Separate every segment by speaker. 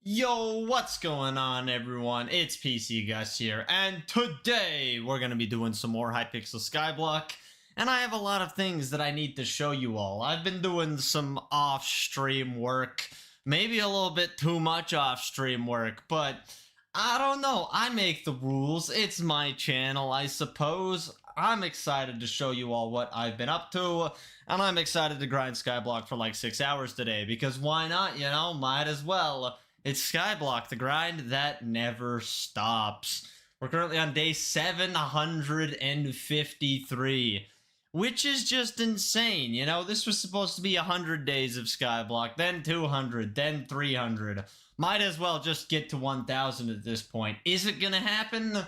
Speaker 1: Yo, what's going on, everyone? It's pcgus here, and today we're going to be doing some more Hypixel Skyblock, and I have a lot of things that I need to show you all. I've been doing some off-stream work, maybe a little bit too much off-stream work, but I don't know. I make the rules. It's my channel, I suppose. I'm excited to show you all what I've been up to, and I'm excited to grind Skyblock for like 6 hours today, because why not, you know? Might as well. It's Skyblock, the grind that never stops. We're currently on day 753, which is just insane. You know, this was supposed to be 100 days of Skyblock, then 200, then 300. Might as well just get to 1,000 at this point. Is it gonna happen?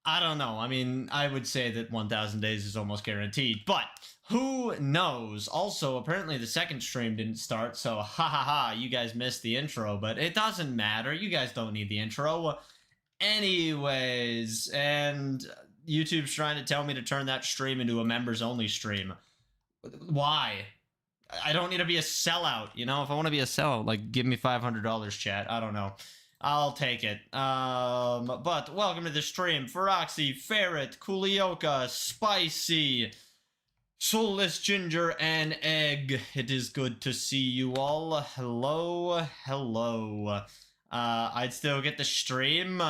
Speaker 1: I don't know. I mean, I would say that 1,000 days is almost guaranteed, but who knows? Also, apparently the second stream didn't start, so ha ha ha, you guys missed the intro, but it doesn't matter. You guys don't need the intro. Anyways, and YouTube's trying to tell me to turn that stream into a members-only stream. Why? I don't need to be a sellout, you know? If I want to be a sellout, like, give me $500, chat. I don't know. I'll take it. But welcome to the stream. Feroxy, Ferret, Kulioka, Spicy, Soulless Ginger, and Egg. It is good to see you all. Hello, hello. I'd still get the stream?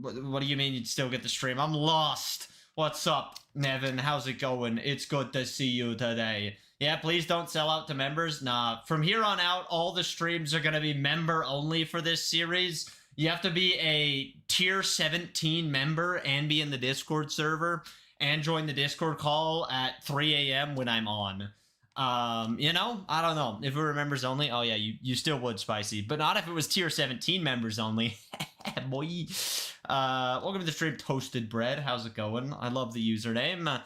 Speaker 1: What do you mean you'd still get the stream? I'm lost. What's up, Nevin? How's it going? It's good to see you today. Yeah, please don't sell out to members. Nah, from here on out, all the streams are going to be member only for this series. You have to be a tier 17 member and be in the Discord server and join the Discord call at 3 a.m. when I'm on. You know, I don't know. If it were members only, oh yeah, you still would, Spicy. But not if it was tier 17 members only. Boy. Welcome to the stream, Toasted Bread. How's it going? I love the username.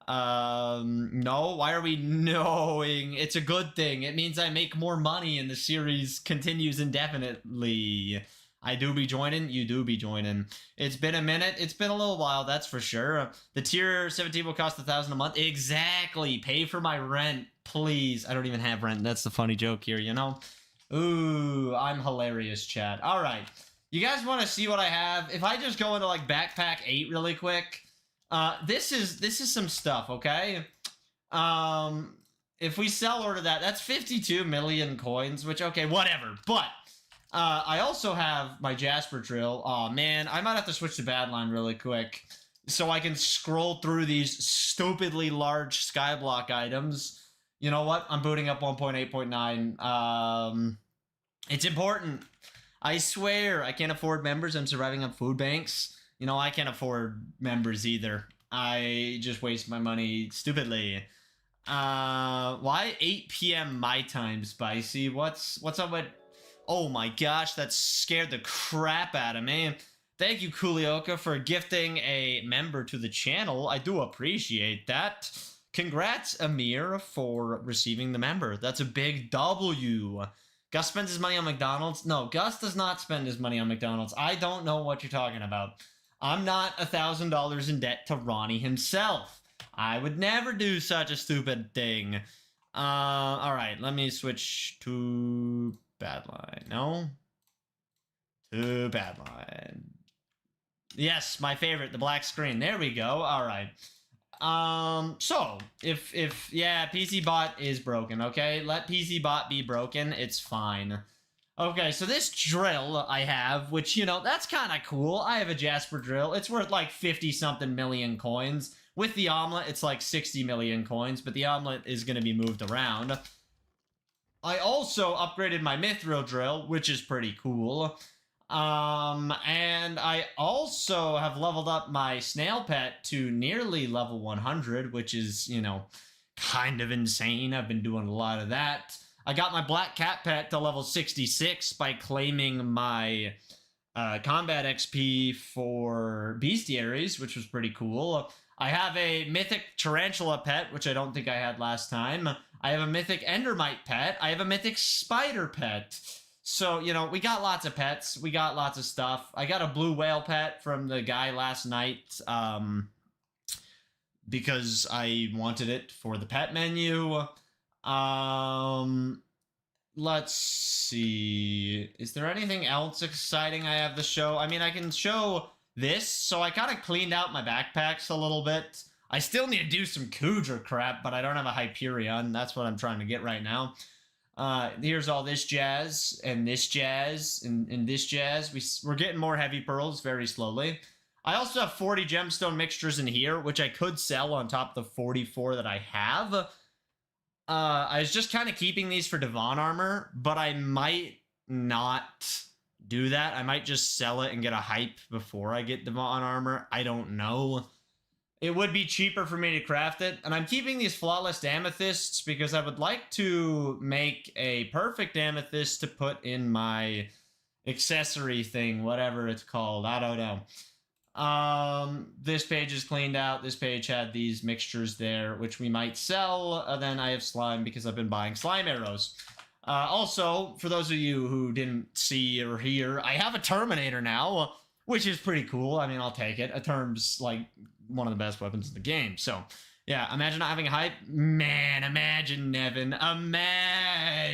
Speaker 1: No, why are we knowing? It's a good thing. It means I make more money and the series continues indefinitely. I do be joining, you do be joining. It's been a minute, it's been a little while, that's for sure. The tier 17 will cost $1,000 a month. Exactly, pay for my rent, please. I don't even have rent, that's the funny joke here, you know? Ooh, I'm hilarious, chat. Alright, you guys want to see what I have? If I just go into like Backpack 8 really quick, this is some stuff, okay? If we sell order that, that's 52 million coins, which, okay, whatever. But, I also have my Jasper drill. Aw, man, I might have to switch to Badlion really quick so I can scroll through these stupidly large Skyblock items. You know what? I'm booting up 1.8.9. It's important. I swear, I can't afford members. I'm surviving on food banks. You know, I can't afford members either. I just waste my money stupidly. Why 8 p.m. my time, Spicy? What's up with... Oh my gosh, that scared the crap out of me. Thank you, Kulioka, for gifting a member to the channel. I do appreciate that. Congrats, Amir, for receiving the member. That's a big W. Gus spends his money on McDonald's? No, Gus does not spend his money on McDonald's. I don't know what you're talking about. I'm not $1,000 in debt to Ronnie himself. I would never do such a stupid thing. Alright, let me switch to Badlion. No? To Badlion. Yes, my favorite, the black screen. There we go. Alright. So, yeah, PC bot is broken, okay? Let PC bot be broken. It's fine. Okay, so this drill I have, which, you know, that's kind of cool. I have a Jasper drill. It's worth like 50-something million coins. With the omelet, it's like 60 million coins, but the omelet is going to be moved around. I also upgraded my Mithril drill, which is pretty cool. And I also have leveled up my snail pet to nearly level 100, which is, you know, kind of insane. I've been doing a lot of that. I got my black cat pet to level 66 by claiming my combat XP for bestiaries, which was pretty cool. I have a mythic tarantula pet, which I don't think I had last time. I have a mythic endermite pet. I have a mythic spider pet. So, you know, we got lots of pets. We got lots of stuff. I got a blue whale pet from the guy last night because I wanted it for the pet menu. let's see. Is there anything else exciting I have to show? I mean, I can show this. So I kind of cleaned out my backpacks a little bit. I still need to do some Kudra crap, but I don't have a Hyperion. That's what I'm trying to get right now. Here's all this jazz, and this jazz, and this jazz. We're getting more heavy pearls very slowly. I also have 40 gemstone mixtures in here, which I could sell on top of the 44 that I have. I was just kind of keeping these for Devon armor, but I might not do that. I might just sell it and get a hype before I get Devon armor. I don't know. It would be cheaper for me to craft it. And I'm keeping these flawless amethysts because I would like to make a perfect amethyst to put in my accessory thing, whatever it's called. I don't know. This page is cleaned out. This page had these mixtures there, which we might sell. Then I have slime because I've been buying slime arrows. Also, for those of you who didn't see or hear, I have a Terminator now, which is pretty cool. I mean, I'll take it. A Term's like one of the best weapons in the game. So, yeah, imagine not having a hype. Man, imagine, Nevin. Imagine.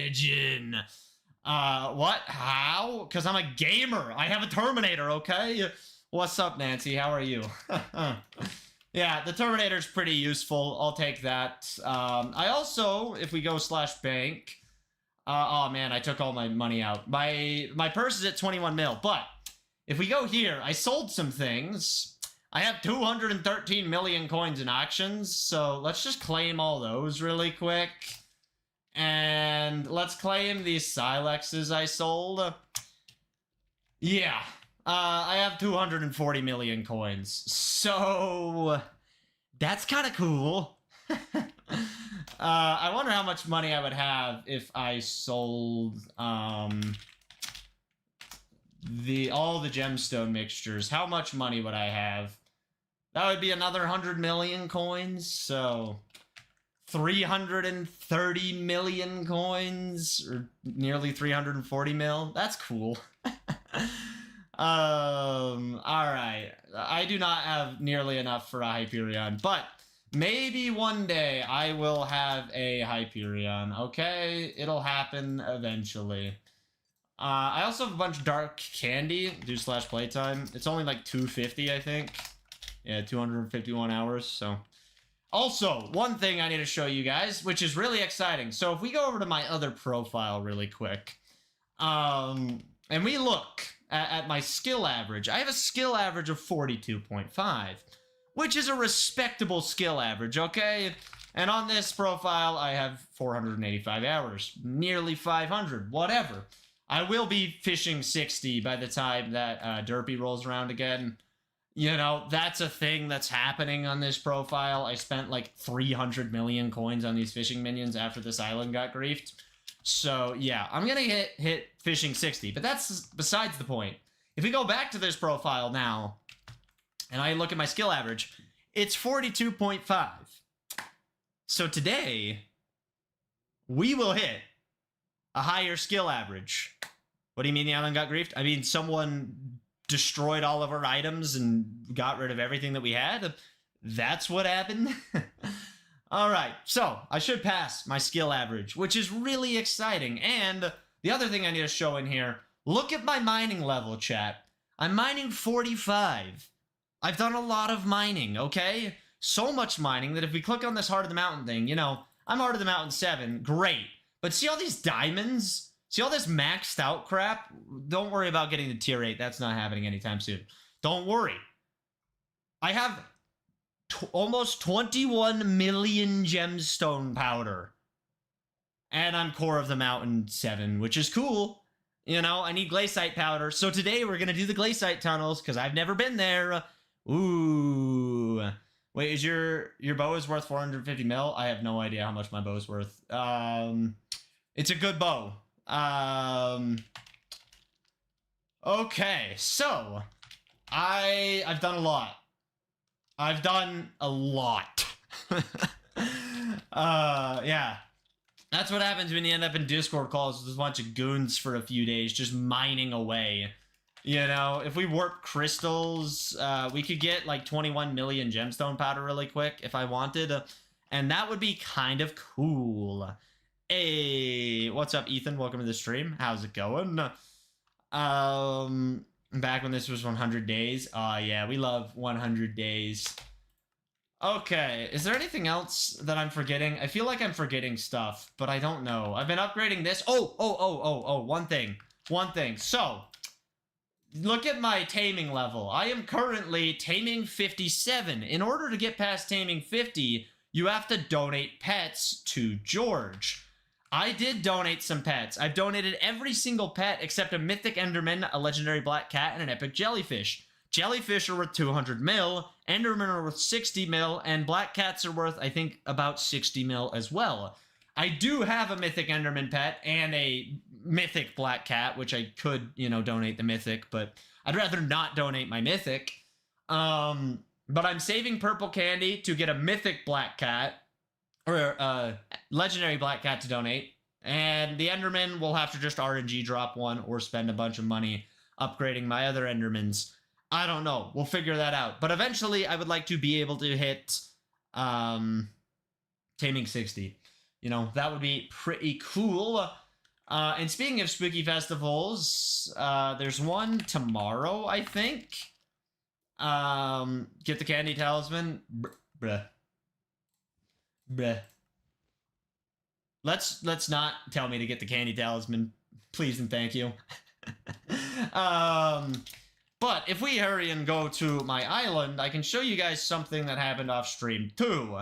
Speaker 1: What? How? Because I'm a gamer. I have a Terminator, okay? What's up, Nancy? How are you? Yeah, the Terminator's pretty useful. I'll take that. I also, if we go /bank... oh, man, I took all my money out. My purse is at 21 mil, but if we go here, I sold some things. I have 213 million coins in auctions, so let's just claim all those really quick. And let's claim these Silexes I sold. Yeah, I have 240 million coins, so that's kind of cool. I wonder how much money I would have if I sold all the gemstone mixtures. How much money would I have? That would be another 100 million coins, so 330 million coins, or nearly 340 mil. That's cool. Alright. I do not have nearly enough for a Hyperion, but maybe one day I will have a Hyperion, okay? It'll happen eventually. I also have a bunch of dark candy, do /playtime. It's only like 250, I think. Yeah, 251 hours, so. Also, one thing I need to show you guys, which is really exciting. So if we go over to my other profile really quick, and we look at my skill average, I have a skill average of 42.5, which is a respectable skill average, okay? And on this profile, I have 485 hours, nearly 500, whatever. I will be fishing 60 by the time that Derpy rolls around again. You know, that's a thing that's happening on this profile. I spent like 300 million coins on these fishing minions after this island got griefed. So, yeah, I'm gonna hit fishing 60, but that's besides the point. If we go back to this profile now, and I look at my skill average, it's 42.5. So today, we will hit a higher skill average. What do you mean the island got griefed? I mean, someone destroyed all of our items and got rid of everything that we had. That's what happened. All right, so I should pass my skill average, which is really exciting. And the other thing I need to show in here, look at my mining level, chat. I'm mining 45. I've done a lot of mining, okay? So much mining that if we click on this Heart of the Mountain thing, you know, I'm Heart of the Mountain 7, great. But see all these diamonds? See all this maxed out crap? Don't worry about getting to tier 8. That's not happening anytime soon. Don't worry. I have almost 21 million gemstone powder. And I'm Core of the Mountain 7, which is cool. You know, I need Glacite powder. So today we're going to do the Glacite tunnels because I've never been there. Ooh. Wait, is your bow is worth 450 mil? I have no idea how much my bow is worth. It's a good bow. Okay, so I've done a lot. I've done a lot. Yeah. That's what happens when you end up in Discord calls with a bunch of goons for a few days, just mining away. You know, if we warp crystals, we could get like 21 million gemstone powder really quick if I wanted. And that would be kind of cool. Hey, what's up, Ethan? Welcome to the stream. How's it going? Back when this was 100 days. Yeah, we love 100 days. Okay, is there anything else that I'm forgetting? I feel like I'm forgetting stuff, but I don't know. I've been upgrading this. One thing. One thing. So, look at my taming level. I am currently taming 57. In order to get past taming 50, you have to donate pets to George. I did donate some pets. I've donated every single pet except a mythic enderman, a legendary black cat, and an epic jellyfish. Jellyfish are worth 200 mil, endermen are worth 60 mil, and black cats are worth, I think, about 60 mil as well. I do have a mythic enderman pet and a mythic black cat, which I could, donate the mythic, but I'd rather not donate my mythic. But I'm saving purple candy to get a mythic black cat, or legendary black cat to donate, and the enderman will have to just RNG drop one or spend a bunch of money upgrading my other endermans. I don't know. We'll figure that out. But eventually, I would like to be able to hit taming 60. That would be pretty cool. And speaking of spooky festivals, there's one tomorrow, I think. Get the candy talisman. Bruh. Let's not tell me to get the candy talisman, please and thank you. But if we hurry and go to my island, I can show you guys something that happened off stream too.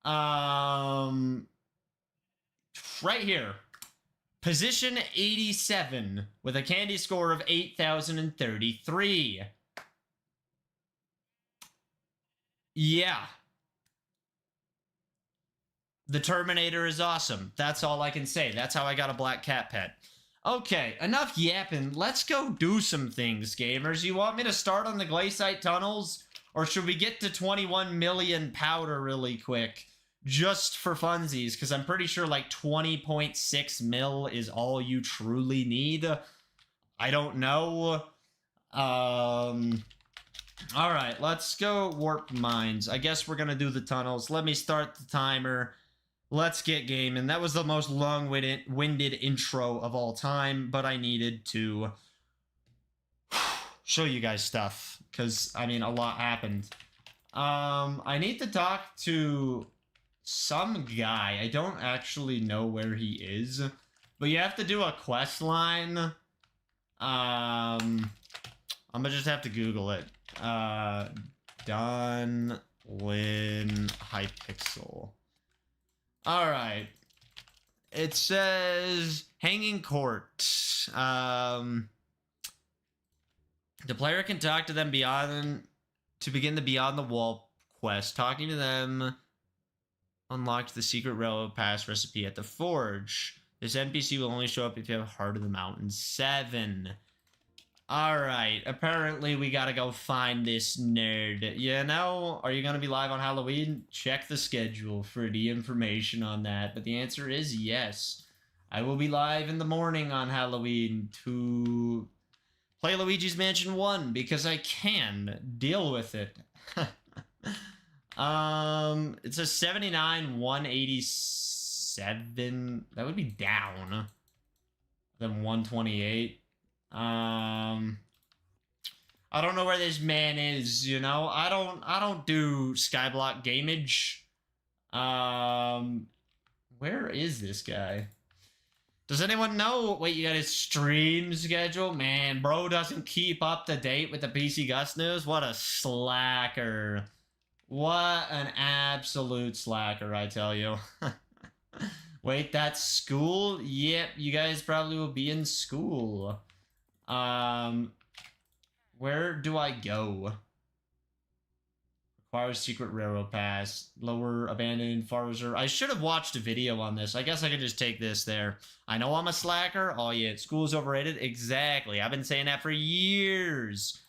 Speaker 1: Right here. Position 87 with a candy score of 8,033. Yeah. The Terminator is awesome. That's all I can say. That's how I got a black cat pet. Okay, enough yapping. Let's go do some things, gamers. You want me to start on the Glacite tunnels? Or should we get to 21 million powder really quick? Just for funsies, because I'm pretty sure like 20.6 mil is all you truly need. I don't know. Alright, let's go warp mines. I guess we're gonna do the tunnels. Let me start the timer. Let's get gaming. That was the most long-winded intro of all time, but I needed to show you guys stuff, because, I mean, a lot happened. I need to talk to some guy. I don't actually know where he is, but you have to do a quest line. I'm gonna just have to Google it. Dunlin Hypixel. Alright. It says Hanging Court. The player can talk to them to begin the Beyond the Wall quest. Talking to them unlocks the secret railroad pass recipe at the forge. This NPC will only show up if you have Heart of the Mountain 7. Alright, apparently we gotta go find this nerd. Are you gonna be live on Halloween? Check the schedule for the information on that. But the answer is yes. I will be live in the morning on Halloween to play Luigi's Mansion 1 because I can deal with it. It's a 79, 187. That would be down. Then 128. I don't know where this man is, I don't do Skyblock gamage. Where is this guy? Does anyone know? Wait, you got his stream schedule? Man, bro doesn't keep up to date with the pcgus news. What a slacker. What an absolute slacker, I tell you. Wait, that's school? Yep, you guys probably will be in school. Where do I go? Requires secret railroad pass. Lower abandoned far reserve. I should have watched a video on this. I guess I could just take this there. I know I'm a slacker. Oh yeah, school's overrated. Exactly. I've been saying that for years.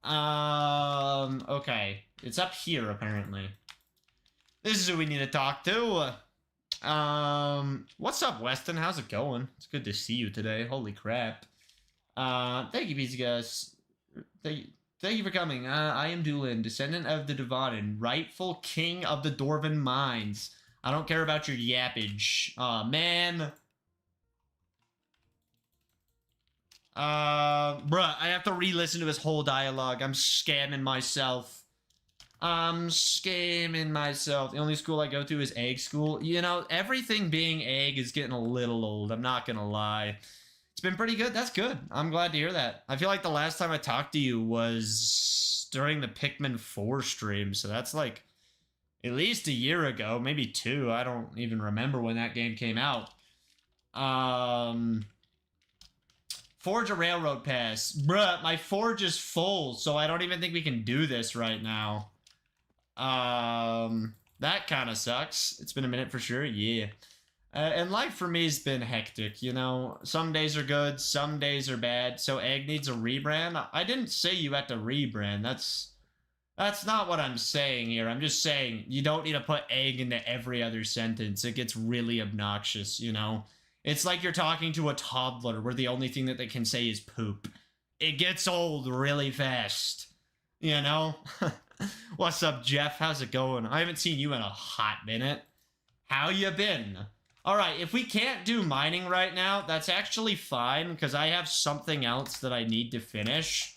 Speaker 1: Okay. It's up here, apparently. This is who we need to talk to. What's up, Weston? How's it going? It's good to see you today. Holy crap. Thank you, pcgus. Thank you for coming. I am Doolin, descendant of the Devanin, rightful king of the Dwarven mines. I don't care about your yappage. Aw, man. Bruh, I have to re-listen to his whole dialogue. I'm scamming myself. I'm scamming myself. The only school I go to is egg school. You know, everything being egg is getting a little old. I'm not gonna lie. It's been pretty good. That's good. I'm glad to hear that. I feel like the last time I talked to you was during the Pikmin 4 stream. So that's like at least a year ago, maybe 2. I don't even remember when that game came out. Forge a railroad pass. Bruh, my forge is full, so I don't even think we can do this right now. That kind of sucks. It's been a minute for sure, yeah. And life for me has been hectic, you know? Some days are good, some days are bad, so egg needs a rebrand. I didn't say you had to rebrand, that's not what I'm saying here. I'm just saying you don't need to put egg into every other sentence. It gets really obnoxious, you know? It's like you're talking to a toddler where the only thing that they can say is poop. It gets old really fast, you know? What's up, Jeff? How's it going? I haven't seen you in a hot minute. How you been? Alright, if we can't do mining right now, that's actually fine, because I have something else that I need to finish.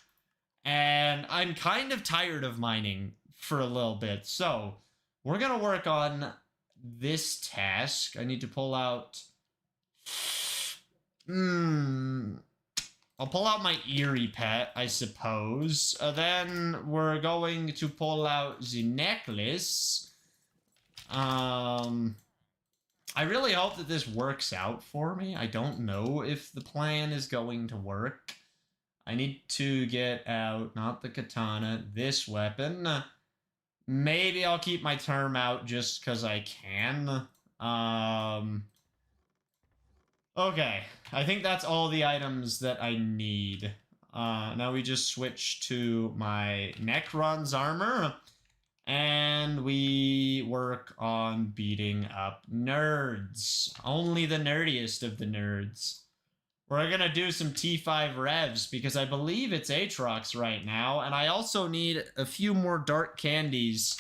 Speaker 1: And I'm kind of tired of mining for a little bit. So, we're going to work on this task. I need to pull out... I'll pull out my eerie pet, I suppose. Then we're going to pull out the necklace. I really hope that this works out for me. I don't know if the plan is going to work. I need to get out, not the katana, this weapon. Maybe I'll keep my term out just because I can. Okay, I think that's all the items that I need. Now we just switch to my Necron's armor, and we work on beating up nerds. Only the nerdiest of the nerds. We're gonna do some T5 revs, because I believe it's Aatrox right now, and I also need a few more dark candies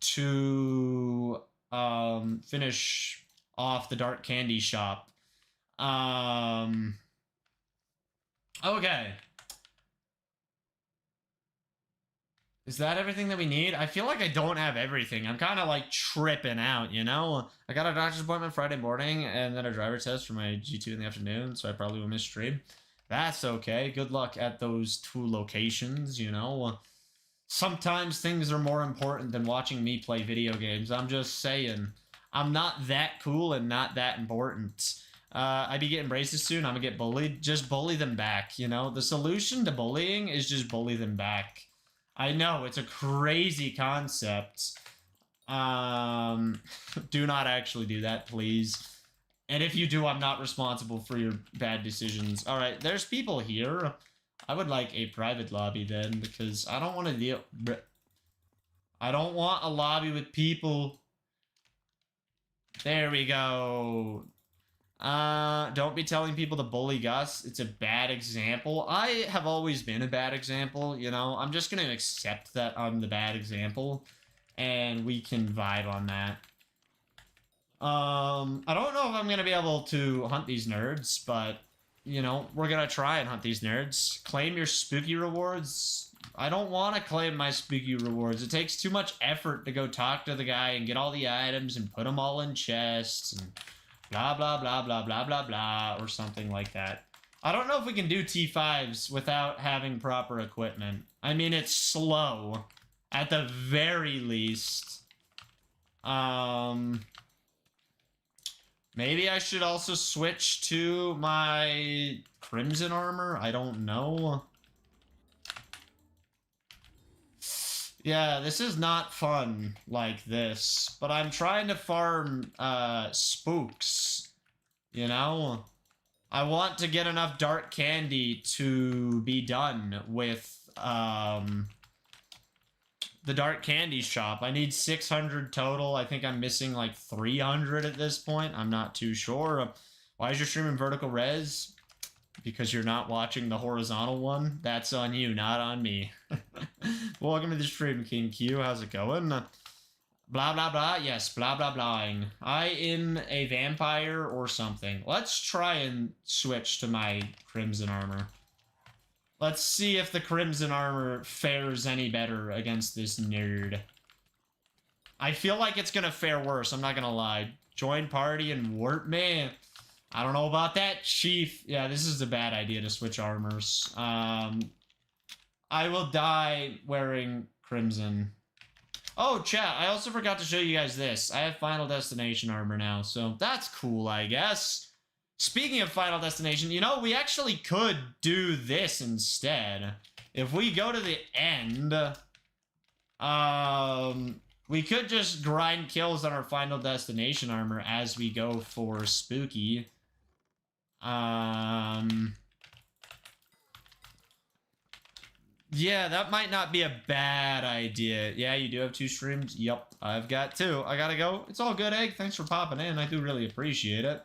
Speaker 1: to finish off the dark candy shop. Okay. Is that everything that we need? I feel like I don't have everything. I'm kind of like tripping out, you know? I got a doctor's appointment Friday morning and then a driver test for my G2 in the afternoon, so I probably will miss stream. That's okay. Good luck at those 2 locations, you know? Sometimes things are more important than watching me play video games. I'm just saying. I'm not that cool and not that important. I be getting braces soon. I'm gonna get bullied. Just bully them back, you know? The solution to bullying is just bully them back. I know, it's a crazy concept. Do not actually do that, please. And if you do, I'm not responsible for your bad decisions. Alright, there's people here. I would like a private lobby then, because I don't want to deal... I don't want a lobby with people. There we go. Don't be telling people to bully Gus. It's a bad example. I have always been a bad example, you know? I'm just gonna accept that I'm the bad example, and we can vibe on that. I don't know if I'm gonna be able to hunt these nerds, but, you know, we're gonna try and hunt these nerds. Claim your spooky rewards. I don't want to claim my spooky rewards. It takes too much effort to go talk to the guy and get all the items and put them all in chests and... blah, blah, blah, blah, blah, blah, blah, or something like that. I don't know if we can do T5s without having proper equipment. I mean, it's slow, at the very least. Maybe I should also switch to my Crimson armor? I don't know. Yeah, this is not fun like this, but I'm trying to farm spooks, you know? I want to get enough dark candy to be done with the dark candy shop. I need 600 total. I think I'm missing like 300 at this point. I'm not too sure. Why is your stream in vertical res? Because you're not watching the horizontal one? That's on you, not on me. Welcome to the stream, King Q. How's it going? Blah, blah, blah. Yes, blah, blah, blahing. I am a vampire or something. Let's try and switch to my crimson armor. Let's see if the crimson armor fares any better against this nerd. I feel like it's gonna fare worse, I'm not gonna lie. Join party and warp me? I don't know about that, chief. Yeah, this is a bad idea to switch armors. I will die wearing crimson. Oh, chat, I also forgot to show you guys this. I have Final Destination armor now, so that's cool, I guess. Speaking of Final Destination, you know, we actually could do this instead. If we go to the end, we could just grind kills on our Final Destination armor as we go for Spooky. Yeah, that might not be a bad idea. Yeah, you do have 2 streams? Yup, I've got 2. I gotta go. It's all good, Egg. Thanks for popping in. I do really appreciate it.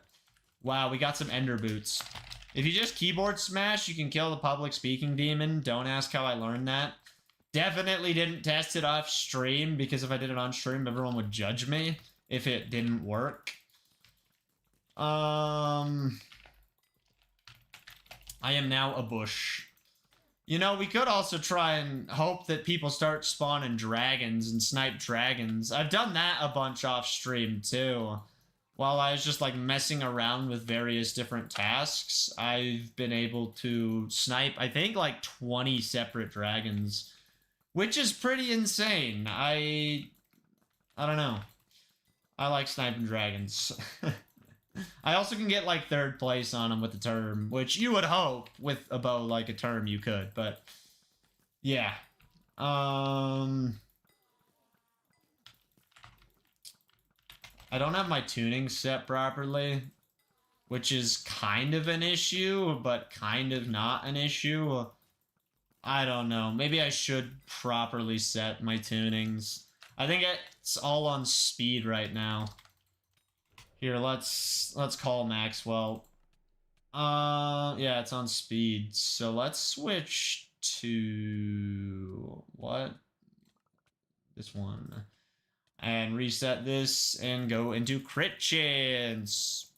Speaker 1: Wow, we got some ender boots. If you just keyboard smash, you can kill the public speaking demon. Don't ask how I learned that. Definitely didn't test it off stream, because if I did it on stream, everyone would judge me if it didn't work. I am now a bush. You know, we could also try and hope that people start spawning dragons and snipe dragons. I've done that a bunch off stream, too. While I was just, like, messing around with various different tasks, I've been able to snipe, I think, like, 20 separate dragons. Which is pretty insane. I don't know. I like sniping dragons. I also can get, like, 3rd place on them with the term, which you would hope with a bow like a term you could, but yeah. I don't have my tuning set properly, which is kind of an issue, but kind of not an issue. I don't know. Maybe I should properly set my tunings. I think it's all on speed right now. Here, let's call Maxwell. Yeah, it's on speed. So let's switch to what? This one. And reset this and go into crit chance.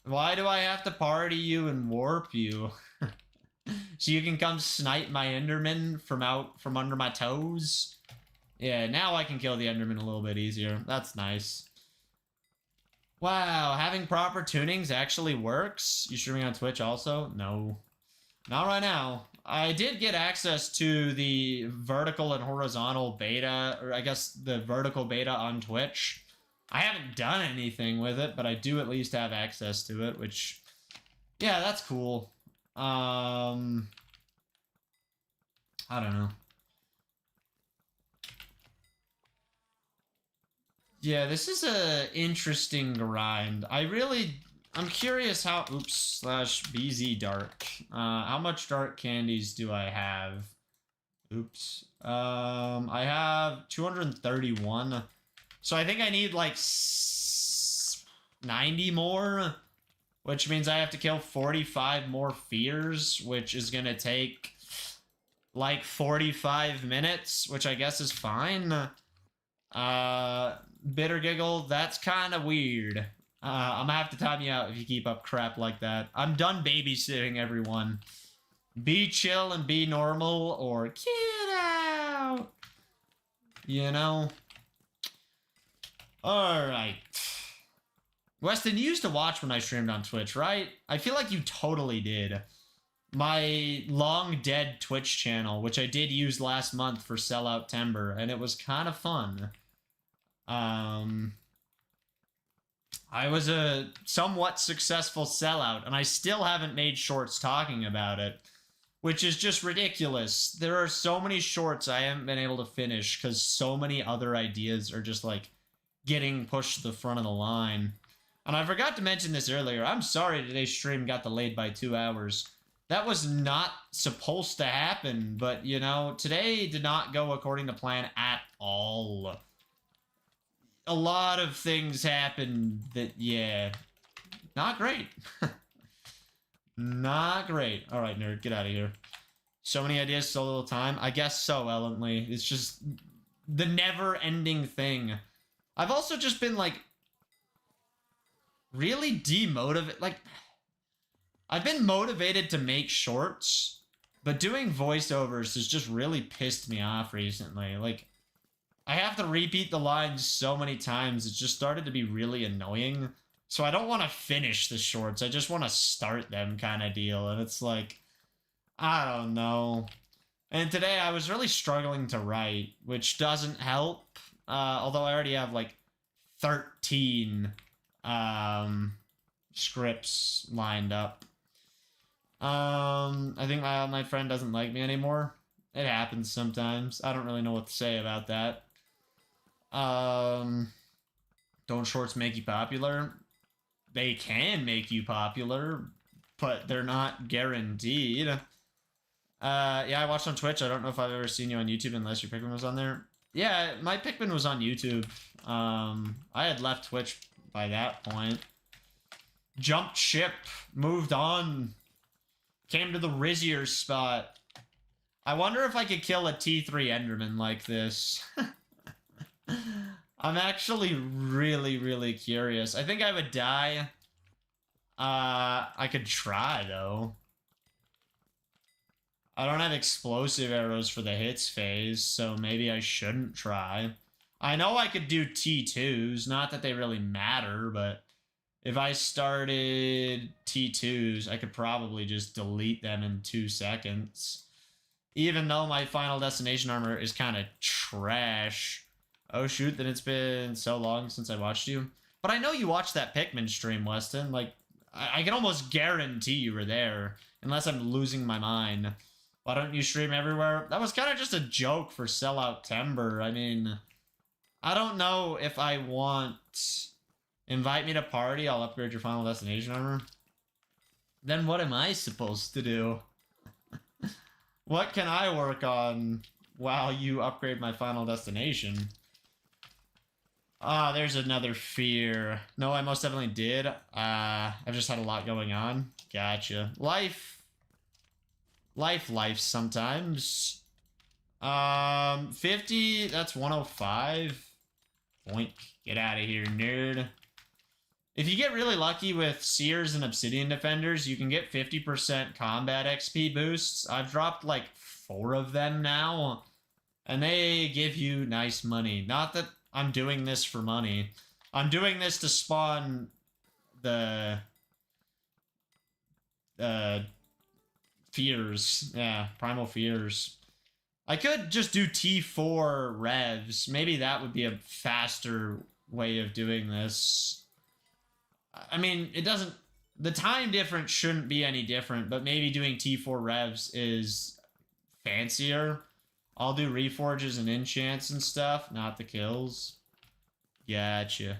Speaker 1: Why do I have to party you and warp you? So you can come snipe my Enderman from under my toes? Yeah, now I can kill the Enderman a little bit easier. That's nice. Wow, having proper tunings actually works? You streaming on Twitch also? No. Not right now. I did get access to the vertical and horizontal beta, or I guess the vertical beta on Twitch. I haven't done anything with it, but I do at least have access to it, which, yeah, that's cool. I don't know. Yeah, this is a interesting grind. I'm curious how, oops, /BZ dark. How much dark candies do I have? Oops. I have 231. So I think I need like 90 more, which means I have to kill 45 more fears, which is gonna take like 45 minutes, which I guess is fine. Bitter Giggle, that's kind of weird. I'm gonna have to time you out if you keep up crap like that. I'm done babysitting everyone. Be chill and be normal, or get out. You know? Alright. Weston, you used to watch when I streamed on Twitch, right? I feel like you totally did. My long dead Twitch channel, which I did use last month for Sellout Timber, and it was kind of fun. I was a somewhat successful sellout, and I still haven't made shorts talking about it, which is just ridiculous. There are so many shorts I haven't been able to finish because so many other ideas are just like getting pushed to the front of the line. And I forgot to mention this earlier. I'm sorry today's stream got delayed by 2 hours. That was not supposed to happen, but you know, today did not go according to plan at all. A lot of things happened that, yeah, not great. Not great. All right, nerd, get out of here. So many ideas, so little time. I guess so, Ellently. It's just the never-ending thing. I've also just been like really demotivated. Like, I've been motivated to make shorts, but doing voiceovers has just really pissed me off recently. Like, I have to repeat the lines so many times, it's just started to be really annoying. So I don't want to finish the shorts, I just want to start them kind of deal. And it's like, I don't know. And today I was really struggling to write, which doesn't help. Although I already have like 13 scripts lined up. I think my friend doesn't like me anymore. It happens sometimes. I don't really know what to say about that. Don't shorts make you popular? They can make you popular, but they're not guaranteed. Yeah, I watched on Twitch. I don't know if I've ever seen you on YouTube unless your Pikmin was on there. Yeah, my Pikmin was on YouTube. I had left Twitch by that point. Jumped ship, moved on, came to the Rizier spot. I wonder if I could kill a T3 Enderman like this. I'm actually really, really curious. I think I would die. I could try, though. I don't have explosive arrows for the hits phase, so maybe I shouldn't try. I know I could do T2s, not that they really matter, but if I started T2s, I could probably just delete them in 2 seconds. Even though my Final Destination armor is kind of trash. Oh shoot, then it's been so long since I watched you. But I know you watched that Pikmin stream, Weston. Like, I can almost guarantee you were there, unless I'm losing my mind. Why don't you stream everywhere? That was kind of just a joke for Sellout Timber. I mean, I don't know if I want... Invite me to party, I'll upgrade your Final Destination armor. Then what am I supposed to do? What can I work on while you upgrade my Final Destination? Ah, there's another fear. No, I most definitely did. I've just had a lot going on. Gotcha. Life sometimes. 50, that's 105. Boink. Get out of here, nerd. If you get really lucky with Seers and Obsidian Defenders, you can get 50% combat XP boosts. I've dropped like 4 of them now, and they give you nice money. Not that I'm doing this for money. I'm doing this to spawn the fears. Yeah, primal fears. I could just do T4 revs. Maybe that would be a faster way of doing this. I mean, it doesn't... The time difference shouldn't be any different, but maybe doing T4 revs is fancier. I'll do reforges and enchants and stuff, not the kills. Gotcha.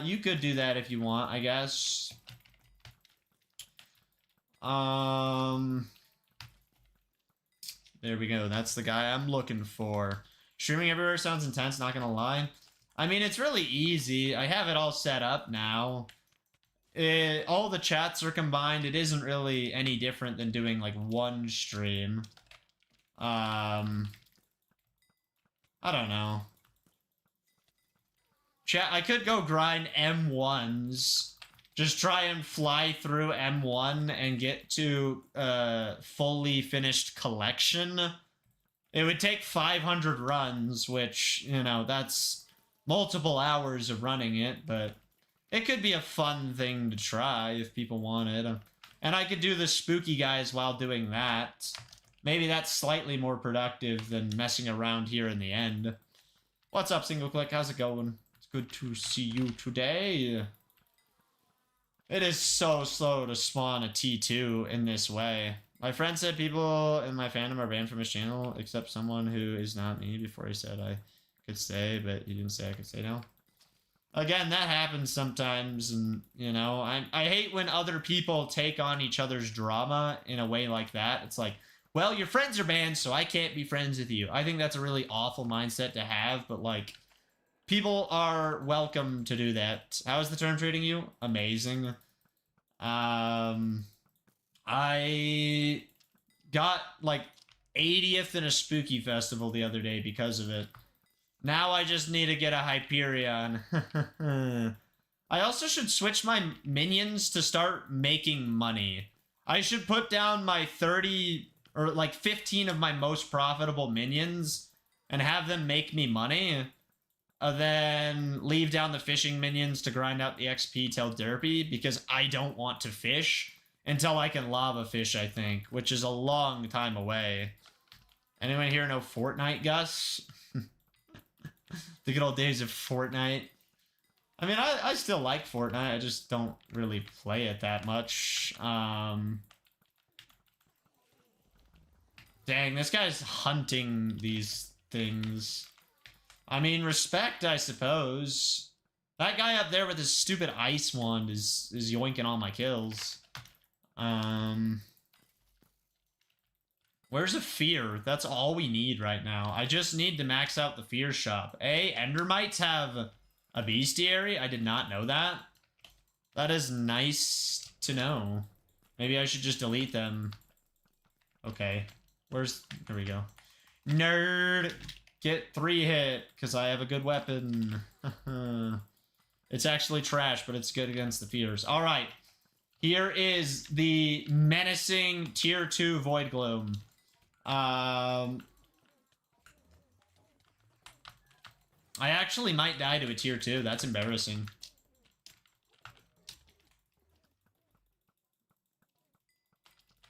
Speaker 1: You could do that if you want, I guess. There we go. That's the guy I'm looking for. Streaming everywhere sounds intense, not gonna lie. I mean, it's really easy. I have it all set up now. All the chats are combined. It isn't really any different than doing, like, one stream. I don't know. Chat, I could go grind M1s. Just try and fly through M1 and get to fully finished collection. It would take 500 runs, which, you know, that's multiple hours of running it, but it could be a fun thing to try if people wanted. And I could do the spooky guys while doing that. Maybe that's slightly more productive than messing around here in the end. What's up, Single Click? How's it going? It's good to see you today. It is so slow to spawn a T2 in this way. My friend said people in my fandom are banned from his channel, except someone who is not me. Before he said I could stay, but he didn't say I could stay now. Again, that happens sometimes, and, you know, I hate when other people take on each other's drama in a way like that. It's like, well, your friends are banned, so I can't be friends with you. I think that's a really awful mindset to have, but, like, people are welcome to do that. How is the term treating you? Amazing. I got, like, 80th in a spooky festival the other day because of it. Now I just need to get a Hyperion. I also should switch my minions to start making money. I should put down my 30 or like 15 of my most profitable minions and have them make me money. Then leave down the fishing minions to grind out the XP till derpy because I don't want to fish until I can lava fish, I think, which is a long time away. Anyone here know Fortnite, Gus? The good old days of Fortnite. I mean, I still like Fortnite. I just don't really play it that much. Dang, this guy's hunting these things. I mean, respect, I suppose. That guy up there with his stupid ice wand is yoinking all my kills. Where's a fear? That's all we need right now. I just need to max out the fear shop. Endermites have a bestiary? I did not know that. That is nice to know. Maybe I should just delete them. Okay. There we go. Nerd! Get 3 hit, because I have a good weapon. It's actually trash, but it's good against the fears. Alright. Here is the menacing tier 2 Void Gloom. I actually might die to a tier 2. That's embarrassing.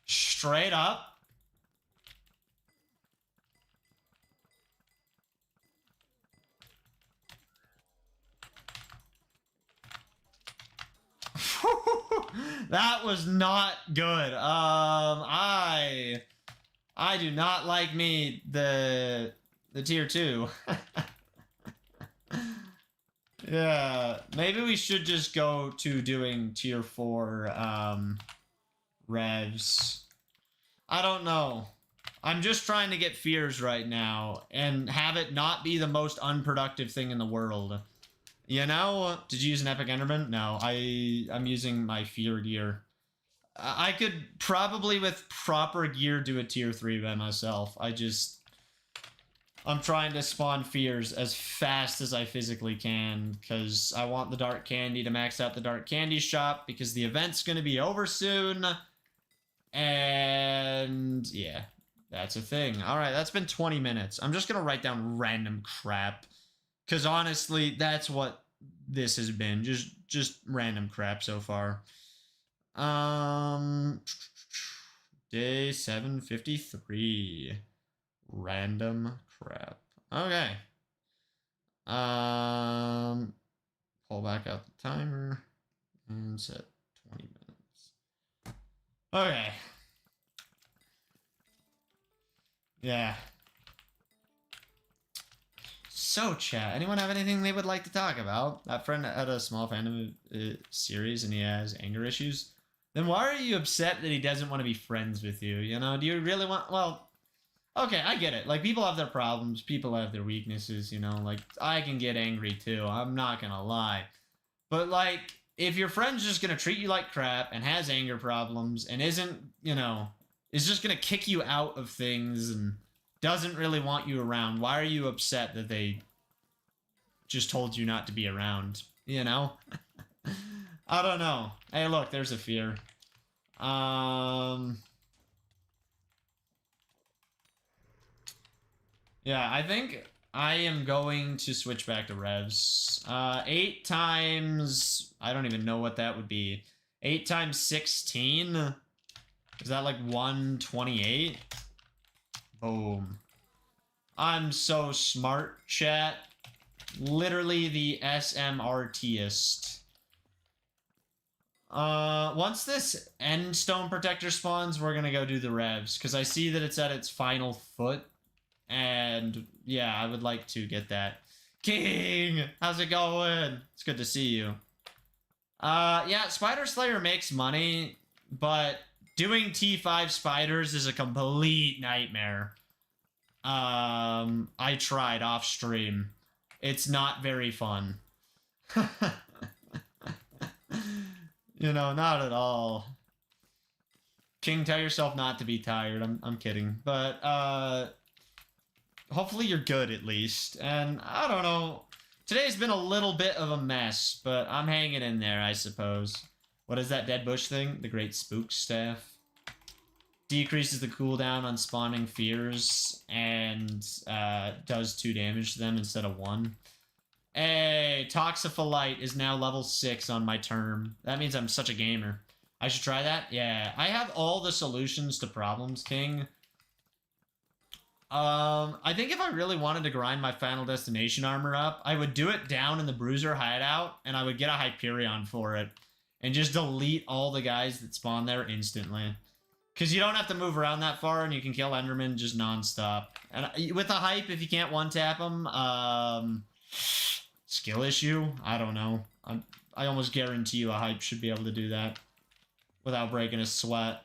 Speaker 1: Straight up. That was not good. I do not like me the tier 2. Yeah, maybe we should just go to doing tier 4 revs. I don't know. I'm just trying to get fears right now and have it not be the most unproductive thing in the world. You know? Did you use an Epic Enderman? No, I'm using my fear gear. I could probably with proper gear do a tier 3 by myself. I'm trying to spawn fears as fast as I physically can because I want the dark candy to max out the dark candy shop because the event's going to be over soon. And yeah, that's a thing. All right, that's been 20 minutes. I'm just going to write down random crap because honestly, that's what this has been. Just random crap so far. Day 753. Random crap. Okay. Pull back out the timer and set 20 minutes. Okay. Yeah. So, chat, anyone have anything they would like to talk about? That friend had a small fandom series and he has anger issues. Then why are you upset that he doesn't want to be friends with you? You know, do you really want... Well, okay, I get it. Like, people have their problems. People have their weaknesses, you know? Like, I can get angry, too. I'm not gonna lie. But, like, if your friend's just gonna treat you like crap and has anger problems and isn't, you know, is just gonna kick you out of things and doesn't really want you around, why are you upset that they just told you not to be around? You know? I don't know. Hey, look, there's a fear. Yeah, I think I am going to switch back to revs. 8 times... I don't even know what that would be. 8 times 16? Is that like 128? Boom. I'm so smart, chat. Literally the SMRTist. Once this end stone protector spawns, we're gonna go do the revs, because I see that it's at its final foot. And yeah, I would like to get that. King! How's it going? It's good to see you. Yeah, Spider Slayer makes money, but doing T5 spiders is a complete nightmare. I tried off stream. It's not very fun. You know, not at all. King, tell yourself not to be tired. I'm kidding. But, hopefully you're good at least. And I don't know. Today's been a little bit of a mess, but I'm hanging in there, I suppose. What is that dead bush thing? The Great Spook Staff. Decreases the cooldown on spawning fears and does 2 damage to them instead of 1. Hey, Toxopholite is now level 6 on my term. That means I'm such a gamer. I should try that? Yeah, I have all the solutions to problems, King. I think if I really wanted to grind my Final Destination armor up, I would do it down in the Bruiser hideout, and I would get a Hyperion for it, and just delete all the guys that spawn there instantly. Because you don't have to move around that far, and you can kill Enderman just non-stop. And with a hype, if you can't one-tap them, skill issue? I don't know. I almost guarantee you a hype should be able to do that without breaking a sweat.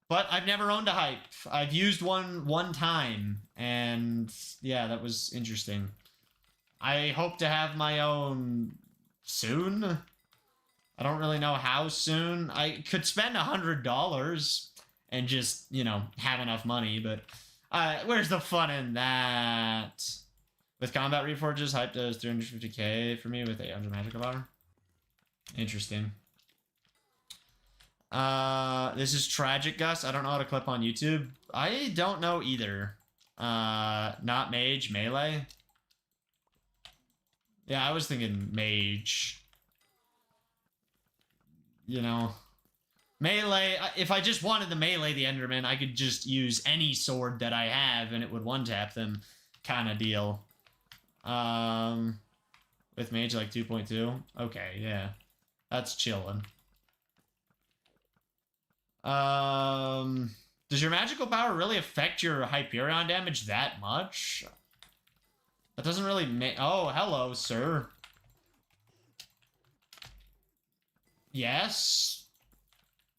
Speaker 1: But I've never owned a hype. I've used one time, and yeah, that was interesting. I hope to have my own soon. I don't really know how soon. I could spend $100 and just, you know, have enough money, but where's the fun in that? With combat reforges, hype does 350k for me with 800 magical power. Interesting. This is Tragic Gus. I don't know how to clip on YouTube. I don't know either. Not mage, melee. Yeah, I was thinking mage. You know, melee, if I just wanted to melee the Enderman, I could just use any sword that I have and it would one-tap them kind of deal. With mage like 2.2. Okay, yeah. That's chillin'. Does your magical power really affect your Hyperion damage that much? That doesn't really make... Oh, hello, sir. Yes?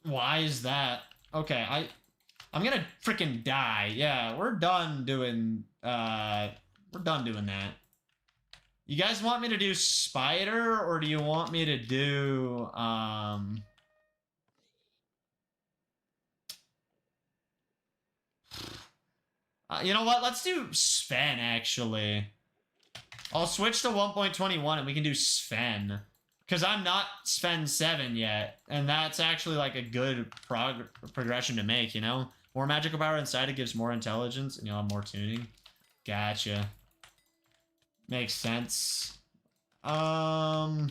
Speaker 1: Why is that? Okay, I'm gonna freaking die. Yeah, we're done doing that. You guys want me to do spider, or do you want me to do you know what? Let's do Sven, actually. I'll switch to 1.21 and we can do Sven. Because I'm not Sven 7 yet. And that's actually like a good progression to make, you know? More magical power inside it gives more intelligence and you'll have more tuning. Gotcha. Makes sense. Isn't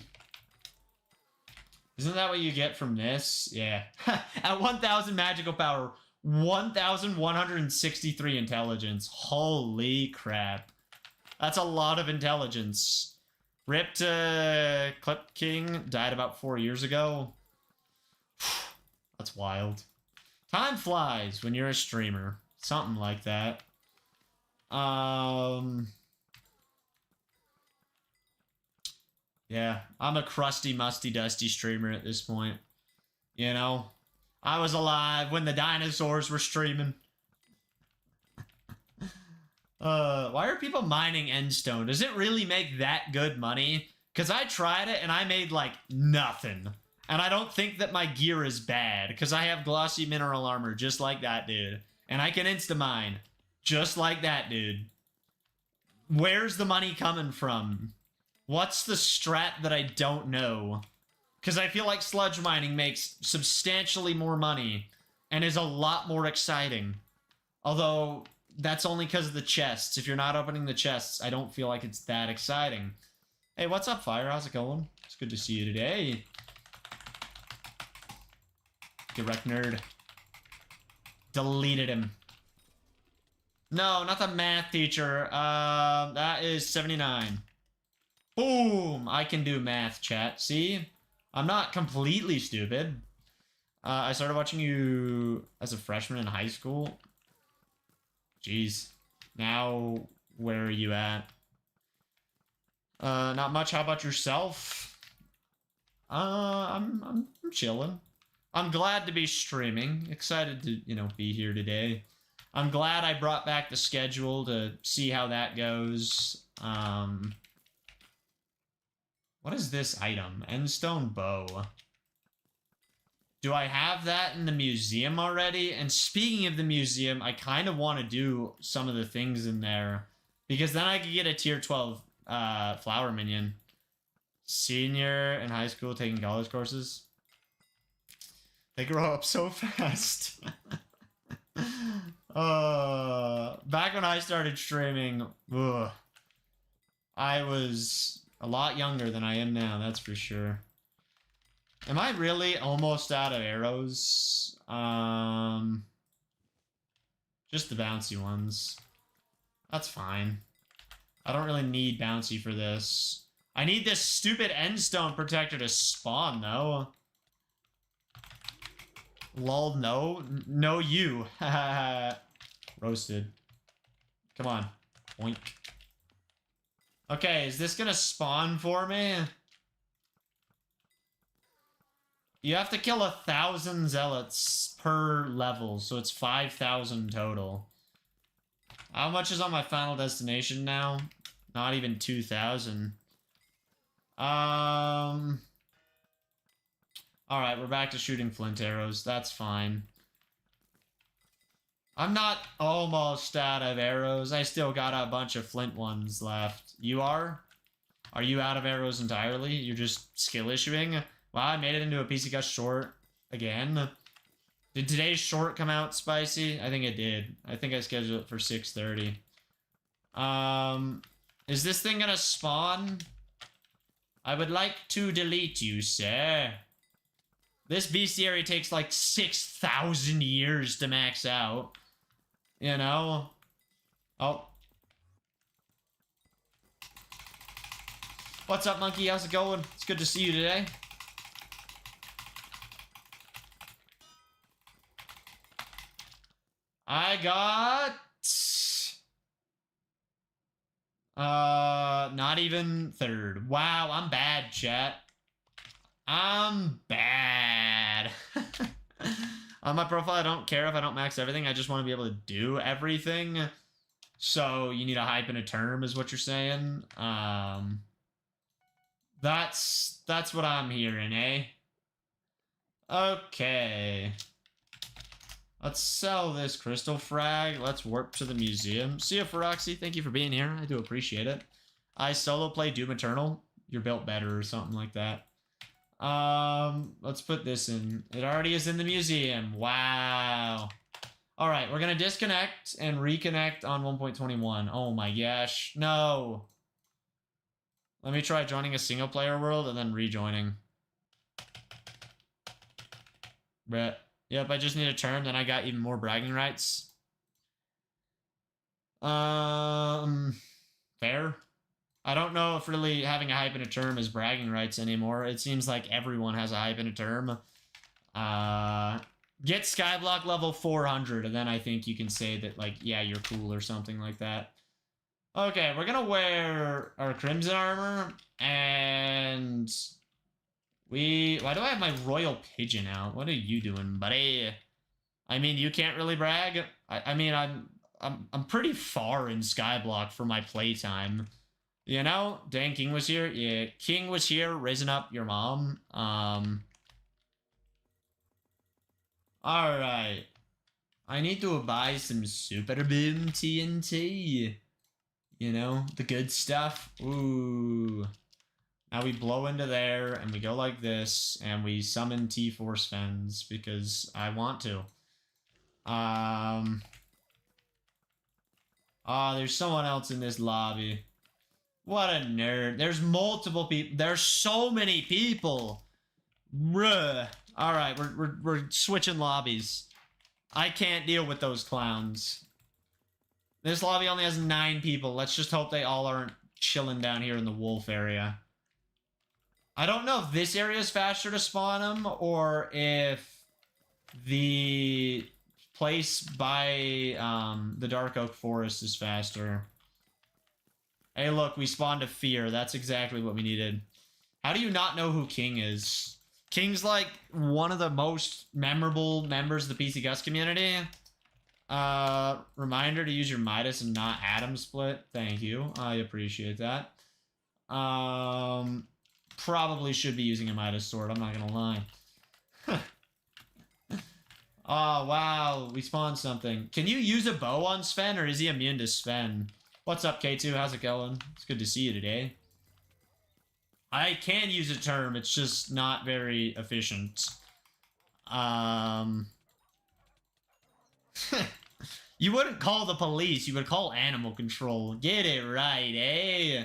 Speaker 1: that what you get from this? Yeah. At 1,000 magical power, 1,163 intelligence. Holy crap. That's a lot of intelligence. Ripped Clip King died about 4 years ago. That's wild. Time flies when you're a streamer. Something like that. Yeah, I'm a crusty, musty, dusty streamer at this point. You know? I was alive when the dinosaurs were streaming. Why are people mining endstone? Does it really make that good money? Because I tried it and I made like nothing. And I don't think that my gear is bad because I have glossy mineral armor just like that dude. And I can insta-mine just like that dude. Where's the money coming from? What's the strat that I don't know? Because I feel like sludge mining makes substantially more money and is a lot more exciting. Although, that's only because of the chests. If you're not opening the chests, I don't feel like it's that exciting. Hey, what's up, Fire? How's it going? It's good to see you today. Get wrecked, nerd. Deleted him. No, not the math teacher. That is 79. Boom! I can do math, chat. See? I'm not completely stupid. I started watching you as a freshman in high school. Jeez. Now, where are you at? Not much. How about yourself? I'm chilling. I'm glad to be streaming. Excited to, you know, be here today. I'm glad I brought back the schedule to see how that goes. What is this item? Endstone bow. Do I have that in the museum already? And speaking of the museum, I kind of want to do some of the things in there. Because then I could get a tier 12 Flower Minion. Senior in high school taking college courses. They grow up so fast. Back when I started streaming, I was a lot younger than I am now, that's for sure. Am I really almost out of arrows? Just the bouncy ones. That's fine. I don't really need bouncy for this. I need this stupid endstone protector to spawn, though. Lol, no. No, you. Roasted. Come on. Oink. Okay, is this gonna spawn for me? You have to kill 1,000 zealots per level, so it's 5,000 total. How much is on my final destination now? Not even 2,000. Alright, we're back to shooting flint arrows. That's fine. I'm not almost out of arrows. I still got a bunch of flint ones left. You are? Are you out of arrows entirely? You're just skill issuing? Wow, I made it into a pcgus short again. Did today's short come out spicy? I think it did. I think I scheduled it for 6:30. Is this thing gonna spawn? I would like to delete you, sir. This bestiary takes like 6,000 years to max out. You know? Oh. What's up, monkey? How's it going? It's good to see you today. I got... not even third. Wow, I'm bad, chat. I'm bad. On my profile, I don't care if I don't max everything. I just want to be able to do everything. So, you need a hype and a term, is what you're saying. That's what I'm hearing, eh? Okay. Let's sell this crystal frag. Let's warp to the museum. See ya, Feroxy. Thank you for being here. I do appreciate it. I solo play Doom Eternal. You're built better or something like that. Let's put this in. It already is in the museum. Wow. All right, we're going to disconnect and reconnect on 1.21. Oh my gosh. No. Let me try joining a single player world and then rejoining. But, yep, I just need a term, then I got even more bragging rights. Fair. I don't know if really having a hype in a term is bragging rights anymore. It seems like everyone has a hype in a term. Get Skyblock level 400, and then I think you can say that, like, yeah, you're cool or something like that. Okay, we're gonna wear our Crimson armor, and why do I have my Royal Pigeon out? What are you doing, buddy? I mean, you can't really brag. I mean, I'm pretty far in Skyblock for my playtime. You know, dang, King was here. Yeah, King was here, raising up your mom. Alright. I need to buy some Super Boom TNT. You know, the good stuff. Ooh. Now we blow into there, and we go like this, and we summon T-Force Fens, because I want to. There's someone else in this lobby. What a nerd. There's multiple people. There's so many people. Bruh. Alright, we're switching lobbies. I can't deal with those clowns. This lobby only has 9 people. Let's just hope they all aren't chilling down here in the wolf area. I don't know if this area is faster to spawn them, or if the place by the Dark Oak Forest is faster. Hey, look, we spawned a Fear. That's exactly what we needed. How do you not know who King is? King's like one of the most memorable members of the pcgus community. Reminder to use your Midas and not Atom Split. Thank you. I appreciate that. Probably should be using a Midas sword. I'm not gonna lie. Oh, wow. We spawned something. Can you use a bow on Sven, or is he immune to Sven? What's up, K2? How's it going? It's good to see you today. I can use a term. It's just not very efficient. You wouldn't call the police. You would call animal control. Get it right, eh?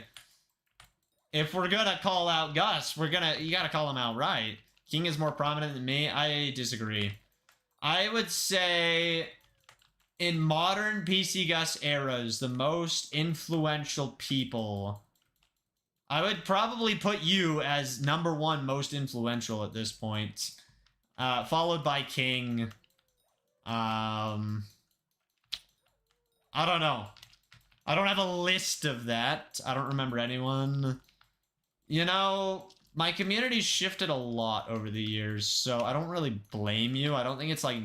Speaker 1: If we're gonna call out Gus, you gotta call him out right. King is more prominent than me. I disagree. I would say in modern pcgus eras, the most influential people, I would probably put you as #1 most influential at this point, followed by King. I don't know. I don't have a list of that. I don't remember anyone. You know, my community's shifted a lot over the years, so I don't really blame you. I don't think it's like...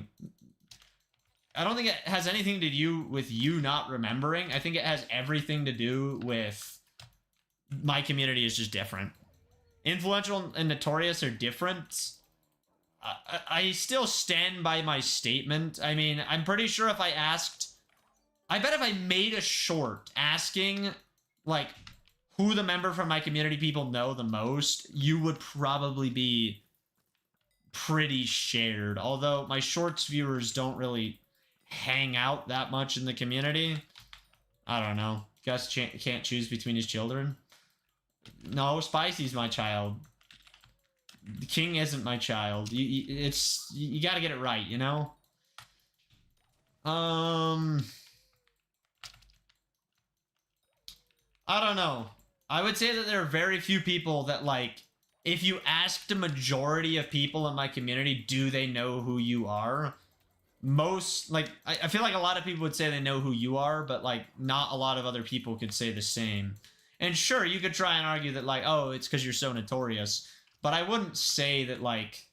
Speaker 1: I don't think it has anything to do with you not remembering. I think it has everything to do with my community is just different. Influential and notorious are different. I still stand by my statement. I mean, I'm pretty sure if I asked... I bet if I made a short asking, like, who the member from my community people know the most, you would probably be pretty shared. Although my shorts viewers don't really hang out that much in the community. I don't know. Gus can't choose between his children. No, Spicy's my child. The King isn't my child. You gotta get it right, you know? I don't know. I would say that there are very few people that, like, if you asked a majority of people in my community, do they know who you are? Most, like, I feel like a lot of people would say they know who you are, but, like, not a lot of other people could say the same. And sure, you could try and argue that, like, oh, it's because you're so notorious. But I wouldn't say that, like,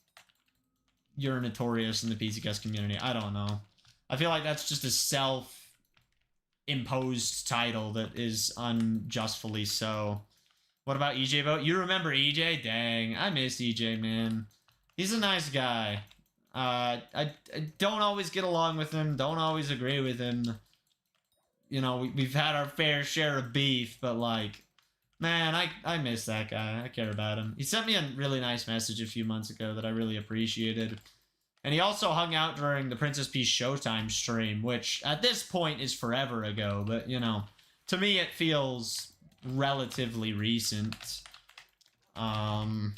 Speaker 1: you're notorious in the pcgus community. I don't know. I feel like that's just a self-imposed title that is unjustly so. What about EJ vote? You remember EJ? Dang, I miss EJ, man. He's a nice guy. I don't always get along with him. Don't always agree with him. You know, we've had our fair share of beef, but, like, man, I miss that guy. I care about him. He sent me a really nice message a few months ago that I really appreciated. And he also hung out during the Princess Peace Showtime stream, which at this point is forever ago, but, you know, to me it feels relatively recent. I'm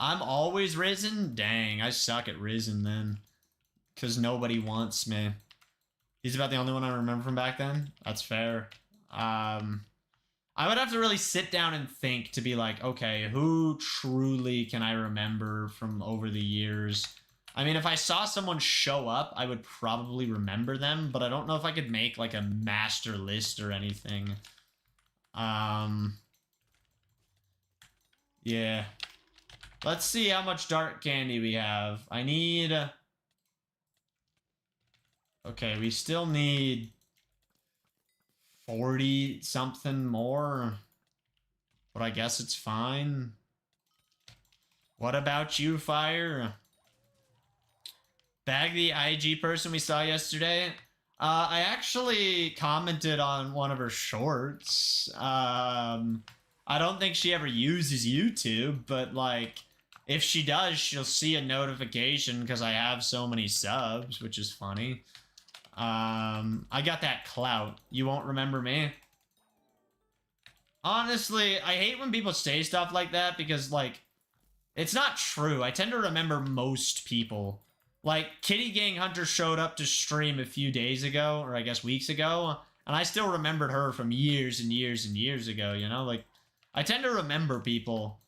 Speaker 1: always Risen? Dang, I suck at Risen then. Because nobody wants me. He's about the only one I remember from back then? That's fair. I would have to really sit down and think to be like, okay, who truly can I remember from over the years? I mean, if I saw someone show up, I would probably remember them, but I don't know if I could make, like, a master list or anything. Yeah. Let's see how much dark candy we have. I need... Okay, we still need 40 something more, but I guess it's fine. What about you, Fire? Bag the IG person we saw yesterday. I actually commented on one of her shorts. I don't think she ever uses YouTube, but, like, if she does, she'll see a notification because I have so many subs, which is funny. I got that clout. You won't remember me? Honestly, I hate when people say stuff like that because, like, it's not true. I tend to remember most people. Like, Kitty Gang Hunter showed up to stream a few days ago, or I guess weeks ago, and I still remembered her from years and years and years ago, you know? Like, I tend to remember people.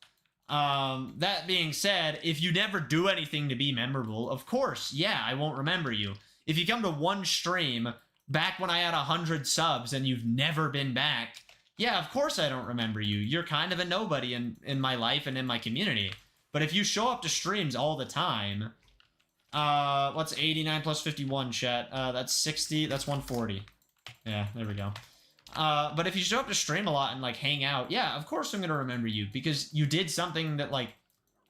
Speaker 1: That being said, if you never do anything to be memorable, of course, yeah, I won't remember you. If you come to one stream back when I had 100 subs and you've never been back, yeah, of course I don't remember you. You're kind of a nobody in my life and in my community. But if you show up to streams all the time, what's 89 plus 51, chat? That's 60, that's 140. Yeah, there we go. But if you show up to stream a lot and, like, hang out, yeah, of course I'm gonna remember you because you did something that, like,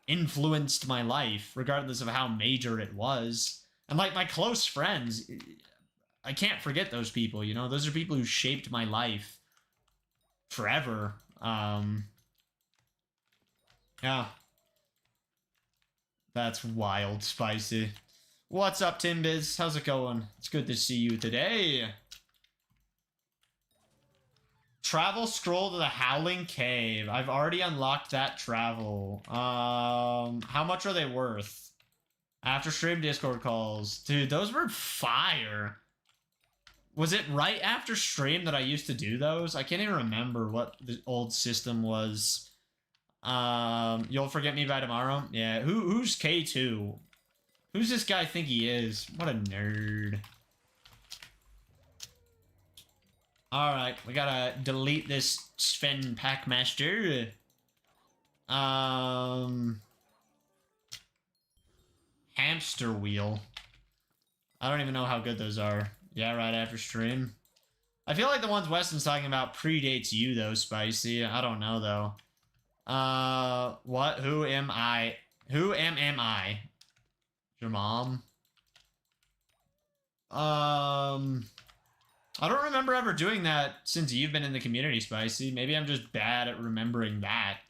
Speaker 1: influenced my life, regardless of how major it was. And like my close friends, I can't forget those people, you know? Those are people who shaped my life forever. Yeah. That's wild, spicy. What's up, Timbiz? How's it going? It's good to see you today. Travel scroll to the Howling Cave. I've already unlocked that travel. How much are they worth? After stream Discord calls. Dude, those were fire. Was it right after stream that I used to do those? I can't even remember what the old system was. You'll forget me by tomorrow? Yeah, who's K2? Who's this guy think he is? What a nerd. Alright, we gotta delete this Sven Packmaster. Hamster wheel. I don't even know how good those are. Yeah, right after stream. I feel like the ones Weston's talking about predates you, though, Spicy. I don't know, though. What? Who am I? Who am I? Your mom? I don't remember ever doing that since you've been in the community, Spicy. Maybe I'm just bad at remembering that.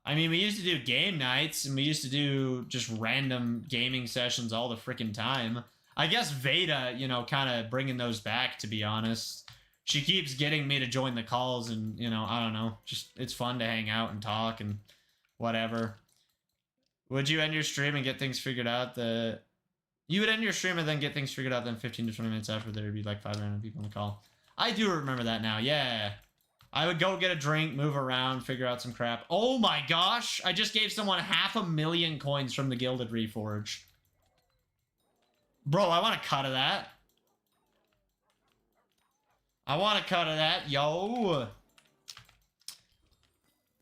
Speaker 1: I mean, we used to do game nights, and we used to do just random gaming sessions all the freaking time. I guess Veda, you know, kind of bringing those back, to be honest. She keeps getting me to join the calls, and, you know, I don't know. Just, it's fun to hang out and talk and whatever. Would you end your stream and get things figured out? You would end your stream and then get things figured out, then 15 to 20 minutes after there would be like 5 random people on the call. I do remember that now, yeah. I would go get a drink, move around, figure out some crap. Oh my gosh! I just gave someone 500,000 coins from the Gilded Reforge. Bro, I want a cut of that. I want a cut of that, yo.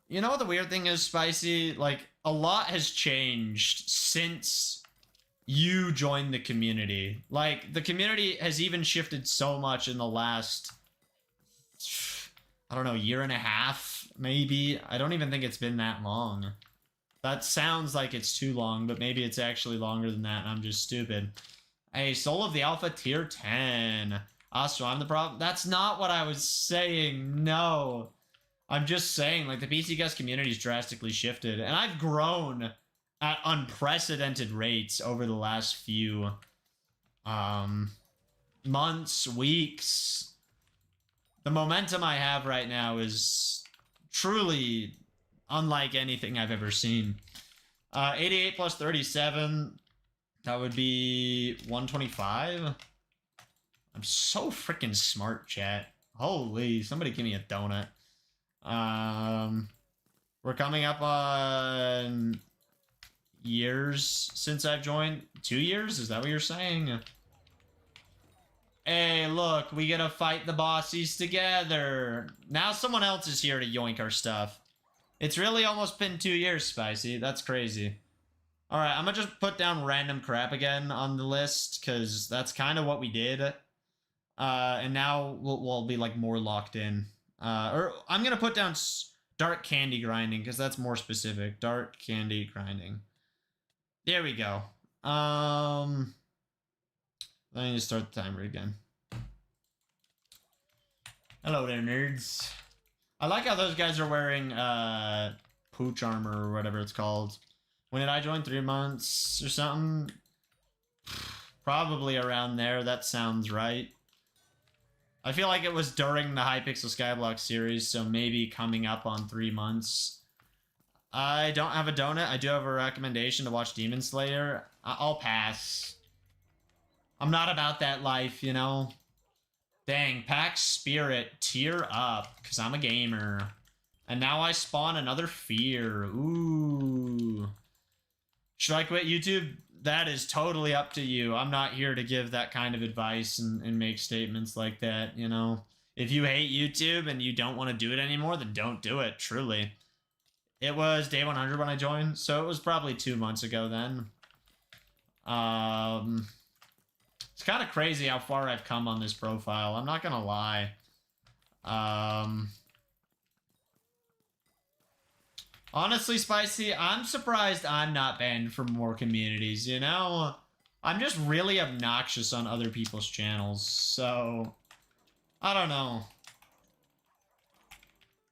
Speaker 1: You know what the weird thing is, Spicy? Like, a lot has changed since you joined the community. Like, the community has even shifted so much in the last, I don't know, year and a half, maybe. I don't even think it's been that long. That sounds like it's too long, but maybe it's actually longer than that, and I'm just stupid. Hey, Soul of the Alpha tier 10. So I'm the problem. That's not what I was saying, no. I'm just saying, like, the pcgus community's drastically shifted, and I've grown at unprecedented rates over the last few months, weeks. The momentum I have right now is truly unlike anything I've ever seen. 88 plus 37, that would be 125. I'm so freaking smart, chat. Holy, somebody give me a donut. We're coming up on years since I've joined. 2 years? Is that what you're saying? Hey, look, we gotta fight the bossies together. Now someone else is here to yoink our stuff. It's really almost been 2 years, Spicy. That's crazy. Alright, I'm gonna just put down random crap again on the list, because that's kind of what we did. And now we'll be, like, more locked in. Or I'm gonna put down dark candy grinding, because that's more specific. Dark candy grinding. There we go. I need to start the timer again. Hello there, nerds. I like how those guys are wearing pooch armor or whatever it's called. When did I join? 3 months or something? Probably around there. That sounds right. I feel like it was during the Hypixel Skyblock series, so maybe coming up on 3 months. I don't have a donut. I do have a recommendation to watch Demon Slayer. I'll pass. I'm not about that life, you know? Dang, Pack Spirit, tear up, because I'm a gamer. And now I spawn another fear. Ooh. Should I quit YouTube? That is totally up to you. I'm not here to give that kind of advice and make statements like that, you know? If you hate YouTube and you don't want to do it anymore, then don't do it, truly. It was day 100 when I joined, so it was probably 2 months ago then. It's kind of crazy how far I've come on this profile. I'm not gonna lie. Honestly, Spicy, I'm surprised I'm not banned from more communities, you know? I'm just really obnoxious on other people's channels, so... I don't know.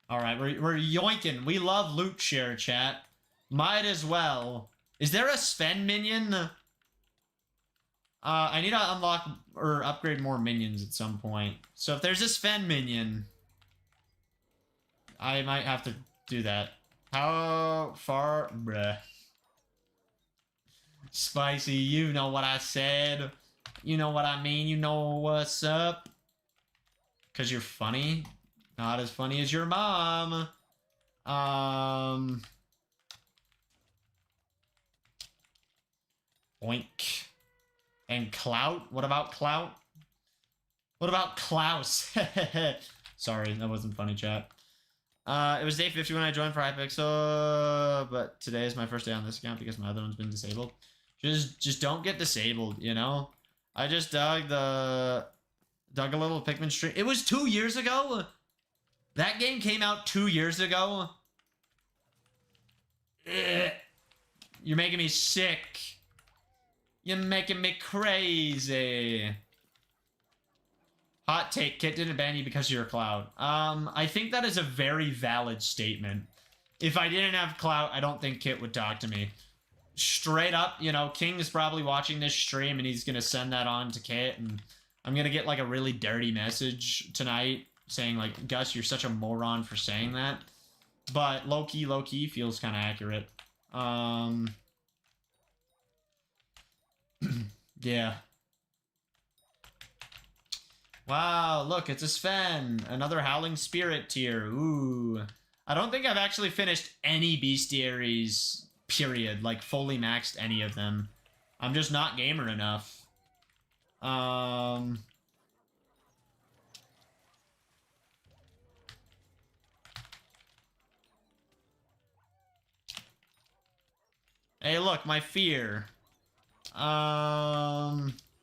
Speaker 1: Alright, we're yoinking. We love loot share, chat. Might as well. Is there a Sven minion? I need to unlock or upgrade more minions at some point. So if there's a Sven minion, I might have to do that. How far? Bruh. Spicy, you know what I said. You know what I mean. You know what's up. Because you're funny. Not as funny as your mom. Oink. And Clout? What about Clout? What about Klaus? Sorry, that wasn't funny, chat. It was day 50 when I joined for Hypixel, but today is my first day on this account because my other one's been disabled. Just don't get disabled, you know? I just dug a little Pikmin stream. It was 2 years ago? That game came out 2 years ago? Ugh. You're making me sick. You're making me crazy. Hot take, Kit didn't ban you because you're a Cloud. I think that is a very valid statement. If I didn't have Clout, I don't think Kit would talk to me. Straight up, you know, King is probably watching this stream and he's gonna send that on to Kit, and I'm gonna get like a really dirty message tonight saying like, Gus, you're such a moron for saying that. But low-key feels kind of accurate. Yeah. Wow, look, it's a Sven. Another Howling Spirit tier. Ooh. I don't think I've actually finished any bestiaries, period. Like, fully maxed any of them. I'm just not gamer enough. Hey, look, my fear.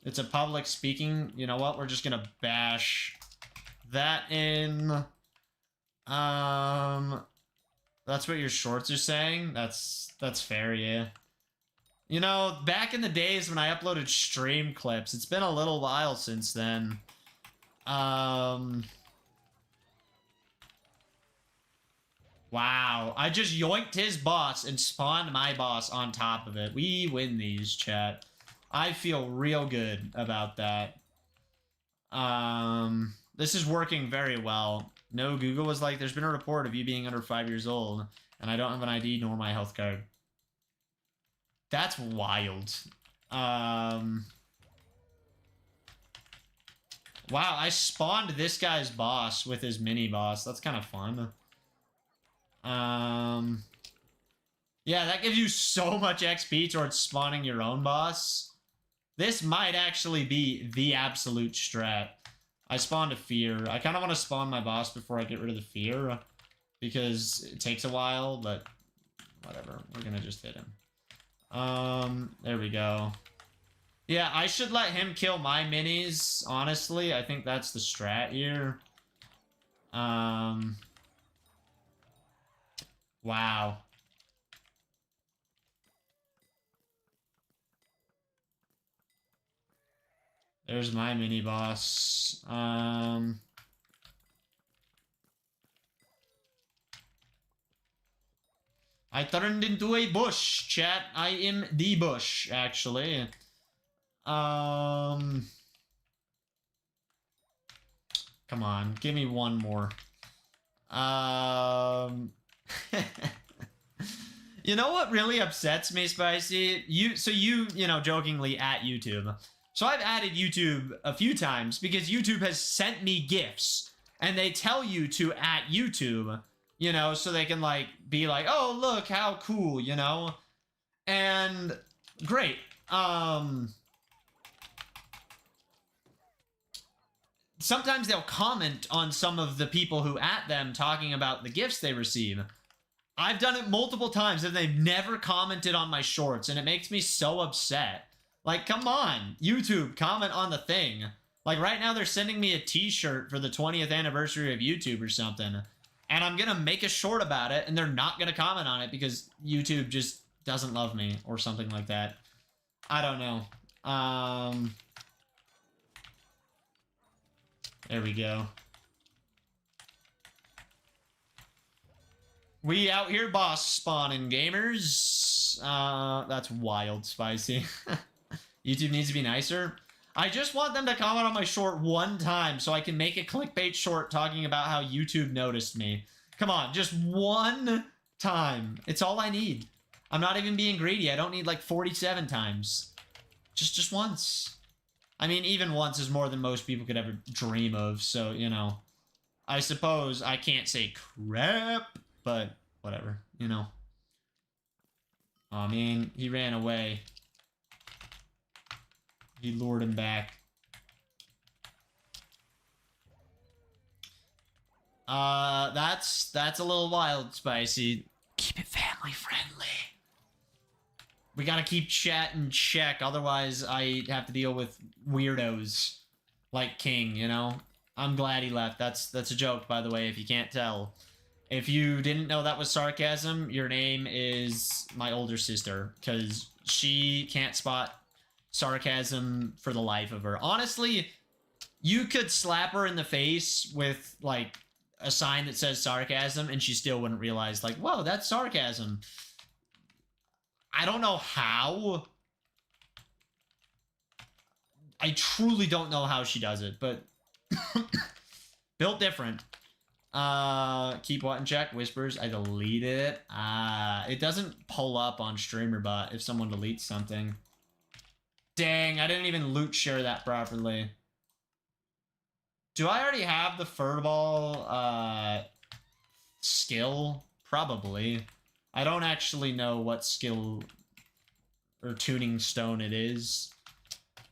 Speaker 1: It's a public speaking. You know what? We're just gonna bash that in. That's what your shorts are saying? That's fair, yeah. You know, back in the days when I uploaded stream clips, it's been a little while since then. Wow, I just yoinked his boss and spawned my boss on top of it. We win these, chat. I feel real good about that. This is working very well. No, Google was like, there's been a report of you being under 5 years old, and I don't have an ID nor my health card. That's wild. Wow, I spawned this guy's boss with his mini boss. That's kind of fun. Yeah, that gives you so much XP towards spawning your own boss. This might actually be the absolute strat. I spawned a fear. I kind of want to spawn my boss before I get rid of the fear, because it takes a while, but whatever. We're gonna just hit him. There we go. Yeah, I should let him kill my minis, honestly. I think that's the strat here. Wow. There's my mini boss. I turned into a bush, chat. I am the bush, actually. Come on, give me one more. You know what really upsets me, Spicy? You know, jokingly at YouTube. So I've added YouTube a few times because YouTube has sent me gifts, and they tell you to at YouTube, you know, so they can like be like, oh, look how cool, you know? And great. Sometimes they'll comment on some of the people who at them talking about the gifts they receive. I've done it multiple times and they've never commented on my shorts, and it makes me so upset. Like, come on, YouTube, comment on the thing. Like, right now they're sending me a t-shirt for the 20th anniversary of YouTube or something. And I'm gonna make a short about it, and they're not gonna comment on it because YouTube just doesn't love me or something like that. I don't know. There we go. We out here boss spawning, gamers. That's wild, spicy. YouTube needs to be nicer. I just want them to comment on my short one time so I can make a clickbait short talking about how YouTube noticed me. Come on, just one time. It's all I need. I'm not even being greedy. I don't need like 47 times. Just once. I mean, even once is more than most people could ever dream of, so, you know. I suppose I can't say crap, but whatever, you know. Oh, man, he ran away. He lured him back. That's a little wild, spicy. Keep it family friendly. We gotta keep chat in check, otherwise I have to deal with weirdos like King, you know? I'm glad he left. That's a joke, by the way, if you can't tell. If you didn't know that was sarcasm, your name is my older sister, because she can't spot sarcasm for the life of her. Honestly, you could slap her in the face with, like, a sign that says sarcasm, and she still wouldn't realize, like, whoa, that's sarcasm. I don't know how. I truly don't know how she does it, but built different. Keep what in check. Whispers. I deleted it. It doesn't pull up on StreamerBot if someone deletes something. Dang, I didn't even loot share that properly. Do I already have the furball skill? Probably. I don't actually know what skill or tuning stone it is.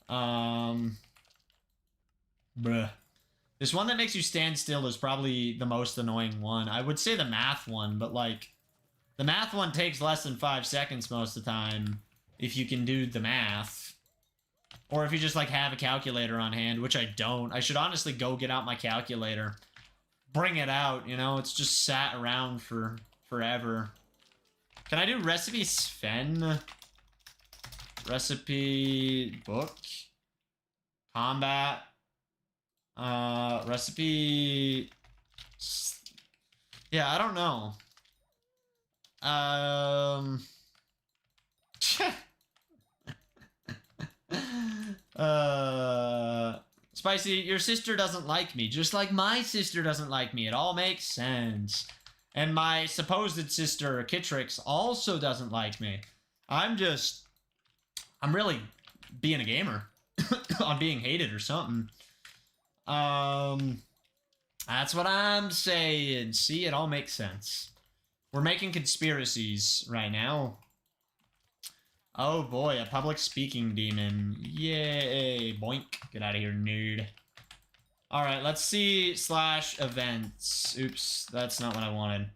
Speaker 1: Bruh. This one that makes you stand still is probably the most annoying one. I would say the math one, but like, the math one takes less than 5 seconds most of the time if you can do the math. Or if you just like have a calculator on hand, which I don't. I should honestly go get out my calculator. Bring it out, you know? It's just sat around for forever. Can I do recipe Sven? Recipe book? Combat? Recipe... Yeah, I don't know. Spicy, your sister doesn't like me, just like my sister doesn't like me. It all makes sense. And my supposed sister, Kitrix, also doesn't like me. I'm really being a gamer. I'm being hated or something. That's what I'm saying. See, it all makes sense. We're making conspiracies right now. Oh boy, a public speaking demon. Yay, boink. Get out of here, nerd. Alright, let's see /events. Oops, that's not what I wanted.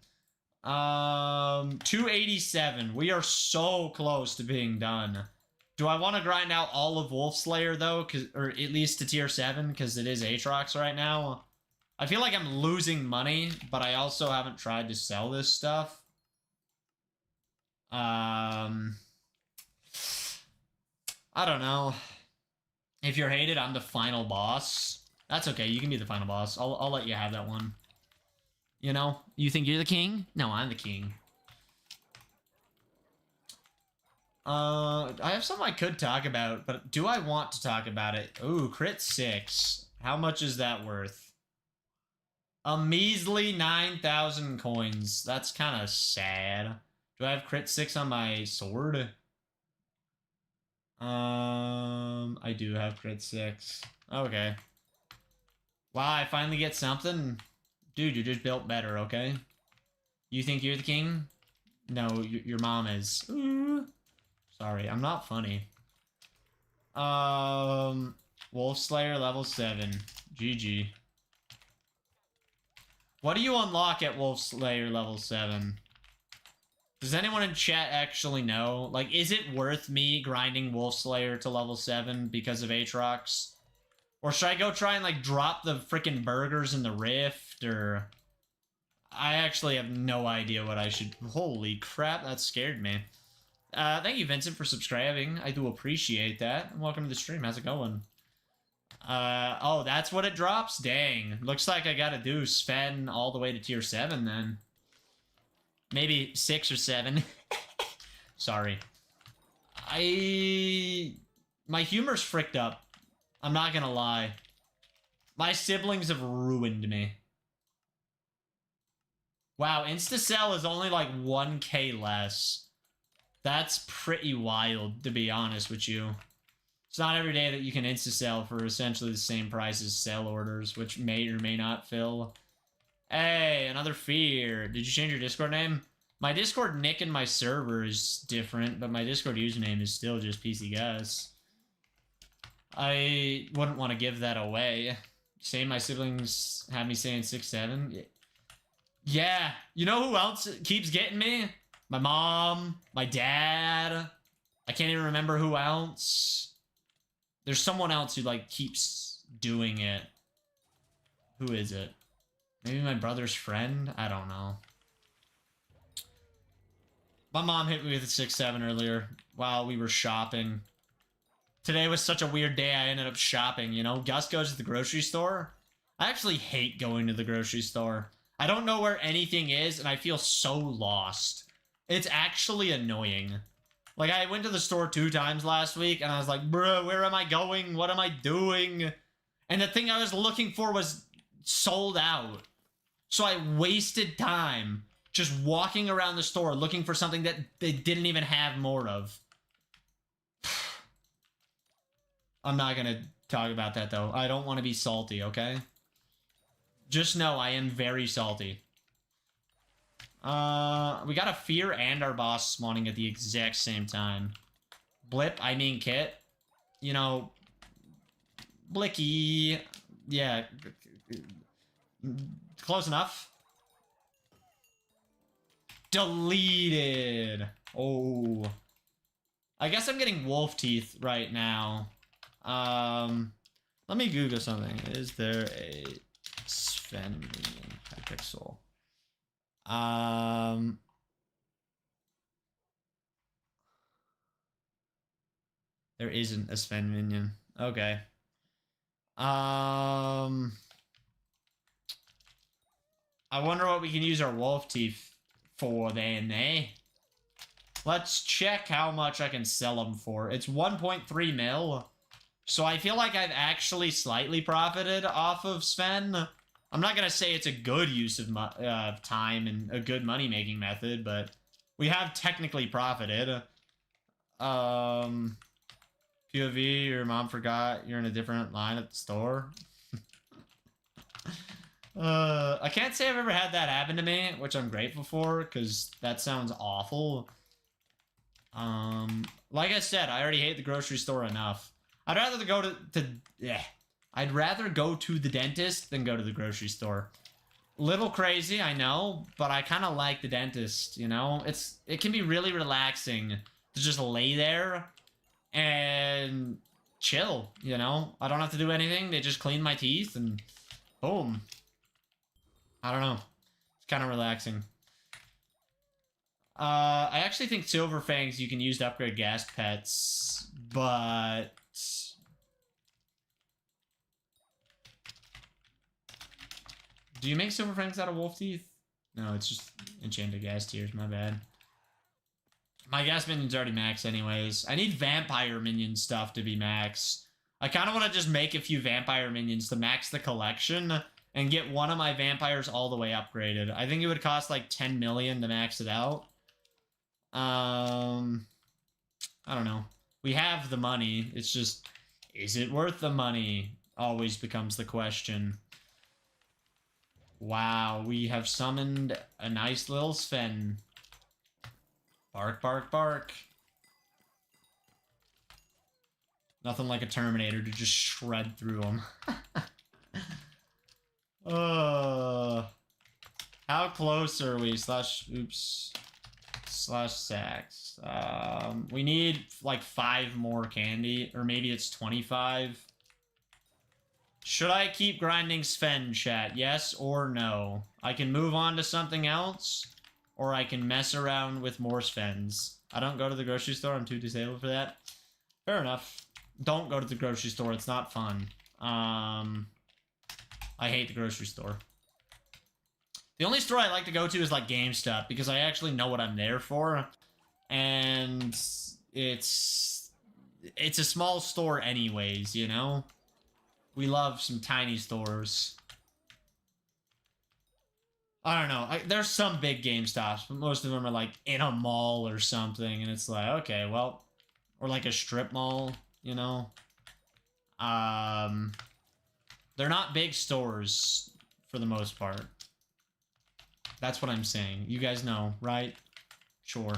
Speaker 1: 287. We are so close to being done. Do I want to grind out all of Wolfslayer though? Or at least to tier 7, because it is Aatrox right now. I feel like I'm losing money, but I also haven't tried to sell this stuff. I don't know. If you're hated, I'm the final boss. That's okay, you can be the final boss. I'll let you have that one. You know? You think you're the king? No, I'm the king. I have something I could talk about, but do I want to talk about it? Ooh, crit 6. How much is that worth? A measly 9,000 coins. That's kind of sad. Do I have crit 6 on my sword? I do have crit 6. Okay. Wow, I finally get something? Dude, you just built better, okay? You think you're the king? No, your mom is. Ooh. Sorry, I'm not funny. Wolfslayer level 7. GG. What do you unlock at Wolfslayer level 7? Does anyone in chat actually know? Like, is it worth me grinding Wolfslayer to level 7 because of Aatrox? Or should I go try and, like, drop the freaking burgers in the rift, or... I actually have no idea what I should... Holy crap, that scared me. Thank you, Vincent, for subscribing. I do appreciate that. Welcome to the stream. How's it going? Oh, that's what it drops? Dang. Looks like I gotta do Sven all the way to tier 7, then. Maybe 6 or 7. Sorry. My humor's fricked up. I'm not gonna lie. My siblings have ruined me. Wow, Instacell is only like 1k less. That's pretty wild, to be honest with you. It's not every day that you can Instacell for essentially the same price as sell orders, which may or may not fill. Hey, another fear. Did you change your Discord name? My Discord nick in my server is different, but my Discord username is still just pcgus. I wouldn't want to give that away. Same, my siblings have me saying 6'7". Yeah, you know who else keeps getting me? My mom, my dad. I can't even remember who else. There's someone else who, like, keeps doing it. Who is it? Maybe my brother's friend? I don't know. My mom hit me with a 6'7" earlier while we were shopping. Today was such a weird day, I ended up shopping, you know? Gus goes to the grocery store. I actually hate going to the grocery store. I don't know where anything is, and I feel so lost. It's actually annoying. Like, I went to the store 2 times last week, and I was like, bro, where am I going? What am I doing? And the thing I was looking for was sold out. So I wasted time just walking around the store looking for something that they didn't even have more of. I'm not gonna talk about that, though. I don't want to be salty, okay? Just know I am very salty. We got a fear and our boss spawning at the exact same time. Blip, I mean Kit. You know, Blicky. Yeah. Close enough. Deleted. Oh. I guess I'm getting wolf teeth right now. Let me Google something. Is there a Sven Minion Hypixel? There isn't a Sven Minion. Okay. I wonder what we can use our wolf teeth for then, eh? Let's check how much I can sell them for. It's 1.3 mil. So I feel like I've actually slightly profited off of Sven. I'm not going to say it's a good use of time and a good money-making method, but we have technically profited. POV, your mom forgot you're in a different line at the store. I can't say I've ever had that happen to me, which I'm grateful for, because that sounds awful. Like I said, I already hate the grocery store enough. I'd rather go I'd rather go to the dentist than go to the grocery store. Little crazy, I know, but I kind of like the dentist, you know? It can be really relaxing to just lay there and chill, you know? I don't have to do anything. They just clean my teeth and boom. I don't know. It's kind of relaxing. I actually think Silver Fangs you can use to upgrade gas pets, but... Do you make Silver Fangs out of wolf teeth? No, it's just enchanted gas tiers, my bad. My gas minion's already max anyways. I need vampire minion stuff to be max. I kind of want to just make a few vampire minions to max the collection and get one of my vampires all the way upgraded. I think it would cost like 10 million to max it out. I don't know. We have the money. It's just, is it worth the money? Always becomes the question. Wow, we have summoned a nice little Sven. Bark, bark, bark. Nothing like a Terminator to just shred through them. How close are we? Oops. /sacks. We need like 5 more candy, or maybe it's 25. Should I keep grinding Sven, chat? Yes or no? I can move on to something else, or I can mess around with more Svens. I don't go to the grocery store. I'm too disabled for that. Fair enough. Don't go to the grocery store. It's not fun. I hate the grocery store. The only store I like to go to is like GameStop because I actually know what I'm there for. And it's a small store anyways, you know? We love some tiny stores. I don't know. There's some big GameStops, but most of them are like in a mall or something, and it's like, okay, well, or like a strip mall, you know. They're not big stores for the most part. That's what I'm saying. You guys know, right? Sure.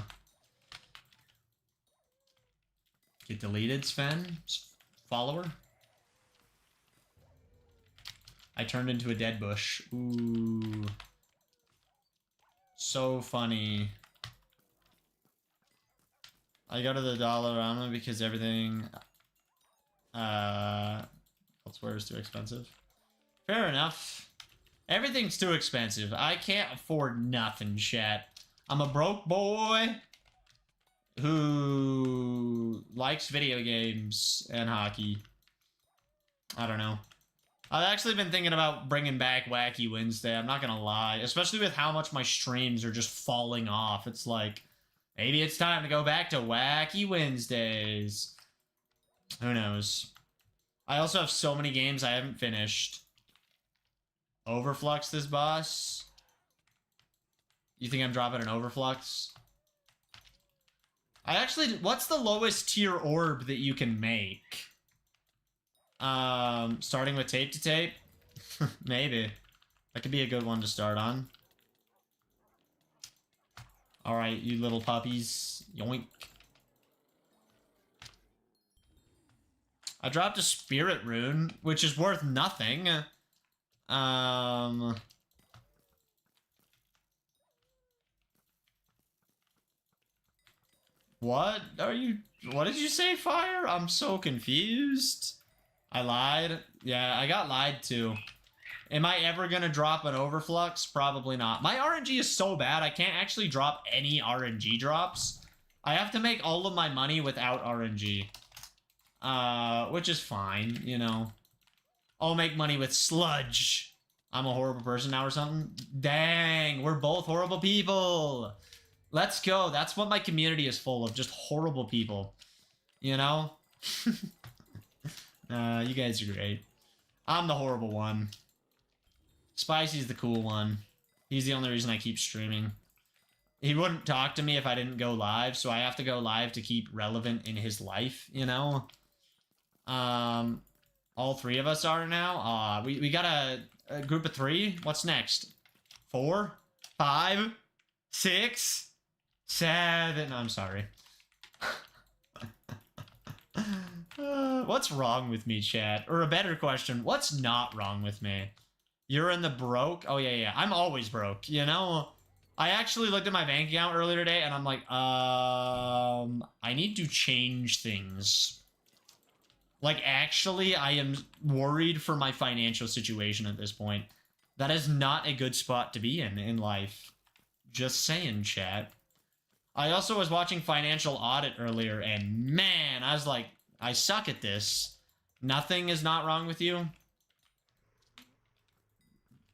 Speaker 1: Get deleted, Sven? Follower? I turned into a dead bush. Ooh. So funny. I go to the Dollarama because everything elsewhere is too expensive. Fair enough. Everything's too expensive. I can't afford nothing, chat. I'm a broke boy who likes video games and hockey. I don't know. I've actually been thinking about bringing back Wacky Wednesday, I'm not gonna lie. Especially with how much my streams are just falling off. It's like, maybe it's time to go back to Wacky Wednesdays. Who knows? I also have so many games I haven't finished. Overflux this boss? You think I'm dropping an Overflux? What's the lowest tier orb that you can make? Starting with tape to tape? Maybe. That could be a good one to start on. Alright, you little puppies. Yoink. I dropped a spirit rune, which is worth nothing. What did you say, Fire? I'm so confused. I lied? Yeah, I got lied to. Am I ever gonna drop an Overflux? Probably not. My RNG is so bad, I can't actually drop any RNG drops. I have to make all of my money without RNG. Which is fine, you know. I'll make money with sludge. I'm a horrible person now or something? Dang, we're both horrible people. Let's go. That's what my community is full of, just horrible people. You know? You guys are great. I'm the horrible one. Spicy's the cool one. He's the only reason I keep streaming. He wouldn't talk to me if I didn't go live, so I have to go live to keep relevant in his life, you know? All three of us are now. We got a group of 3. What's next? 4? 5? 6? 7? I'm sorry. What's wrong with me, chat? Or a better question, what's not wrong with me? You're in the broke? Oh, yeah. I'm always broke, you know? I actually looked at my bank account earlier today, and I'm like, I need to change things. Like, actually, I am worried for my financial situation at this point. That is not a good spot to be in life. Just saying, chat. I also was watching Financial Audit earlier, and man, I was like, I suck at this. Nothing is not wrong with you.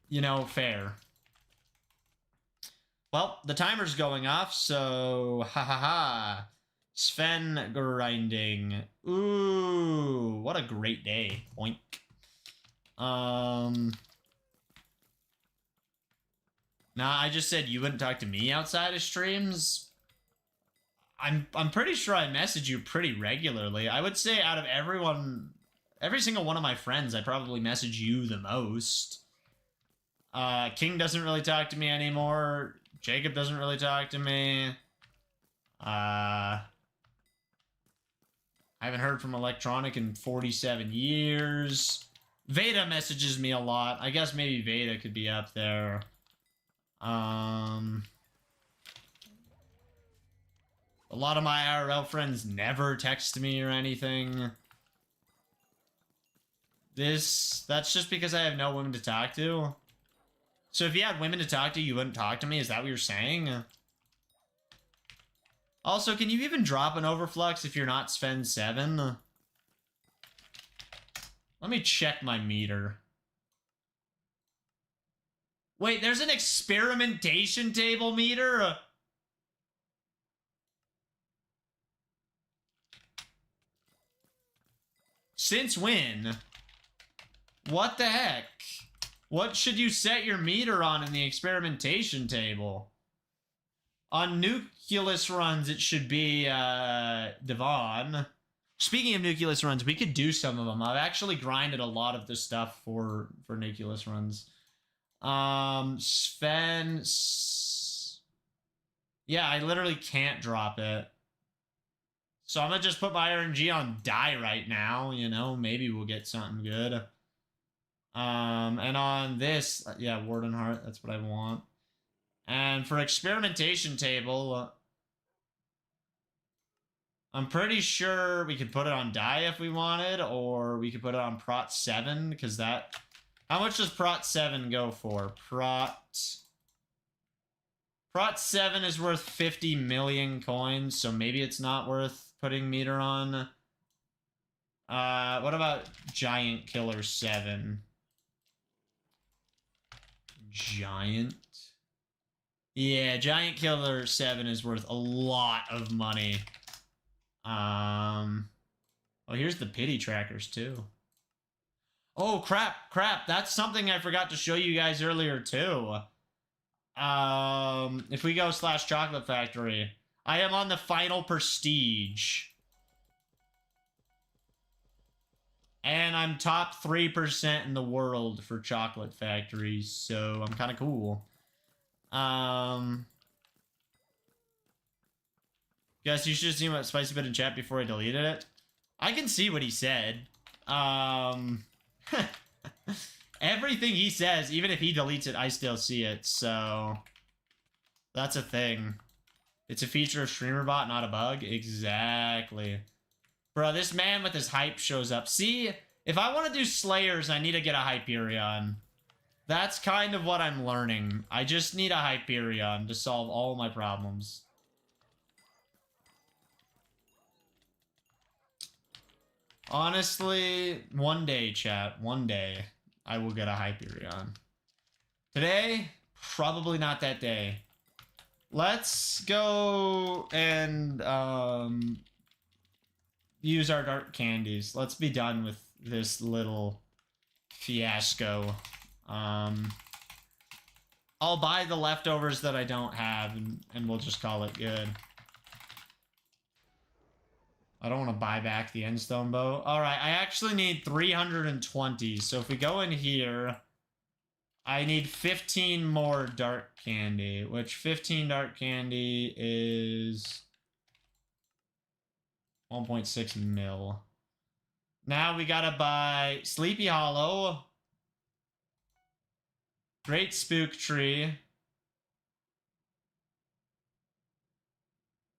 Speaker 1: You know, fair. Well, the timer's going off, so ha. Sven grinding. Ooh, what a great day. Boink. Nah, I just said you wouldn't talk to me outside of streams. I'm pretty sure I message you pretty regularly. I would say out of everyone, every single one of my friends, I probably message you the most. King doesn't really talk to me anymore. Jacob doesn't really talk to me. I haven't heard from Electronic in 47 years. Veda messages me a lot. I guess maybe Veda could be up there. A lot of my IRL friends never text me or anything. That's just because I have no women to talk to. So if you had women to talk to, you wouldn't talk to me? Is that what you're saying? Also, can you even drop an overflux if you're not Sven 7? Let me check my meter. Wait, there's an experimentation table meter? Since when? What the heck? What should you set your meter on in the experimentation table? On Nucleus runs, it should be, Devon. Speaking of Nucleus runs, we could do some of them. I've actually grinded a lot of the stuff for Nucleus runs. Sven... Yeah, I literally can't drop it. So I'm gonna just put my RNG on die right now, you know? Maybe we'll get something good. And on this, yeah, Warden Heart, that's what I want. And for experimentation table, I'm pretty sure we could put it on die if we wanted, or we could put it on Prot 7, because that... How much does Prot 7 go for? Prot 7 is worth 50 million coins, so maybe it's not worth putting meter on. What about Giant Killer 7? Giant? Yeah, Giant Killer 7 is worth a lot of money. Oh, here's the pity trackers too. Oh, crap. That's something I forgot to show you guys earlier too. If we go / chocolate factory, I am on the final prestige. And I'm top 3% in the world for chocolate factories, so I'm kind of cool. Guys, you should have seen what Spicy put in chat before I deleted it. I can see what he said. Everything he says, even if he deletes it, I still see it, so... That's a thing. It's a feature of StreamerBot, not a bug. Exactly. Bro, this man with his hype shows up. See, if I want to do Slayers, I need to get a Hyperion. That's kind of what I'm learning. I just need a Hyperion to solve all my problems. Honestly, one day, chat. One day, I will get a Hyperion. Today, probably not that day. Let's go and use our dark candies. Let's be done with this little fiasco. I'll buy the leftovers that I don't have, and we'll just call it good. I don't want to buy back the endstone bow. Alright, I actually need 320. So if we go in here, I need 15 more dark candy, which 15 dark candy is 1.6 mil. Now we gotta buy Sleepy Hollow, Great Spook Tree.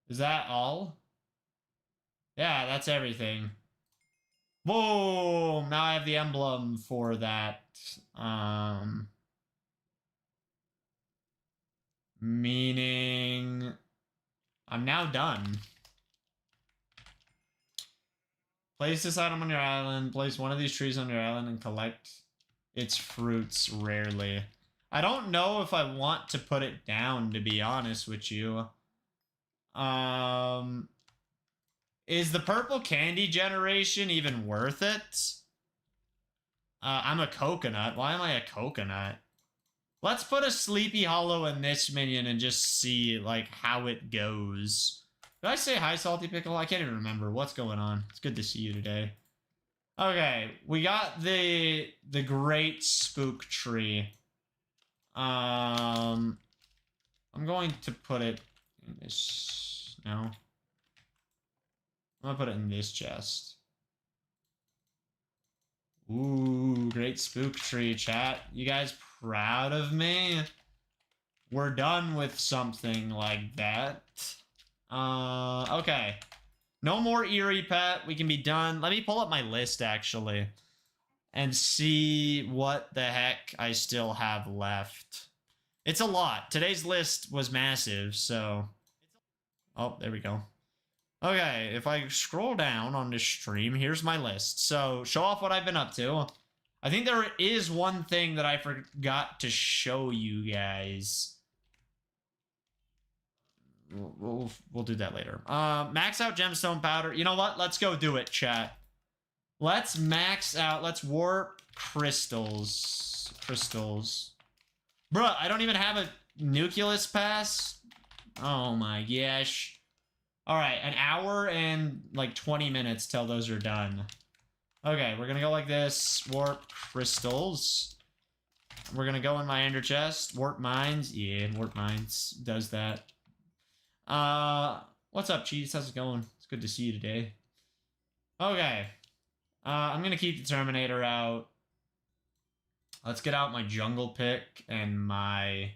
Speaker 1: Is that all? Yeah, that's everything. Boom! Now I have the emblem for that. Meaning I'm now done. Place this item on your island. Place one of these trees on your island and collect its fruits rarely. I don't know if I want to put it down, to be honest with you. Is the purple candy generation even worth it? I'm a coconut. Why am I a coconut? Let's put a Sleepy Hollow in this minion and just see, like, how it goes. Did I say hi, Salty Pickle? I can't even remember. What's going on? It's good to see you today. Okay, we got the Great Spook Tree. I'm going to put it in this... No. I'm gonna put it in this chest. Ooh, Great Spook Tree, chat. You guys proud of me? We're done with something like that. Okay. No more Eerie Pet. We can be done. Let me pull up my list, actually. and see what the heck I still have left. It's a lot. Today's list was massive, so... Oh, there we go. Okay, if I scroll down on this stream, here's my list. So, show off what I've been up to. I think there is one thing that I forgot to show you guys. We'll do that later. Max out Gemstone Powder. You know what? Let's go do it, chat. Let's max out. Let's warp crystals. Bruh, I don't even have a nucleus pass. Oh my gosh. Alright, an hour and like 20 minutes till those are done. Okay, we're gonna go like this. Warp crystals. We're gonna go in my ender chest. Warp mines. Yeah, warp mines does that. What's up, Cheese? How's it going? It's good to see you today. Okay. I'm gonna keep the Terminator out. Let's get out my jungle pick and my...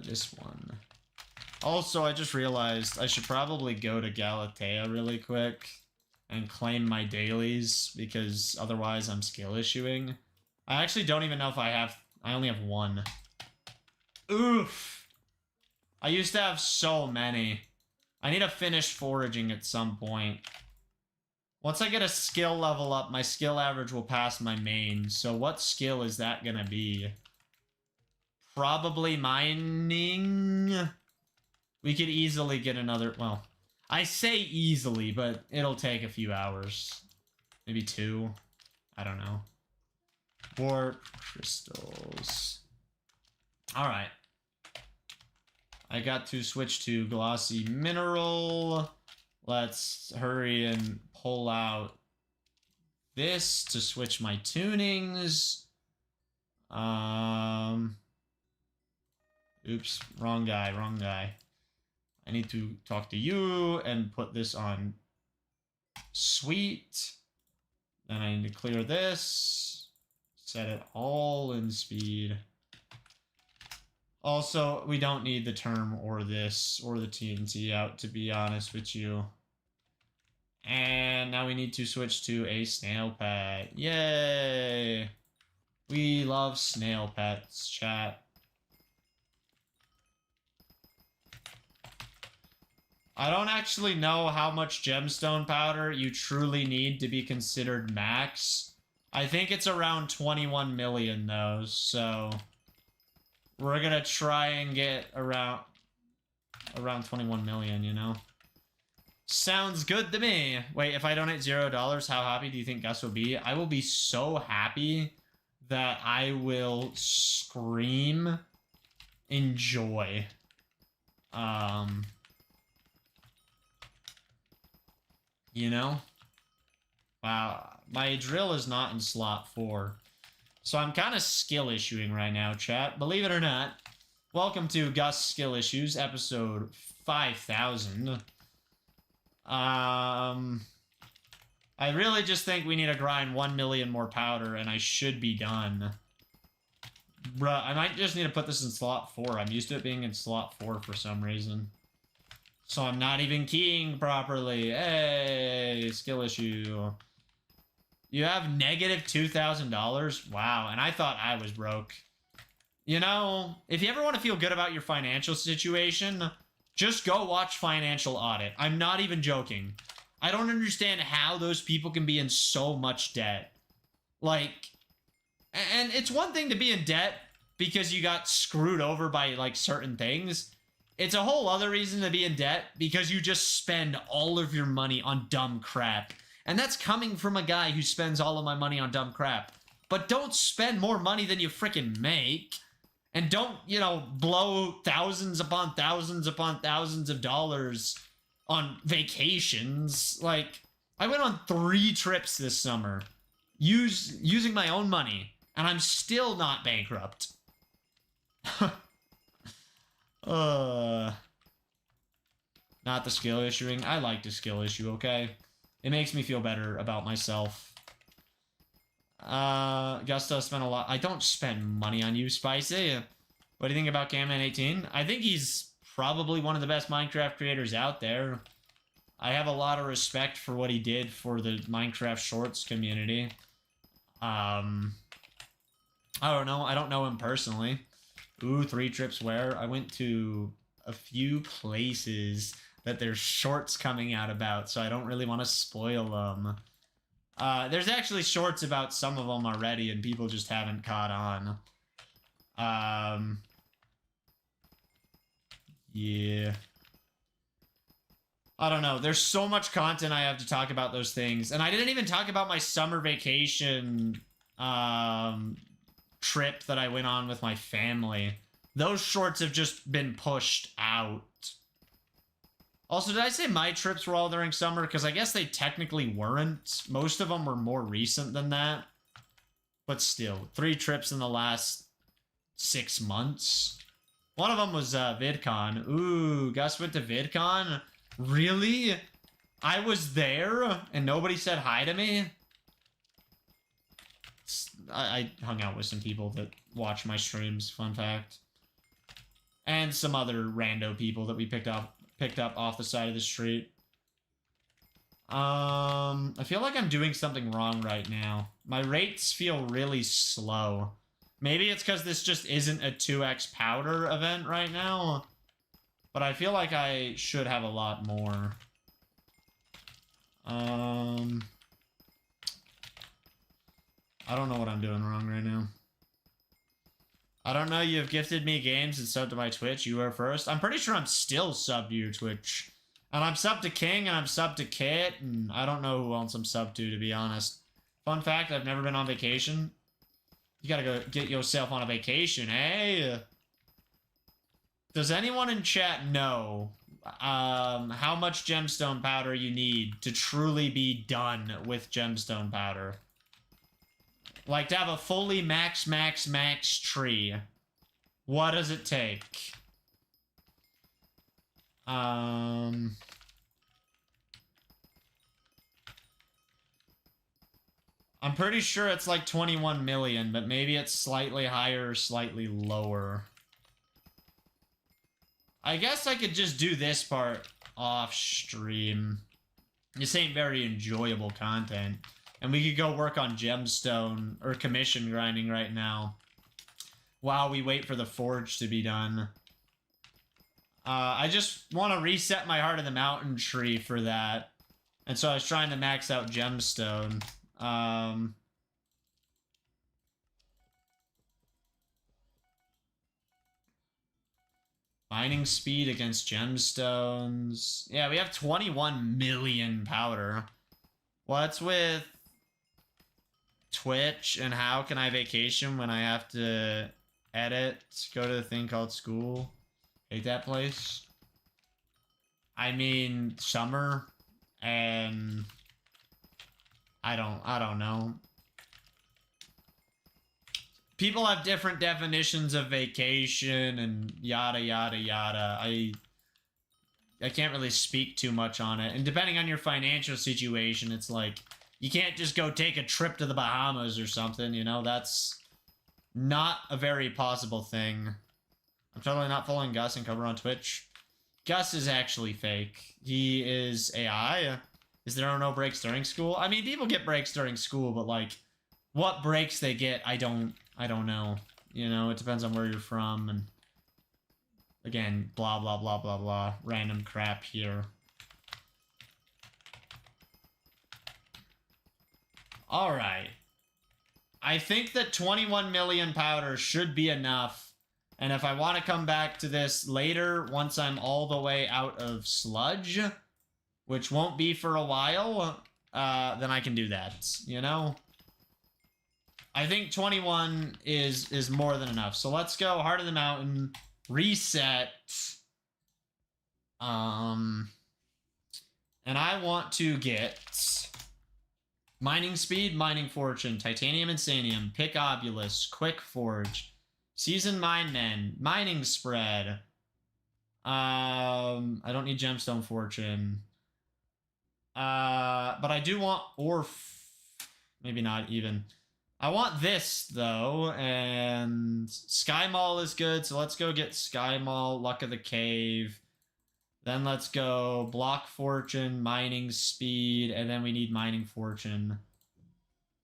Speaker 1: this one. Also, I just realized I should probably go to Galatea really quick and claim my dailies, because otherwise I'm skill issuing. I actually don't even know if I have... I only have one. Oof! I used to have so many. I need to finish foraging at some point. Once I get a skill level up, my skill average will pass my main. So what skill is that gonna be? Probably mining. We could easily get another... Well, I say easily, but it'll take a few hours. Maybe 2. I don't know. Warp crystals. Alright. I got to switch to glossy mineral. Let's hurry and pull out this to switch my tunings. Oops, wrong guy. I need to talk to you and put this on sweet. Then I need to clear this. Set it all in speed. Also, we don't need the term or this or the TNT out, to be honest with you. And now we need to switch to a snail pet. Yay! We love snail pets, chat. I don't actually know how much gemstone powder you truly need to be considered max. I think it's around 21 million though, so... We're gonna try and get around 21 million, you know? Sounds good to me. Wait, if I donate $0, how happy do you think Gus will be? I will be so happy that I will scream in joy. You know? Wow, my drill is not in slot 4. So I'm kind of skill issuing right now, chat. Believe it or not. Welcome to Gus Skill Issues, episode 5000. I really just think we need to grind 1 million more powder, and I should be done. Bruh, I might just need to put this in slot 4. I'm used to it being in slot 4 for some reason. So I'm not even keying properly. Hey, skill issue. You have negative $2,000? Wow, and I thought I was broke. You know, if you ever want to feel good about your financial situation, just go watch Financial Audit. I'm not even joking. I don't understand how those people can be in so much debt. Like, and it's one thing to be in debt because you got screwed over by, like, certain things. It's a whole other reason to be in debt because you just spend all of your money on dumb crap. And that's coming from a guy who spends all of my money on dumb crap. But don't spend more money than you freaking make. And don't, you know, blow thousands upon thousands upon thousands of dollars on vacations. Like, I went on 3 trips this summer using my own money. And I'm still not bankrupt. Not the skill issuing. I like to skill issue, okay? It makes me feel better about myself. Gusto spent a lot. I don't spend money on you, Spicy. What do you think about Camman18? I think he's probably one of the best Minecraft creators out there. I have a lot of respect for what he did for the Minecraft Shorts community. I don't know. I don't know him personally. Ooh, 3 trips where? I went to a few places that there's shorts coming out about, so I don't really want to spoil them. There's actually shorts about some of them already, and people just haven't caught on. Yeah. I don't know. There's so much content I have to talk about those things. And I didn't even talk about my summer vacation trip that I went on with my family. Those shorts have just been pushed out. Also, did I say my trips were all during summer? Because I guess they technically weren't. Most of them were more recent than that. But still, 3 trips in the last 6 months. One of them was VidCon. Ooh, Gus went to VidCon? Really? I was there and nobody said hi to me? I hung out with some people that watch my streams, fun fact. And some other rando people that we picked up off the side of the street. I feel like I'm doing something wrong right now. My rates feel really slow. Maybe it's because this just isn't a 2x powder event right now. But I feel like I should have a lot more. I don't know what I'm doing wrong right now. I don't know, you've gifted me games and subbed to my Twitch. You were first. I'm pretty sure I'm still subbed to your Twitch. And I'm subbed to King, and I'm subbed to Kit, and I don't know who else I'm subbed to be honest. Fun fact, I've never been on vacation. You gotta go get yourself on a vacation, eh? Does anyone in chat know how much gemstone powder you need to truly be done with gemstone powder? Like, to have a fully max tree. What does it take? I'm pretty sure it's like 21 million, but maybe it's slightly higher or slightly lower. I guess I could just do this part off stream. This ain't very enjoyable content. And we could go work on gemstone or commission grinding right now while we wait for the forge to be done. I just want to reset my Heart of the Mountain tree for that. And so I was trying to max out gemstone. Mining speed against gemstones. Yeah, we have 21 million powder. What's with Twitch and how can I vacation when I have to edit, go to the thing called school? Hate that place. I mean, summer and I don't know. People have different definitions of vacation and yada yada yada. I can't really speak too much on it. And depending on your financial situation, it's like you can't just go take a trip to the Bahamas or something, you know? That's not a very possible thing. I'm totally not following Gus and Cover on Twitch. Gus is actually fake. He is AI. Is there no breaks during school? I mean, people get breaks during school, but like, what breaks they get, I don't know. You know, it depends on where you're from, and again, blah, blah, blah, blah, blah. Random crap here. Alright. I think that 21 million powder should be enough. And if I want to come back to this later, once I'm all the way out of sludge, which won't be for a while, then I can do that, you know? I think 21 is more than enough. So let's go Heart of the Mountain, reset. And I want to get mining speed, mining fortune, titanium insanium, pick obulus, quick forge, seasoned mine men, mining spread. I don't need gemstone fortune. But I do want maybe not even. I want this, though, and Sky Mall is good, so let's go get Sky Mall, Luck of the Cave. Then let's go block fortune, mining speed, and then we need mining fortune.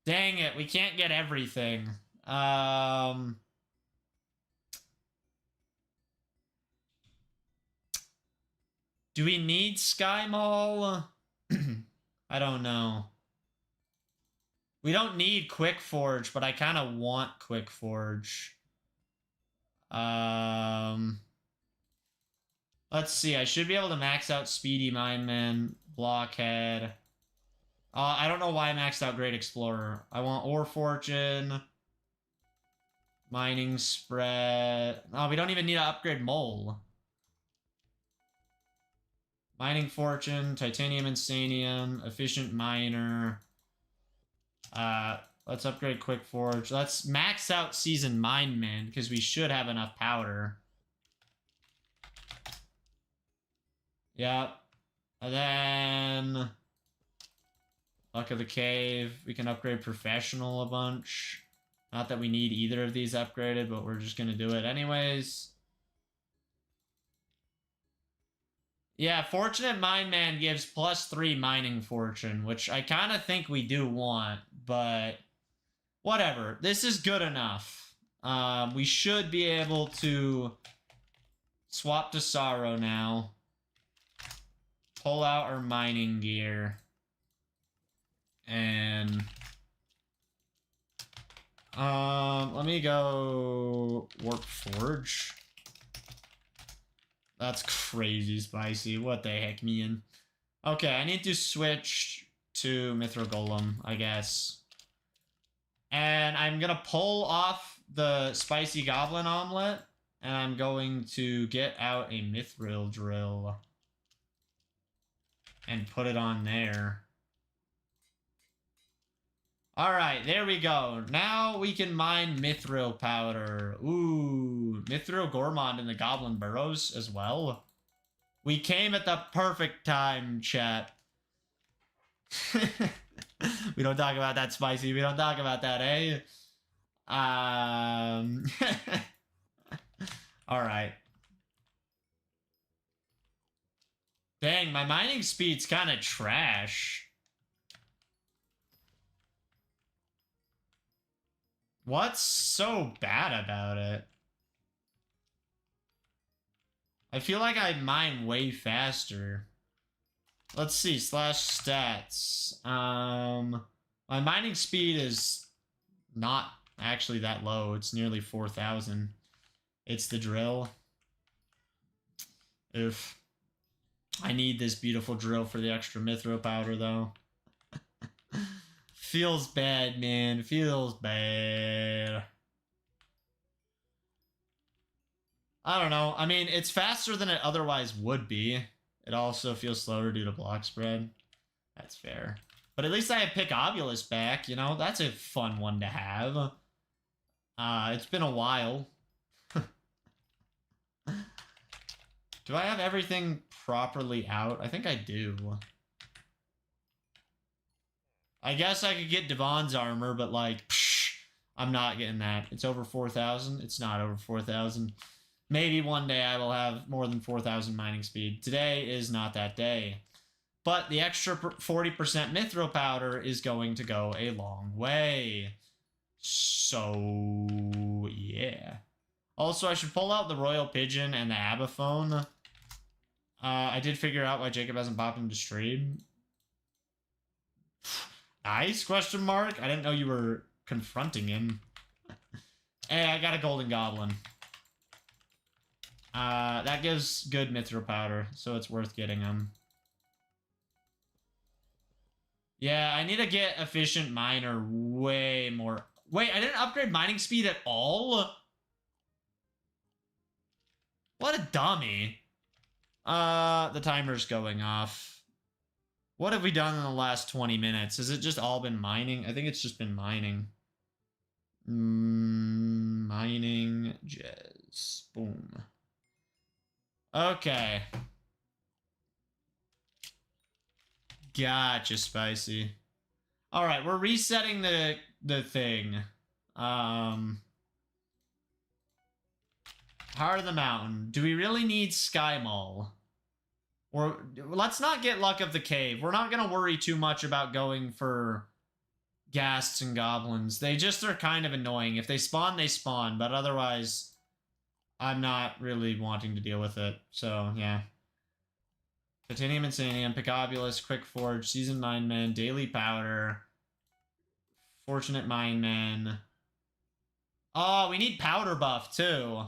Speaker 1: Dang it, we can't get everything. Do we need Sky Mall? I don't know. We don't need Quick Forge, but I kind of want Quick Forge. Let's see. I should be able to max out Speedy Mineman, Blockhead. I don't know why I maxed out Great Explorer. I want Ore Fortune, Mining Spread. Oh, we don't even need to upgrade Mole. Mining Fortune, Titanium Insanium, Efficient Miner. Let's upgrade Quick Forge. Let's max out Seasoned Mineman, because we should have enough powder. Yep. And then Luck of the Cave. We can upgrade Professional a bunch. Not that we need either of these upgraded, but we're just gonna do it anyways. Yeah, Fortunate Mineman gives +3 mining fortune, which I kind of think we do want, but whatever. This is good enough. We should be able to swap to Sorrow now. Pull out our mining gear. And let me go Warp Forge. That's crazy spicy. What the heck, man? Okay, I need to switch to Mithril Golem, I guess. And I'm gonna pull off the spicy goblin omelet, and I'm going to get out a Mithril drill and put it on there. Alright, there we go. Now we can mine Mithril powder. Ooh, Mithril Gourmand in the Goblin Burrows as well. We came at the perfect time, chat. We don't talk about that, spicy. We don't talk about that, eh? Alright. Dang, my mining speed's kind of trash. What's so bad about it? I feel like I mine way faster. Let's see, /stats. My mining speed is not actually that low. It's nearly 4,000. It's the drill. Oof. I need this beautiful drill for the extra Mithril powder, though. Feels bad, man. Feels bad. I don't know. I mean, it's faster than it otherwise would be. It also feels slower due to block spread. That's fair. But at least I have Picobulus back, you know? That's a fun one to have. It's been a while. Do I have everything properly out? I think I do. I guess I could get Devon's armor, but like, psh, I'm not getting that. It's over 4,000. It's not over 4,000. Maybe one day I will have more than 4,000 mining speed. Today is not that day. But the extra 40% Mithril powder is going to go a long way. So, yeah. Also, I should pull out the Royal Pigeon and the Abiphone. I did figure out why Jacob hasn't popped into stream. Nice, question mark? I didn't know you were confronting him. Hey, I got a golden goblin. That gives good Mithril powder, so it's worth getting him. Yeah, I need to get efficient miner way more. Wait, I didn't upgrade mining speed at all? What a dummy. The timer's going off. What have we done in the last 20 minutes? Has it just all been mining? I think it's just been mining. Mining, jazz, boom. Okay. Gotcha, spicy. Alright, we're resetting the thing. Heart of the Mountain. Do we really need Sky Mall? Or let's not get luck of the cave. We're not going to worry too much about going for ghasts and goblins. They just are kind of annoying. If they spawn, they spawn. But otherwise, I'm not really wanting to deal with it. So, yeah. Titanium Insanium, Picobulus, Quick Forge, Seasoned Mineman, Daily Powder, Fortunate Mineman. Oh, we need Powder Buff, too.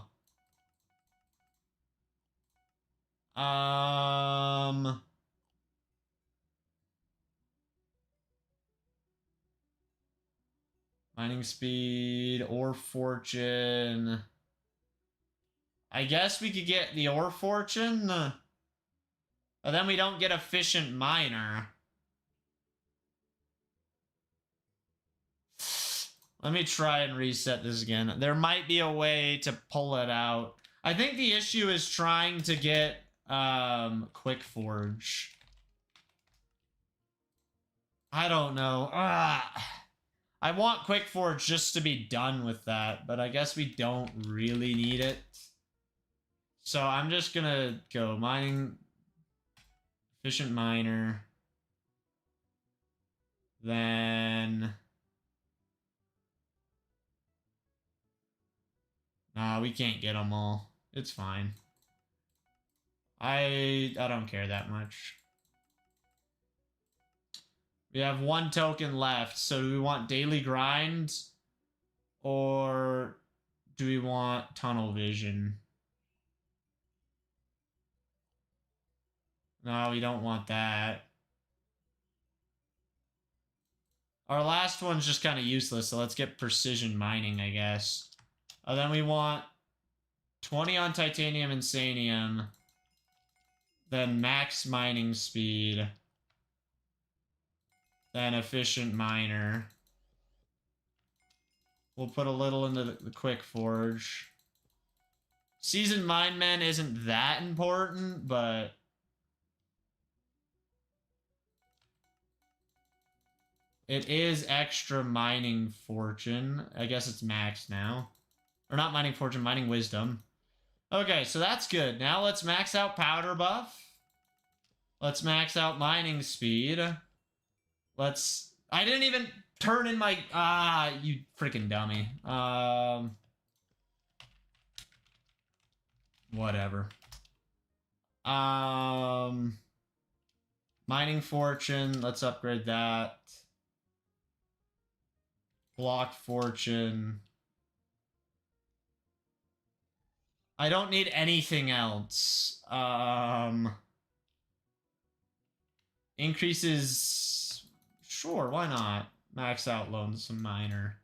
Speaker 1: Mining speed, ore fortune. I guess we could get the ore fortune. But then we don't get efficient miner. Let me try and reset this again. There might be a way to pull it out. I think the issue is trying to get Quick Forge. I don't know. I want Quick Forge just to be done with that, but I guess we don't really need it. So I'm just gonna go mining, efficient miner, then nah, we can't get them all. It's fine. I don't care that much. We have one token left, so do we want daily grind or do we want tunnel vision? No, we don't want that. Our last one's just kind of useless, so let's get precision mining, I guess. Then we want 20 on titanium insanium, then max mining speed, then efficient miner. We'll put a little into the quick forge. Seasoned mineman isn't that important, but it is extra mining fortune. I guess it's max now. Or not mining fortune, mining wisdom. Okay, so that's good. Now let's max out powder buff. Let's max out mining speed. I didn't even turn in my... you freaking dummy. Whatever. Mining fortune, let's upgrade that. Block fortune. I don't need anything else. Increases... Sure, why not? Max out lonesome miner.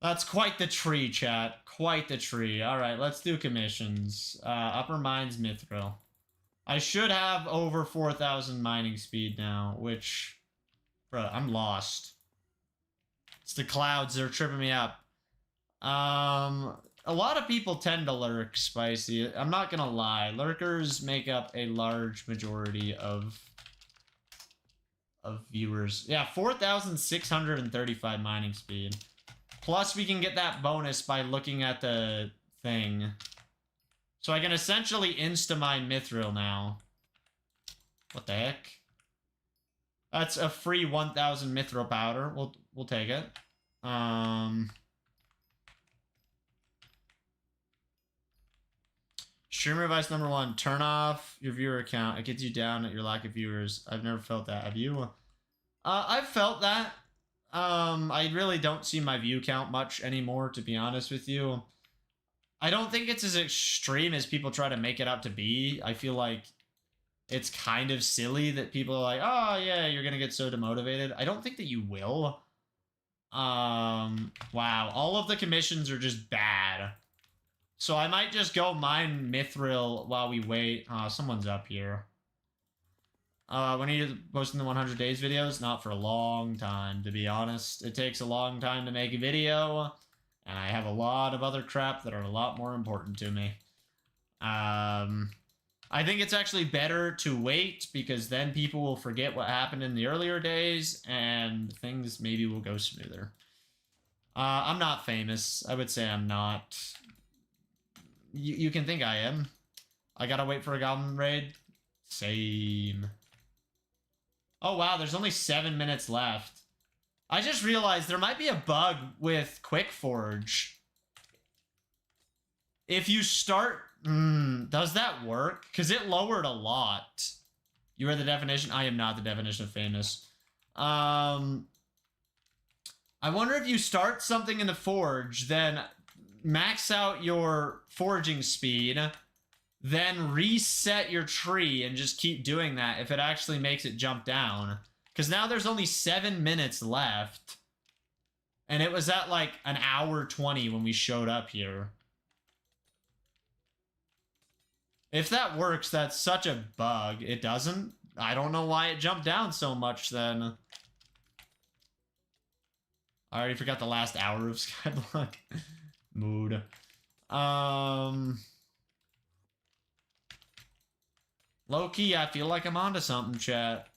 Speaker 1: That's quite the tree, chat. Quite the tree. Alright, let's do commissions. Upper Mines Mithril. I should have over 4,000 mining speed now, which... Bro, I'm lost. It's the clouds, they're tripping me up. A lot of people tend to lurk, Spicy. I'm not gonna lie. Lurkers make up a large majority of viewers. Yeah, 4,635 mining speed. Plus, we can get that bonus by looking at the thing. So I can essentially insta-mine Mithril now. What the heck? That's a free 1,000 Mithril powder. We'll take it. Streamer advice number 1, turn off your viewer count. It gets you down at your lack of viewers. I've never felt that. Have you? I've felt that. I really don't see my view count much anymore, to be honest with you. I don't think it's as extreme as people try to make it out to be. I feel like it's kind of silly that people are like, oh yeah, you're gonna get so demotivated. I don't think that you will. Wow, all of the commissions are just bad. So I might just go mine Mithril while we wait. Someone's up here. When are you posting the 100 days videos? Not for a long time, to be honest. It takes a long time to make a video, and I have a lot of other crap that are a lot more important to me. I think it's actually better to wait, because then people will forget what happened in the earlier days, and things maybe will go smoother. I'm not famous. I would say I'm not. You can think I am. I gotta wait for a goblin raid. Same. Oh wow, there's only 7 minutes left. I just realized there might be a bug with Quick Forge. If you start... does that work? Because it lowered a lot. You are the definition? I am not the definition of famous. I wonder if you start something in the forge, then max out your forging speed, then reset your tree and just keep doing that if it actually makes it jump down. Because now there's only 7 minutes left. And it was at like an hour 20 when we showed up here. If that works, that's such a bug. It doesn't? I don't know why it jumped down so much then. I already forgot the last hour of Skyblock. Mood. Low-key, I feel like I'm onto something, chat.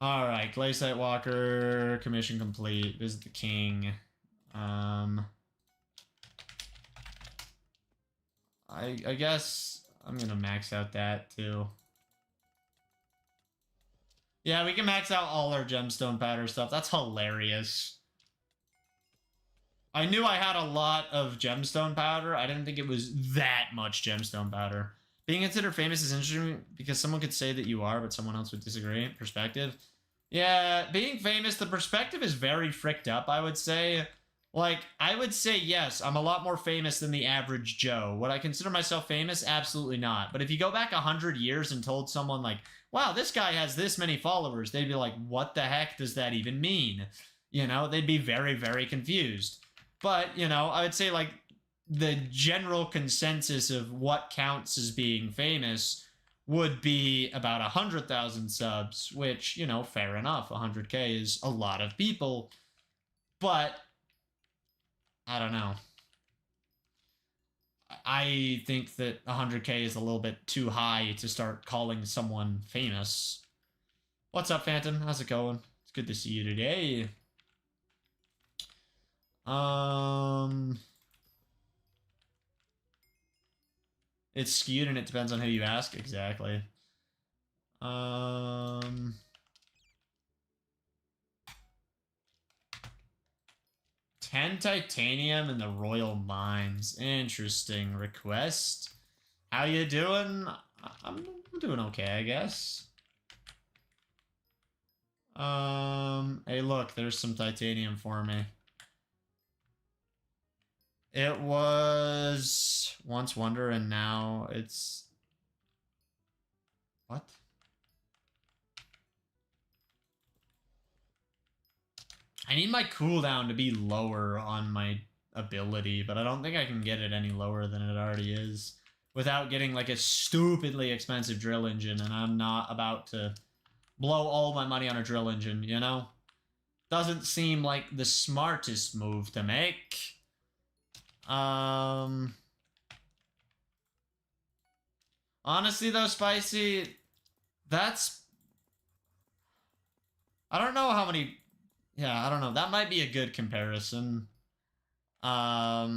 Speaker 1: Alright, Glacite Walker, commission complete, visit the king. I guess I'm gonna max out that too. Yeah, we can max out all our Gemstone Powder stuff. That's hilarious. I knew I had a lot of Gemstone Powder. I didn't think it was that much Gemstone Powder. Being considered famous is interesting because someone could say that you are, but someone else would disagree. Perspective. Yeah, being famous, the perspective is very fricked up, I would say. Like, I would say, yes, I'm a lot more famous than the average Joe. Would I consider myself famous? Absolutely not. But if you go back 100 years and told someone, like, wow, this guy has this many followers, they'd be like, what the heck does that even mean? You know, they'd be very, very confused. But, you know, I would say, like, the general consensus of what counts as being famous would be about 100,000 subs, which, you know, fair enough. 100K is a lot of people. But I don't know. I think that 100K is a little bit too high to start calling someone famous. What's up, Phantom? How's it going? It's good to see you today. It's skewed and it depends on who you ask. Exactly. 10 titanium in the royal mines. Interesting request. How you doing? I'm doing okay, I guess. Hey, look, there's some titanium for me. It was once Wonder and now it's... What? I need my cooldown to be lower on my ability, but I don't think I can get it any lower than it already is without getting like a stupidly expensive drill engine, and I'm not about to blow all my money on a drill engine, you know? Doesn't seem like the smartest move to make. Honestly though, Spicy, that's... I don't know how many... Yeah, I don't know. That might be a good comparison. Yeah.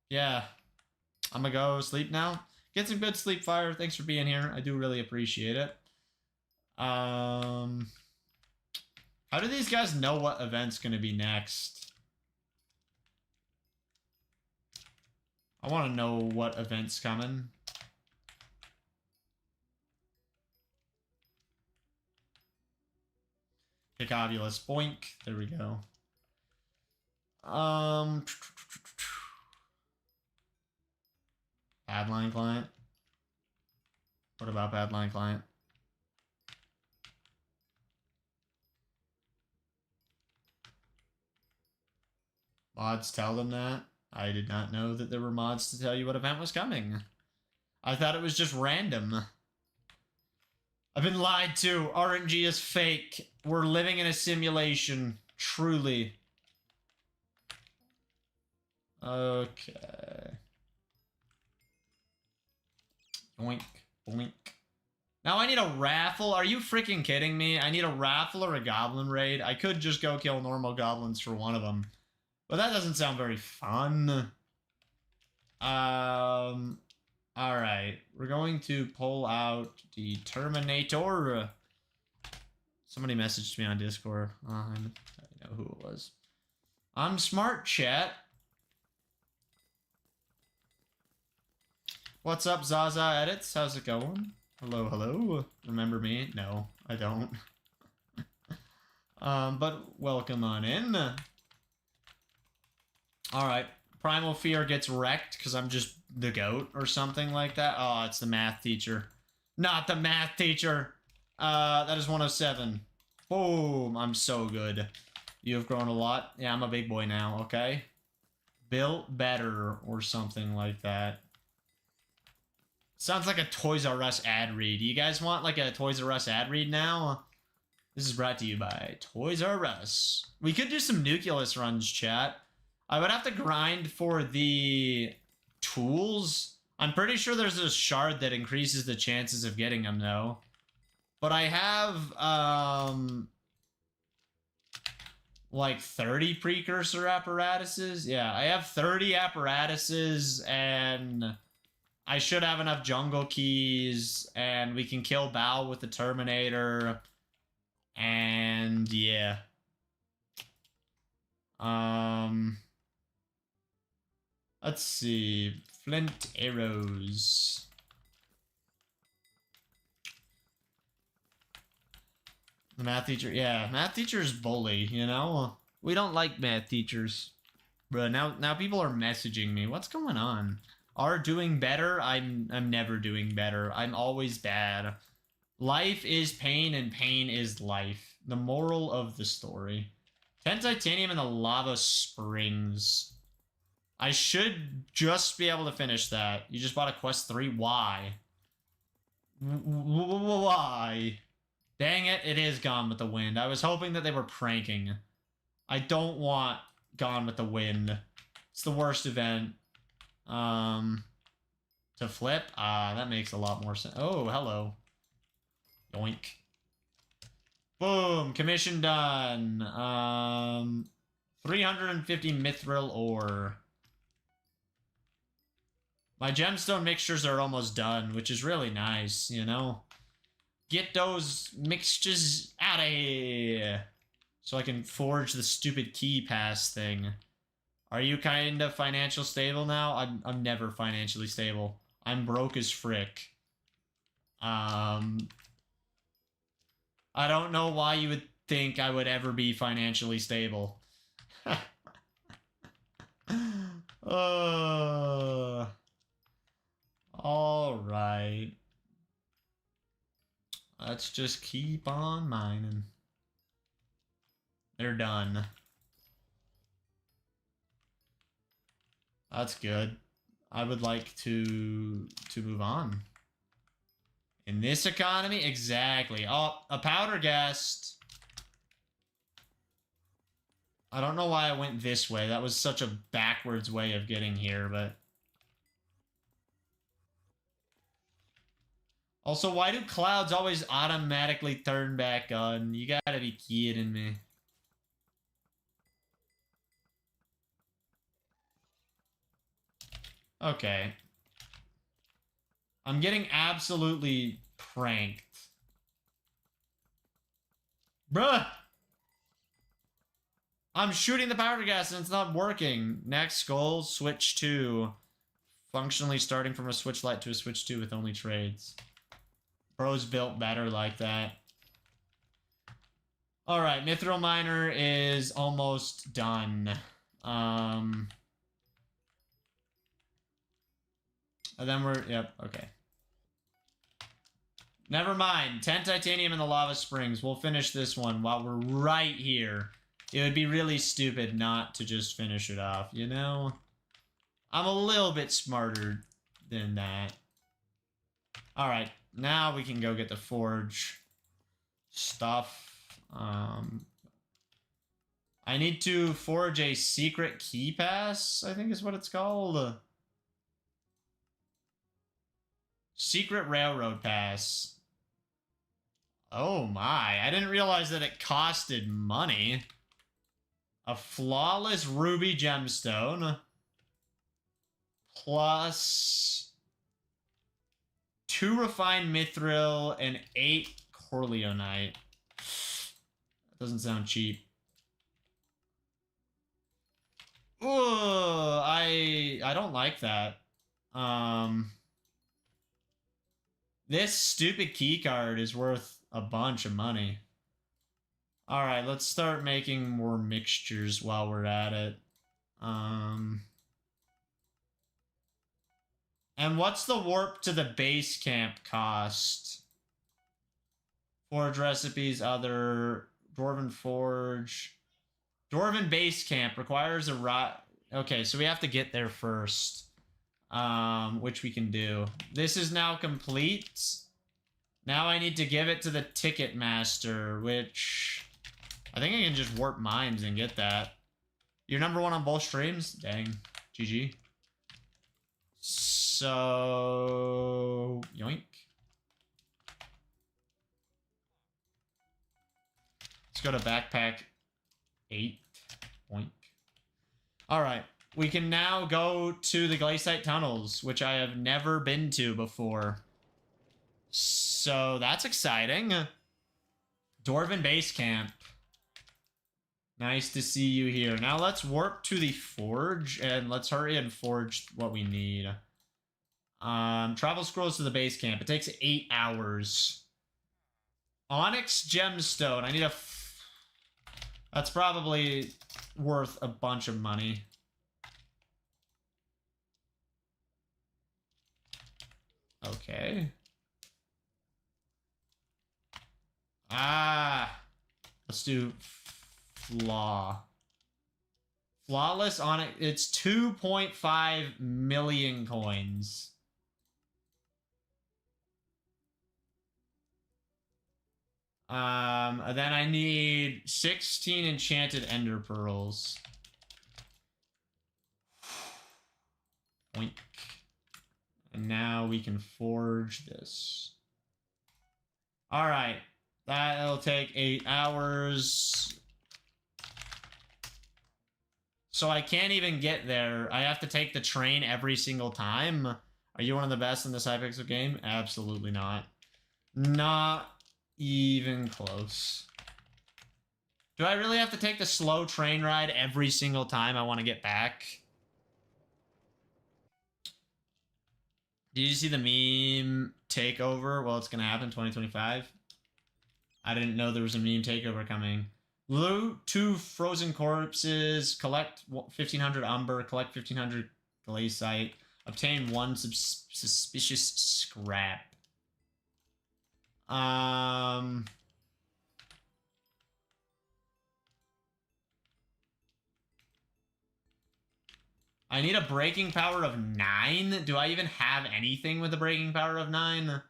Speaker 1: I'm gonna go sleep now. Get some good sleep, Fire. Thanks for being here. I do really appreciate it. How do these guys know what event's gonna be next? I want to know what event's coming. Picobulus. Boink. There we go. Badlion client. What about Badlion client? Mods tell them that. I did not know that there were mods to tell you what event was coming. I thought it was just random. I've been lied to. RNG is fake. We're living in a simulation. Truly. Okay. Boink. Boink. Now I need a raffle. Are you freaking kidding me? I need a raffle or a goblin raid. I could just go kill normal goblins for one of them. But that doesn't sound very fun. Alright. We're going to pull out the Terminator. Somebody messaged me on Discord. I know who it was. I'm smart, chat. What's up, Zaza Edits? How's it going? Hello, hello. Remember me? No, I don't. But welcome on in. Alright. Primal Fear gets wrecked because I'm just the goat or something like that. Oh, it's the math teacher. Not the math teacher! That is 107. Boom! I'm so good. You have grown a lot. Yeah, I'm a big boy now, okay? Built better or something like that. Sounds like a Toys R Us ad read. You guys want like a Toys R Us ad read now? This is brought to you by Toys R Us. We could do some Nucleus runs, chat. I would have to grind for the tools. I'm pretty sure there's a shard that increases the chances of getting them, though. But I have, like 30 precursor apparatuses. Yeah, I have 30 apparatuses, and I should have enough jungle keys, and we can kill Bao with the Terminator. And yeah. Let's see. Flint arrows. The math teacher, yeah, math teachers bully, you know? We don't like math teachers. Bro, now people are messaging me. What's going on? Are doing better? I'm never doing better. I'm always bad. Life is pain and pain is life. The moral of the story. 10 titanium in the lava springs. I should just be able to finish that. You just bought a quest 3. Why? Why? Dang it, it is Gone with the Wind. I was hoping that they were pranking. I don't want Gone with the Wind. It's the worst event. To flip? That makes a lot more sense. Oh, hello. Yoink. Boom, commission done. 350 mithril ore. My gemstone mixtures are almost done, which is really nice, you know? Get those mixtures out of here. So I can forge the stupid key pass thing. Are you kind of financial stable now? I'm never financially stable. I'm broke as frick. I don't know why you would think I would ever be financially stable. Alright. Let's just keep on mining. They're done. That's good. I would like to move on. In this economy? Exactly. Oh, a powder guest. I don't know why I went this way. That was such a backwards way of getting here, but... Also, why do clouds always automatically turn back on? You gotta be kidding me. Okay. I'm getting absolutely pranked. Bruh! I'm shooting the powder gas and it's not working. Next goal, switch 2. Functionally starting from a switch light to a switch 2 with only trades. Bro's built better like that. Alright, Mithril Miner is almost done. And then we're... Yep, okay. Never mind. 10 titanium in the lava springs. We'll finish this one while we're right here. It would be really stupid not to just finish it off, you know? I'm a little bit smarter than that. Alright, now we can go get the forge stuff. I need to forge a secret key pass, I think is what it's called. Secret railroad pass. Oh my, I didn't realize that it costed money. A flawless ruby gemstone plus 2 refined mithril and 8 corleonite. That doesn't sound cheap. Ooh, I don't like that. This stupid key card is worth a bunch of money. Alright, let's start making more mixtures while we're at it. And what's the warp to the base camp cost? Forge recipes, other Dwarven Forge. Dwarven base camp requires a okay, so we have to get there first. Which we can do. This is now complete. Now I need to give it to the ticket master, which I think I can just warp mines and get that. You're number 1 on both streams? Dang. GG. So... yoink. Let's go to backpack 8. Oink. Alright. We can now go to the Glacite tunnels, which I have never been to before. So that's exciting. Dwarven base camp. Nice to see you here. Now let's warp to the forge and let's hurry and forge what we need. Travel scrolls to the base camp. It takes 8 hours. Onyx gemstone. I need a... That's probably worth a bunch of money. Okay. Let's do flawless on it. It's 2.5 million coins. Then I need 16 enchanted ender pearls. Oink. And now we can forge this. Alright. That'll take 8 hours. So I can't even get there. I have to take the train every single time. Are you one of the best in this Hypixel game? Absolutely not. Not even close. Do I really have to take the slow train ride every single time I want to get back? Did you see the meme takeover? Well, it's going to happen in 2025. I didn't know there was a meme takeover coming. Loot 2 frozen corpses. Collect 1,500 umber. Collect 1,500 glacite. Obtain 1 suspicious scrap. I need a breaking power of 9. Do I even have anything with a breaking power of 9?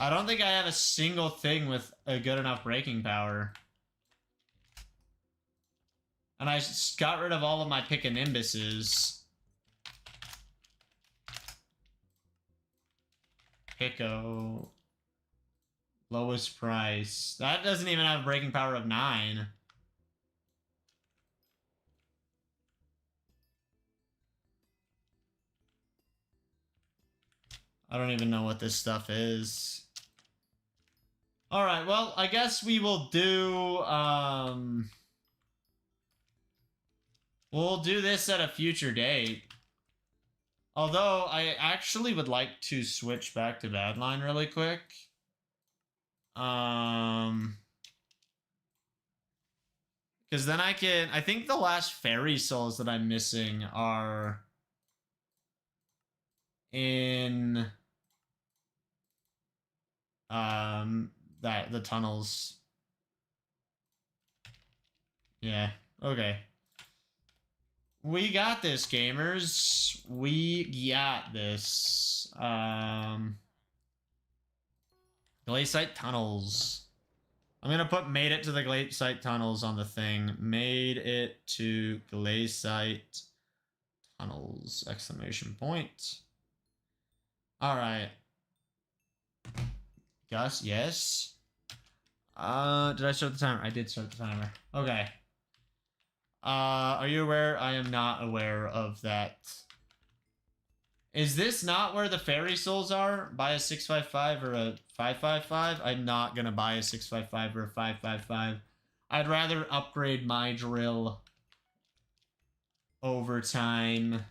Speaker 1: I don't think I have a single thing with a good enough breaking power. And I got rid of all of my Pickanimbuses. Pico. Lowest price. That doesn't even have a breaking power of 9. I don't even know what this stuff is. Alright, well, I guess we will do, we'll do this at a future date. Although, I actually would like to switch back to Badlion really quick. Because then I think the last fairy souls that I'm missing are in the tunnels. Yeah, okay. We got this, gamers. We got this. Glacite tunnels. I'm gonna put made it to the Glacite tunnels on the thing. Made it to Glacite Tunnels, exclamation point. All right. Gus, yes. Did I start the timer? I did start the timer. Okay. Are you aware? I am not aware of that. Is this not where the fairy souls are? Buy a 655 or a 555? I'm not gonna buy a 655 or a 555. I'd rather upgrade my drill over time.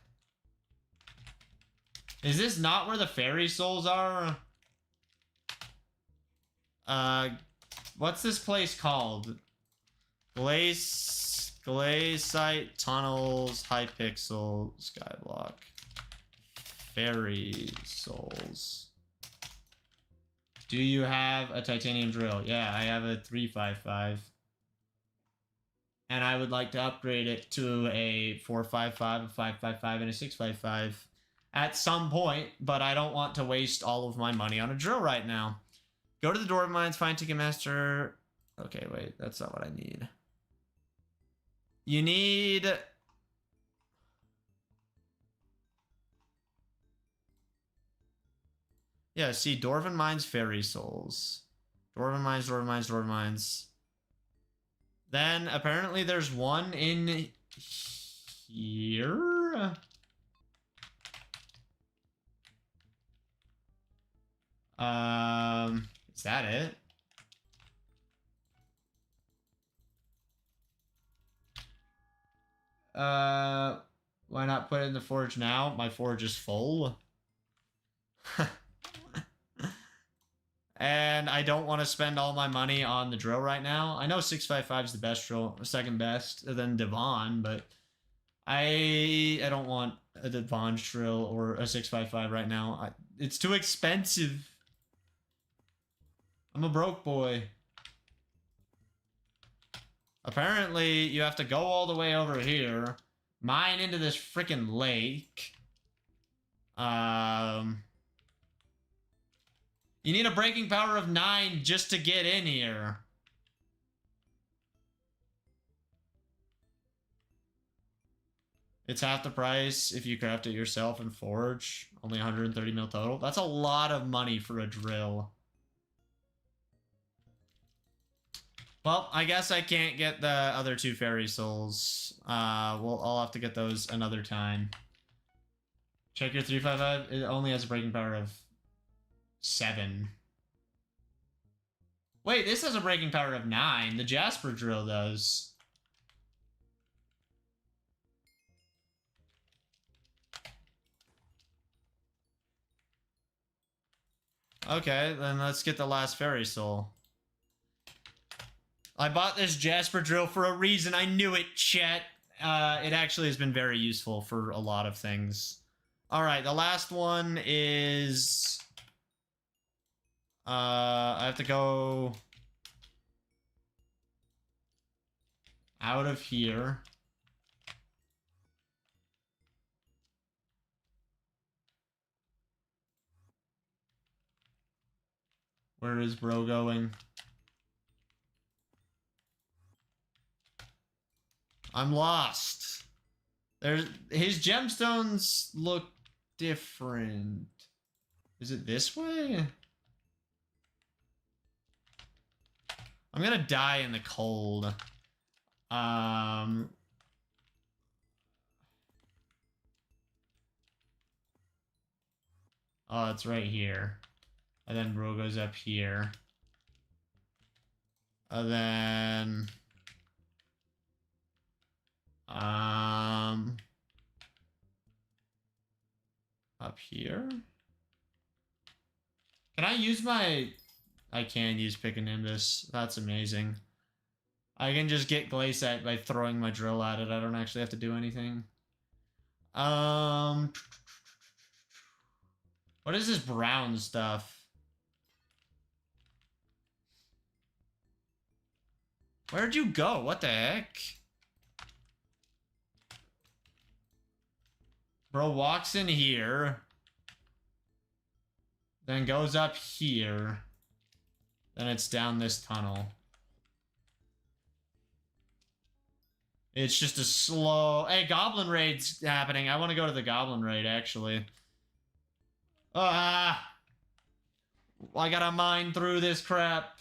Speaker 1: Is this not where the fairy souls are? What's this place called? Glacite Tunnels, Hypixel Skyblock. Fairy souls. Do you have a titanium drill? Yeah, I have a 355. And I would like to upgrade it to a 455, a 555, and a 655 at some point, but I don't want to waste all of my money on a drill right now. Go to the Dwarven Mines, find Ticketmaster. Okay, wait, that's not what I need. You need... Yeah, see, Dwarven Mines, Fairy Souls. Dwarven Mines, Dwarven Mines, Dwarven Mines. Then, apparently there's one in here? Is that it? Why not put it in the forge now? My forge is full. And I don't want to spend all my money on the drill right now. I know 655 is the best drill, second best, than Devon, but I don't want a Devon drill or a 655 right now. It's too expensive. I'm a broke boy. Apparently, you have to go all the way over here, mine into this freaking lake. You need a breaking power of 9 just to get in here. It's half the price if you craft it yourself and forge. Only 130 mil total. That's a lot of money for a drill. Well, I guess I can't get the other 2 fairy souls. I'll have to get those another time. Check your 355. It only has a breaking power of 7. Wait, this has a breaking power of 9. The Jasper drill does. Okay, then let's get the last fairy soul. I bought this Jasper drill for a reason. I knew it, chat. It actually has been very useful for a lot of things. Alright, the last one is... I have to go... out of here. Where is bro going? I'm lost. His gemstones look different. Is it this way? I'm gonna die in the cold. Oh, it's right here. And then bro goes up here. And then... up here? Can I use my... I can use Pick a Nimbus. That's amazing. I can just get Glacite by throwing my drill at it. I don't actually have to do anything. What is this brown stuff? Where'd you go? What the heck? Bro walks in here. Then goes up here. Then it's down this tunnel. It's just a slow... Hey, Goblin Raid's happening. I want to go to the Goblin Raid, actually. I gotta mine through this crap.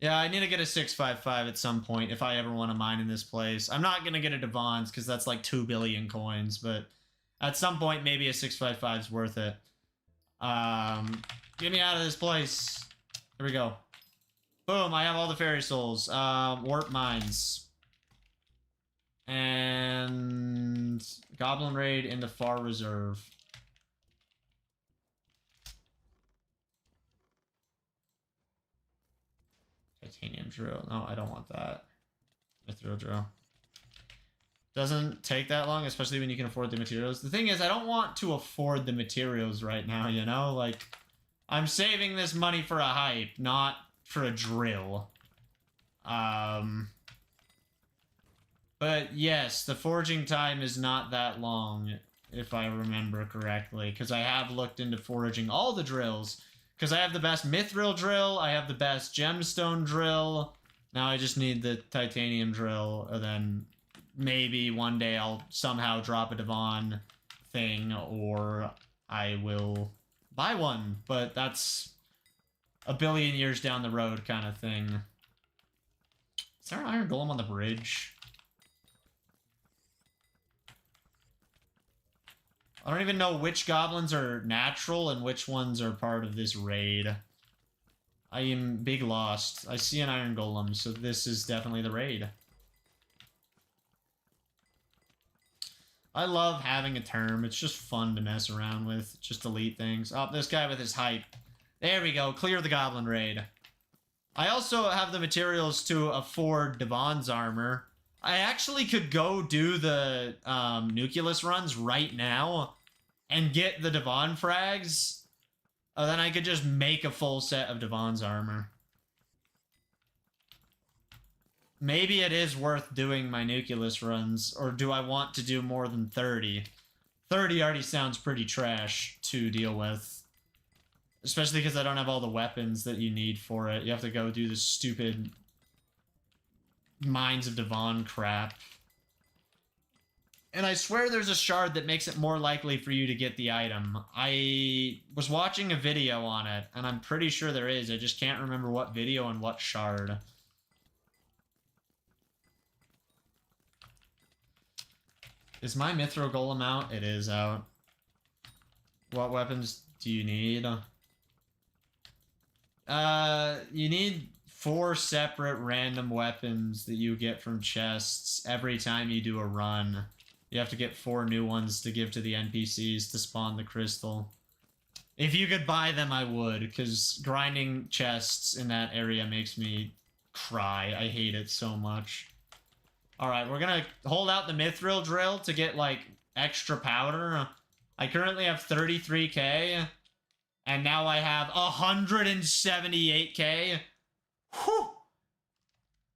Speaker 1: Yeah, I need to get a 655 at some point if I ever want to mine in this place. I'm not gonna get a Devon's because that's like 2 billion coins, but at some point maybe a 655 is worth it. Get me out of this place. Here we go. Boom, I have all the fairy souls. Warp mines. And Goblin Raid in the Far Reserve. Titanium drill. No, I don't want that. Mithril drill. Doesn't take that long, especially when you can afford the materials. The thing is, I don't want to afford the materials right now, you know? Like, I'm saving this money for a hype, not for a drill. But yes, the foraging time is not that long, if I remember correctly, because I have looked into foraging all the drills. Because I have the best Mithril drill, I have the best Gemstone drill. Now I just need the Titanium drill, and then maybe one day I'll somehow drop a Devon thing, or I will buy one. But that's a billion years down the road kind of thing. Is there an iron golem on the bridge? I don't even know which goblins are natural and which ones are part of this raid. I am big lost. I see an iron golem, so this is definitely the raid. I love having a term. It's just fun to mess around with. Just delete things. Oh, this guy with his hype. There we go. Clear the goblin raid. I also have the materials to afford Devon's armor. I actually could go do the Nucleus runs right now and get the Devon frags. Then I could just make a full set of Devon's armor. Maybe it is worth doing my Nucleus runs, or do I want to do more than 30? 30 already sounds pretty trash to deal with. Especially because I don't have all the weapons that you need for it. You have to go do the stupid Mines of Devon crap. And I swear there's a shard that makes it more likely for you to get the item. I was watching a video on it, and I'm pretty sure there is. I just can't remember what video and what shard. Is my Mithril Golem out? It is out. What weapons do you need? You need 4 separate random weapons that you get from chests every time you do a run. You have to get 4 new ones to give to the NPCs to spawn the crystal. If you could buy them, I would, because grinding chests in that area makes me cry. I hate it so much. Alright, we're gonna hold out the Mithril drill to get, like, extra powder. I currently have 33k, and now I have 178k. Whew!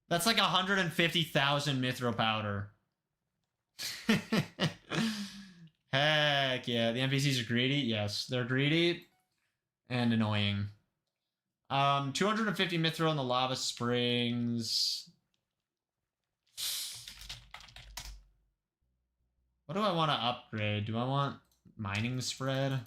Speaker 1: That's like 150,000 Mithril powder. Heck yeah. The NPCs are greedy? Yes, they're greedy and annoying. 250 Mithril in the lava springs. What do I want to upgrade? Do I want mining spread?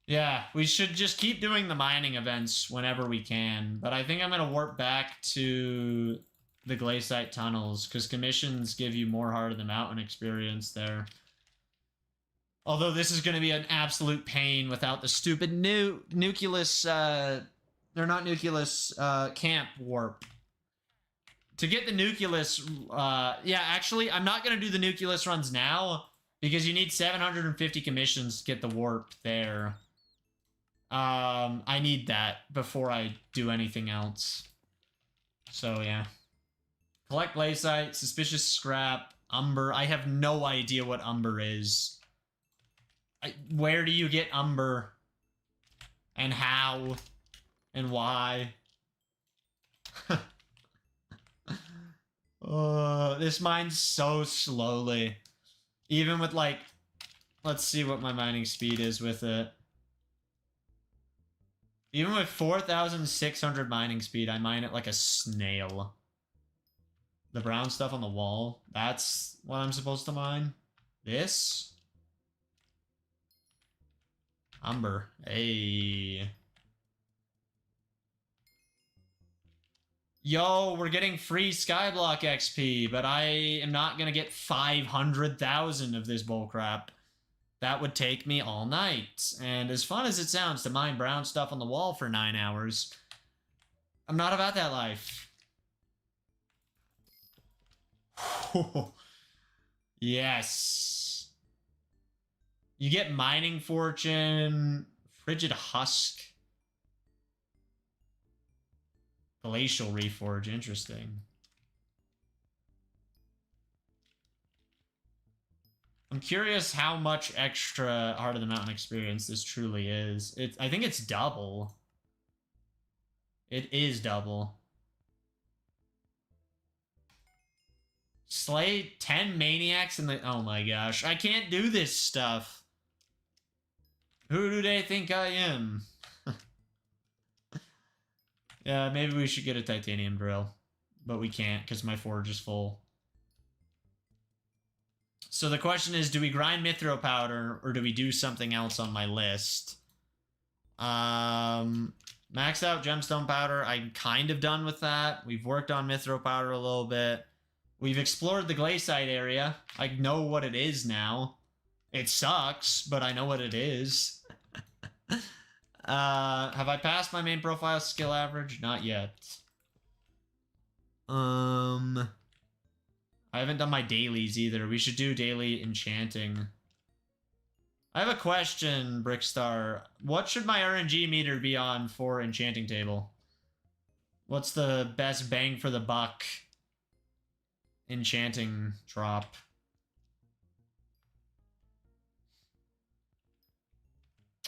Speaker 1: Yeah, we should just keep doing the mining events whenever we can. But I think I'm going to warp back to the Glacite tunnels, because commissions give you more Heart of the Mountain experience there. Although this is going to be an absolute pain without the stupid Nucleus, they're not Nucleus, camp warp. To get the Nucleus, yeah, actually, I'm not going to do the Nucleus runs now, because you need 750 commissions to get the warp there. I need that before I do anything else. So, yeah. Collect Glacite, Suspicious Scrap, Umber. I have no idea what Umber is. Where do you get Umber? And how? And why? This mines so slowly. Even with, like... Let's see what my mining speed is with it. Even with 4,600 mining speed, I mine it like a snail. The brown stuff on the wall, that's what I'm supposed to mine. This? Umber. Hey. Yo, we're getting free Skyblock XP, but I am not gonna get 500,000 of this bullcrap. That would take me all night. And as fun as it sounds to mine brown stuff on the wall for 9 hours, I'm not about that life. Yes. You get mining fortune, frigid husk, glacial reforge. Interesting. I'm curious how much extra Heart of the Mountain experience this truly is. I think it's double. It is double. Slay 10 maniacs in the... Oh my gosh. I can't do this stuff. Who do they think I am? Yeah, maybe we should get a titanium drill. But we can't because my forge is full. So the question is, do we grind Mithril powder or do we do something else on my list? Max out Gemstone Powder. I'm kind of done with that. We've worked on Mithril powder a little bit. We've explored the Glacite area. I know what it is now. It sucks, but I know what it is. Have I passed my main profile skill average? Not yet. I haven't done my dailies either. We should do daily enchanting. I have a question, Brickstar. What should my RNG meter be on for enchanting table? What's the best bang for the buck enchanting drop?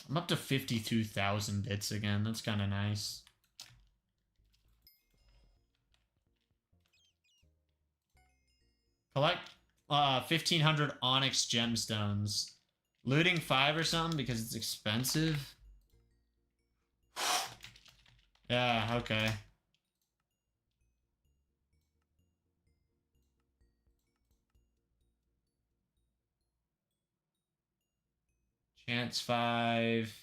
Speaker 1: I'm up to 52,000 bits again. That's kind of nice. Collect 1,500 onyx gemstones. Looting 5 or something because it's expensive? Yeah, okay. Chance 5.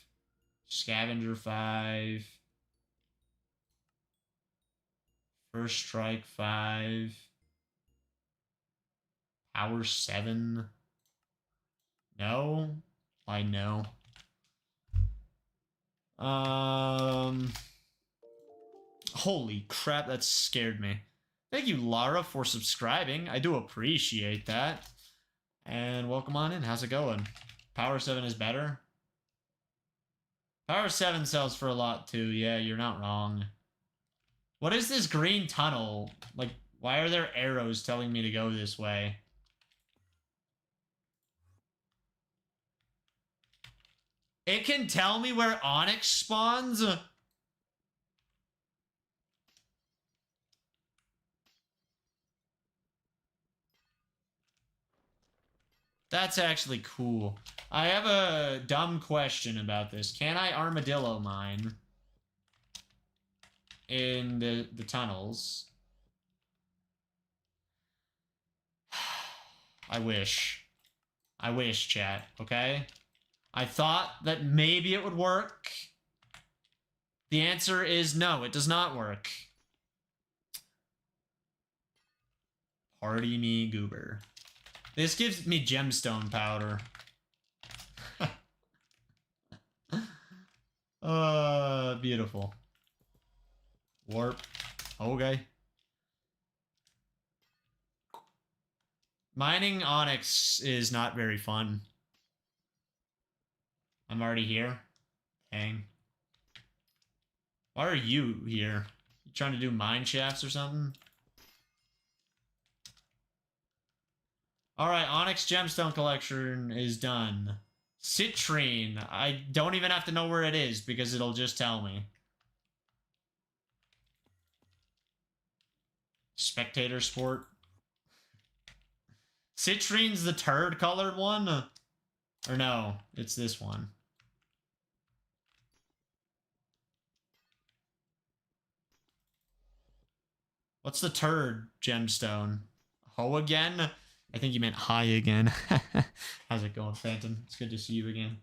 Speaker 1: Scavenger 5. First strike 5. Power 7. No? I know. Holy crap, that scared me. Thank you, Lara, for subscribing. I do appreciate that. And welcome on in. How's it going? Power 7 is better? Power 7 sells for a lot too. Yeah, you're not wrong. What is this green tunnel? Like, why are there arrows telling me to go this way? It can tell me where onyx spawns? That's actually cool. I have a dumb question about this. Can I armadillo mine in the tunnels? I wish. I wish, chat, okay? I thought that maybe it would work. The answer is no, it does not work. Party me goober. This gives me gemstone powder. Beautiful. Warp. Okay. Mining onyx is not very fun. I'm already here. Dang. Why are you here? You trying to do mine shafts or something? Alright, onyx gemstone collection is done. Citrine. I don't even have to know where it is because it'll just tell me. Spectator sport. Citrine's the turd colored one? Or no, it's this one. What's the turd gemstone? Ho again? I think you meant hi again. How's it going, Phantom? It's good to see you again.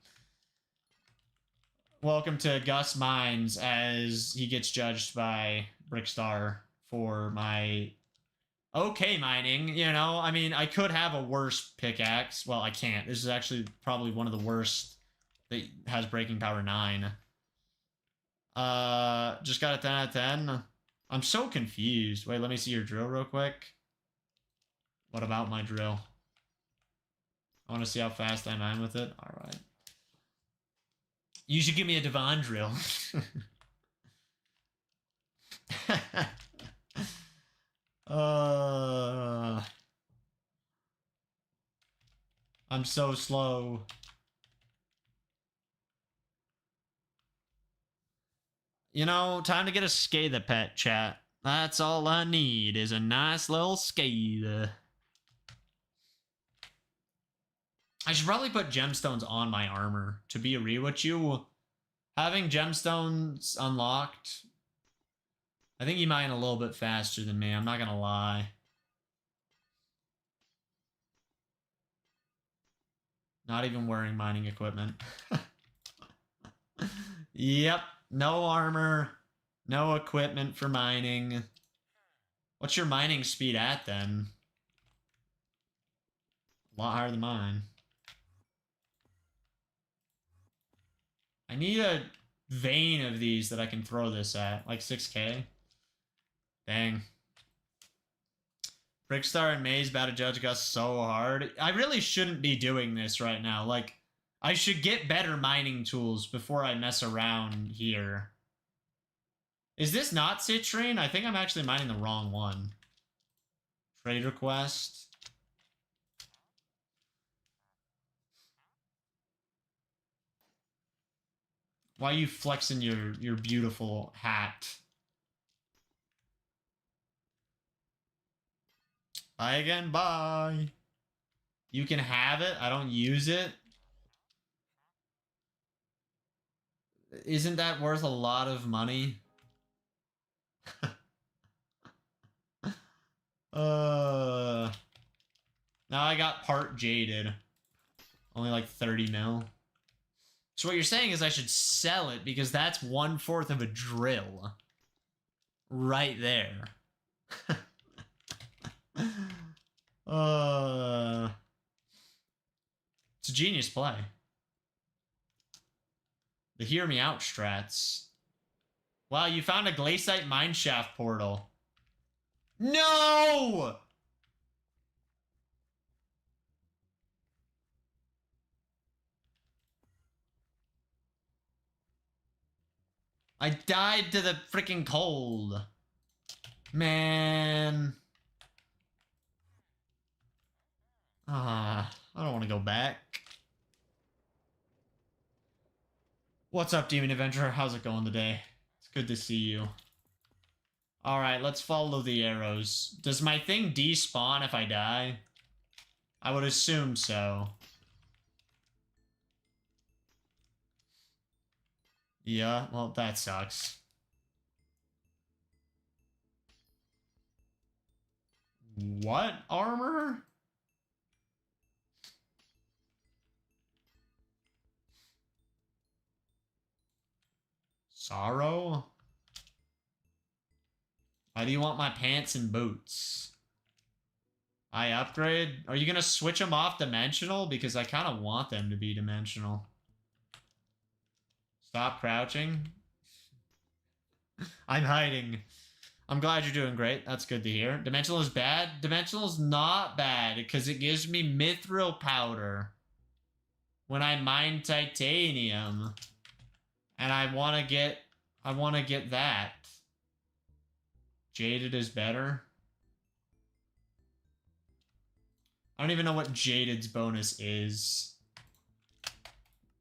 Speaker 1: Welcome to Gus Mines as he gets judged by Brickstar for my okay mining, you know? I mean, I could have a worse pickaxe. Well, I can't. This is actually probably one of the worst that has breaking power 9. Just got a 10 out of 10. I'm so confused. Wait, let me see your drill real quick. What about my drill? I want to see how fast I mine with it. All right. You should give me a Devon drill. I'm so slow. You know, time to get a Scathe pet, chat. That's all I need is a nice little Scathe. I should probably put gemstones on my armor. To be real with you, having gemstones unlocked, I think you mine a little bit faster than me. I'm not gonna lie. Not even wearing mining equipment. Yep, no armor, no equipment for mining. What's your mining speed at then? A lot higher than mine. I need a vein of these that I can throw this at. Like 6k. Dang. Brickstar and Maze about to judge Gus so hard. I really shouldn't be doing this right now. Like, I should get better mining tools before I mess around here. Is this not citrine? I think I'm actually mining the wrong one. Trade request. Why are you flexing your beautiful hat? Bye again, bye. You can have it. I don't use it. Isn't that worth a lot of money? Now I got part jaded. Only like 30 mil. So what you're saying is I should sell it because that's 1/4 of a drill. Right there. It's a genius play. The hear me out strats. Wow, you found a Glacite mineshaft portal. No! I died to the freaking cold. Man. I don't want to go back. What's up, Demon Adventurer? How's it going today? It's good to see you. Alright, let's follow the arrows. Does my thing despawn if I die? I would assume so. Yeah, well, that sucks. What armor? Sorrow? Why do you want my pants and boots? I upgrade? Are you gonna switch them off dimensional? Because I kind of want them to be dimensional. Stop crouching. I'm hiding. I'm glad you're doing great. That's good to hear. Dimensional is bad? Dimensional is not bad because it gives me Mithril powder when I mine titanium. And I want to get that. Jaded is better. I don't even know what Jaded's bonus is.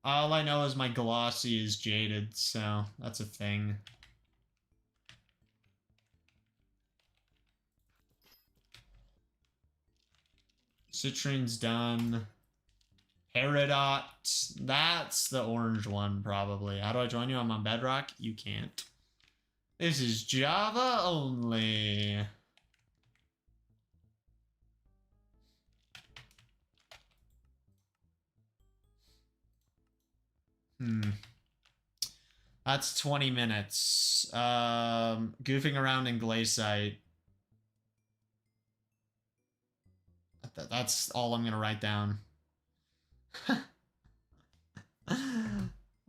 Speaker 1: All I know is my glossy is jaded, so that's a thing. Citrine's done. Peridot. That's the orange one, probably. How do I join you? I'm on Bedrock. You can't. This is Java only. That's 20 minutes. Goofing around in Glacite. That's all I'm gonna write down.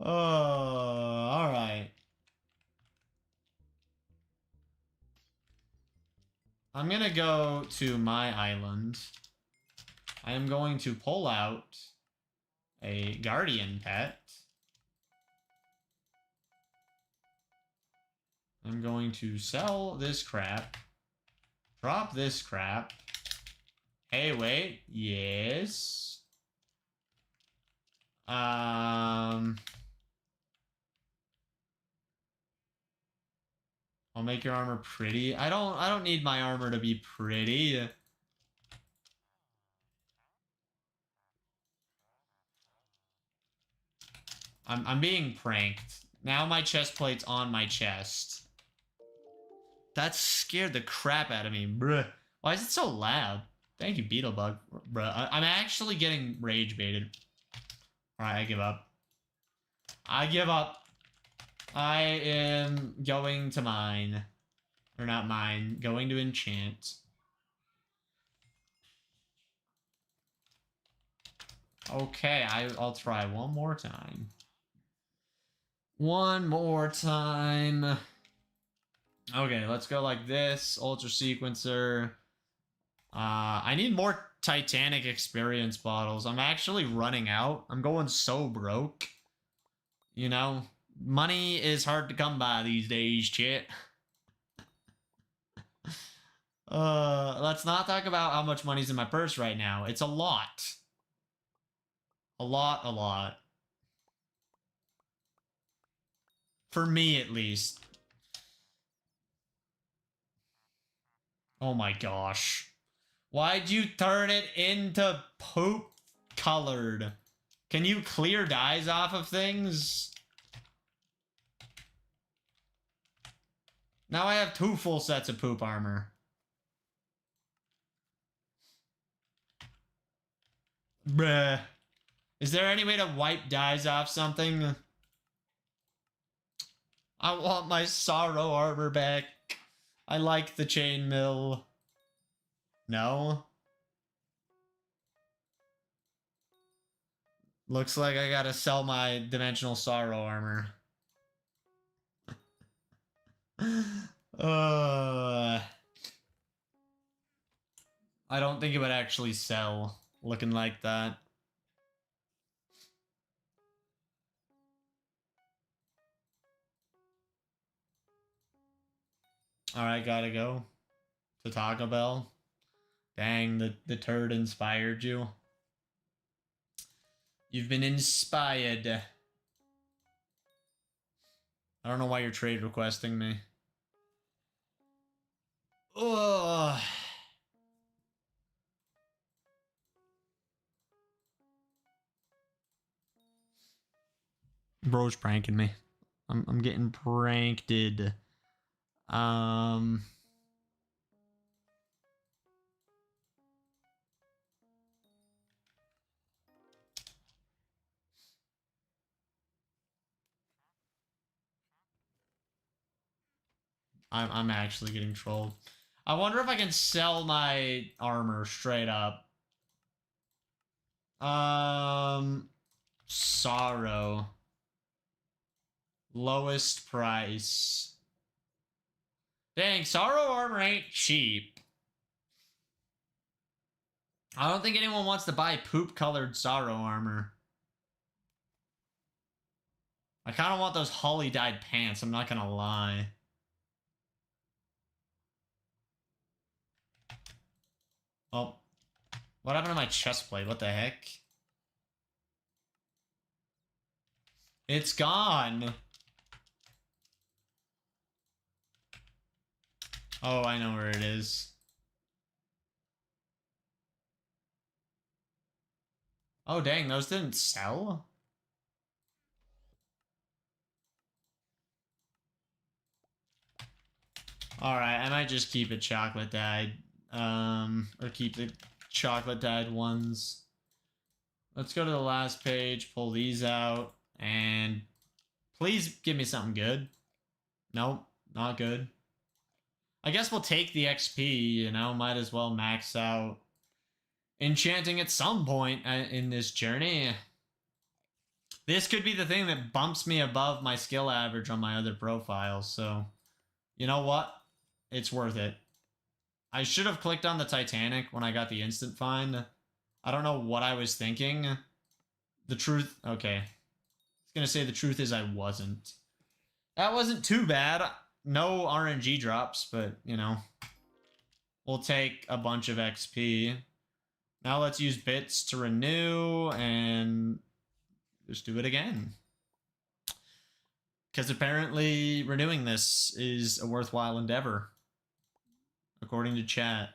Speaker 1: Oh, alright. I'm gonna go to my island. I am going to pull out a guardian pet. I'm going to sell this crap. Drop this crap. Hey, wait. Yes. I'll make your armor pretty. I don't need my armor to be pretty. I'm being pranked. Now my chest plate's on my chest. That scared the crap out of me, bruh. Why is it so loud? Thank you, Beetlebug. Bruh, I'm actually getting rage baited. Alright, I give up. I give up. I am going to mine. Or not mine. Going to enchant. Okay, I'll try one more time. One more time. Okay, let's go like this. Ultra Sequencer. I need more Titanic experience bottles. I'm actually running out. I'm going so broke. You know, money is hard to come by these days, chat. Let's not talk about how much money's in my purse right now. It's a lot. A lot. For me, at least. Oh my gosh. Why'd you turn it into poop colored? Can you clear dyes off of things? Now I have 2 full sets of poop armor. Bruh. Is there any way to wipe dyes off something? I want my sorrow armor back. I like the chainmail. No? Looks like I gotta sell my dimensional sorrow armor. I don't think it would actually sell looking like that. Alright, gotta go to Taco Bell. Dang, the turd inspired you. You've been inspired. I don't know why you're trade requesting me. Ugh. Bro's pranking me. I'm getting pranked. I'm actually getting trolled. I wonder if I can sell my armor straight up. Sorrow. Lowest price. Dang, sorrow armor ain't cheap. I don't think anyone wants to buy poop-colored sorrow armor. I kind of want those holly-dyed pants, I'm not gonna lie. Oh. What happened to my chest plate? What the heck? It's gone. Oh, I know where it is. Oh, dang, those didn't sell? Alright, I might just keep it chocolate dyed. Or keep the chocolate dyed ones. Let's go to the last page, pull these out, And please give me something good. Nope, not good. I guess we'll take the XP, you know, might as well max out enchanting at some point in this journey. This could be the thing that bumps me above my skill average on my other profiles, so you know what? It's worth it. I should have clicked on the Titanic when I got the instant find. I don't know what I was thinking. The truth... Okay. I was gonna say the truth is I wasn't. That wasn't too bad. No RNG drops, but, you know. We'll take a bunch of XP. Now let's use bits to renew and just do it again. Because apparently renewing this is a worthwhile endeavor. According to chat.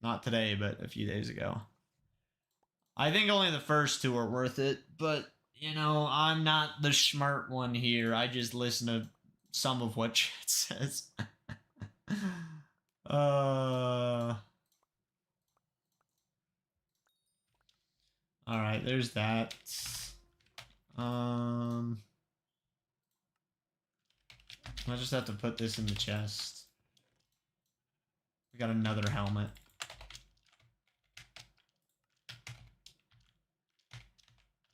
Speaker 1: Not today, but a few days ago. I think only the first two are worth it, but, you know, I'm not the smart one here. I just listen to some of what chat says. Alright, there's that. I just have to put this in the chest. We got another helmet.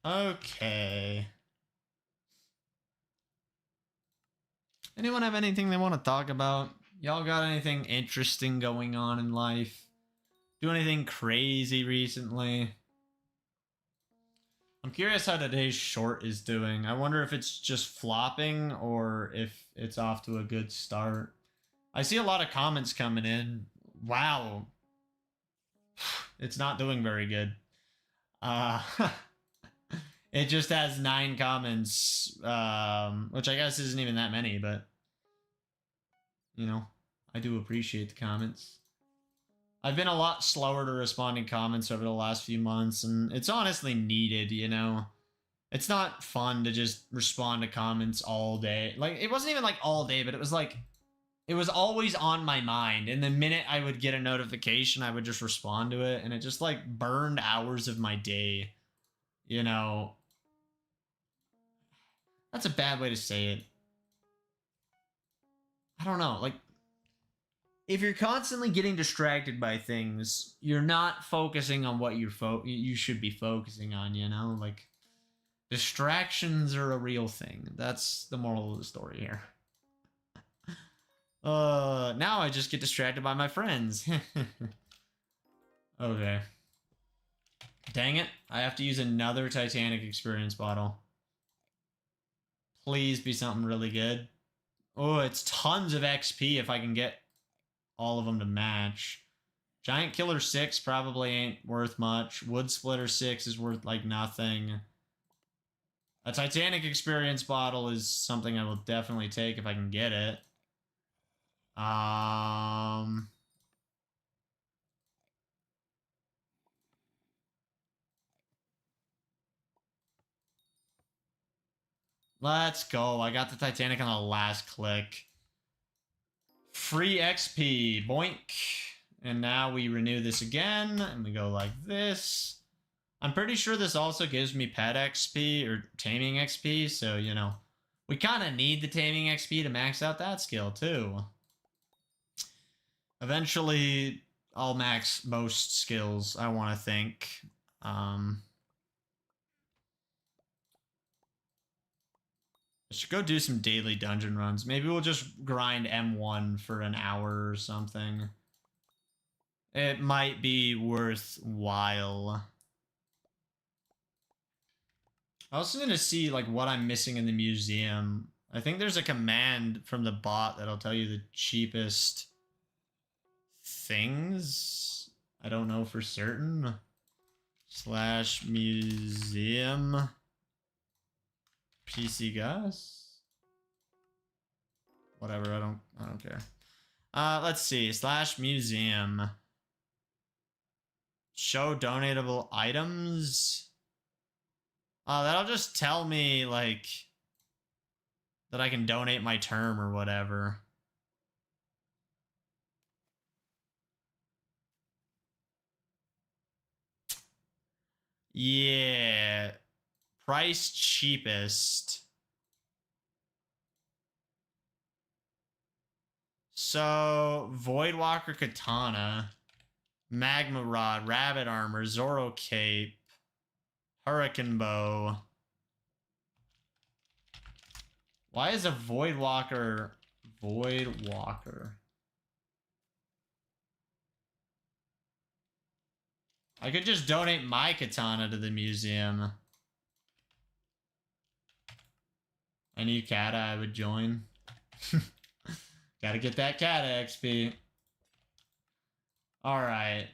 Speaker 1: Okay. Anyone have anything they want to talk about? Y'all got anything interesting going on in life? Do anything crazy recently? I'm curious how today's short is doing. I wonder if it's just flopping or if it's off to a good start. I see a lot of comments coming in. Wow. It's not doing very good. It just has 9 comments, which I guess isn't even that many, but, you know, I do appreciate the comments. I've been a lot slower to responding comments over the last few months, and it's honestly needed, you know? It's not fun to just respond to comments all day. Like, it wasn't even like all day, but it was like, it was always on my mind, and the minute I would get a notification, I would just respond to it, and it just, like, burned hours of my day, you know? That's a bad way to say it. I don't know, like, if you're constantly getting distracted by things, you're not focusing on what you should be focusing on, you know? Like, distractions are a real thing. That's the moral of the story here. Now I just get distracted by my friends. Okay. Dang it. I have to use another Titanic experience bottle. Please be something really good. Oh, it's tons of XP if I can get all of them to match. Giant Killer 6 probably ain't worth much. Wood Splitter 6 is worth like nothing. A Titanic experience bottle is something I will definitely take if I can get it. Let's go. I got the Titanic on the last click. Free XP. Boink. And now we renew this again. And we go like this. I'm pretty sure this also gives me pet XP or taming XP. So, you know, we kind of need the taming XP to max out that skill too. Eventually, I'll max most skills, I want to think. I should go do some daily dungeon runs. Maybe we'll just grind M1 for an hour or something. It might be worthwhile. I also need to see like what I'm missing in the museum. I think there's a command from the bot that'll tell you the cheapest things. I don't know for certain. / museum pcgus. Whatever, I don't care. Let's see. / museum. Show donatable items. That'll just tell me, like, that I can donate my term or whatever. Yeah. Price cheapest. So, Voidwalker Katana, Magma Rod, Rabbit Armor, Zoro Cape, Hurricane Bow. Why is a Voidwalker... Voidwalker? I could just donate my katana to the museum. Any kata I would join. Gotta get that kata XP. Alright.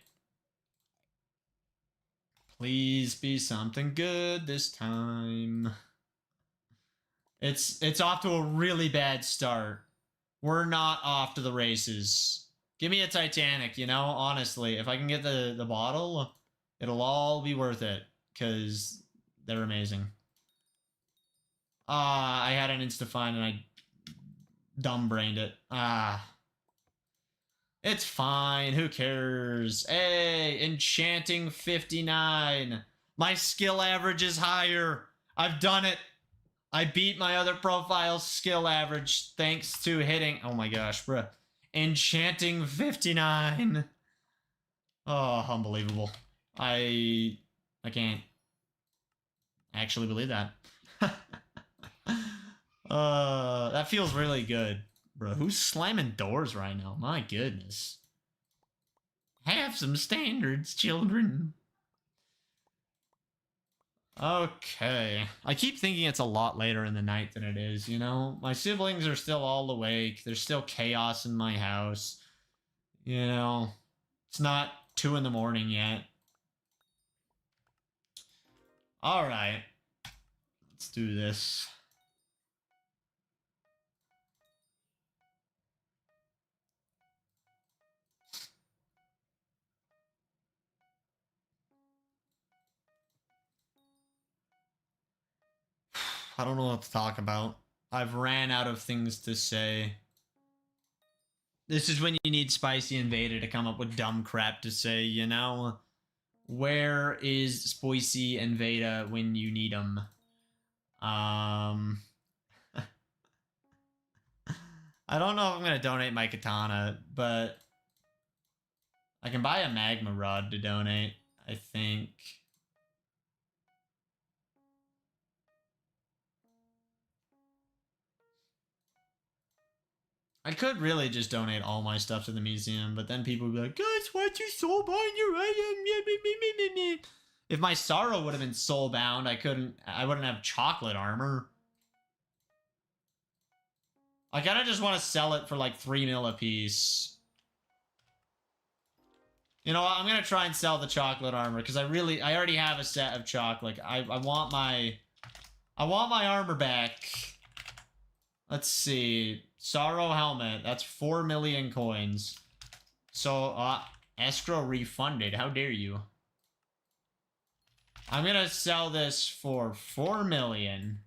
Speaker 1: Please be something good this time. It's off to a really bad start. We're not off to the races. Give me a Titanic, you know? Honestly, if I can get the bottle, it'll all be worth it. Because they're amazing. I had an insta-find and I dumb-brained it. It's fine. Who cares? Hey, enchanting 59. My skill average is higher. I've done it. I beat my other profile's skill average thanks to hitting... Oh my gosh, bruh. Enchanting 59. Oh, unbelievable. I can't actually believe that. That feels really good. Bro, who's slamming doors right now? My goodness. Have some standards, children. Okay. I keep thinking it's a lot later in the night than it is, you know? My siblings are still all awake. There's still chaos in my house. You know? It's not 2 in the morning yet. Alright. Let's do this. I don't know what to talk about. I've ran out of things to say. This is when you need Spicy and Veda to come up with dumb crap to say, you know? Where is Spicy and Veda when you need them? I don't know if I'm gonna donate my katana, but I can buy a magma rod to donate, I think. I could really just donate all my stuff to the museum, but then people would be like, guys, why'd you soulbind your item? If my sorrow would have been soulbound, I wouldn't have chocolate armor. I kinda just want to sell it for like 3 mil a piece. You know what, I'm gonna try and sell the chocolate armor, because I already have a set of chocolate. I want my armor back. Let's see. Sorrow helmet. That's 4 million coins. So, escrow refunded. How dare you? I'm gonna sell this for 4 million.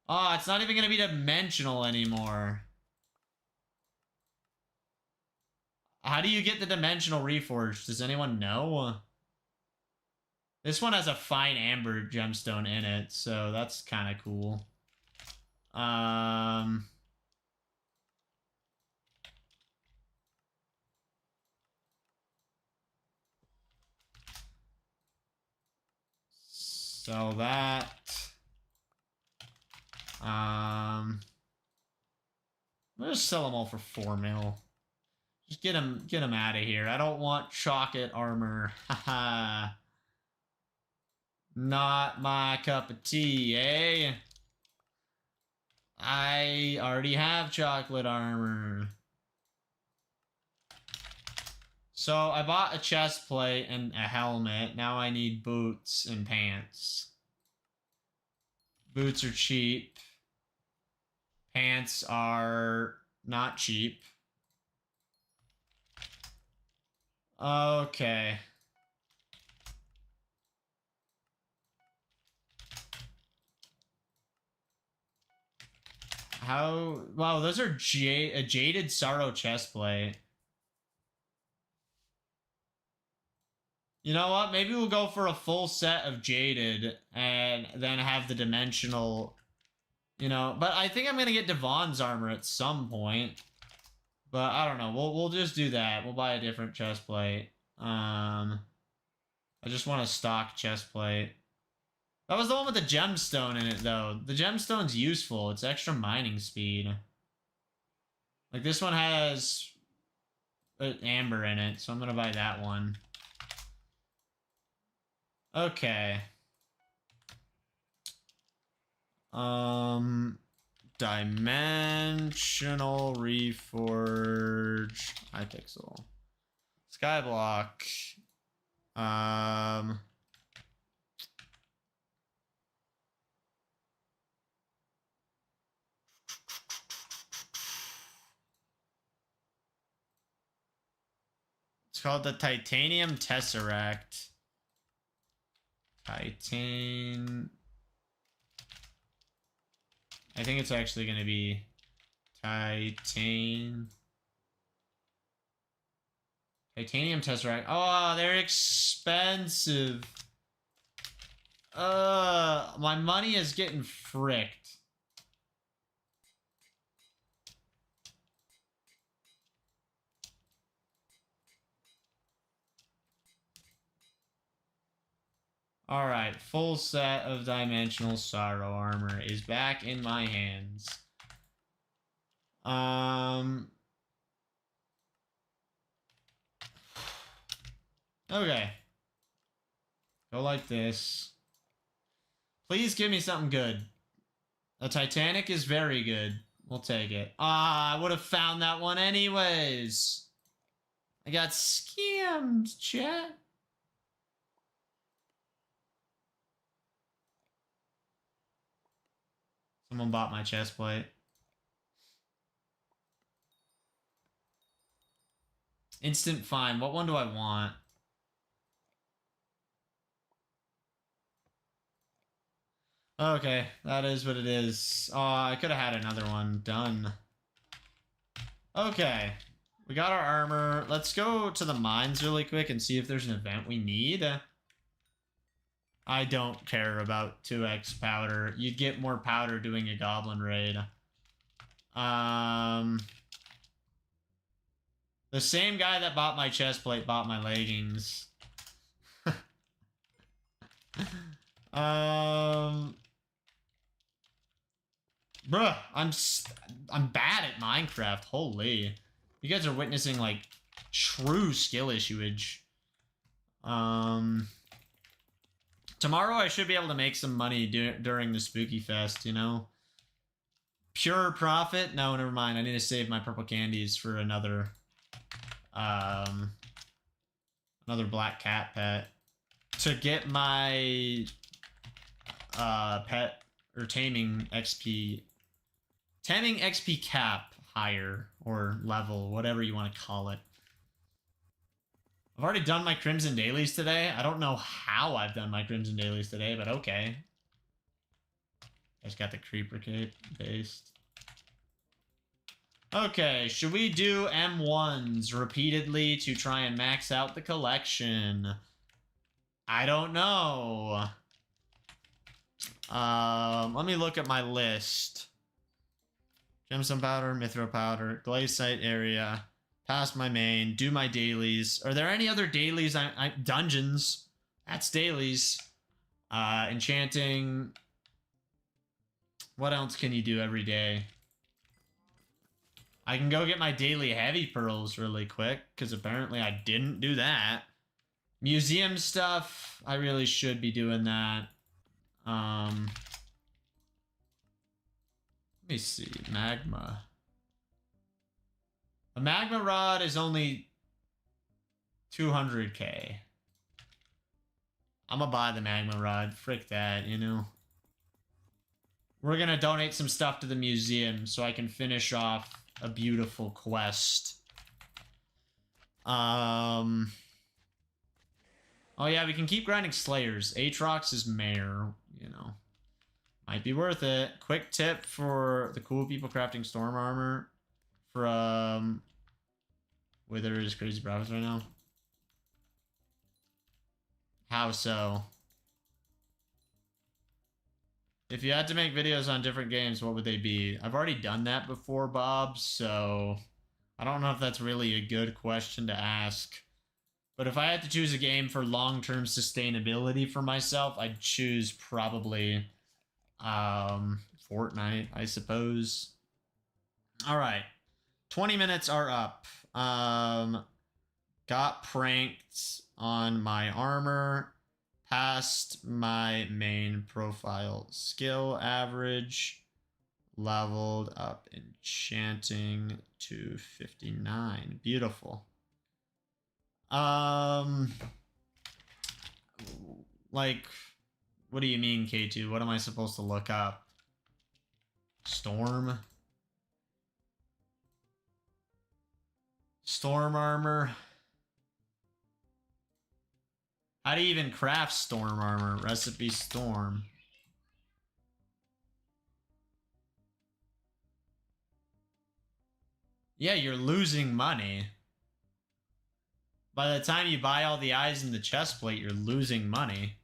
Speaker 1: Oh, it's not even gonna be dimensional anymore. How do you get the dimensional reforged? Does anyone know? This one has a fine amber gemstone in it, so that's kind of cool. So that... Let's just sell them all for 4 mil. Just get them out of here. I don't want chocolate armor. Haha. Not my cup of tea, eh? I already have chocolate armor. So I bought a chest plate and a helmet. Now I need boots and pants. Boots are cheap. Pants are not cheap. Okay. How... Wow, those are a jaded sorrow chestplate. You know what? Maybe we'll go for a full set of Jaded and then have the dimensional, you know. But I think I'm going to get Devon's armor at some point. But I don't know. We'll just do that. We'll buy a different chest plate. I just want a stock chest plate. That was the one with the gemstone in it, though. The gemstone's useful. It's extra mining speed. Like, this one has amber in it, so I'm gonna buy that one. Okay. Dimensional Reforge Hypixel Skyblock. It's called the Titanium Tesseract. I think it's actually going to be Titanium Tesseract. Oh, they're expensive. My money is getting fricked. Alright, full set of Dimensional Sorrow armor is back in my hands. Okay. Go like this. Please give me something good. A Titanic is very good. We'll take it. Ah, I would have found that one anyways. I got scammed, chat. Someone bought my chest plate. Instant fine. What one do I want? Okay, that is what it is. Oh, I could have had another one. Done. Okay. We got our armor. Let's go to the mines really quick and see if there's an event we need. I don't care about 2x powder. You'd get more powder doing a goblin raid. The same guy that bought my chest plate bought my leggings. Bruh, I'm bad at Minecraft. Holy. You guys are witnessing, like, true skill issuage. Tomorrow I should be able to make some money during the Spooky Fest, you know? Pure profit? No, never mind. I need to save my purple candies for another black cat pet. To get my pet or taming XP cap higher or level, whatever you want to call it. I've already done my Crimson Dailies today. I don't know how I've done my Crimson Dailies today, but okay. I just got the Creeper Cape based. Okay, should we do M1s repeatedly to try and max out the collection? I don't know. Let me look at my list. Gemstone Powder, Mithril Powder, Glacite area. Pass my main, do my dailies. Are there any other dailies? Dungeons. That's dailies. Enchanting. What else can you do every day? I can go get my daily heavy pearls really quick, because apparently I didn't do that. Museum stuff. I really should be doing that. Let me see. Magma. A magma rod is only 200k. I'm gonna buy the magma rod. Frick that, you know. We're gonna donate some stuff to the museum so I can finish off a beautiful quest. Oh yeah, we can keep grinding slayers. Aatrox is mayor, you know. Might be worth it. Quick tip for the cool people crafting storm armor from Wither is crazy profits right now. How so? If you had to make videos on different games, what would they be? I've already done that before, Bob, so I don't know if that's really a good question to ask. But if I had to choose a game for long-term sustainability for myself, I'd choose probably Fortnite, I suppose. All right. 20 minutes are up. Got pranked on my armor. Passed my main profile skill average. Leveled up enchanting to 59. Beautiful. Like, what do you mean, K2? What am I supposed to look up? Storm? Storm armor? How do you even craft storm armor? Recipe storm. Yeah, you're losing money. By the time you buy all the eyes in the chest plate, you're losing money.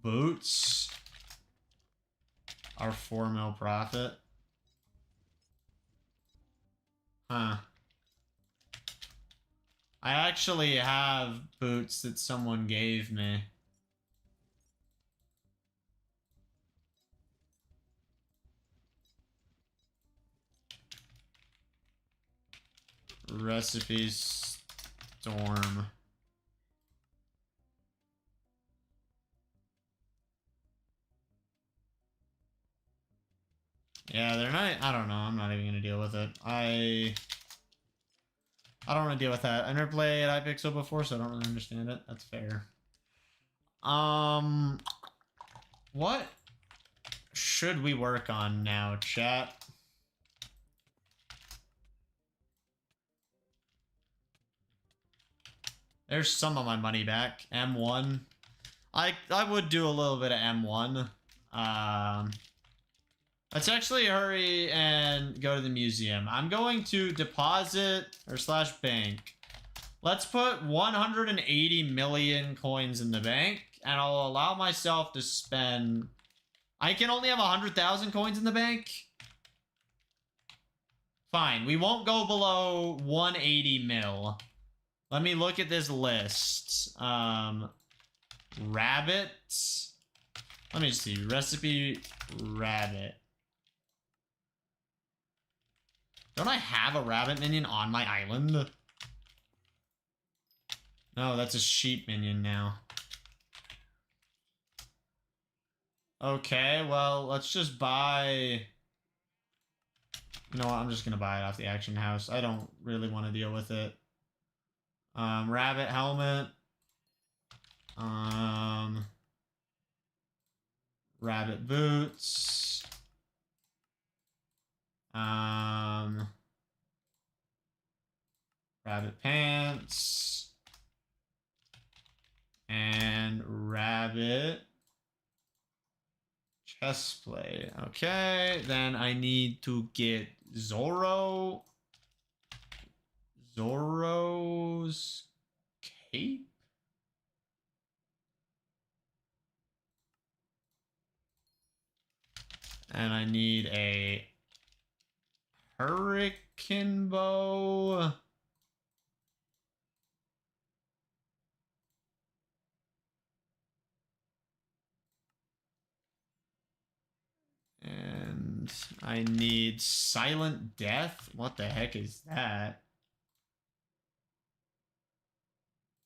Speaker 1: Boots are 4 mil profit. Huh. I actually have boots that someone gave me. Recipe storm. Yeah, they're not. I don't know. I'm not even gonna deal with it. I don't want to deal with that. I never played Hypixel before, so I don't really understand it. That's fair. What should we work on now, chat? There's some of my money back. M1. I would do a little bit of M1. Let's actually hurry and go to the museum. I'm going to deposit or slash bank. Let's put 180 million coins in the bank, and I'll allow myself to spend... I can only have 100,000 coins in the bank? Fine, we won't go below 180 mil. Let me look at this list. Rabbit. Let me see. Recipe rabbit. Don't I have a rabbit minion on my island? No, that's a sheep minion now. Okay, well, let's just buy... You know what? I'm just gonna buy it off the action house. I don't really want to deal with it. Rabbit helmet. Rabbit boots. Rabbit pants. And rabbit chest plate. Okay, then I need to get Zoro's cape. And I need a hurricane bow. And I need silent death. What the heck is that?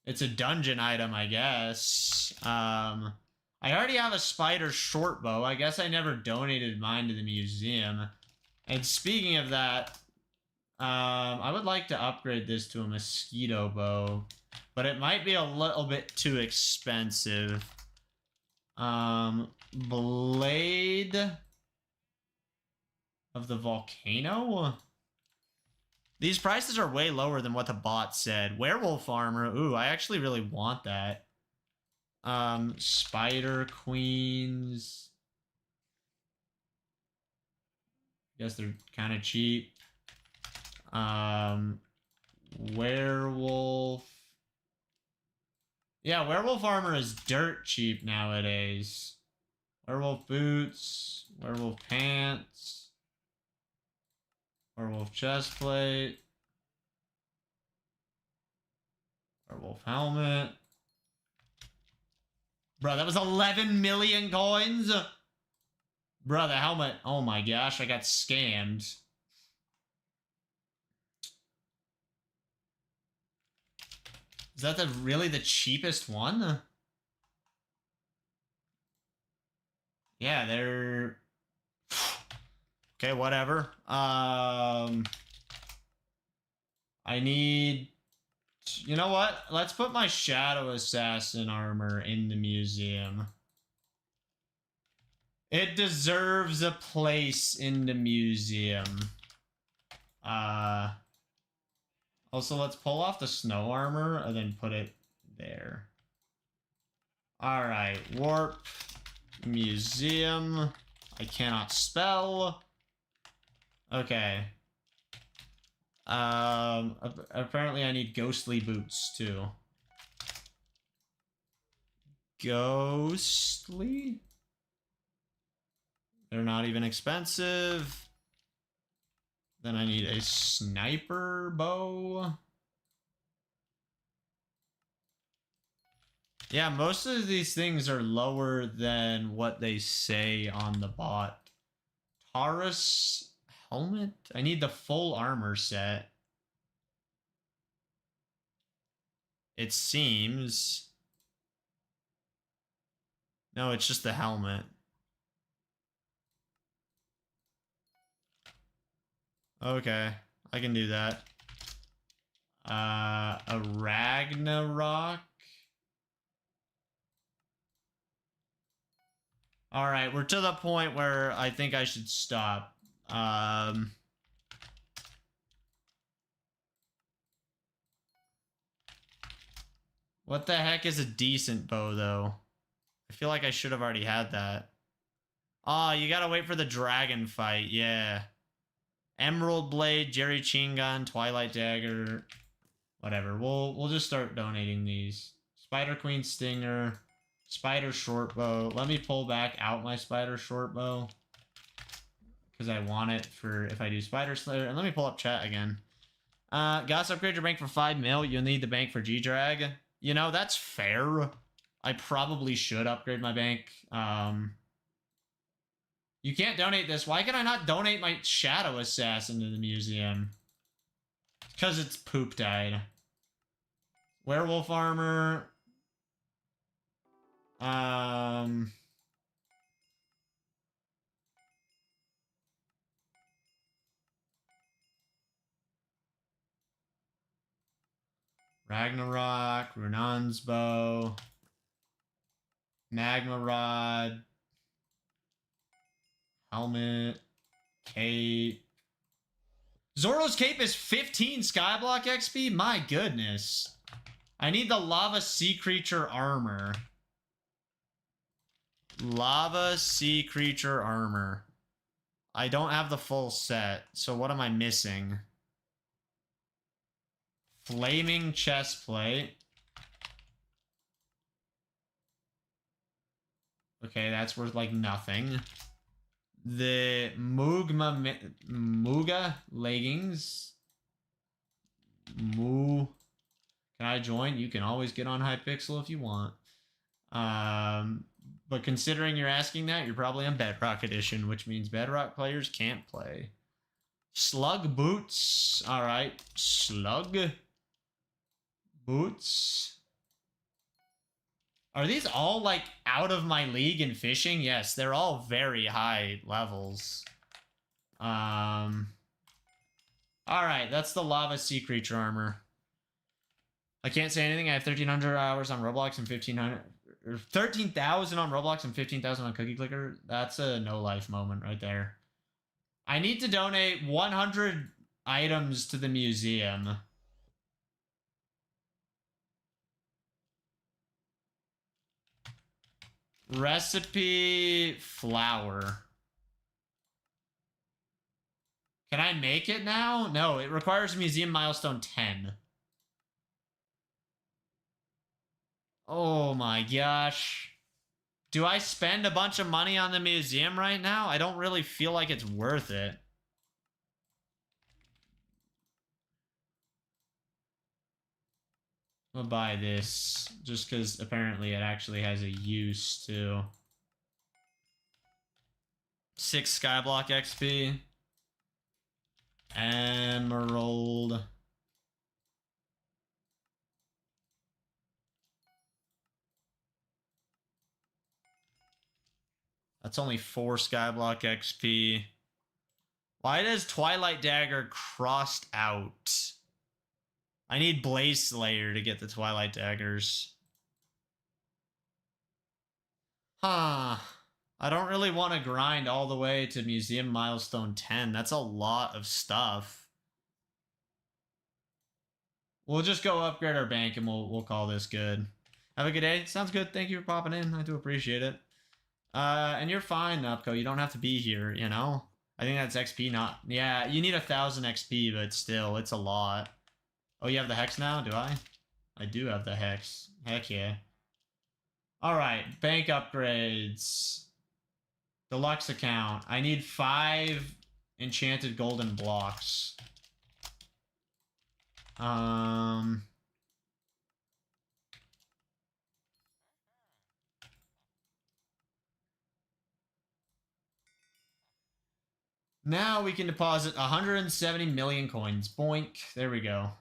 Speaker 1: It's a dungeon item, I guess. I already have a spider short bow. I guess I never donated mine to the museum. And speaking of that, I would like to upgrade this to a mosquito bow, but it might be a little bit too expensive. Blade of the volcano? These prices are way lower than what the bot said. Werewolf armor. Ooh, I actually really want that. Spider queens. Guess they're kind of cheap. Werewolf. Yeah, werewolf armor is dirt cheap nowadays. Werewolf boots, werewolf pants, werewolf chestplate, werewolf helmet. Bro, that was 11 million coins? Bro, the helmet. Oh my gosh, I got scammed. Is that really the cheapest one? Yeah, they're... Okay, whatever. I need... You know what? Let's put my Shadow Assassin armor in the museum. It deserves a place in the museum. Also, let's pull off the snow armor and then put it there. Alright, warp, museum. I cannot spell. Okay. Apparently I need ghostly boots too. Ghostly? They're not even expensive. Then I need a sniper bow. Yeah, most of these things are lower than what they say on the bot. Taurus helmet? I need the full armor set. It seems. No, it's just the helmet. Okay, I can do that. A Ragnarok. All right, we're to the point where I think I should stop. What the heck is a decent bow, though? I feel like I should have already had that. Oh, you gotta wait for the dragon fight, yeah. Emerald Blade, Jerry Chingon, Twilight Dagger, whatever. We'll just start donating these. Spider Queen Stinger, Spider Shortbow. Let me pull back out my Spider Shortbow because I want it for if I do Spider Slayer. And let me pull up chat again. Goss, upgrade your bank for 5 mil. You'll need the bank for G-Drag. You know, that's fair. I probably should upgrade my bank. You can't donate this. Why can I not donate my Shadow Assassin to the museum? Because it's poop died. Werewolf armor. Ragnarok, Runan's bow, Magma Rod, helmet, cape. Zoro's cape is 15 Skyblock XP? My goodness. I need the Lava Sea Creature armor. Lava Sea Creature armor. I don't have the full set, so what am I missing? Flaming chestplate. Okay, that's worth like nothing. The Muga leggings. Can I join? You can always get on Hypixel if you want. But considering you're asking that, you're probably on Bedrock Edition, which means Bedrock players can't play. Slug boots. All right, slug boots. Are these all, like, out of my league in fishing? Yes, they're all very high levels. Alright, that's the Lava Sea Creature armor. I can't say anything. I have 1,300 hours on Roblox and 1,500... 13,000 on Roblox and 15,000 on Cookie Clicker. That's a no-life moment right there. I need to donate 100 items to the museum. Recipe flour. Can I make it now? No, it requires museum milestone 10. Oh my gosh. Do I spend a bunch of money on the museum right now? I don't really feel like it's worth it. I'll buy this just because apparently it actually has a use too. 6 Skyblock XP. Emerald. That's only 4 Skyblock XP. Why does Twilight Dagger crossed out? I need Blaze Slayer to get the Twilight Daggers. Huh. I don't really want to grind all the way to Museum Milestone 10. That's a lot of stuff. We'll just go upgrade our bank and we'll call this good. Have a good day. Sounds good. Thank you for popping in. I do appreciate it. And you're fine, Upco. You don't have to be here, you know? I think that's XP, not... Yeah, you need 1,000 XP, but still, it's a lot. Oh, you have the Hex now? Do I? I do have the Hex. Heck yeah. Alright, bank upgrades. Deluxe account. I need 5 enchanted golden blocks. Now we can deposit 170 million coins. Boink. There we go.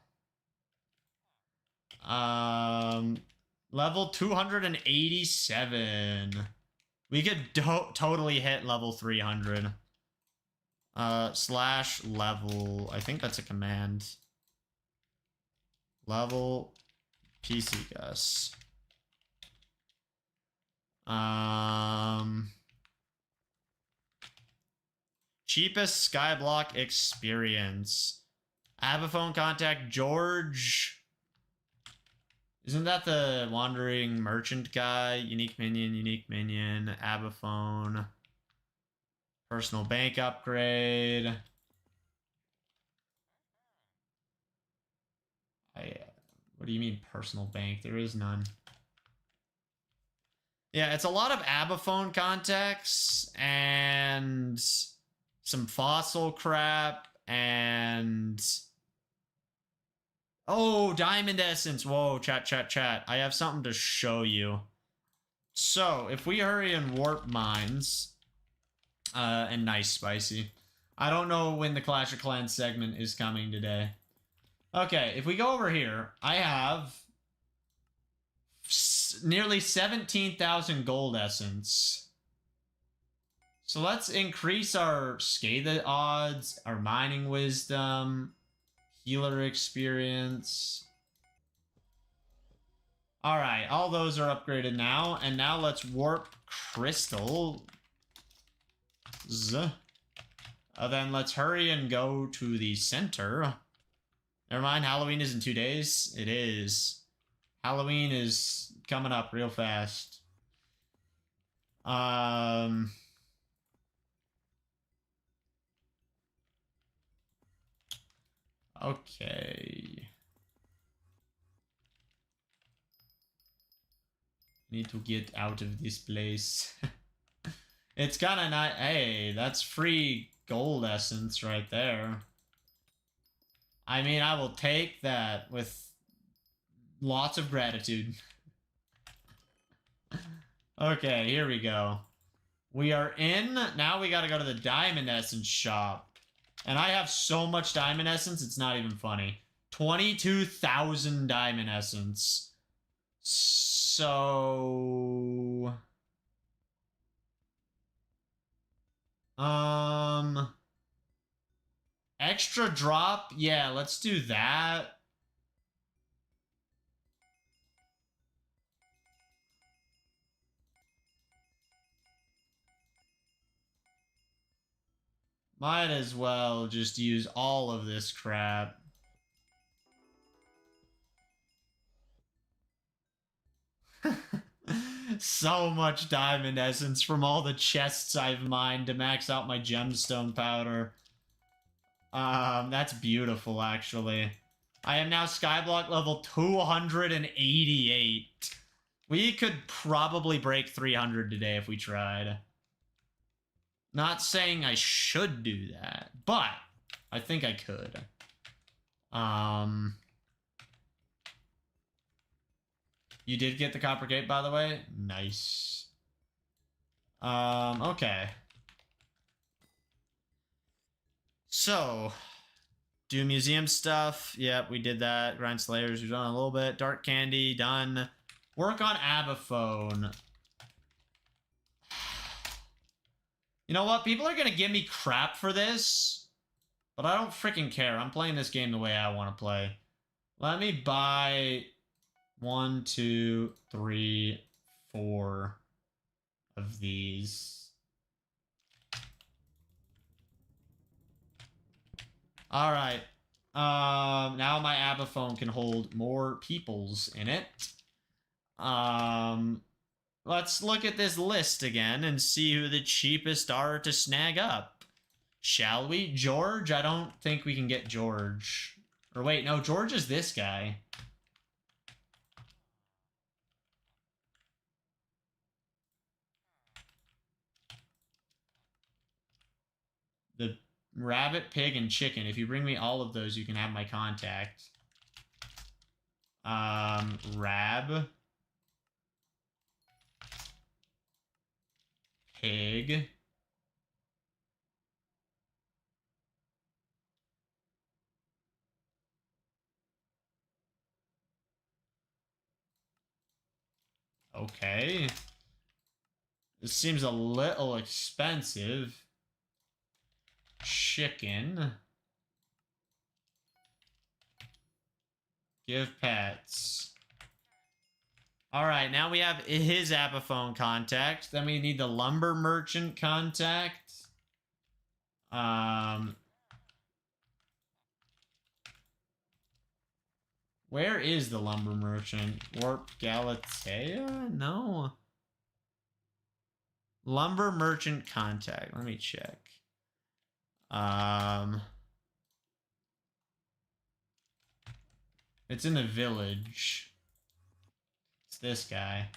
Speaker 1: Level 287. We could totally hit level 300. Slash level. I think that's a command. Level pcgus. Cheapest Skyblock experience. Abiphone contact George. Isn't that the wandering merchant guy? Unique minion, Abiphone. Personal bank upgrade. What do you mean personal bank? There is none. Yeah, it's a lot of Abiphone contacts and some fossil crap and... Oh, diamond essence. Whoa, chat. I have something to show you. So, if we hurry and warp mines, and nice spicy. I don't know when the Clash of Clans segment is coming today. Okay, if we go over here, I have nearly 17,000 gold essence. So let's increase our Scathe odds, our mining wisdom, healer experience. Alright, all those are upgraded now. And now let's warp crystal. Then let's hurry and go to the center. Never mind, Halloween is in 2 days. It is. Halloween is coming up real fast. Okay. Need to get out of this place. It's kind of nice. Hey, that's free gold essence right there. I mean, I will take that with lots of gratitude. Okay, here we go. We are in. Now we gotta go to the diamond essence shop. And I have so much diamond essence, it's not even funny. 22,000 diamond essence. So... Extra drop? Yeah, let's do that. Might as well just use all of this crap. So much diamond essence from all the chests I've mined to max out my gemstone powder. That's beautiful, actually. I am now Skyblock level 288. We could probably break 300 today if we tried. Not saying I should do that, but I think I could. You did get the copper gate, by the way? Nice. Okay. So, do museum stuff. Yep, we did that. Grind Slayers, we've done a little bit. Dark Candy, done. Work on Abiphone. You know what? People are gonna give me crap for this, but I don't freaking care. I'm playing this game the way I want to play. Let me buy 1, 2, 3, 4 of these. All right. Now my Abiphone can hold more peoples in it. Let's look at this list again and see who the cheapest are to snag up. Shall we? George? I don't think we can get George. Or wait, no, George is this guy. The rabbit, pig, and chicken. If you bring me all of those, you can have my contact. Rab. Pig. Okay. This seems a little expensive. Chicken. Give pets. Alright, now we have his Abiphone contact. Then we need the lumber merchant contact. Where is the lumber merchant? Warp Galatea? No. Lumber merchant contact. Let me check. It's in the village. It's this guy.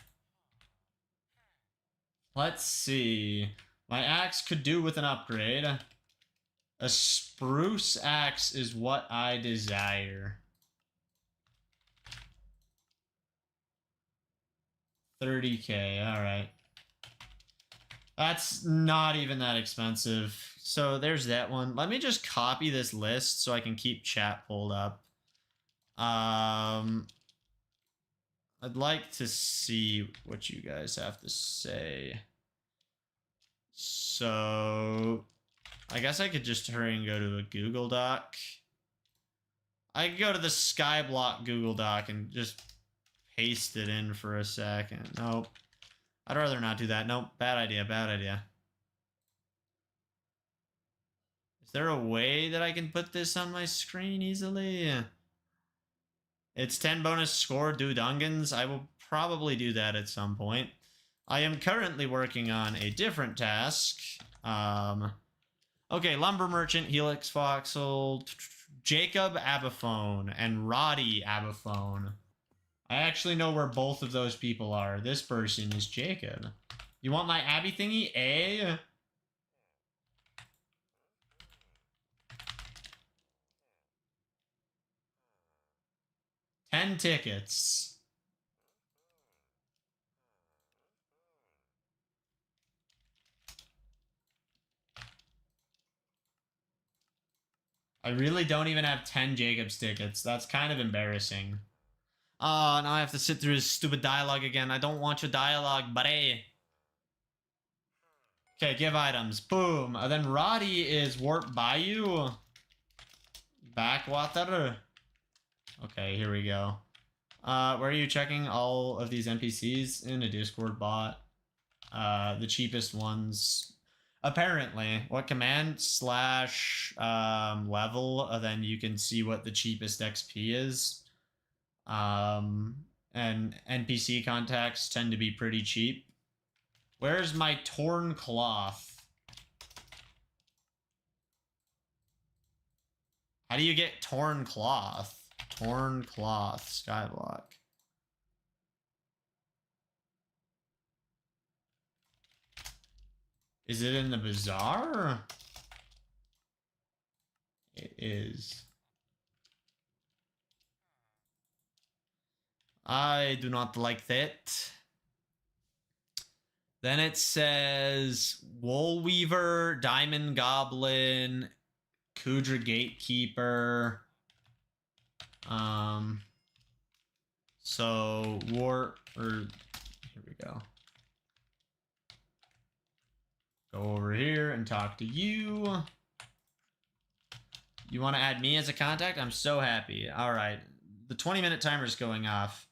Speaker 1: Let's see. My axe could do with an upgrade. A spruce axe is what I desire. 30k, alright. That's not even that expensive. So there's that one. Let me just copy this list so I can keep chat pulled up. I'd like to see what you guys have to say. So I guess I could just hurry and go to a Google Doc. I could go to the Skyblock Google Doc and just paste it in for a second. Nope. I'd rather not do that. Nope. Bad idea. Bad idea. Is there a way that I can put this on my screen easily? It's 10 bonus score, do Dungans. I will probably do that at some point. I am currently working on a different task. Okay, Lumber Merchant, Helix Foxel, Jacob Abiphone, and Roddy Abiphone. I actually know where both of those people are. This person is Jacob. You want my Abby thingy? Eh? $10 tickets. I really don't even have 10 Jacob's tickets. That's kind of embarrassing. Oh, now I have to sit through his stupid dialogue again. I don't want your dialogue, buddy. Okay, give items. Boom. And then Roddy is Warp Bayou. Backwater. Okay, here we go. Where are you checking all of these NPCs? In a Discord bot. The cheapest ones. Apparently. What command? / level. And then you can see what the cheapest XP is. And NPC contacts tend to be pretty cheap. Where's my torn cloth? How do you get torn cloth? Torn cloth, Skyblock. Is it in the bazaar? It is. I do not like that. Then it says Wool Weaver, Diamond Goblin, Kudra Gatekeeper. So here we go. Go over here and talk to you. You want to add me as a contact? I'm so happy. All right. The 20-minute timer is going off.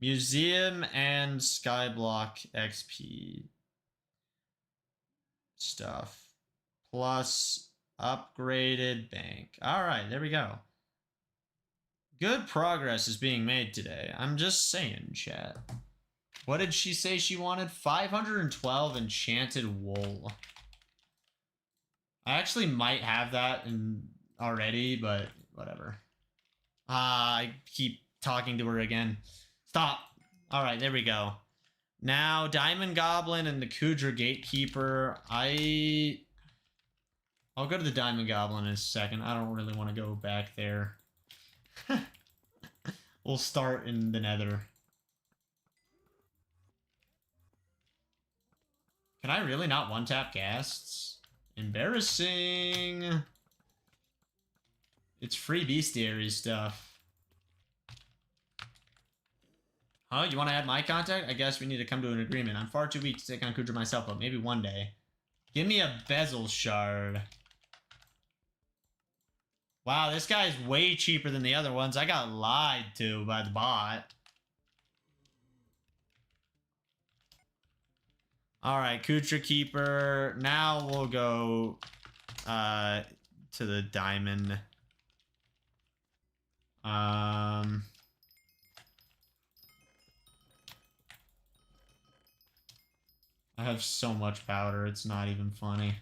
Speaker 1: Museum and Skyblock XP stuff. Plus upgraded bank. All right, there we go. Good progress is being made today. I'm just saying, chat. What did she say she wanted? 512 enchanted wool. I actually might have that already, but whatever. I keep talking to her again. Stop. All right, there we go. Now, Diamond Goblin and the Kudra Gatekeeper. I'll go to the Diamond Goblin in a second. I don't really want to go back there. We'll start in the Nether. Can I really not one-tap casts? Embarrassing. It's free bestiary stuff. Huh? You want to add my contact? I guess we need to come to an agreement. I'm far too weak to take on Kudra myself, but maybe one day. Give me a bezel shard. Wow, this guy's way cheaper than the other ones. I got lied to by the bot. Alright, Kudra Keeper. Now we'll go to the diamond. I have so much powder, it's not even funny.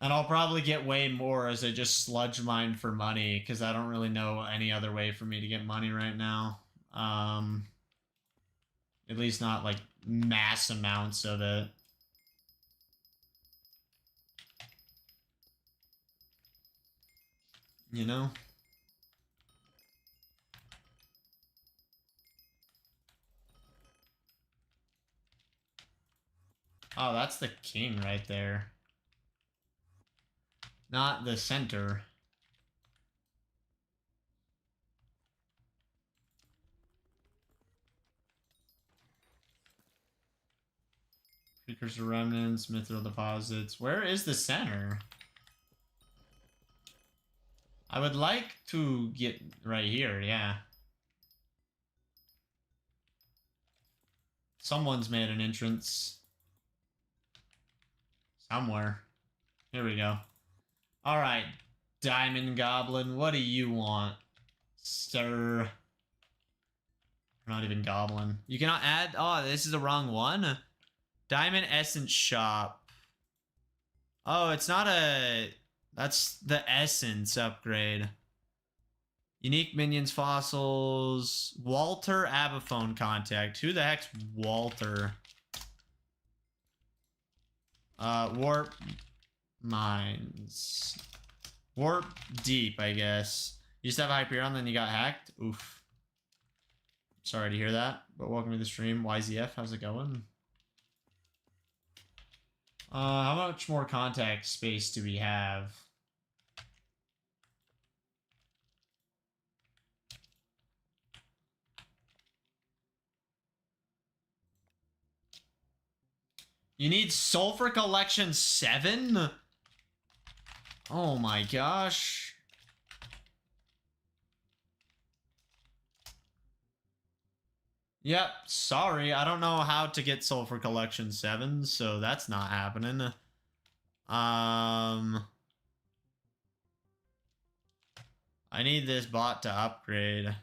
Speaker 1: And I'll probably get way more as I just sludge mine for money, because I don't really know any other way for me to get money right now. At least not, like, mass amounts of it. You know? Oh, that's the king right there. Not the center. Precursor remnants, mithril deposits. Where is the center? I would like to get right here, yeah. Someone's made an entrance. Somewhere. Here we go. Alright, Diamond Goblin, what do you want, sir? Not even Goblin. You cannot add... Oh, this is the wrong one? Diamond Essence Shop. Oh, it's not a... That's the Essence upgrade. Unique Minions, Fossils... Walter Abiphone Contact. Who the heck's Walter? Warp... Mines. Warp Deep, I guess. You used to have Hyperion, then you got hacked? Oof. Sorry to hear that, but welcome to the stream. YZF, how's it going? How much more contact space do we have? You need Sulfur Collection 7? Oh my gosh. Yep, sorry. I don't know how to get Sulfur Collection 7, so that's not happening. I need this bot to upgrade.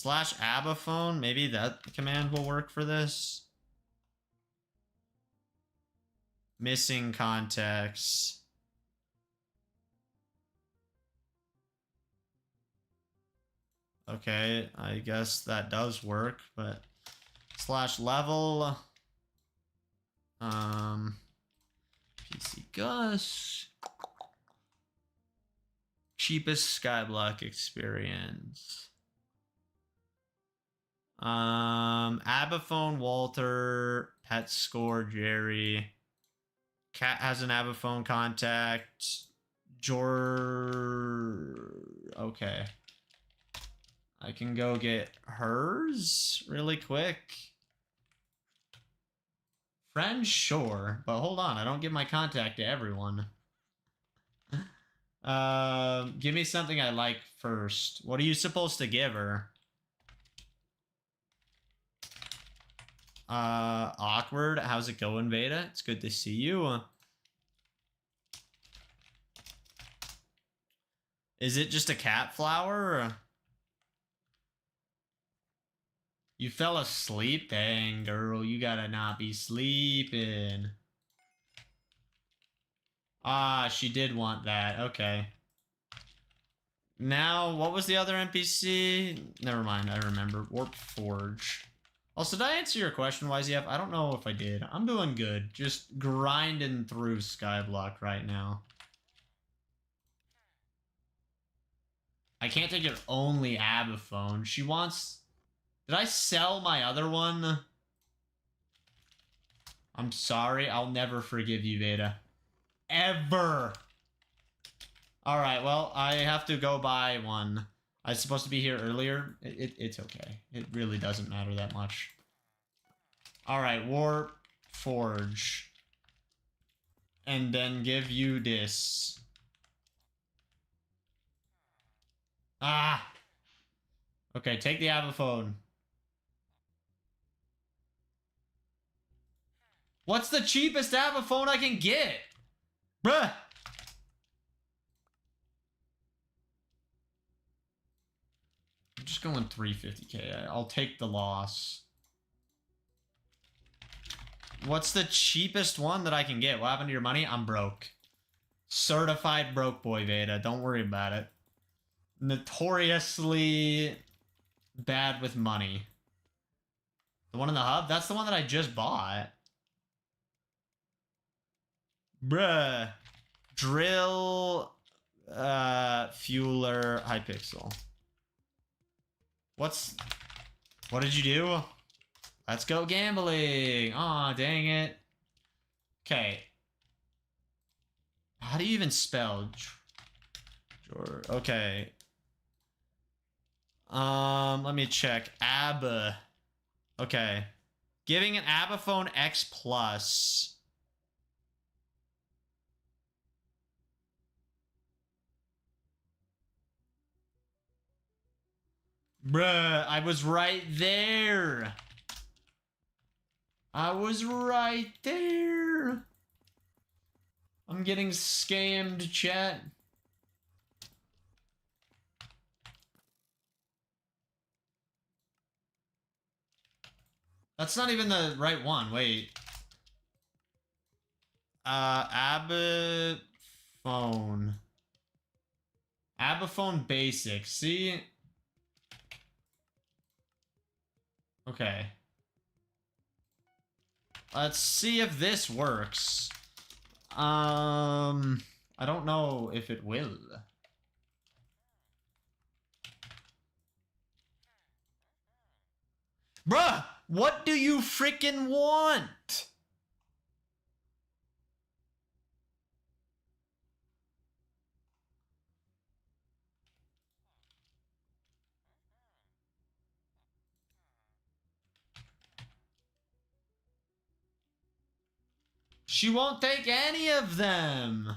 Speaker 1: / Abiphone, maybe that command will work for this. Missing contacts. Okay, I guess that does work, but slash level pcgus cheapest skyblock experience. Abiphone Walter, pet score Jerry. Cat has an Abiphone contact. Okay. I can go get hers really quick. Friend, sure. But hold on, I don't give my contact to everyone. Give me something I like first. What are you supposed to give her? Awkward. How's it going, Veda? It's good to see you. Is it just a cat flower? You fell asleep? Dang, girl, you gotta not be sleeping. Ah, she did want that. Okay. Now, what was the other NPC? Never mind, I remember. Warp Forge. Also, did I answer your question, YZF? I don't know if I did. I'm doing good. Just grinding through Skyblock right now. I can't take your only Abiphone. She wants... Did I sell my other one? I'm sorry. I'll never forgive you, Veda. Ever. Alright, well, I have to go buy one. I was supposed to be here earlier. It's okay. It really doesn't matter that much. Alright, Warp Forge. And then give you this. Ah! Okay, take the Abiphone. What's the cheapest Abiphone I can get? Bruh! I'm just going 350k. I'll take the loss. What's the cheapest one that I can get? What happened to your money? I'm broke. Certified broke boy, Veda. Don't worry about it. Notoriously bad with money. The one in the hub? That's the one that I just bought. Bruh. Drill, Fueler, Hypixel. What did you do? Let's go gambling. Aw, dang it. Okay. How do you even spell? Okay. Let me check. Okay. Giving an Abiphone X plus. Bruh, I was right there. I was right there. I'm getting scammed, chat. That's not even the right one. Wait. Abiphone. Abiphone basic. See? Okay. Let's see if this works. I don't know if it will. Bruh! What do you freaking want? She won't take any of them.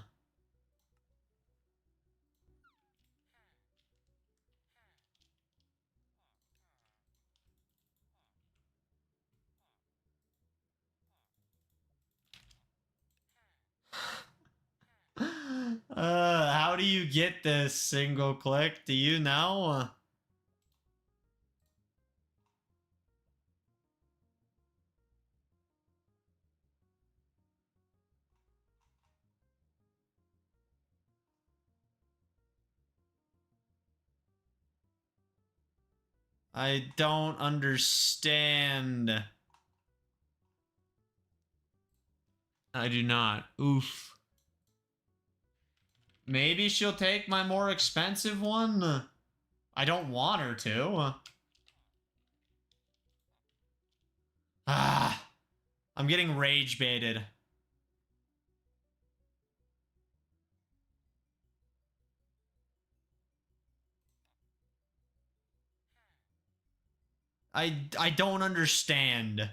Speaker 1: How do you get this single click? Do you know? I don't understand. I do not. Oof. Maybe she'll take my more expensive one? I don't want her to. Ah. I'm getting rage baited. I don't understand.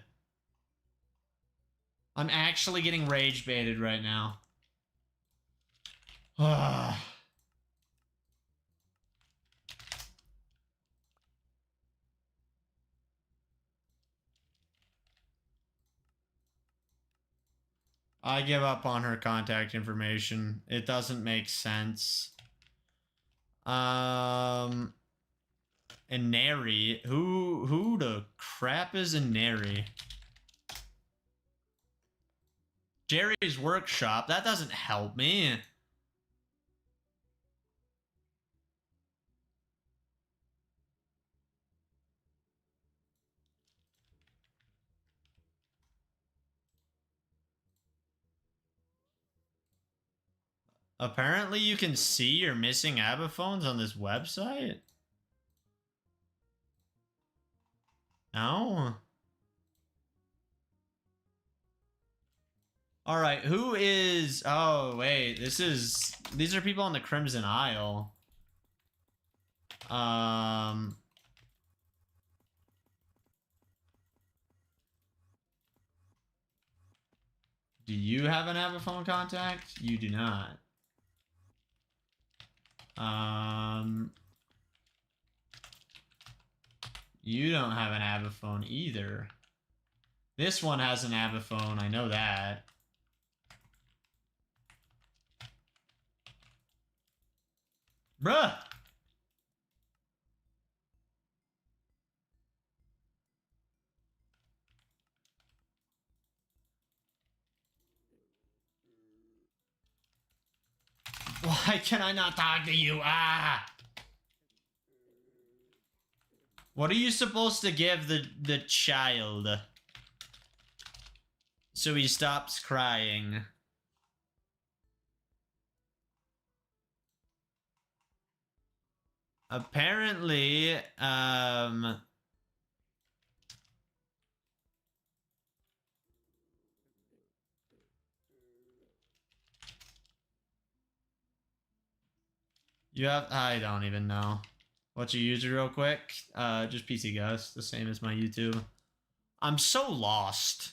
Speaker 1: I'm actually getting rage baited right now. Ah. I give up on her contact information. It doesn't make sense. Inari. Who the crap is Inari? Jerry's workshop. That doesn't help me. Apparently you can see your missing Abiphones on this website? No? Alright, who is... Oh, wait. These are people on the Crimson Isle. Do you have an Abiphone contact? You do not. You don't have an Abiphone either. This one has an Abiphone, I know that. Bruh! Why can I not talk to you? Ah! What are you supposed to give the child? So he stops crying. Apparently, you have... I don't even know. What's your user real quick? Just pcgus, the same as my YouTube. I'm so lost.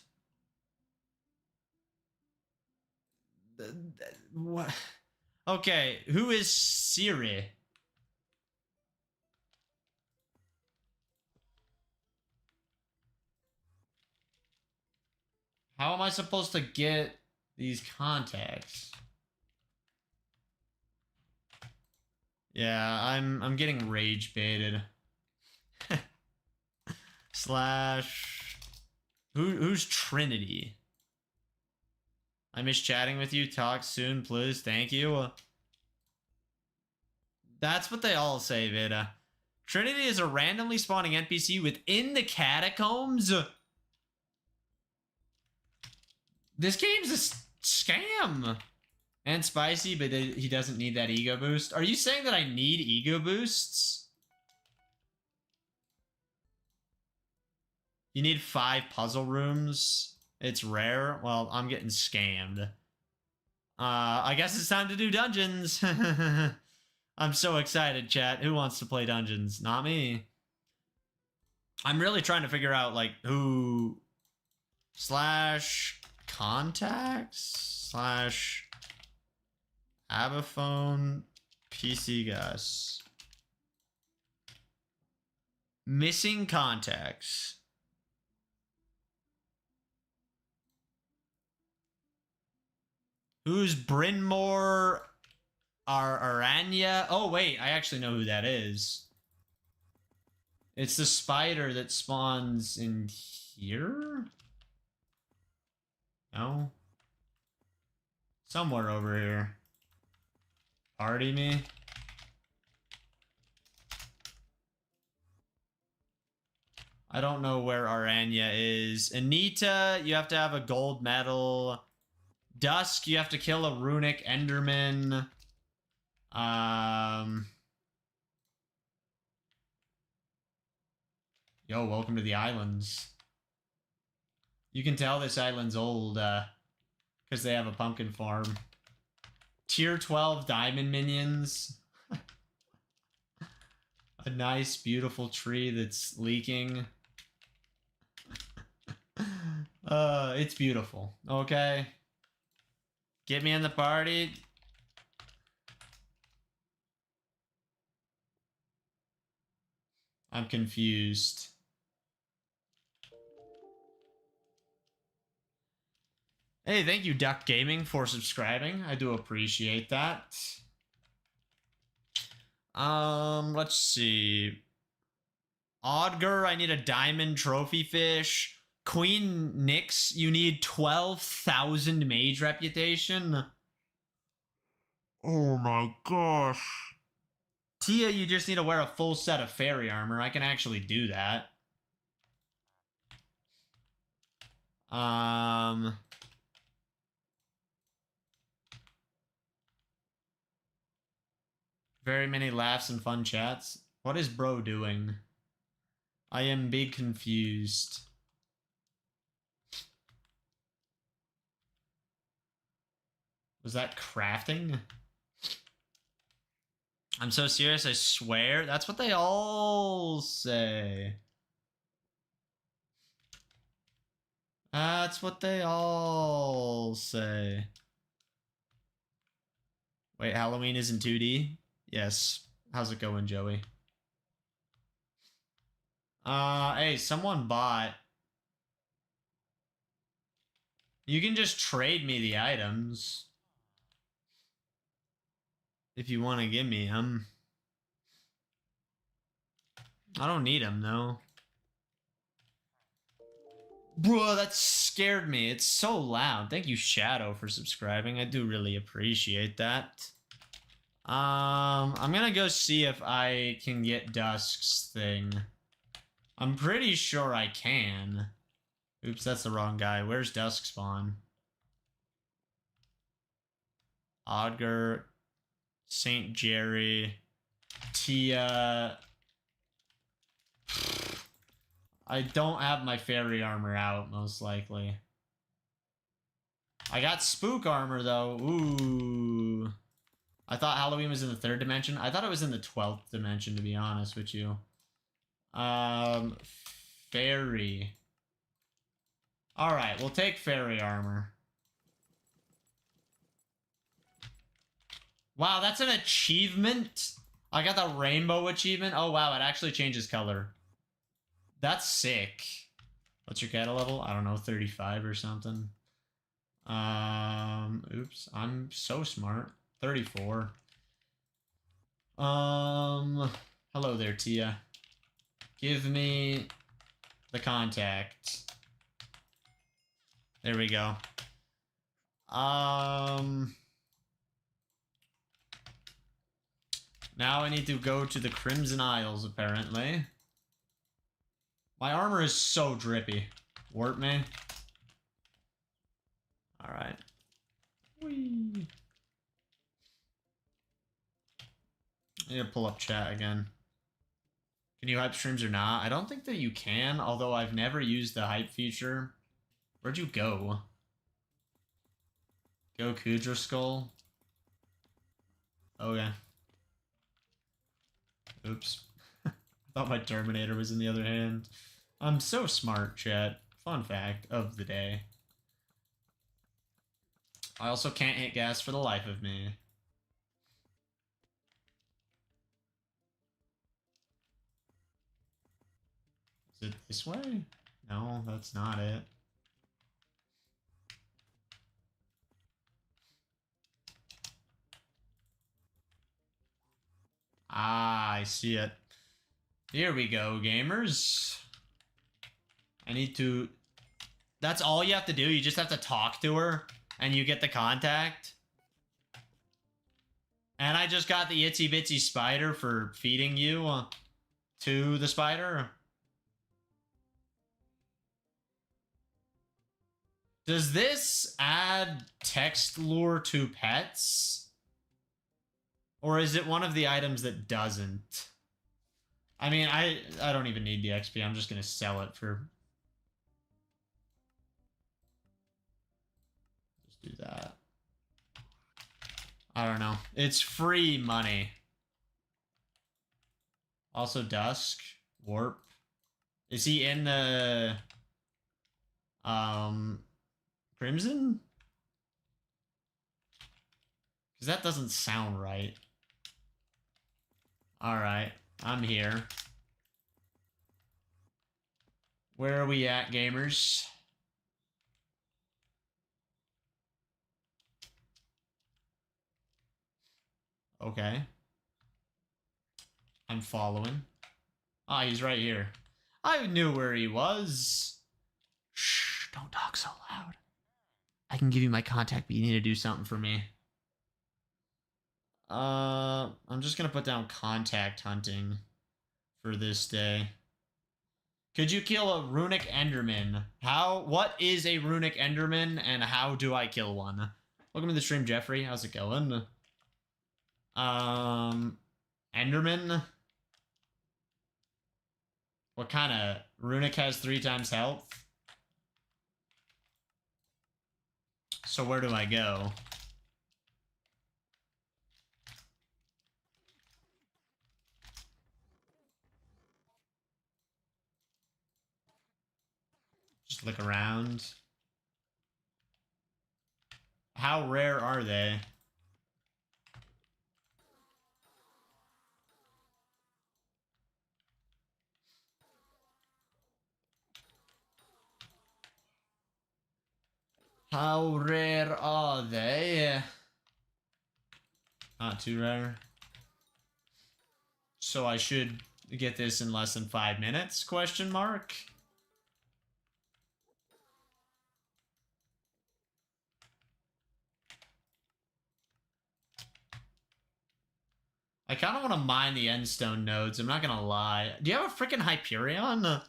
Speaker 1: What? Okay, who is Siri? How am I supposed to get these contacts? Yeah, I'm getting rage baited. Slash... Who's Trinity? I miss chatting with you. Talk soon, please. Thank you. That's what they all say, Veda. Trinity is a randomly spawning NPC within the catacombs. This game's a scam. And spicy, but he doesn't need that ego boost. Are you saying that I need ego boosts? You need 5 puzzle rooms. It's rare. Well, I'm getting scammed. I guess it's time to do dungeons. I'm so excited, chat. Who wants to play dungeons? Not me. I'm really trying to figure out, like, who... Slash... Contacts? Slash... Abiphone... pcgus. Missing contacts. Who's Brynmore Aranya? Oh, wait. I actually know who that is. It's the spider that spawns in here? No? Somewhere over here. Party me? I don't know where Aranya is. Anita, you have to have a gold medal. Dusk, you have to kill a runic enderman. Yo, welcome to the islands. You can tell this island's old, because they have a pumpkin farm. Tier 12 diamond minions. A nice, beautiful tree that's leaking. It's beautiful. Okay. Get me in the party. I'm confused. Hey, thank you, Duck Gaming, for subscribing. I do appreciate that. Let's see. Odger, I need a diamond trophy fish. Queen Nyx, you need 12,000 mage reputation. Oh my gosh. Tia, you just need to wear a full set of fairy armor. I can actually do that. Very many laughs and fun chats. What is bro doing? I am big confused. Was that crafting? I'm so serious, I swear. That's what they all say. That's what they all say. Wait, Halloween is in 2D? Yes. How's it going, Joey? Hey, someone bought. You can just trade me the items. If you want to give me them. I don't need them, though. Bro, that scared me. It's so loud. Thank you, Shadow, for subscribing. I do really appreciate that. I'm gonna go see if I can get Dusk's thing. I'm pretty sure I can. Oops, that's the wrong guy. Where's Dusk spawn? Odger, St. Jerry, Tia. I don't have my fairy armor out, most likely. I got spook armor, though. Ooh. I thought Halloween was in the 3rd dimension. I thought it was in the 12th dimension, to be honest with you. Fairy. Alright, we'll take fairy armor. Wow, that's an achievement? I got the rainbow achievement? Oh, wow, it actually changes color. That's sick. What's your cattle level? I don't know, 35 or something. Oops, I'm so smart. 34. Hello there, Tia. Give me the contact. There we go. Now I need to go to the Crimson Isles, apparently. My armor is so drippy. Warp me. Alright. Whee. I need to pull up chat again. Can you hype streams or not? I don't think that you can, although I've never used the hype feature. Where'd you go? Go Kudra Skull? Okay. Oops. I thought my Terminator was in the other hand. I'm so smart, chat. Fun fact of the day. I also can't hit gas for the life of me. Is it this way? No, that's not it. Ah, I see it. Here we go, gamers. I need to... That's all you have to do. You just have to talk to her, and you get the contact. And I just got the itsy bitsy spider for feeding you to the spider. Does this add text lure to pets? Or is it one of the items that doesn't? I mean, I don't even need the XP. I'm just going to sell it for... Just do that. I don't know. It's free money. Also, Dusk. Warp. Is he in the... Crimson? Because that doesn't sound right. Alright. I'm here. Where are we at, gamers? Okay. I'm following. Ah, he's right here. I knew where he was. Shh, don't talk so loud. I can give you my contact, but you need to do something for me. I'm just gonna put down contact hunting for this day. Could you kill a runic enderman? What is a runic enderman and how do I kill one? Welcome to the stream, Jeffrey. How's it going? Enderman? What kind of... Runic has 3 times health? So where do I go? Just look around. How rare are they? How rare are they? Not too rare. So I should get this in less than 5 minutes? Question mark. I kind of want to mine the endstone nodes. I'm not going to lie. Do you have a freaking Hyperion?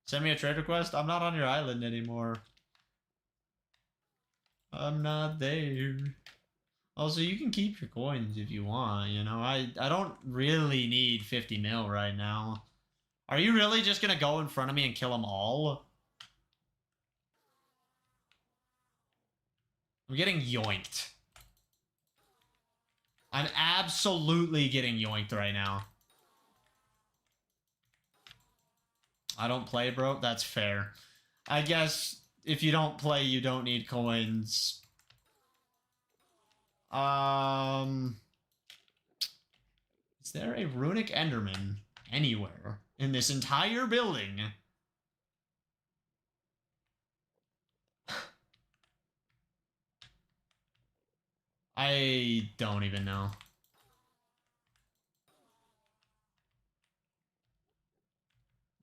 Speaker 1: Send me a trade request. I'm not on your island anymore. I'm not there. Also, you can keep your coins if you want, you know. I don't really need 50 mil right now. Are you really just going to go in front of me and kill them all? I'm getting yoinked. I'm absolutely getting yoinked right now. I don't play, bro. That's fair. I guess if you don't play, you don't need coins. Is there a runic enderman anywhere in this entire building? I don't even know.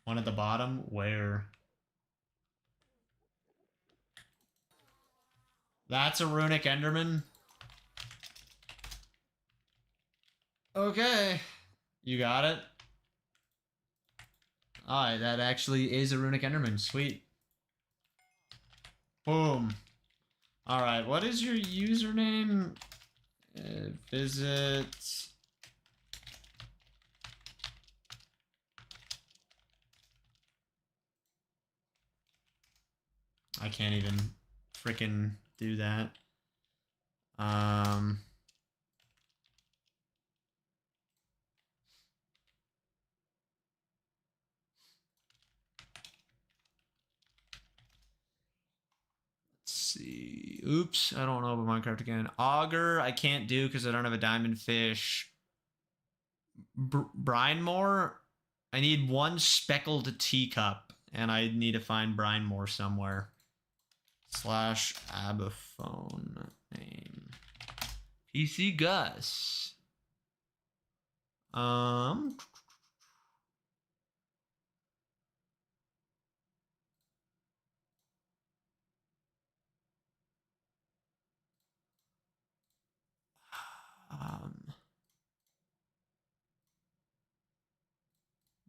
Speaker 1: One at the bottom? Where? That's a runic enderman? Okay. You got it? Alright, that actually is a runic enderman. Sweet. Boom. Alright, what is your username? Visit... I can't even frickin' do that. Let's see. Oops, I don't know about Minecraft again. Auger, I can't do because I don't have a diamond fish. Brinemore, I need 1 speckled teacup, and I need to find Brinemore somewhere. / Abiphone name. pcgus.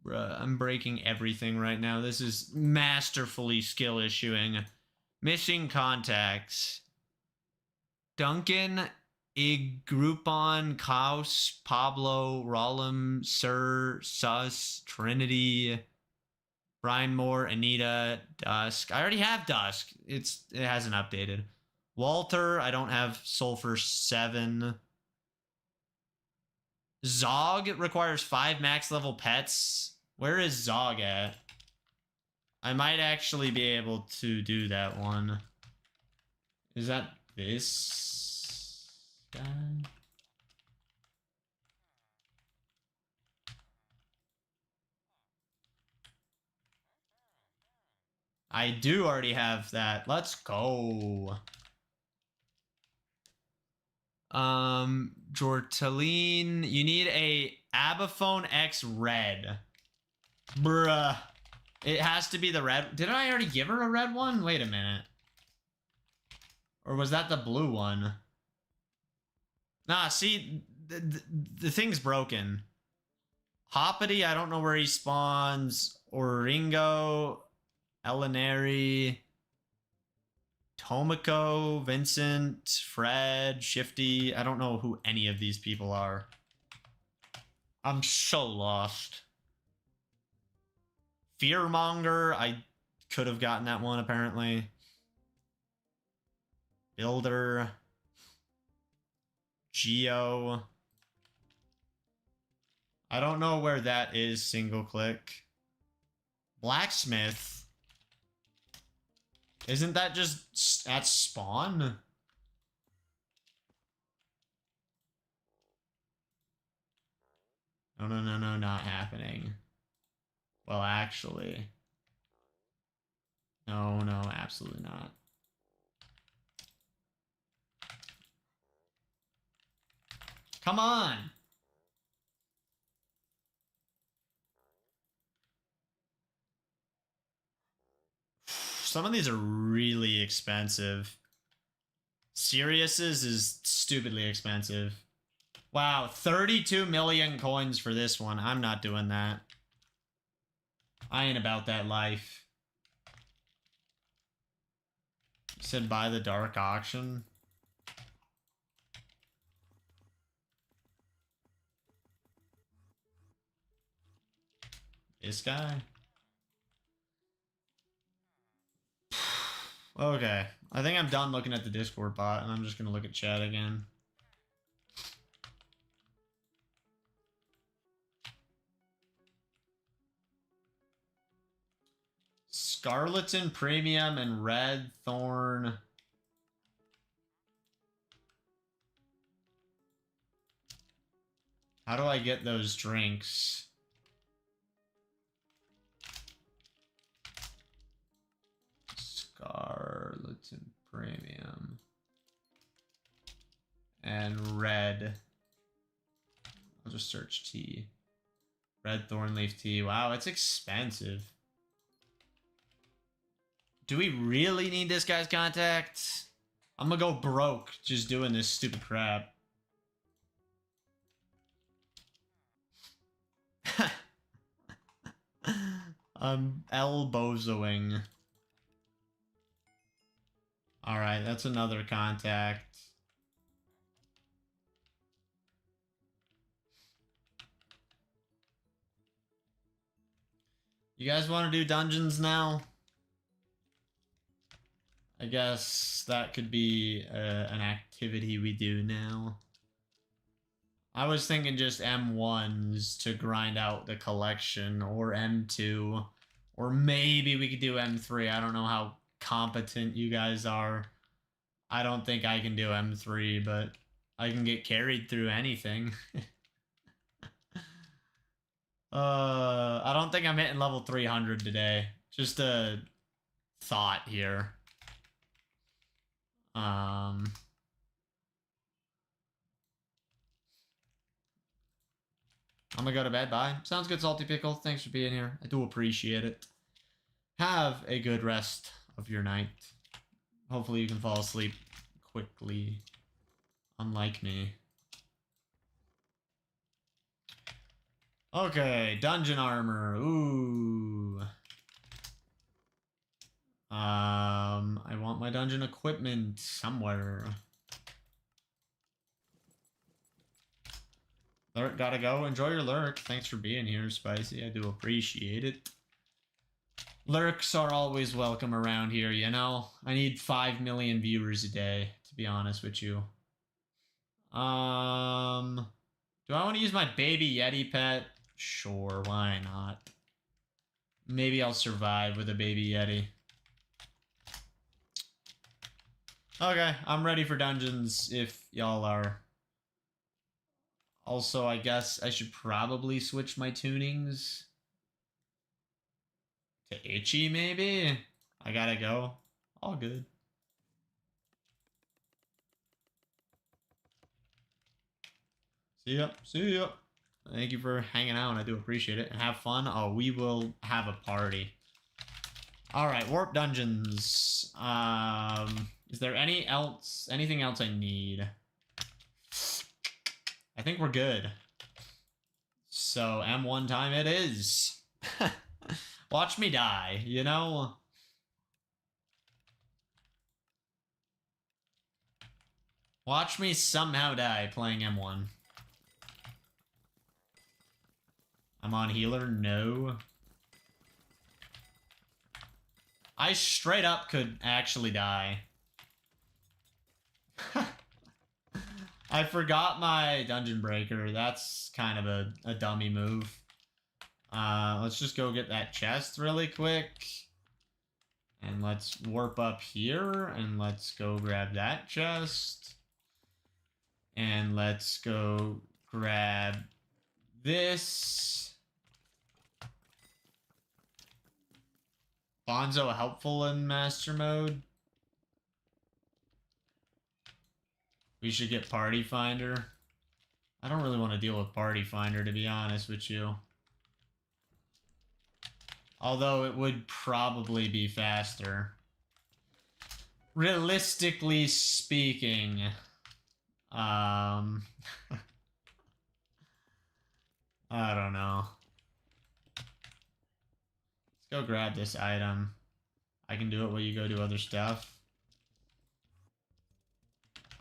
Speaker 1: Bruh, I'm breaking everything right now. This is masterfully skill issuing. Missing contacts. Duncan, Groupon, Kaus, Pablo, Rollum, Sir, Sus, Trinity, Brian Moore, Anita, Dusk. I already have Dusk. It hasn't updated. Walter, I don't have Sulfur 7. Zog requires 5 max level pets. Where is Zog at? I might actually be able to do that one. Is that this guy? I do already have that. Let's go. Jortaline, you need a Abiphone X red. Bruh. It has to be the red. Didn't I already give her a red one? Wait a minute. Or was that the blue one? Nah, see, the thing's broken. Hoppity, I don't know where he spawns. Oringo, Elinari, Tomiko, Vincent, Fred, Shifty. I don't know who any of these people are. I'm so lost. Fearmonger, I could have gotten that one apparently. Builder. Geo. I don't know where that is, single click. Blacksmith. Isn't that just at spawn? No, not happening. Well, actually. No, absolutely not. Come on! Some of these are really expensive. Sirius's is stupidly expensive. Wow, 32 million coins for this one. I'm not doing that. I ain't about that life. You said buy the dark auction. This guy? Okay. I think I'm done looking at the Discord bot, and I'm just gonna look at chat again. Scarleton Premium and Red Thorn. How do I get those drinks? Scarleton Premium. And red. I'll just search tea. Red Thornleaf tea. Wow, it's expensive. Do we really need this guy's contacts? I'm gonna go broke just doing this stupid crap. I'm elbowzoing. Alright, that's another contact. You guys want to do dungeons now? I guess that could be an activity we do now. I was thinking just M1s to grind out the collection, or M2, or maybe we could do M3. I don't know how competent you guys are. I don't think I can do M3, but I can get carried through anything. I don't think I'm hitting level 300 today. Just a thought here. I'm gonna go to bed. Bye. Sounds good, Salty Pickle. Thanks for being here. I do appreciate it. Have a good rest of your night. Hopefully you can fall asleep quickly. Unlike me. Okay, dungeon armor. Ooh. I want dungeon equipment somewhere. Lurk, gotta go. Enjoy your lurk. Thanks for being here, Spicy. I do appreciate it. Lurks are always welcome around here, you know? I need 5 million viewers a day, to be honest with you. Do I want to use my baby Yeti pet? Sure, why not? Maybe I'll survive with a baby Yeti. Okay, I'm ready for dungeons if y'all are. Also, I guess I should probably switch my tunings to itchy, maybe? I gotta go. All good. See ya. See ya. Thank you for hanging out. I do appreciate it. And have fun. Oh, we will have a party. Alright, warp dungeons. Is there anything else I need? I think we're good. So, M1 time it is. Watch me die, you know? Watch me somehow die playing M1. I'm on healer? No. I straight up could actually die. I forgot my dungeon breaker. That's kind of a dummy move. Let's just go get that chest really quick. And let's warp up here. And let's go grab that chest. And let's go grab this. Bonzo helpful in master mode. We should get Party Finder. I don't really want to deal with Party Finder, to be honest with you. Although it would probably be faster. Realistically speaking. I don't know. Let's go grab this item. I can do it while you go do other stuff.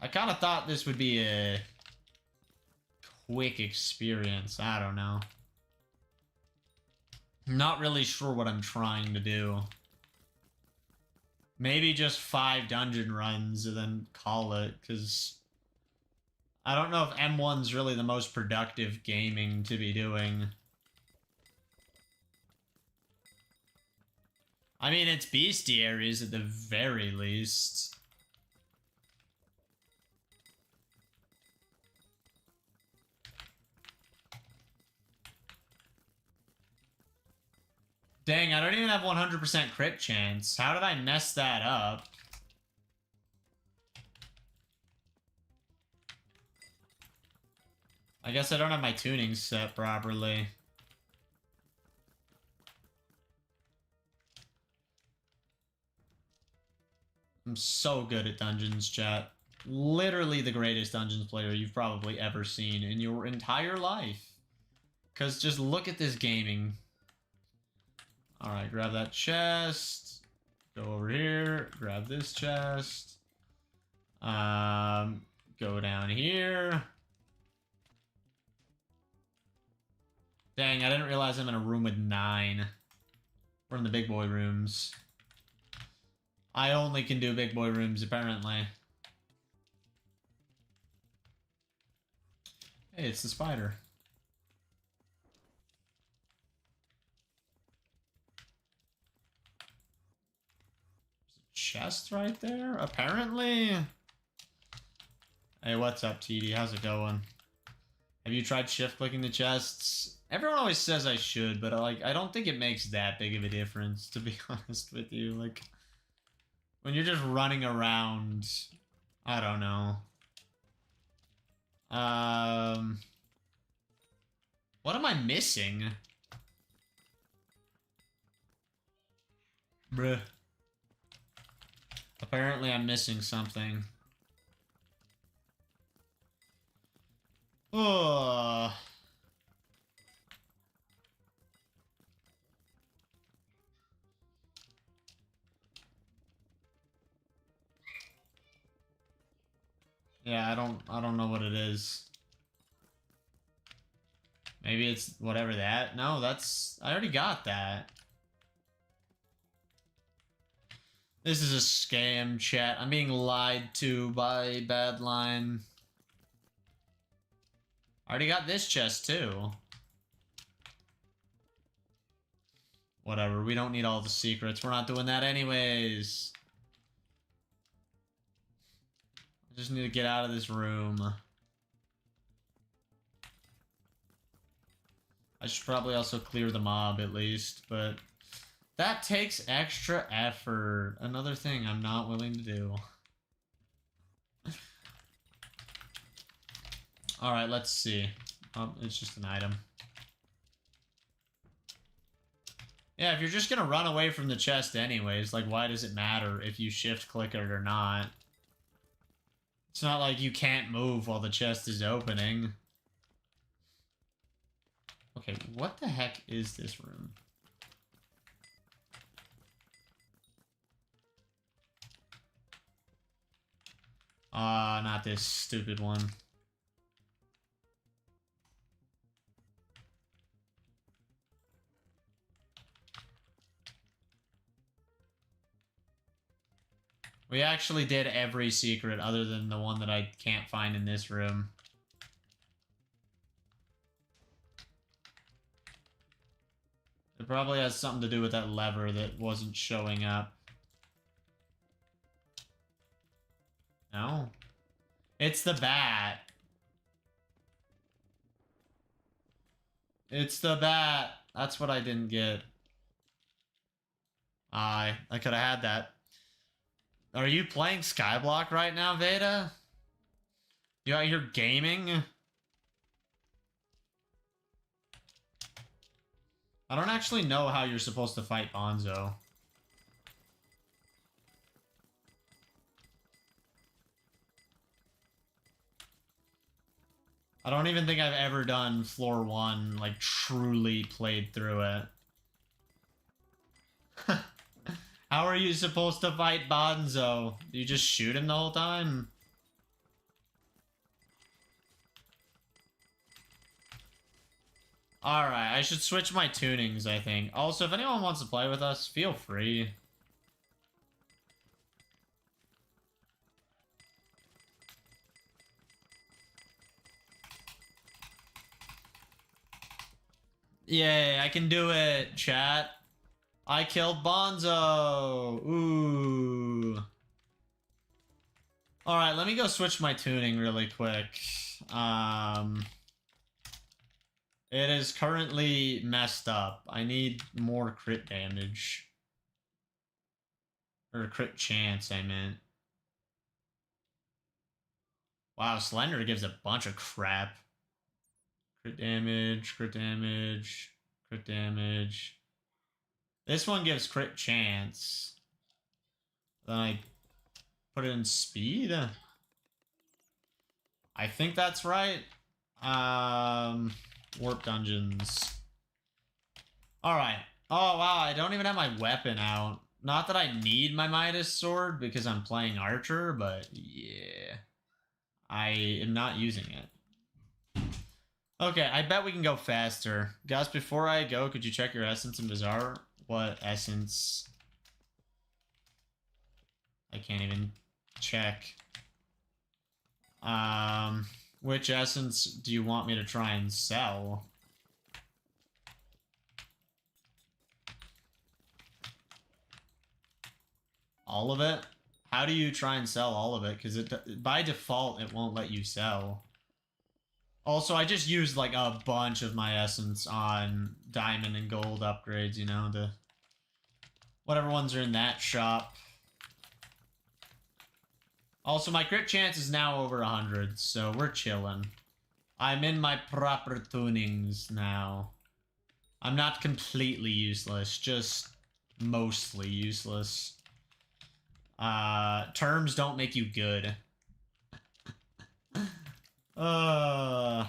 Speaker 1: I kind of thought this would be a quick experience. I don't know. Not really sure what I'm trying to do. Maybe just 5 dungeon runs and then call it, because I don't know if M1's really the most productive gaming to be doing. I mean, it's bestiaries at the very least. Dang, I don't even have 100% crit chance. How did I mess that up? I guess I don't have my tuning set properly. I'm so good at dungeons, chat. Literally the greatest dungeons player you've probably ever seen in your entire life. Because just look at this gaming. Alright, grab that chest. Go over here. Grab this chest. Go down here. Dang, I didn't realize I'm in a room with 9. We're in the big boy rooms. I only can do big boy rooms, apparently. Hey, it's the spider. Chest right there, apparently. Hey, what's up, TD? How's it going? Have you tried shift clicking the chests? Everyone always says I should, but I don't think it makes that big of a difference, to be honest with you. Like, when you're just running around, I don't know. What am I missing? Bruh. Apparently I'm missing something. Oh. Yeah, I don't know what it is. Maybe it's whatever that. No, that's... I already got that. This is a scam, chat. I'm being lied to by Badlion. I already got this chest, too. Whatever, we don't need all the secrets. We're not doing that anyways. I just need to get out of this room. I should probably also clear the mob at least, but that takes extra effort. Another thing I'm not willing to do. Alright, let's see. Oh, it's just an item. Yeah, if you're just gonna run away from the chest anyways, like, why does it matter if you shift click it or not? It's not like you can't move while the chest is opening. Okay, what the heck is this room? Not this stupid one. We actually did every secret other than the one that I can't find in this room. It probably has something to do with that lever that wasn't showing up. No. It's the bat. It's the bat. That's what I didn't get. I could have had that. Are you playing Skyblock right now, Veda? You out here gaming? I don't actually know how you're supposed to fight Bonzo. I don't even think I've ever done floor 1, like, truly played through it. How are you supposed to fight Bonzo? Do you just shoot him the whole time? Alright, I should switch my tunings, I think. Also, if anyone wants to play with us, feel free. Yay, I can do it, chat. I killed Bonzo! Ooh. Alright, let me go switch my tuning really quick. It is currently messed up. I need more crit damage. Or crit chance, I meant. Wow, Slender gives a bunch of crap. Crit damage, crit damage, crit damage. This one gives crit chance. Then I put it in speed. I think that's right. Warp dungeons. Alright. Oh, wow, I don't even have my weapon out. Not that I need my Midas sword because I'm playing Archer, but yeah. I am not using it. Okay, I bet we can go faster. Gus, before I go, could you check your essence in Bazaar? What essence? I can't even check. Which essence do you want me to try and sell? All of it? How do you try and sell all of it? Because it by default, it won't let you sell. Also, I just used like a bunch of my essence on diamond and gold upgrades, you know, the whatever ones are in that shop. Also, my crit chance is now over 100, so we're chilling. I'm in my proper tunings now. I'm not completely useless, just mostly useless. Terms don't make you good. Go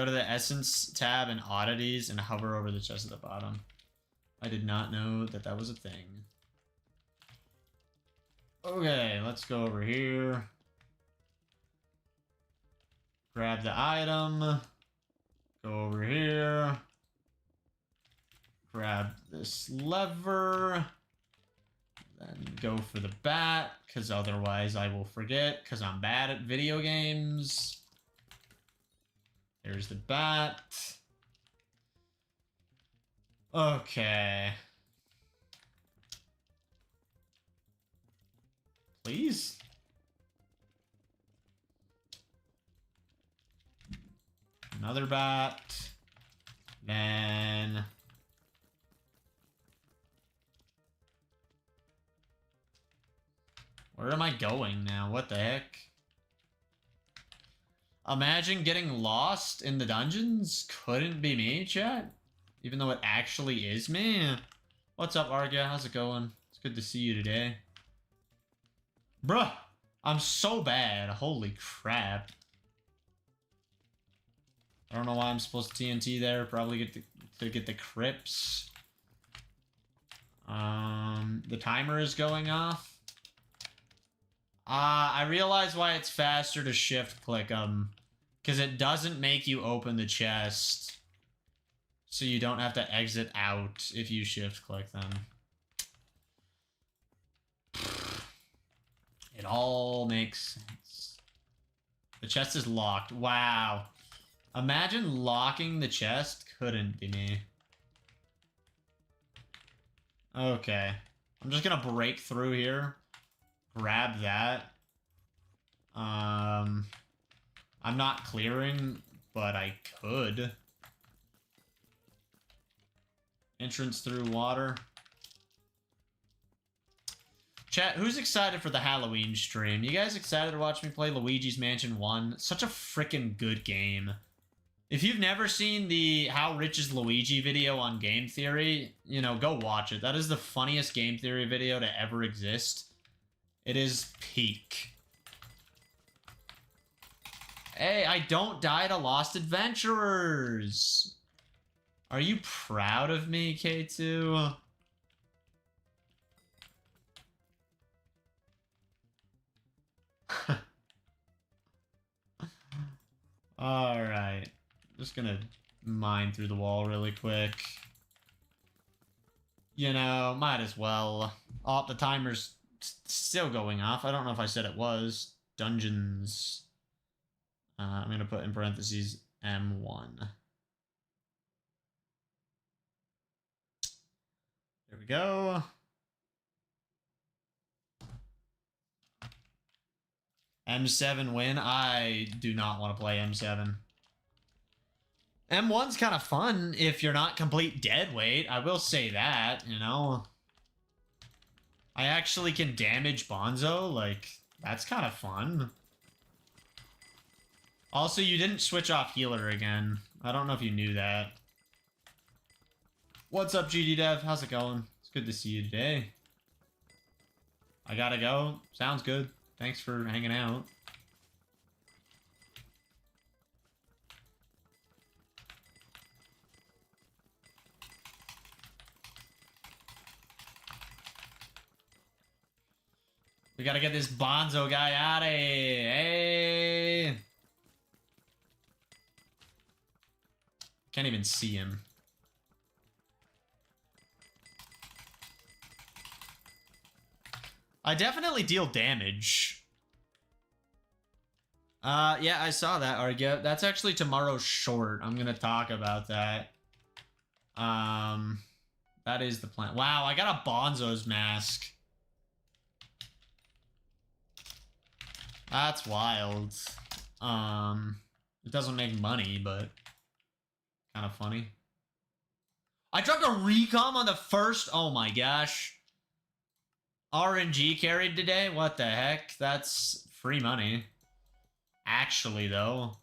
Speaker 1: to the Essence tab and Oddities and hover over the chest at the bottom. I did not know that that was a thing. Okay, let's go over here. Grab the item. Go over here. Grab this lever. Then go for the bat, because otherwise I will forget, because I'm bad at video games. There's the bat. Okay. Please? Another bat. Then... where am I going now? What the heck? Imagine getting lost in the dungeons? Couldn't be me, chat. Even though it actually is me. What's up, Arga? How's it going? It's good to see you today. Bruh, I'm so bad. Holy crap. I don't know why I'm supposed to TNT there. Probably get the crypts. The timer is going off. I realize why it's faster to shift click them. Because it doesn't make you open the chest. So you don't have to exit out if you shift click them. It all makes sense. The chest is locked. Wow. Imagine locking the chest. Couldn't be me. Okay. I'm just gonna break through here. Grab that. I'm not clearing, but I could. Entrance through water. Chat, who's excited for the Halloween stream? You guys excited to watch me play Luigi's Mansion 1? Such a freaking good game. If you've never seen the How Rich is Luigi video on Game Theory, you know, go watch it. That is the funniest Game Theory video to ever exist. It is peak. Hey, I don't die to Lost Adventurers. Are you proud of me, K2? Alright. Just gonna mine through the wall really quick. You know, might as well. Oh, the timer's still going off. I don't know if I said it was. Dungeons. I'm gonna put in parentheses M1. There we go. M7 win? I do not want to play M7. M1's kind of fun if you're not complete dead weight. I will say that, you know. I actually can damage Bonzo. Like, that's kind of fun. Also, you didn't switch off healer again. I don't know if you knew that. What's up, GD Dev? How's it going? It's good to see you today. I gotta go. Sounds good. Thanks for hanging out. We gotta get this Bonzo guy out of here. Hey! Can't even see him. I definitely deal damage. Yeah, I saw that, Arga. That's actually tomorrow's short. I'm gonna talk about that. That is the plan. Wow, I got a Bonzo's mask. That's wild. It doesn't make money, but kind of funny. I dropped a recom on the first. Oh my gosh. RNG carried today? What the heck? That's free money. Actually, though.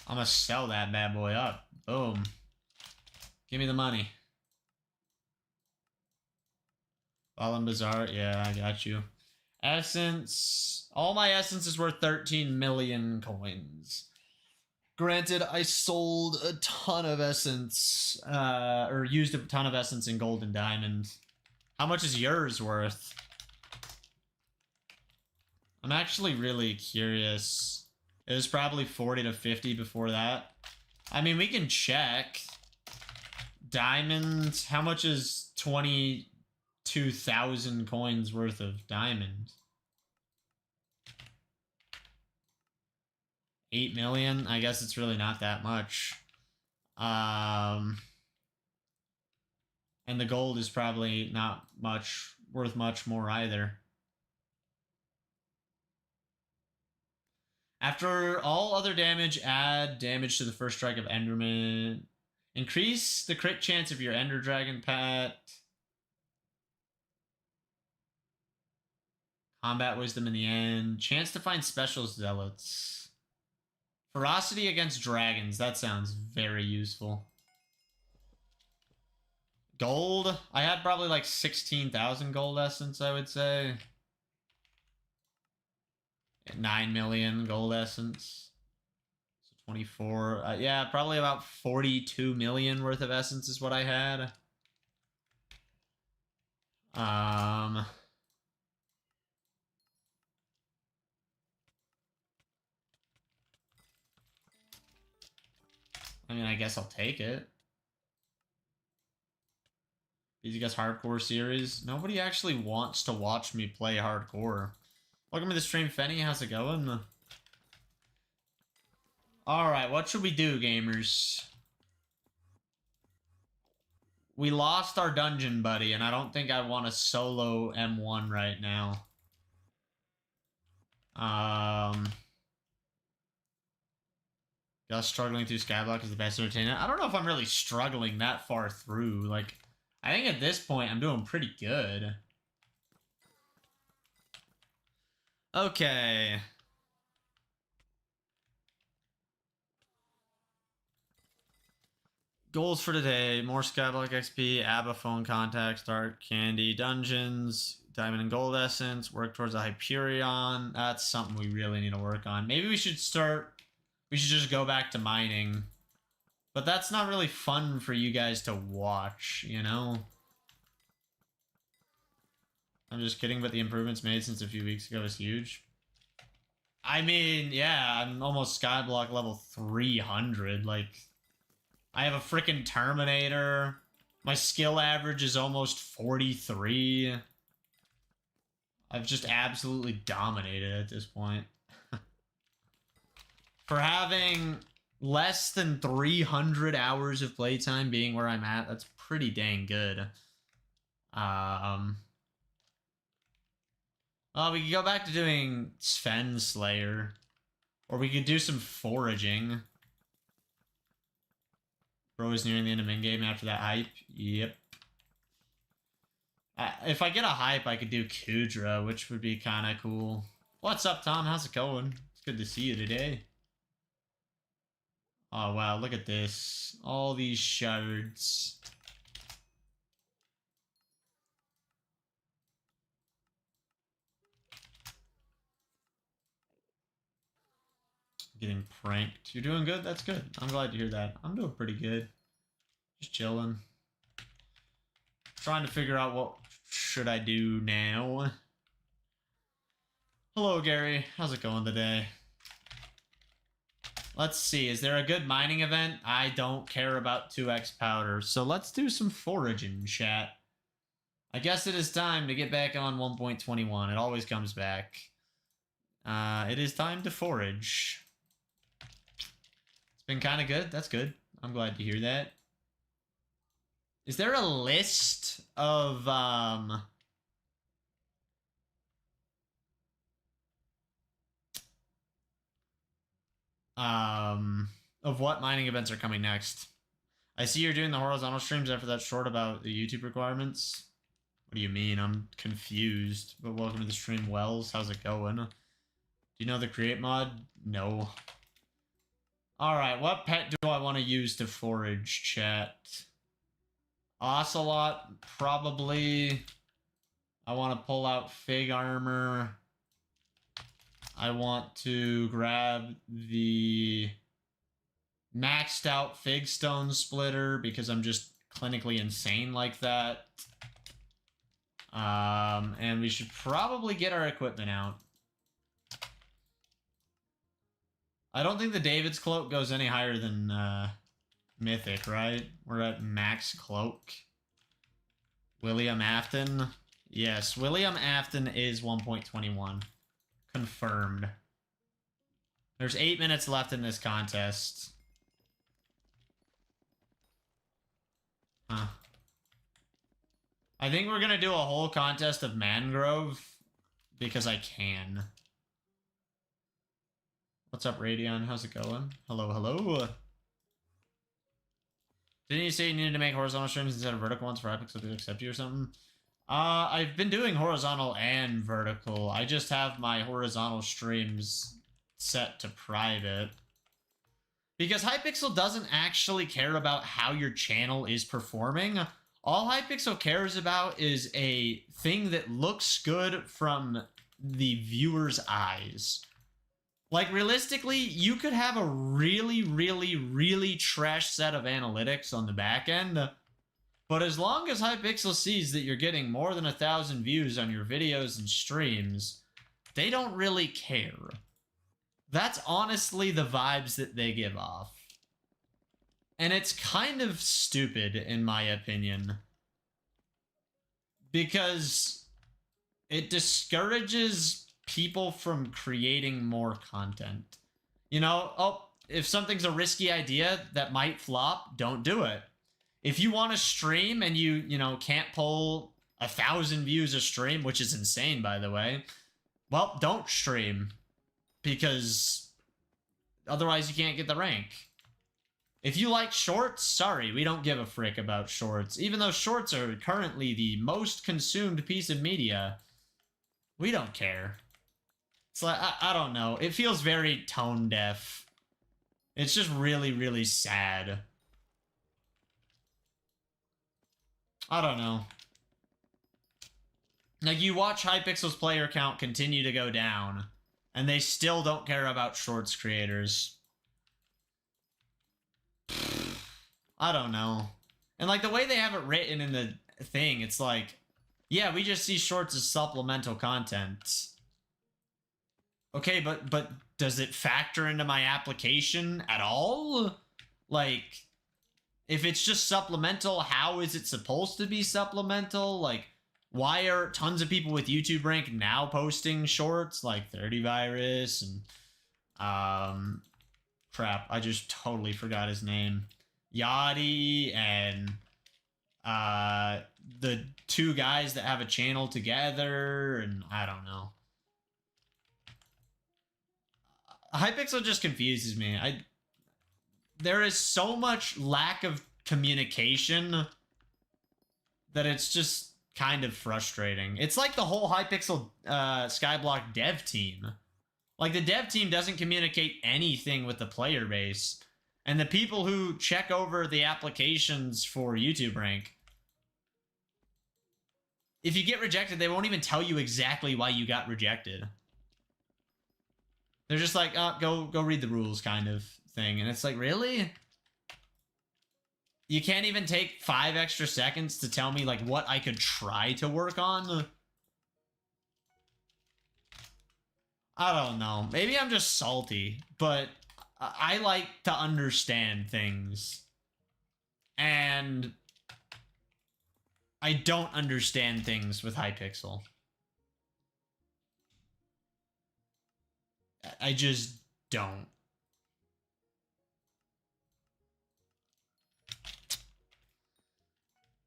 Speaker 1: I'm gonna sell that bad boy up. Boom. Give me the money. Fallen Bazaar. Yeah, I got you. Essence. All my essence is worth 13 million coins. Granted, I sold a ton of essence, or used a ton of essence in gold and diamond. How much is yours worth? I'm actually really curious. It was probably 40 to 50 before that. I mean, we can check. Diamonds. How much is 22,000 coins worth of diamond? 8 million? I guess it's really not that much. And the gold is probably not much worth much more either. After all other damage, add damage to the first strike of Enderman. Increase the crit chance of your Ender Dragon pet. Combat wisdom in the end. Chance to find special zealots. Ferocity against dragons. That sounds very useful. Gold. I had probably like 16,000 gold essence, I would say. 9 million gold essence. So 24. Yeah, probably about 42 million worth of essence is what I had. I mean, I guess I'll take it. pcgus hardcore series. Nobody actually wants to watch me play hardcore. Welcome to the stream, Fenny. How's it going? Alright, what should we do, gamers? We lost our dungeon buddy, and I don't think I want to solo M1 right now. Gus struggling through Skyblock is the best entertainment. I don't know if I'm really struggling that far through. Like, I think at this point I'm doing pretty good. Okay. Goals for today. More Skyblock XP, Abiphone contacts, Dark Candy, Dungeons, Diamond and Gold Essence, work towards a Hyperion. That's something we really need to work on. Maybe we should just go back to mining. But that's not really fun for you guys to watch, you know? I'm just kidding, but the improvements made since a few weeks ago is huge. I mean, yeah, I'm almost Skyblock level 300. Like, I have a freaking Terminator. My skill average is almost 43. I've just absolutely dominated at this point. For having less than 300 hours of playtime being where I'm at, that's pretty dang good. Oh, we could go back to doing Sven Slayer. Or we could do some foraging. Bro is nearing the end of in-game after that hype. Yep. If I get a hype, I could do Kudra, which would be kind of cool. What's up, Tom? How's it going? It's good to see you today. Oh, wow. Look at this. All these shards. Getting pranked. You're doing good? That's good. I'm glad to hear that. I'm doing pretty good. Just chilling. Trying to figure out what should I do now. Hello, Gary. How's it going today? Let's see. Is there a good mining event? I don't care about 2x powder. So let's do some foraging, chat. I guess it is time to get back on 1.21. It always comes back. It is time to forage. It's been kind of good. That's good. I'm glad to hear that. Is there a list of what mining events are coming next? I see you're doing the horizontal streams after that short about the YouTube requirements. What do you mean? I'm confused. But welcome to the stream, Wells. How's it going? Do you know the create mod? No. Alright, what pet do I want to use to forage, chat? Ocelot, probably. I want to pull out Fig Armor. I want to grab the maxed out Fig Stone Splitter because I'm just clinically insane like that. And we should probably get our equipment out. I don't think the David's Cloak goes any higher than Mythic, right? We're at max cloak. William Afton. Yes, William Afton is 1.21. Confirmed. There's 8 minutes left in this contest. Huh. I think we're gonna do a whole contest of Mangrove because I can. What's up, Radion? How's it going? Hello, hello. Didn't you say you needed to make horizontal streams instead of vertical ones for Hypixel to accept you or something? I've been doing horizontal and vertical. I just have my horizontal streams set to private. Because Hypixel doesn't actually care about how your channel is performing. All Hypixel cares about is a thing that looks good from the viewer's eyes. Like, realistically, you could have a really, really, really trash set of analytics on the back end, but as long as Hypixel sees that you're getting more than 1,000 views on your videos and streams, they don't really care. That's honestly the vibes that they give off. And it's kind of stupid, in my opinion, because it discourages people from creating more content. You know, oh, if something's a risky idea that might flop, don't do it. If you want to stream and you know, can't pull 1,000 views a stream, which is insane, by the way, well, don't stream, because otherwise you can't get the rank. If you like shorts, sorry, we don't give a frick about shorts. Even though shorts are currently the most consumed piece of media, we don't care. It's like, I don't know. It feels very tone deaf. It's just really, really sad. I don't know. Like, you watch Hypixel's player count continue to go down, and they still don't care about shorts creators. I don't know. And like, the way they have it written in the thing, it's like, yeah, we just see shorts as supplemental content. Okay, but does it factor into my application at all? Like, if it's just supplemental, how is it supposed to be supplemental? Like, why are tons of people with YouTube rank now posting shorts like 30 Virus and crap, I just totally forgot his name. Yachty and the two guys that have a channel together, and I don't know. Hypixel just confuses me. There is so much lack of communication that it's just kind of frustrating. It's like the whole Hypixel Skyblock dev team. Like, the dev team doesn't communicate anything with the player base. And the people who check over the applications for YouTube rank, if you get rejected, they won't even tell you exactly why you got rejected. They're just like, go read the rules kind of thing. And it's like, really? You can't even take 5 extra seconds to tell me, like, what I could try to work on? I don't know. Maybe I'm just salty, but I like to understand things. And I don't understand things with Hypixel. I just don't.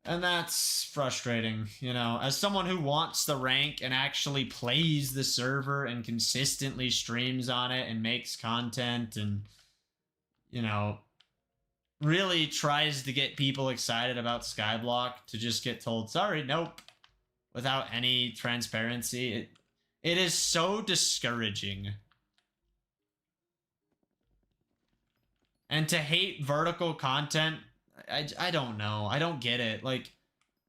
Speaker 1: And that's frustrating, you know, as someone who wants the rank and actually plays the server and consistently streams on it and makes content and, you know, really tries to get people excited about Skyblock, to just get told, sorry, nope, without any transparency. It is so discouraging. And to hate vertical content, I don't know. I don't get it. Like,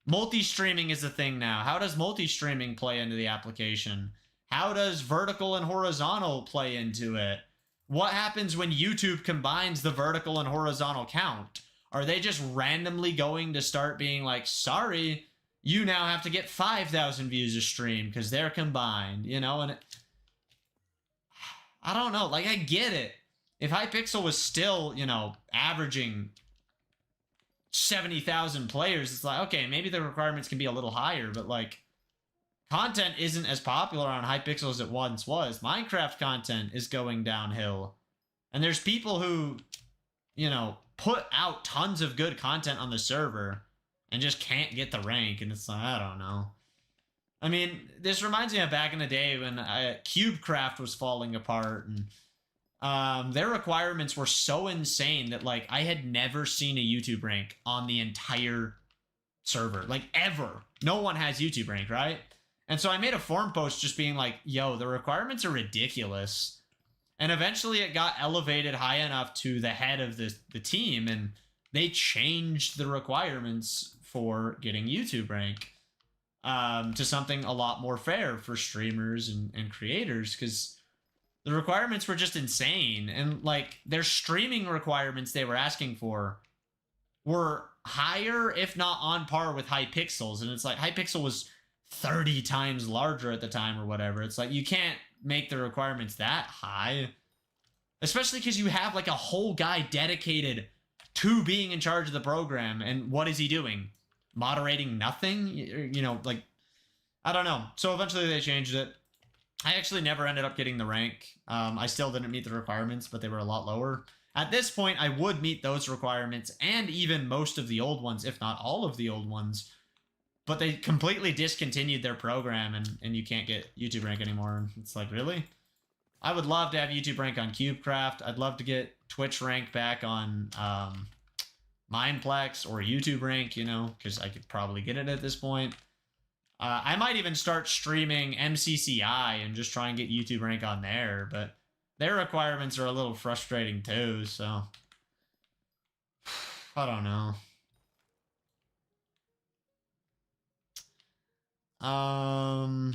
Speaker 1: multi-streaming is a thing now. How does multi-streaming play into the application? How does vertical and horizontal play into it? What happens when YouTube combines the vertical and horizontal count? Are they just randomly going to start being like, sorry, you now have to get 5,000 views a stream because they're combined, you know? And I don't know. Like, I get it. If Hypixel was still, you know, averaging 70,000 players, it's like, okay, maybe the requirements can be a little higher, but like, content isn't as popular on Hypixel as it once was. Minecraft content is going downhill. And there's people who, you know, put out tons of good content on the server and just can't get the rank. And it's like, I don't know. I mean, this reminds me of back in the day when CubeCraft was falling apart, and their requirements were so insane that, like, I had never seen a YouTube rank on the entire server. Like, ever. No one has YouTube rank, right? And so I made a forum post just being like, yo, the requirements are ridiculous. And eventually it got elevated high enough to the head of the team, and they changed the requirements for getting YouTube rank to something a lot more fair for streamers and creators, because the requirements were just insane. And like, their streaming requirements they were asking for were higher, if not on par with Hypixel's. And it's like, Hypixel was 30 times larger at the time or whatever. It's like, you can't make the requirements that high, especially because you have like a whole guy dedicated to being in charge of the program. And what is he doing? Moderating nothing? You know, like, I don't know. So eventually they changed it. I actually never ended up getting the rank. I still didn't meet the requirements, but they were a lot lower. At this point, I would meet those requirements and even most of the old ones, if not all of the old ones. But they completely discontinued their program, and you can't get YouTube rank anymore. It's like, really? I would love to have YouTube rank on CubeCraft. I'd love to get Twitch rank back on Mineplex or YouTube rank, you know, because I could probably get it at this point. I might even start streaming MCCI and just try and get YouTube rank on there, but their requirements are a little frustrating too, so I don't know. I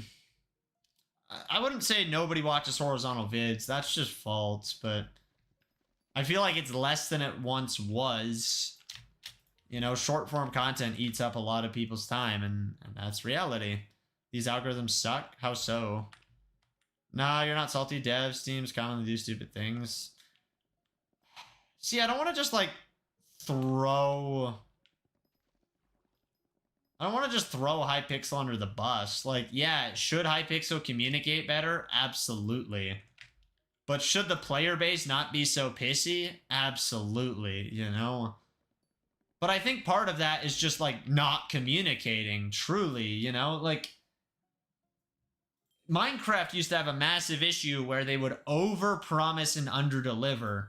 Speaker 1: wouldn't say nobody watches horizontal vids. That's just false, but I feel like it's less than it once was. You know, short form content eats up a lot of people's time, and that's reality. These algorithms suck? How so? Nah, you're not salty. Devs, teams commonly do stupid things. See, I don't want to just like throw... I don't want to just throw Hypixel under the bus. Like, yeah, should Hypixel communicate better? Absolutely. But should the player base not be so pissy? Absolutely, you know? But I think part of that is just, like, not communicating, truly, you know? Like, Minecraft used to have a massive issue where they would overpromise and underdeliver.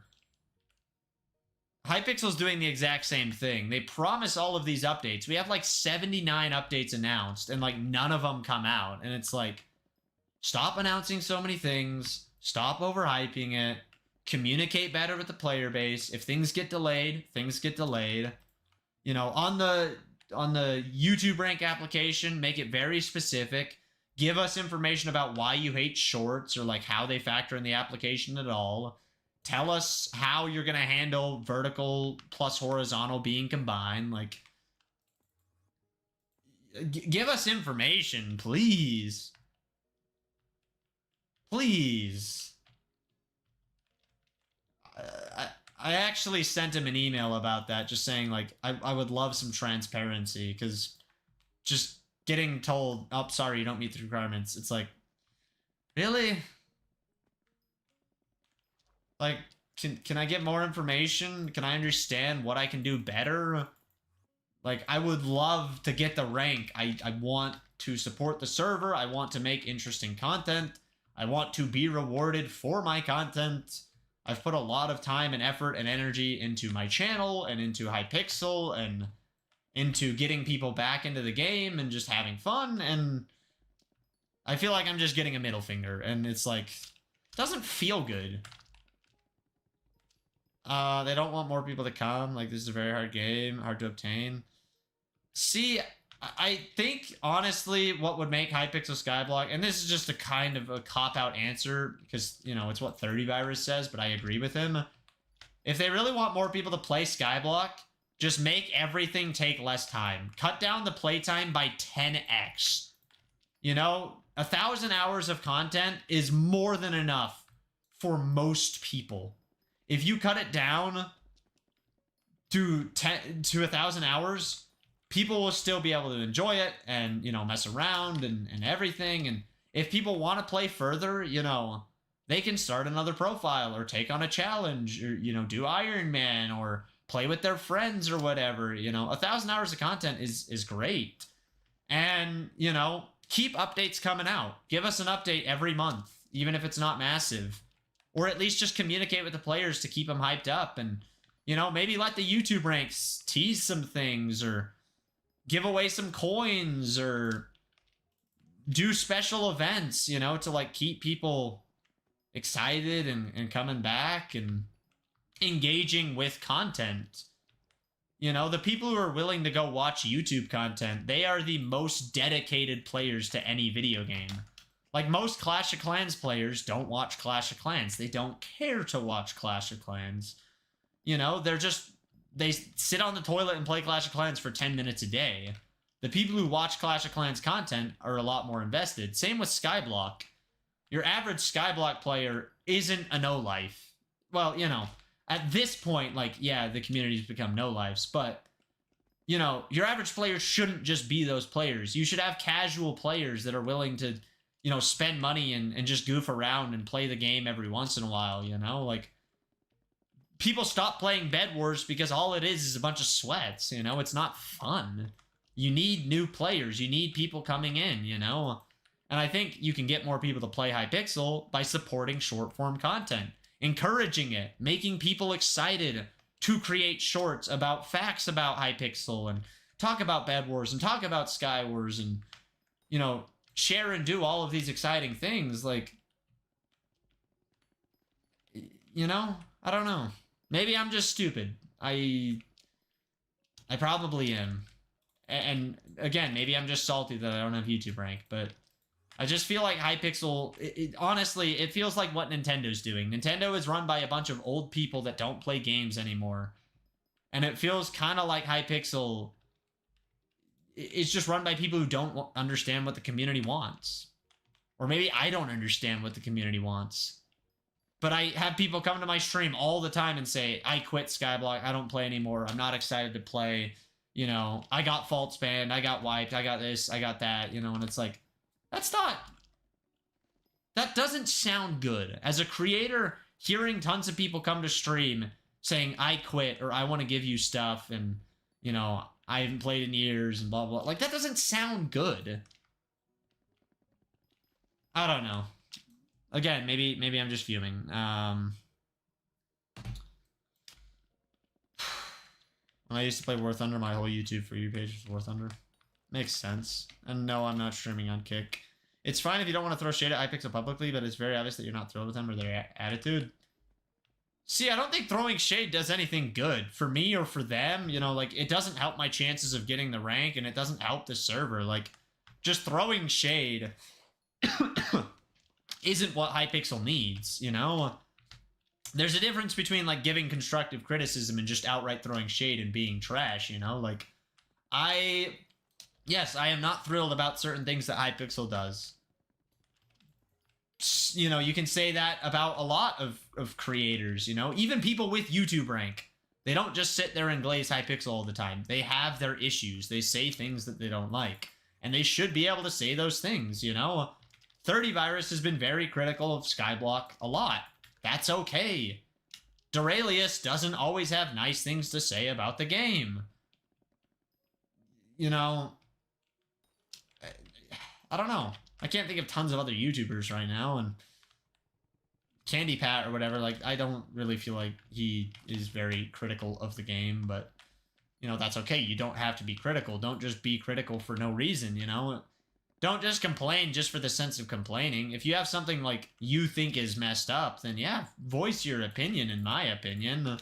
Speaker 1: Hypixel's doing the exact same thing. They promise all of these updates. We have like 79 updates announced, and like none of them come out. And it's like, stop announcing so many things. Stop overhyping it. Communicate better with the player base. If things get delayed, things get delayed. You know, on the YouTube rank application, make it very specific. Give us information about why you hate shorts, or like how they factor in the application at all. Tell us how you're going to handle vertical plus horizontal being combined. Like, give us information, please. Please. I actually sent him an email about that, just saying, like, I would love some transparency, because just getting told, oh, sorry, you don't meet the requirements, it's like, really? Like, can I get more information? Can I understand what I can do better? Like, I would love to get the rank. I want to support the server. I want to make interesting content. I want to be rewarded for my content. I've put a lot of time and effort and energy into my channel and into Hypixel and into getting people back into the game and just having fun. And I feel like I'm just getting a middle finger, and it's like, it doesn't feel good. They don't want more people to come. Like, this is a very hard game, hard to obtain. See, I think, honestly, what would make Hypixel Skyblock, and this is just a kind of a cop-out answer, because, you know, it's what 30 Virus says, but I agree with him. If they really want more people to play Skyblock, Just make everything take less time. Cut down the playtime by 10x. You know, 1,000 hours of content is more than enough for most people. If you cut it down to 1,000 hours, people will still be able to enjoy it and, you know, mess around and everything. And if people want to play further, you know, they can start another profile or take on a challenge or, you know, do Iron Man or play with their friends or whatever. You know, 1,000 hours of content is great. And, you know, keep updates coming out. Give us an update every month, even if it's not massive. Or at least just communicate with the players to keep them hyped up. And, you know, maybe let the YouTube ranks tease some things or give away some coins or do special events, you know, to like keep people excited and coming back and engaging with content. You know, the people who are willing to go watch YouTube content, they are the most dedicated players to any video game. Like, most Clash of Clans players don't watch Clash of Clans. They don't care to watch Clash of Clans. You know, they sit on the toilet and play Clash of Clans for 10 minutes a day. The people who watch Clash of Clans content are a lot more invested. Same with Skyblock. Your average Skyblock player isn't a no-life. Well, you know, at this point, like, yeah, the community's become no-lives, but, you know, your average player shouldn't just be those players. You should have casual players that are willing to, you know, spend money and just goof around and play the game every once in a while, you know? Like, people stop playing Bed Wars because all it is a bunch of sweats, you know? It's not fun. You need new players. You need people coming in, you know? And I think you can get more people to play Hypixel by supporting short-form content, encouraging it, making people excited to create shorts about facts about Hypixel and talk about Bed Wars and talk about Sky Wars and, you know, share and do all of these exciting things. Like, you know, I don't know. Maybe I'm just stupid. I probably am. And again, maybe I'm just salty that I don't have YouTube rank, but I just feel like Hypixel, honestly, it feels like what Nintendo's doing. Nintendo is run by a bunch of old people that don't play games anymore. And it feels kind of like Hypixel, it's just run by people who don't understand what the community wants. Or maybe I don't understand what the community wants. But I have people come to my stream all the time and say, I quit Skyblock, I don't play anymore, I'm not excited to play, you know, I got fault spammed, I got wiped, I got this, I got that, you know, and it's like, that doesn't sound good. As a creator, hearing tons of people come to stream saying, I quit, or I want to give you stuff, and, you know, I haven't played in years, and blah, blah, like, that doesn't sound good. I don't know. Again, maybe I'm just fuming. When I used to play War Thunder, my whole YouTube For You page was War Thunder. Makes sense. And no, I'm not streaming on Kick. It's fine if you don't want to throw shade at Hypixel publicly, but it's very obvious that you're not thrilled with them or their attitude. See, I don't think throwing shade does anything good. For me or for them, you know, like, it doesn't help my chances of getting the rank, and it doesn't help the server. Like, just throwing shade isn't what Hypixel needs, you know? There's a difference between, like, giving constructive criticism and just outright throwing shade and being trash, you know? Like, yes, I am not thrilled about certain things that Hypixel does. You know, you can say that about a lot of creators, you know? Even people with YouTube rank. They don't just sit there and glaze Hypixel all the time. They have their issues. They say things that they don't like. And they should be able to say those things, you know? 30 Virus has been very critical of Skyblock a lot. That's okay. Duralius doesn't always have nice things to say about the game. You know, I don't know. I can't think of tons of other YouTubers right now, and Candy Pat or whatever, like, I don't really feel like he is very critical of the game, but, you know, that's okay. You don't have to be critical. Don't just be critical for no reason, you know? Don't just complain just for the sense of complaining. If you have something, like, you think is messed up, then yeah, voice your opinion, in my opinion.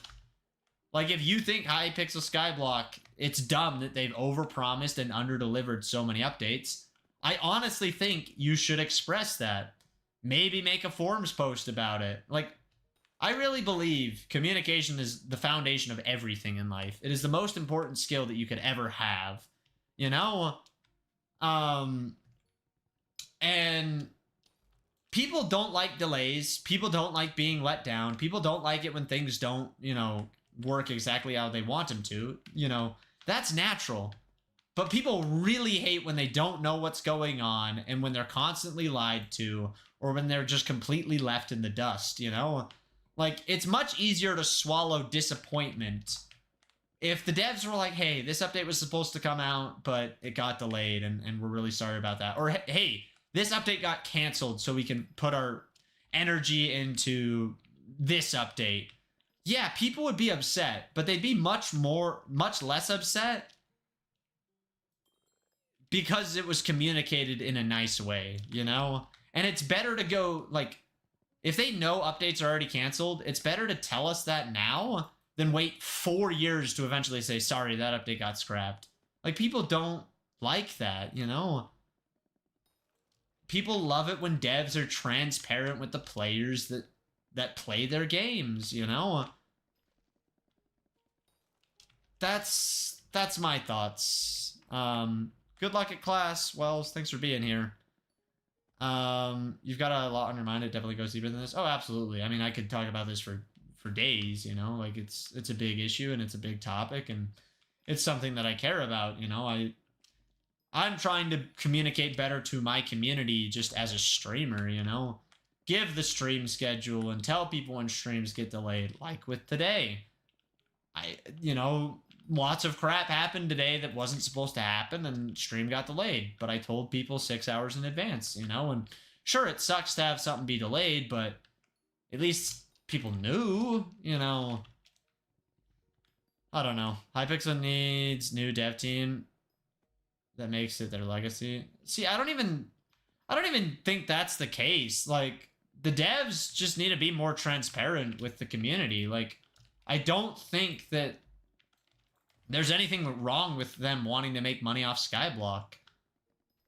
Speaker 1: Like, if you think Hypixel Skyblock, it's dumb that they've overpromised and underdelivered so many updates, I honestly think you should express that. Maybe make a forums post about it. Like, I really believe communication is the foundation of everything in life. It is the most important skill that you could ever have. You know? And people don't like delays. People don't like being let down. People don't like it when things don't, work exactly how they want them to. That's natural. But people really hate when they don't know what's going on and when they're constantly lied to or when they're just completely left in the dust, Like, it's much easier to swallow disappointment if the devs were like, hey, this update was supposed to come out, but it got delayed and we're really sorry about that. Or, hey, this update got canceled so we can put our energy into this update. Yeah, people would be upset, but they'd be much less upset because it was communicated in a nice way, And it's better to go, like, if they know updates are already canceled, it's better to tell us that now than wait 4 years to eventually say, sorry, that update got scrapped. Like, people don't like that, People love it when devs are transparent with the players that play their games, That's my thoughts. Good luck at class, Wells. Thanks for being here. You've got a lot on your mind. It definitely goes deeper than this. Oh, absolutely. I mean, I could talk about this for days, like it's a big issue and it's a big topic and it's something that I care about, I'm trying to communicate better to my community just as a streamer, give the stream schedule and tell people when streams get delayed, like with today. Lots of crap happened today that wasn't supposed to happen and stream got delayed, but I told people 6 hours in advance, and sure, it sucks to have something be delayed, but at least people knew, I don't know. Hypixel needs new dev team that makes it their legacy. See, I don't even think that's the case. Like, the devs just need to be more transparent with the community. Like, I don't think that there's anything wrong with them wanting to make money off Skyblock.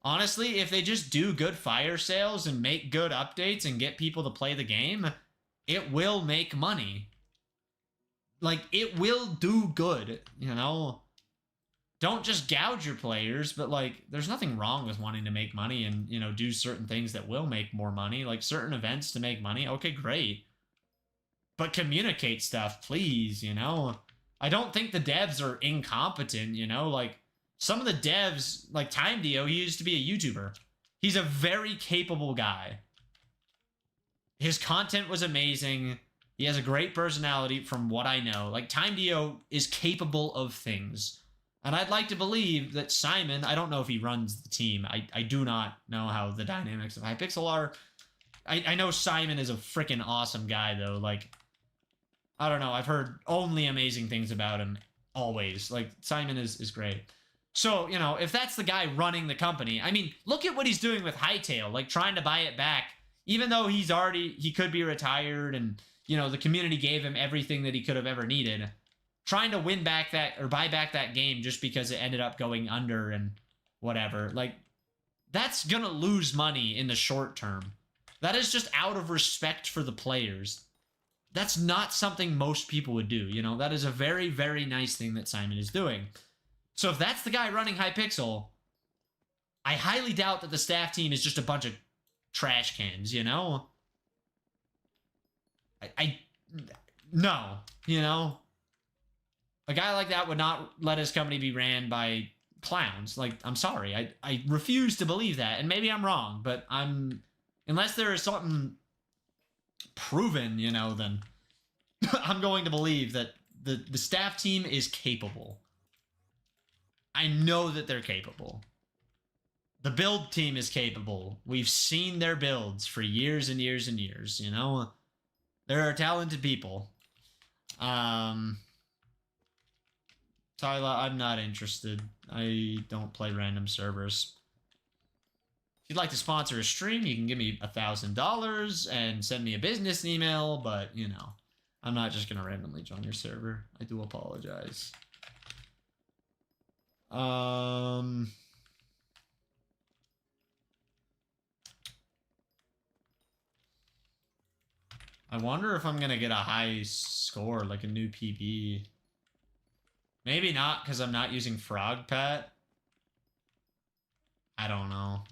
Speaker 1: Honestly, if they just do good fire sales and make good updates and get people to play the game, it will make money. Like, it will do good, Don't just gouge your players, but, like, there's nothing wrong with wanting to make money and, do certain things that will make more money, like certain events to make money. Okay, great. But communicate stuff, please, I don't think the devs are incompetent, Like, some of the devs, like Time Dio, he used to be a YouTuber. He's a very capable guy. His content was amazing. He has a great personality from what I know. Like, Time Dio is capable of things. And I'd like to believe that Simon, I don't know if he runs the team. I do not know how the dynamics of Hypixel are. I know Simon is a freaking awesome guy, though. Like, I don't know. I've heard only amazing things about him always. Like, Simon is great. So, if that's the guy running the company, I mean, look at what he's doing with Hytale, like trying to buy it back, even though he could be retired and, the community gave him everything that he could have ever needed. Trying to win back that or buy back that game just because it ended up going under and whatever. Like, that's gonna lose money in the short term. That is just out of respect for the players. That's not something most people would do, That is a very, very nice thing that Simon is doing. So if that's the guy running Hypixel, I highly doubt that the staff team is just a bunch of trash cans, No, A guy like that would not let his company be ran by clowns. Like, I'm sorry. I refuse to believe that. And maybe I'm wrong, but unless there is something proven, then I'm going to believe that the staff team is capable. I know that they're capable. The build team is capable. We've seen their builds for years and years and years, There are talented people. Tyler, I'm not interested. I don't play random servers. If you'd like to sponsor a stream, you can give me $1,000 and send me a business email, but, I'm not just gonna randomly join your server. I do apologize. I wonder if I'm gonna get a high score, like a new PB. Maybe not, because I'm not using Frog Pet. I don't know.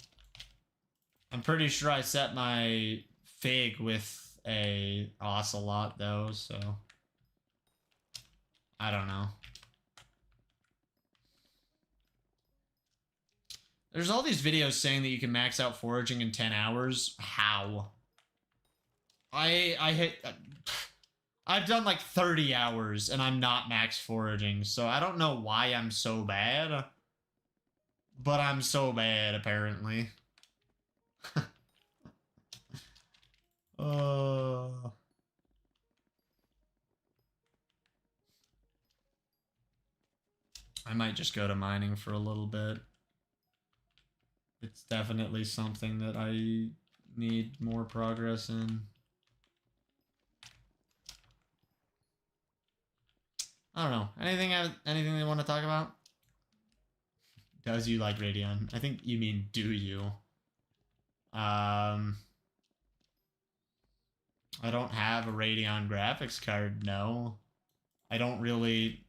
Speaker 1: I'm pretty sure I set my Fig with a Ocelot, though, so... I don't know. There's all these videos saying that you can max out foraging in 10 hours. How? I've done like 30 hours and I'm not max foraging, so I don't know why I'm so bad. But I'm so bad, apparently. I might just go to mining for a little bit. It's definitely something that I need more progress in. I don't know. Anything they want to talk about? Does you like Radeon? I think you mean do you? I don't have a Radeon graphics card, no. I don't really...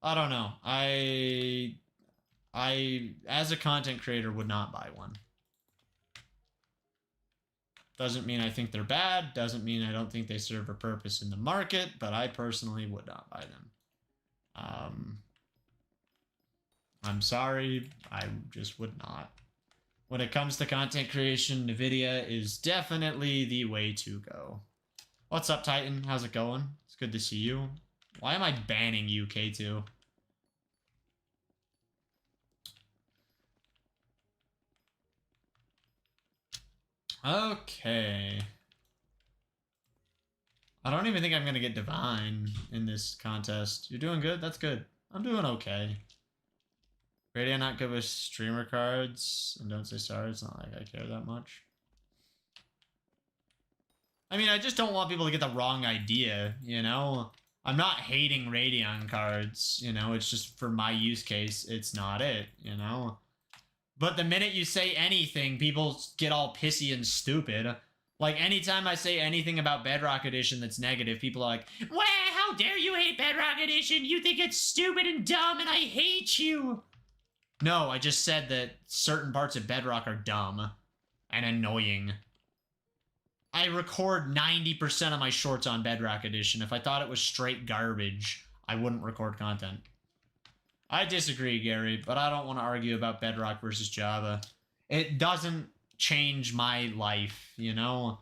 Speaker 1: I don't know. I as a content creator would not buy one. Doesn't mean I think they're bad, doesn't mean I don't think they serve a purpose in the market, but I personally would not buy them. I'm sorry, I just would not. When it comes to content creation, NVIDIA is definitely the way to go. What's up, Titan? How's it going? It's good to see you. Why am I banning you, K2? Okay. I don't even think I'm gonna get Divine in this contest. You're doing good? That's good. I'm doing okay. Radio not good with streamer cards. And don't say sorry, it's not like I care that much. I mean, I just don't want people to get the wrong idea, you know? I'm not hating Radeon cards, you know? It's just for my use case, it's not it, you know? But the minute you say anything, people get all pissy and stupid. Like, anytime I say anything about Bedrock Edition that's negative, people are like, "Well, how dare you hate Bedrock Edition? You think it's stupid and dumb, and I hate you!" No, I just said that certain parts of Bedrock are dumb and annoying. I record 90% of my shorts on Bedrock Edition. If I thought it was straight garbage, I wouldn't record content. I disagree, Gary, but I don't want to argue about Bedrock versus Java. It doesn't change my life, you know?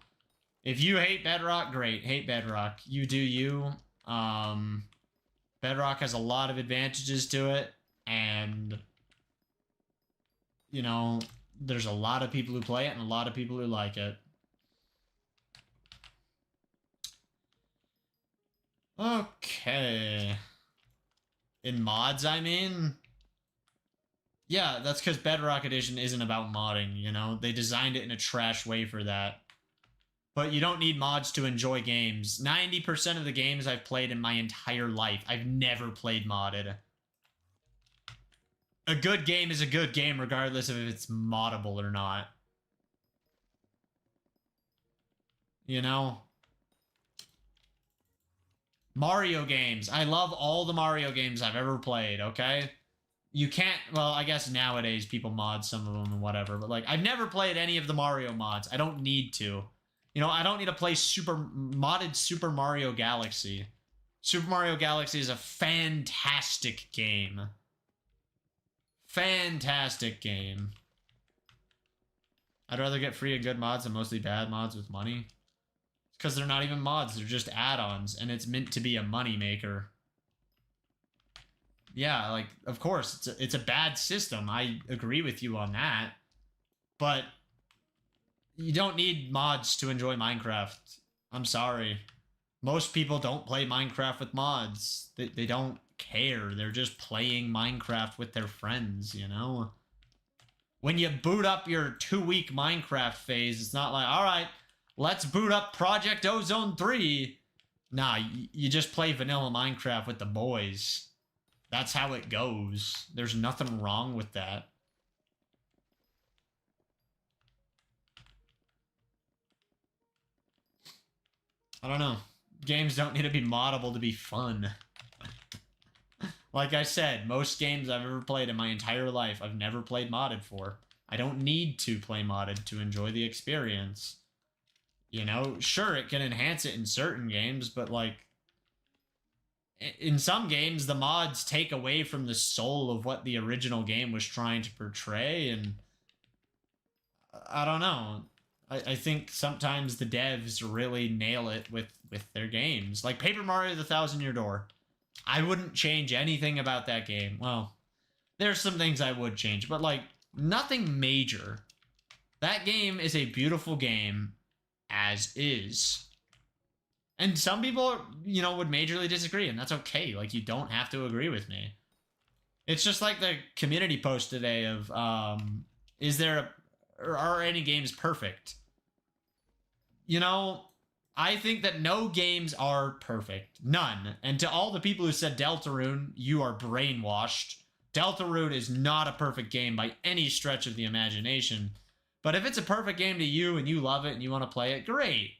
Speaker 1: If you hate Bedrock, great. Hate Bedrock. You do you. Bedrock has a lot of advantages to it, and, you know, there's a lot of people who play it and a lot of people who like it. Okay. In mods, I mean? Yeah, that's because Bedrock Edition isn't about modding, you know? They designed it in a trash way for that. But you don't need mods to enjoy games. 90% of the games I've played in my entire life, I've never played modded. A good game is a good game regardless of if it's moddable or not. You know? Mario games. I love all the Mario games I've ever played, okay? You can't... Well, I guess nowadays people mod some of them and whatever, but, like, I've never played any of the Mario mods. I don't need to. You know, I don't need to play modded Super Mario Galaxy. Super Mario Galaxy is a fantastic game. Fantastic game. I'd rather get free and good mods than mostly bad mods with money. Because they're not even mods, they're just add-ons, and it's meant to be a money maker. Yeah, like, of course, it's a bad system. I agree with you on that. But you don't need mods to enjoy Minecraft. I'm sorry. Most people don't play Minecraft with mods. They don't care. They're just playing Minecraft with their friends, you know? When you boot up your 2-week Minecraft phase, it's not like, alright, let's boot up Project Ozone 3. Nah, you just play vanilla Minecraft with the boys. That's how it goes. There's nothing wrong with that. I don't know. Games don't need to be moddable to be fun. Like I said, most games I've ever played in my entire life, I've never played modded for. I don't need to play modded to enjoy the experience. You know, sure, it can enhance it in certain games, but like, in some games, the mods take away from the soul of what the original game was trying to portray, and I don't know. I think sometimes the devs really nail it with their games. Like Paper Mario the Thousand Year Door. I wouldn't change anything about that game. Well, there's some things I would change, but like nothing major. That game is a beautiful game as is. And some people, you know, would majorly disagree, and that's okay. Like, you don't have to agree with me. It's just like the community post today of, is there, or are any games perfect? You know, I think that no games are perfect. None. And to all the people who said Deltarune, you are brainwashed. Deltarune is not a perfect game by any stretch of the imagination. But if it's a perfect game to you and you love it and you want to play it, great.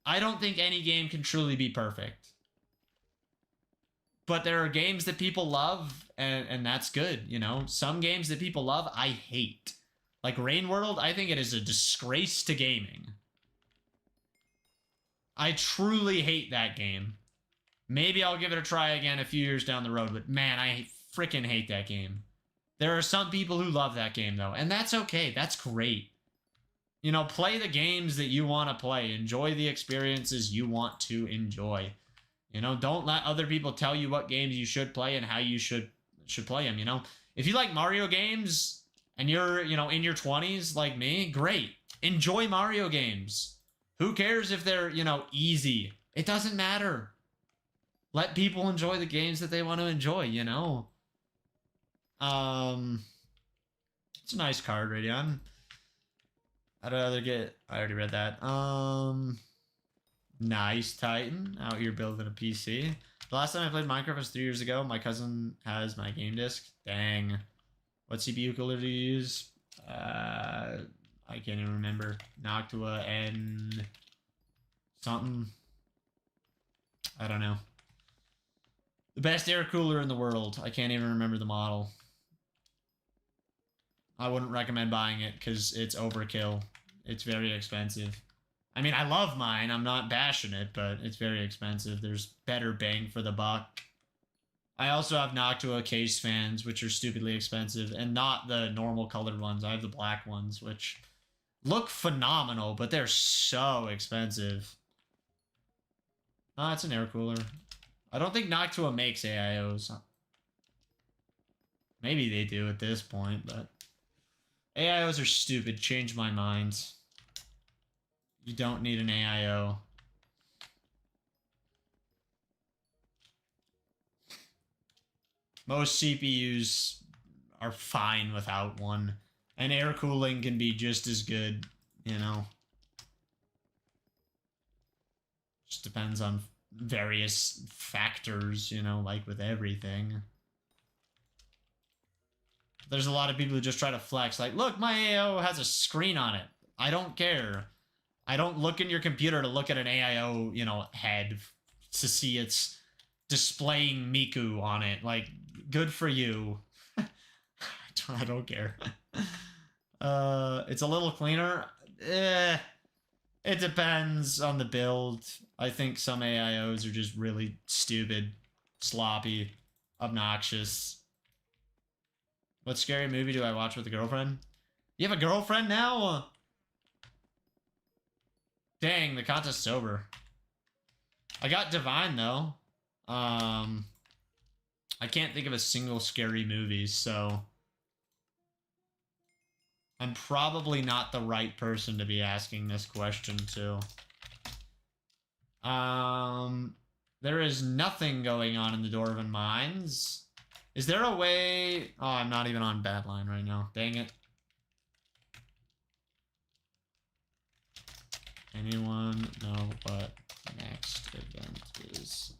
Speaker 1: I don't think any game can truly be perfect. But there are games that people love, and that's good, you know? Some games that people love, I hate. Like Rain World, I think it is a disgrace to gaming. I truly hate that game. Maybe I'll give it a try again a few years down the road, but man, I freaking hate that game. There are some people who love that game, though, and that's okay. That's great. You know, play the games that you want to play. Enjoy the experiences you want to enjoy. You know, don't let other people tell you what games you should play and how you should play them, you know? If you like Mario games and you're, you know, in your 20s like me, great. Enjoy Mario games. Who cares if they're, you know, easy? It doesn't matter. Let people enjoy the games that they want to enjoy, you know? It's a nice card, Radion. I'd rather get... I already read that. Nice, Titan. Out here building a PC. The last time I played Minecraft was 3 years ago. My cousin has my game disc. Dang. What CPU cooler do you use? I can't even remember. Noctua N... something. I don't know. The best air cooler in the world. I can't even remember the model. I wouldn't recommend buying it because it's overkill. It's very expensive. I mean, I love mine. I'm not bashing it, but it's very expensive. There's better bang for the buck. I also have Noctua case fans, which are stupidly expensive, and not the normal colored ones. I have the black ones, which look phenomenal, but they're so expensive. Oh, it's an air cooler. I don't think Noctua makes AIOs. Maybe they do at this point, but AIOs are stupid. Change my mind. You don't need an AIO. Most CPUs are fine without one. And air cooling can be just as good, you know. Just depends on various factors, you know, like with everything. There's a lot of people who just try to flex, like, look, my AIO has a screen on it. I don't care. I don't look in your computer to look at an AIO, you know, head to see it's displaying Miku on it. Like, good for you. I don't care. It's a little cleaner. It depends on the build. I think some AIOs are just really stupid, sloppy, obnoxious. What scary movie do I watch with a girlfriend? You have a girlfriend now? Dang, the contest's over. I got Divine, though. I can't think of a single scary movie, so I'm probably not the right person to be asking this question to. There is nothing going on in the Dwarven Mines. Is there a way... Oh, I'm not even on Badlion right now. Dang it. Anyone know what next event is?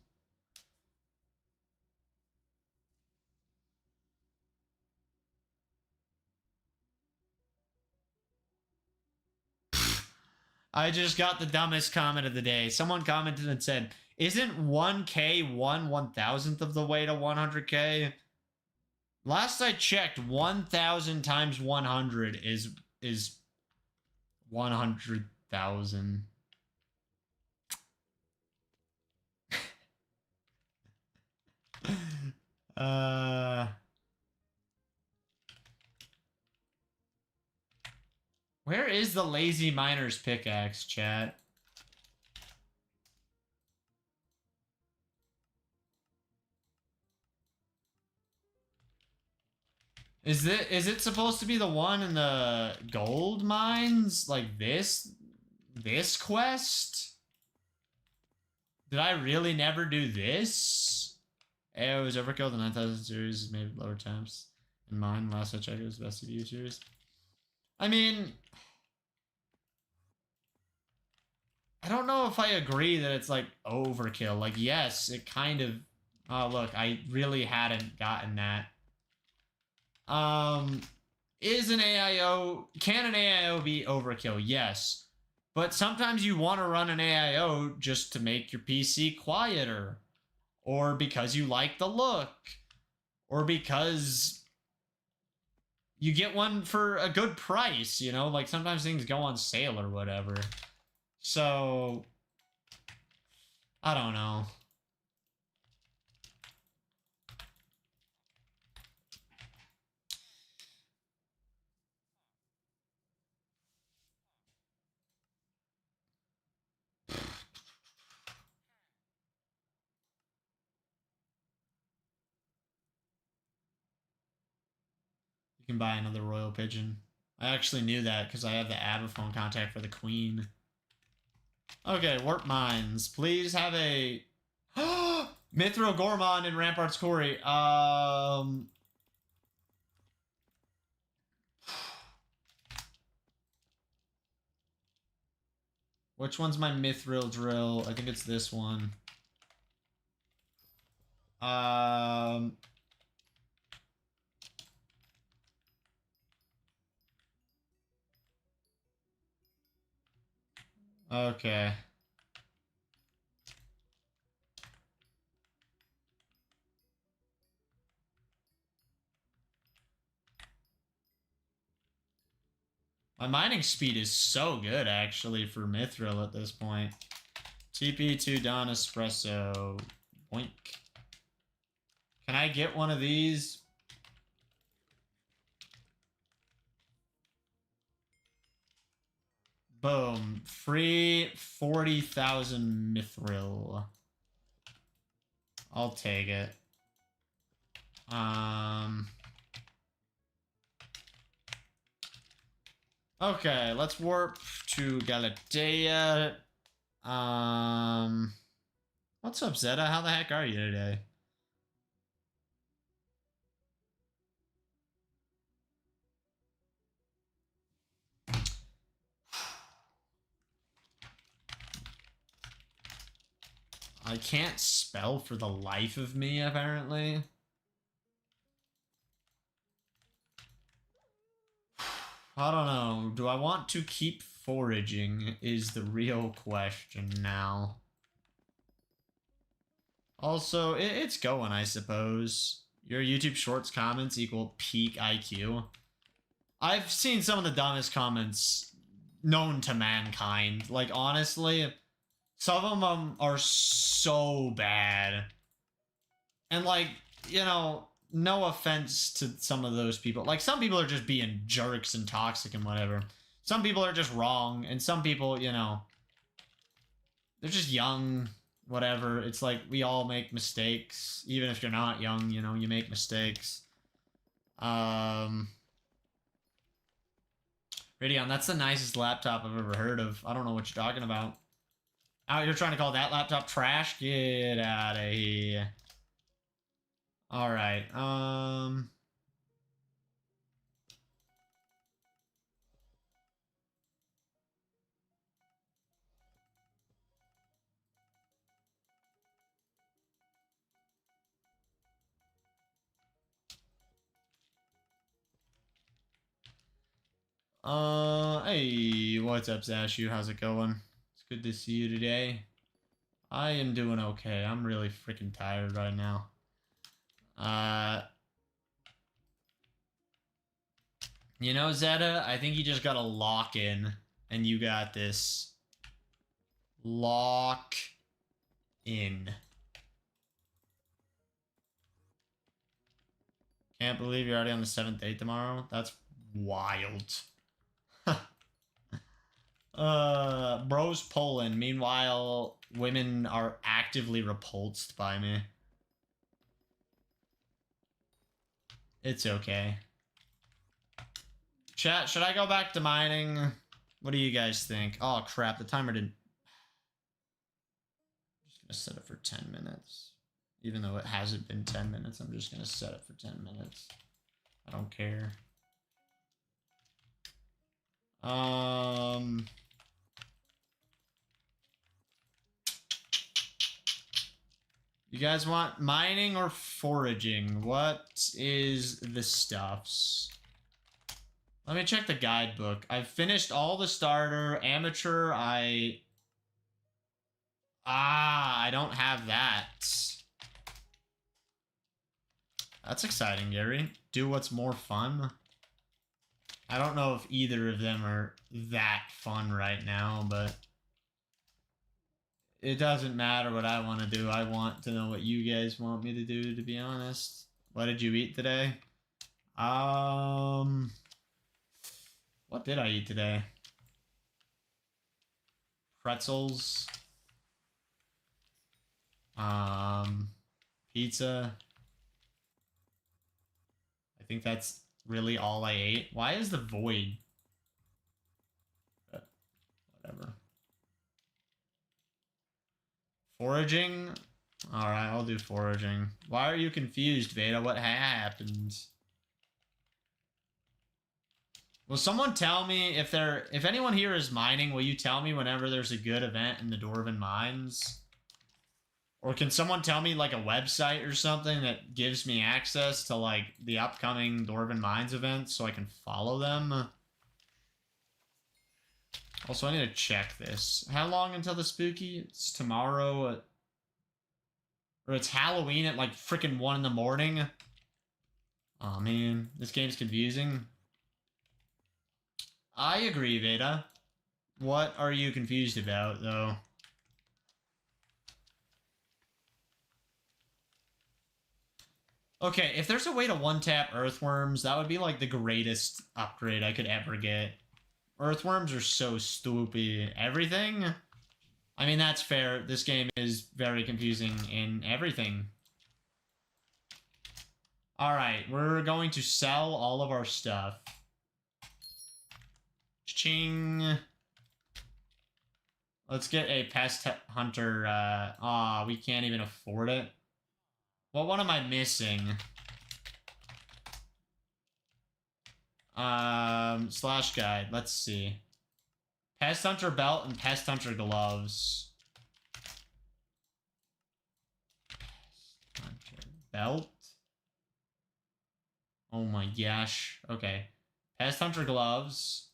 Speaker 1: I just got the dumbest comment of the day. Someone commented and said, "Isn't 1K 1/1000th of the way to 100K?" Last I checked, 1,000 times 100 is 100,000. Where is the lazy miner's pickaxe, chat? Is it supposed to be the one in the gold mines? Like this quest? Did I really never do this? AO is overkill. The 9000 series is made lower temps. In mine, last I checked, it was the best of you series. I mean, I don't know if I agree that it's like overkill. Like, yes, it kind of. Oh, look, I really hadn't gotten that. Is an AIO, can an AIO be overkill? Yes. But sometimes you want to run an AIO just to make your PC quieter. Or because you like the look. Or because you get one for a good price, you know? Like sometimes things go on sale or whatever. So, I don't know. You can buy another royal pigeon. I actually knew that because I have the Abiphone contact for the queen. Okay, warp mines. Please have a Mithril Gormon in Rampart's Quarry. Which one's my Mithril drill? I think it's this one. Okay. My mining speed is so good, actually, for Mithril at this point. TP2 Don Espresso. Boink. Can I get one of these? Boom. Free 40,000 Mithril. I'll take it. Okay, let's warp to Galatea. What's up, Zeta? How the heck are you today? I can't spell for the life of me, apparently. I don't know. Do I want to keep foraging is the real question now. Also, it's going, I suppose. Your YouTube Shorts comments equal peak IQ. I've seen some of the dumbest comments known to mankind. Like, honestly, some of them are so bad. And, like, you know, no offense to some of those people. Like, some people are just being jerks and toxic and whatever. Some people are just wrong. And some people, you know, they're just young, whatever. It's like, we all make mistakes. Even if you're not young, you know, you make mistakes. Radeon, that's the nicest laptop I've ever heard of. I don't know what you're talking about. Oh, you're trying to call that laptop trash? Get out of here. Alright, Hey, what's up, Zashu? How's it going? It's good to see you today. I am doing okay. I'm really freaking tired right now. You know, Zeta, I think you just gotta lock in, and you got this. Lock in. Can't believe you're already on the 7th day tomorrow. That's wild. Bro's Poland. Meanwhile, women are actively repulsed by me. It's okay. Chat, should I go back to mining? What do you guys think? Oh crap, the timer didn't. I'm just gonna set it for 10 minutes. Even though it hasn't been 10 minutes, I'm just gonna set it for 10 minutes. I don't care. You guys want mining or foraging? What is the stuffs? Let me check the guidebook. I've finished all the starter. Amateur, I don't have that. That's exciting, Gary. Do what's more fun. I don't know if either of them are that fun right now, but it doesn't matter what I want to do. I want to know what you guys want me to do, to be honest. What did you eat today? What did I eat today? Pretzels. Pizza. I think that's really all I ate. Why is the void? But whatever. Foraging? Alright, I'll do foraging. Why are you confused, Veda? What happened? Will someone tell me if anyone here is mining, will you tell me whenever there's a good event in the Dwarven Mines? Or can someone tell me like a website or something that gives me access to like the upcoming Dwarven Mines events so I can follow them? Also, I need to check this. How long until the spooky? It's tomorrow or it's Halloween at like freaking 1 in the morning. Oh man, this game's confusing. I agree, Veda. What are you confused about, though? Okay, if there's a way to one-tap Earthworms, that would be like the greatest upgrade I could ever get. Earthworms are so stupid. Everything? I mean, that's fair. This game is very confusing in everything. Alright, we're going to sell all of our stuff. Ching. Let's get a pest hunter. We can't even afford it. What one am I missing? Slash guide. Let's see. Pest hunter belt and pest hunter gloves. Pest hunter belt. Oh my gosh. Okay. Pest hunter gloves.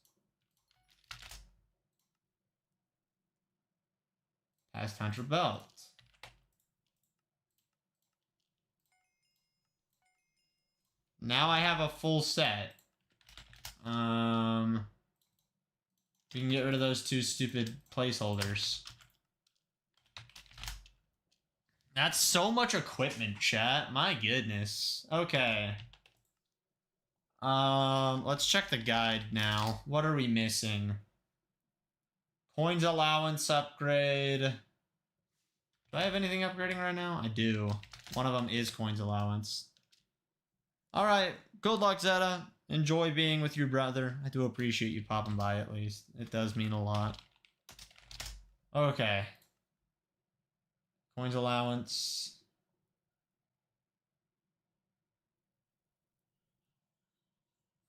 Speaker 1: Pest hunter belt. Now I have a full set. We can get rid of those 2 stupid placeholders. That's so much equipment, chat. My goodness. Okay. Let's check the guide now. What are we missing? Coins allowance upgrade. Do I have anything upgrading right now? I do. One of them is coins allowance. Alright, good luck, Zeta. Enjoy being with your brother. I do appreciate you popping by at least. It does mean a lot. Okay. Coins allowance.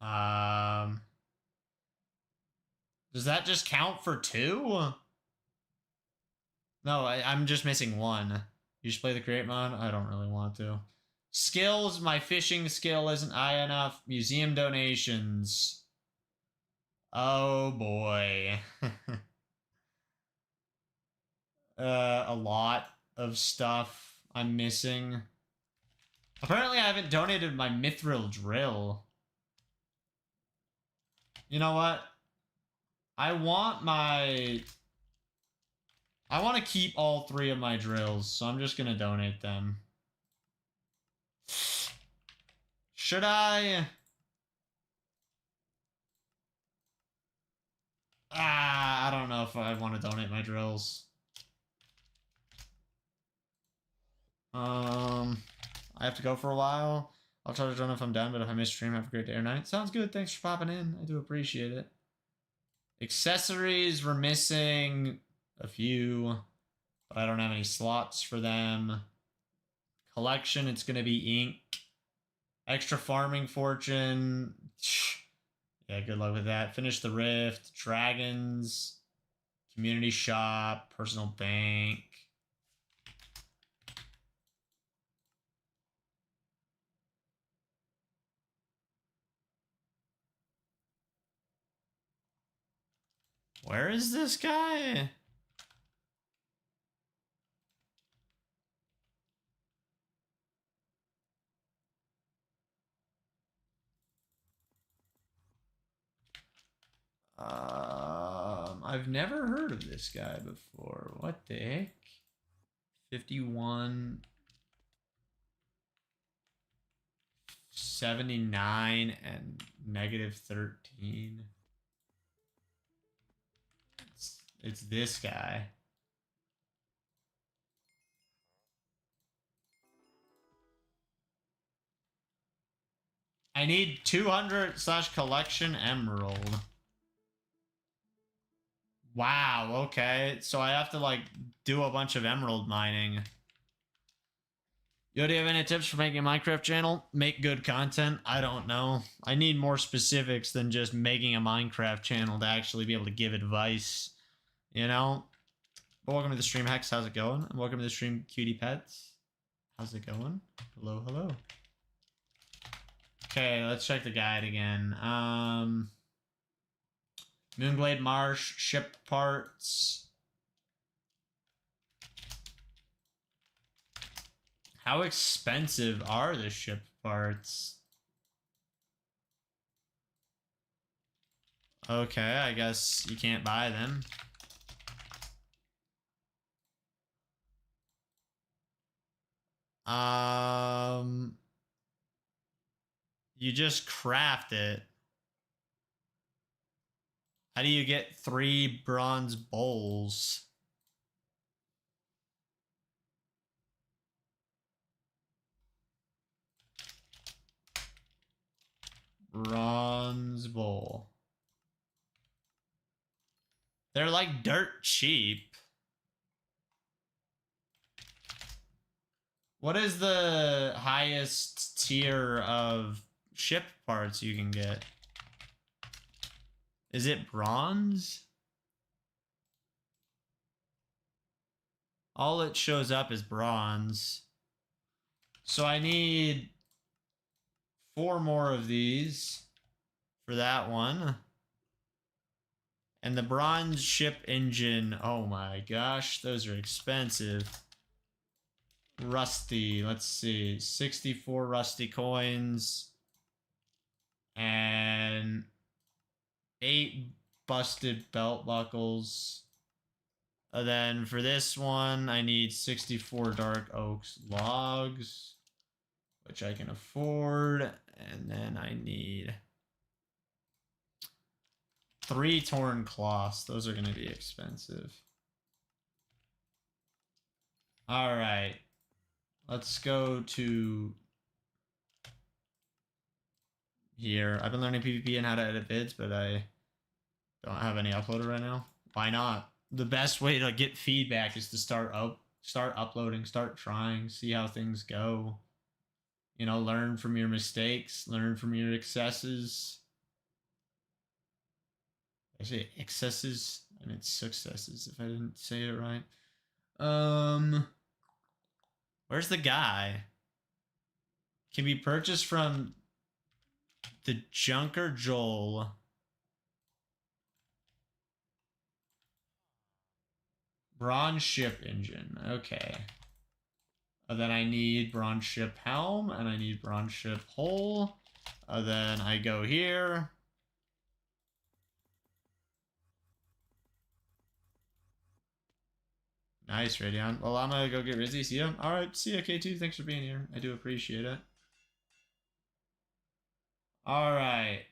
Speaker 1: Does that just count for 2? No, I'm just missing 1. You should play the create mod? I don't really want to. Skills, my fishing skill isn't high enough. Museum donations. Oh boy. A lot of stuff I'm missing. Apparently I haven't donated my Mithril drill. You know what? I want to keep all 3 of my drills, so I'm just gonna donate them. Should I? I don't know if I want to donate my drills. I have to go for a while. I'll try to join if I'm done, but if I miss stream, have a great day or night. Sounds good. Thanks for popping in. I do appreciate it. Accessories, we're missing a few, but I don't have any slots for them. Collection, it's going to be ink. Extra farming fortune. Yeah, good luck with that. Finish the rift. Dragons. Community shop. Personal bank. Where is this guy? I've never heard of this guy before. What the heck? 51, 79, and negative 13. It's this guy. I need 200/collection emerald. Wow, okay. So I have to, like, do a bunch of emerald mining. Yo, do you have any tips for making a Minecraft channel? Make good content? I don't know. I need more specifics than just making a Minecraft channel to actually be able to give advice. You know? But welcome to the stream, Hex. How's it going? And welcome to the stream, Cutie Pets. How's it going? Hello, hello. Okay, let's check the guide again. Moonglade Marsh, ship parts. How expensive are the ship parts? Okay, I guess you can't buy them. You just craft it. How do you get 3 bronze bowls? Bronze bowl. They're like dirt cheap. What is the highest tier of ship parts you can get? Is it bronze? All it shows up is bronze. So I need 4 more of these for that one. And the bronze ship engine, oh my gosh, those are expensive. Rusty, let's see, 64 rusty coins. And 8 busted belt buckles. And then for this one, I need 64 dark oaks logs, which I can afford. And then I need 3 torn cloths. Those are going to be expensive. All right. Let's go to here. I've been learning PvP and how to edit vids, but I don't have any uploaded right now. Why not? The best way to get feedback is to start uploading, start trying, see how things go. You know, learn from your mistakes, learn from your excesses. I say excesses, I meant successes if I didn't say it right. Where's the guy? Can be purchased from the Junker Joel. Bronze ship engine. Okay. Then I need bronze ship helm, and I need bronze ship hull. Then I go here. Nice, Radion. Well, I'm gonna go get Rizzy. See ya. Alright, see ya, K2. Thanks for being here. I do appreciate it. Alright.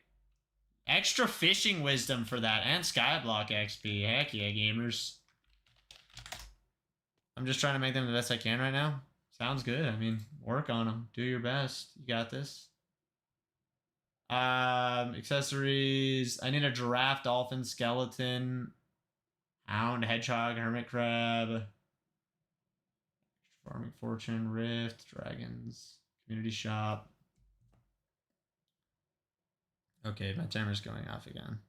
Speaker 1: Extra fishing wisdom for that, and Skyblock XP. Heck yeah, gamers. I'm just trying to make them the best I can right now. Sounds good. I mean, work on them. Do your best. You got this. Accessories. I need a giraffe, dolphin, skeleton, hound, hedgehog, hermit crab, farming fortune, rift, dragons, community shop. Okay, my timer's going off again.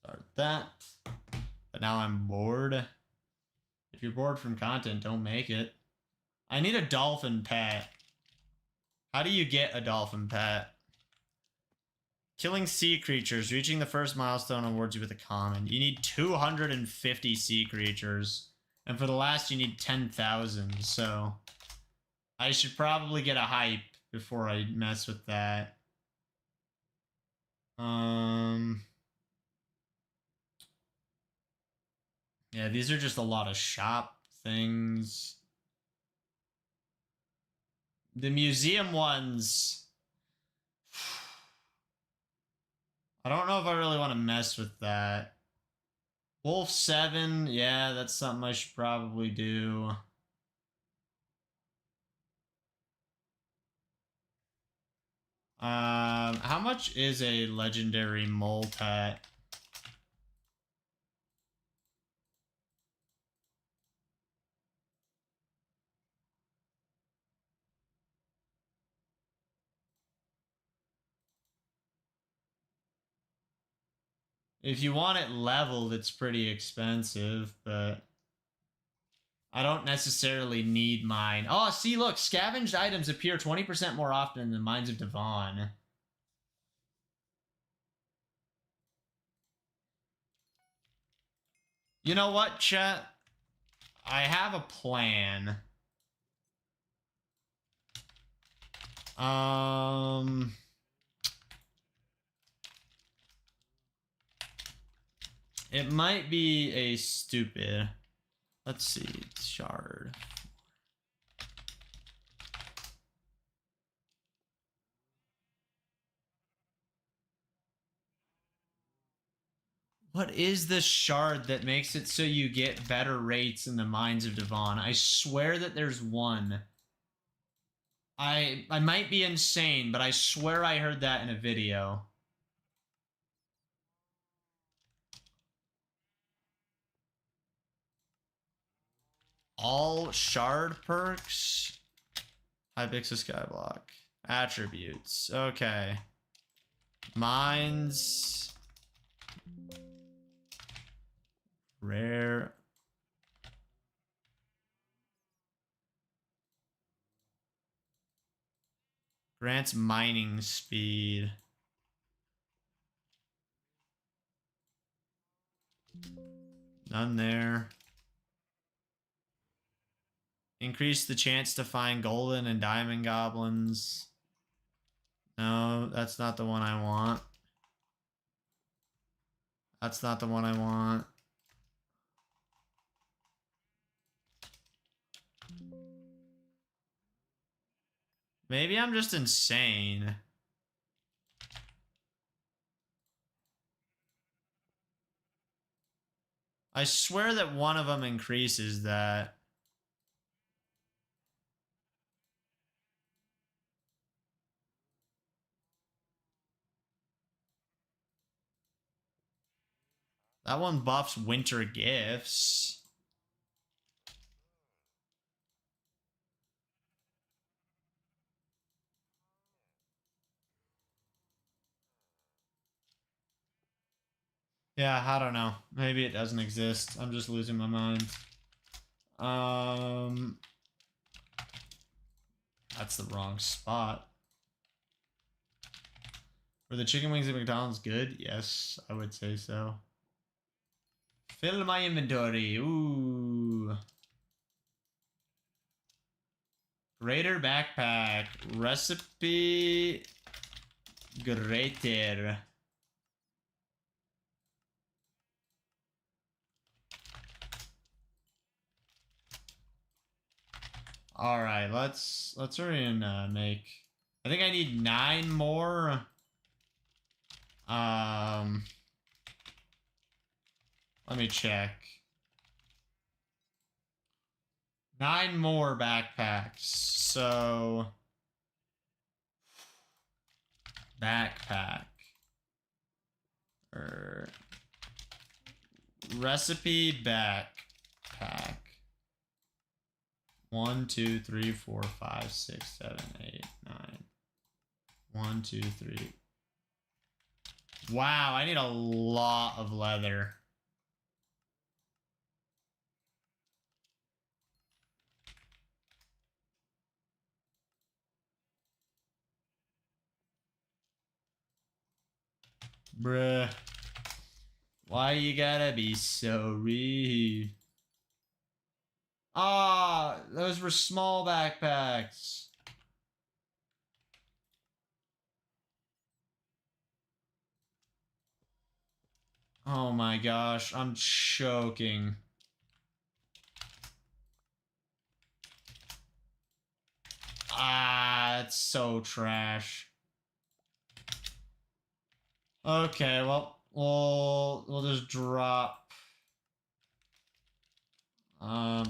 Speaker 1: Start that. But now I'm bored. If you're bored from content, don't make it. I need a dolphin pet. How do you get a dolphin pet? Killing sea creatures. Reaching the first milestone awards you with a common. You need 250 sea creatures. And for the last, you need 10,000. So I should probably get a hype before I mess with that. Yeah, these are just a lot of shop things. The museum ones. I don't know if I really want to mess with that. Wolf 7, yeah, that's something I should probably do. How much is a legendary Moltat? If you want it leveled, it's pretty expensive, but I don't necessarily need mine. Oh, see, look, scavenged items appear 20% more often in the Mines of Devon. You know what, chat? I have a plan. It might be a stupid. Let's see, shard. What is the shard that makes it so you get better rates in the Mines of Devon? I swear that there's one. I might be insane, but I swear I heard that in a video. All shard perks. Hypixel Skyblock. Attributes. Okay. Mines. Rare. Grants mining speed. None there. Increase the chance to find golden and diamond goblins. No, that's not the one I want. That's not the one I want. Maybe I'm just insane. I swear that one of them increases that. That one buffs winter gifts. Yeah, I don't know. Maybe it doesn't exist. I'm just losing my mind. That's the wrong spot. Were the chicken wings at McDonald's good? Yes, I would say so. Fill my inventory. Ooh. Greater backpack. Recipe. Greater. All right, let's hurry and make. I think I need 9 more. Let me check. 9 more backpacks. So backpack or recipe backpack. 1, 2, 3, 4, 5, 6, 7, 8, 9. 1, 2, 3. Wow, I need a lot of leather. Bruh. Why you gotta be so rude? Ah, those were small backpacks. Oh my gosh, I'm choking. Ah, it's so trash. Okay, well, we'll just drop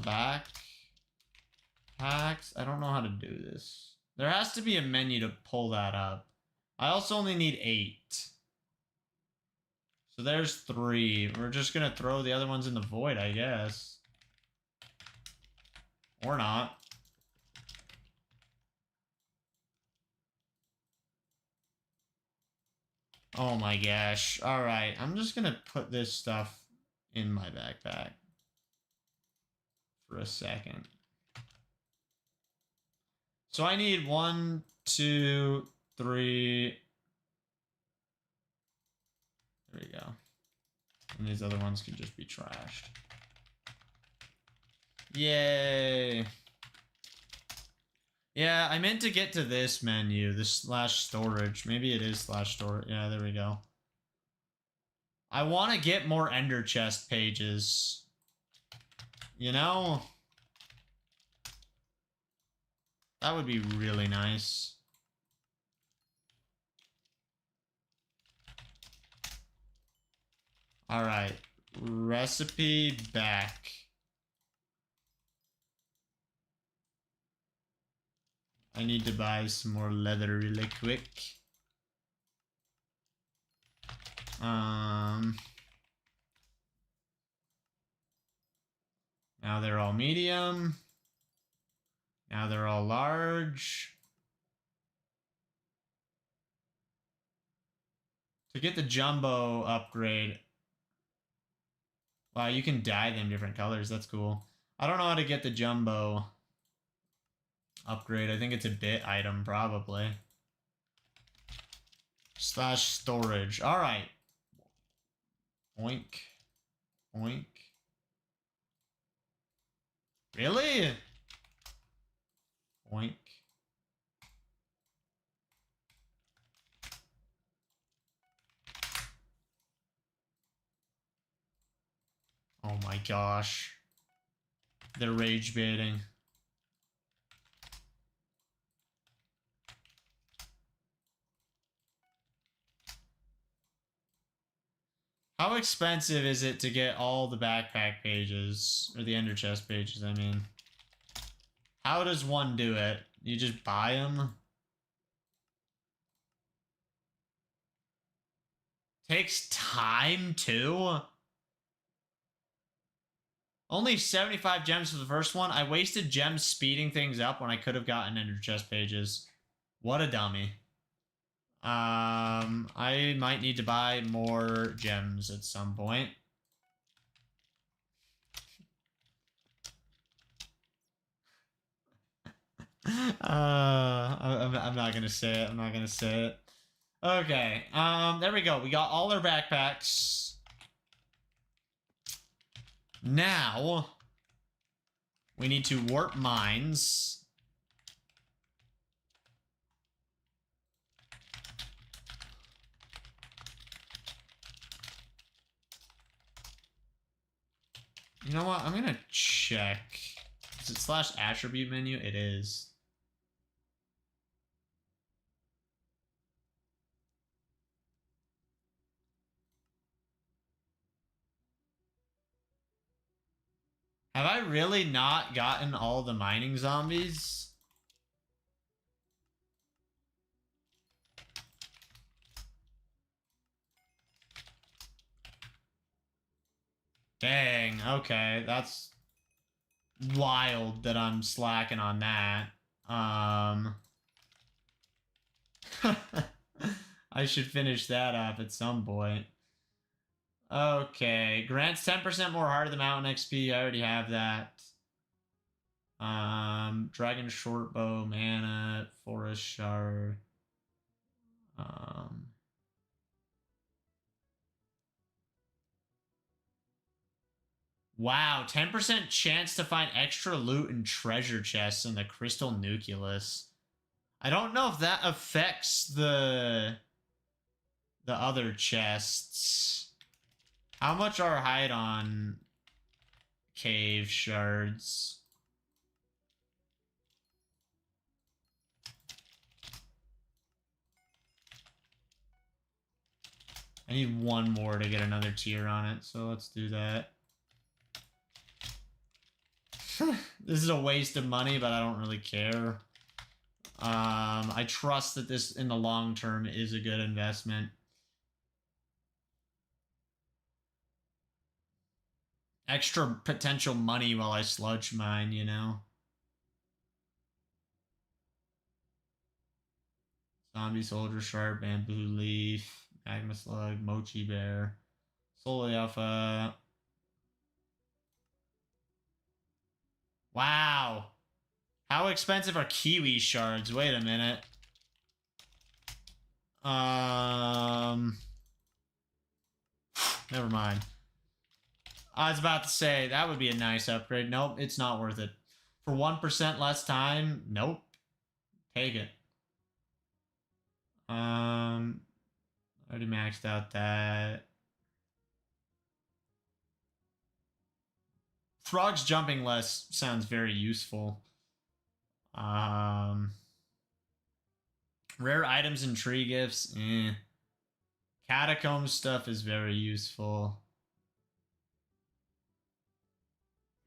Speaker 1: back packs. I don't know how to do this. There has to be a menu to pull that up. I also only need 8. So there's 3. We're just gonna throw the other ones in the void, I guess. Or not. Oh my gosh. Alright, I'm just gonna put this stuff in my backpack for a second. So I need 1, 2, 3. There we go. And these other ones can just be trashed. Yay! Yeah, I meant to get to this menu, this /storage. Maybe it is /storage. Yeah, there we go. I want to get more ender chest pages. You know? That would be really nice. Alright. Recipe back. I need to buy some more leather really quick. Now they're all medium. Now they're all large. To get the jumbo upgrade. Wow, you can dye them different colors. That's cool. I don't know how to get the jumbo upgrade. I think it's a bit item, probably. /storage. All right. Oink. Oink. Really? Oink. Oh my gosh. They're rage baiting. How expensive is it to get all the backpack pages? Or the ender chest pages, I mean. How does one do it? You just buy them? Takes time, too? Only 75 gems for the first one. I wasted gems speeding things up when I could have gotten ender chest pages. What a dummy. I might need to buy more gems at some point. I'm not gonna say it. I'm not gonna say it. Okay. There we go. We got all our backpacks. Now we need to warp mines. You know what? I'm gonna check. Is it / attribute menu? It is. Have I really not gotten all the mining zombies? Dang, okay, that's wild that I'm slacking on that. I should finish that up at some point. Okay, grants 10% more Heart of the Mountain XP. I already have that. Dragon Shortbow, Mana, Forest Shard. Wow, 10% chance to find extra loot and treasure chests in the Crystal Nucleus. I don't know if that affects the other chests. How much are hide on cave shards? I need one more to get another tier on it, so let's do that. This is a waste of money, but I don't really care. I trust that this, in the long term, is a good investment. Extra potential money while I sludge mine, you know? Zombie Soldier Sharp, Bamboo Leaf, Magma Slug, Mochi Bear, Soul Alpha. Wow. How expensive are Kiwi shards? Wait a minute. Never mind. I was about to say, that would be a nice upgrade. Nope, it's not worth it. For 1% less time, nope. Take it. Already maxed out that. Frogs jumping less sounds very useful. Rare items and tree gifts, eh. Catacomb stuff is very useful.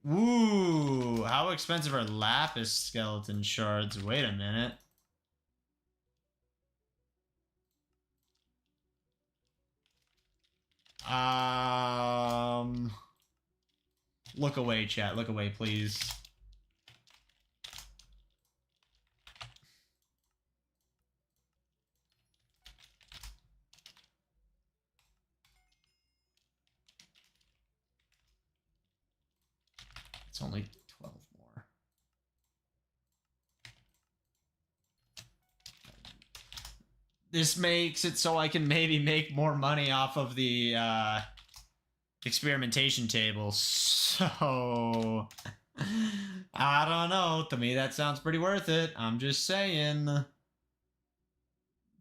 Speaker 1: Ooh, how expensive are lapis skeleton shards? Wait a minute. Look away, chat. Look away, please. It's only 12 more. This makes it so I can maybe make more money off of the experimentation table. So I don't know. To me, that sounds pretty worth it. I'm just saying.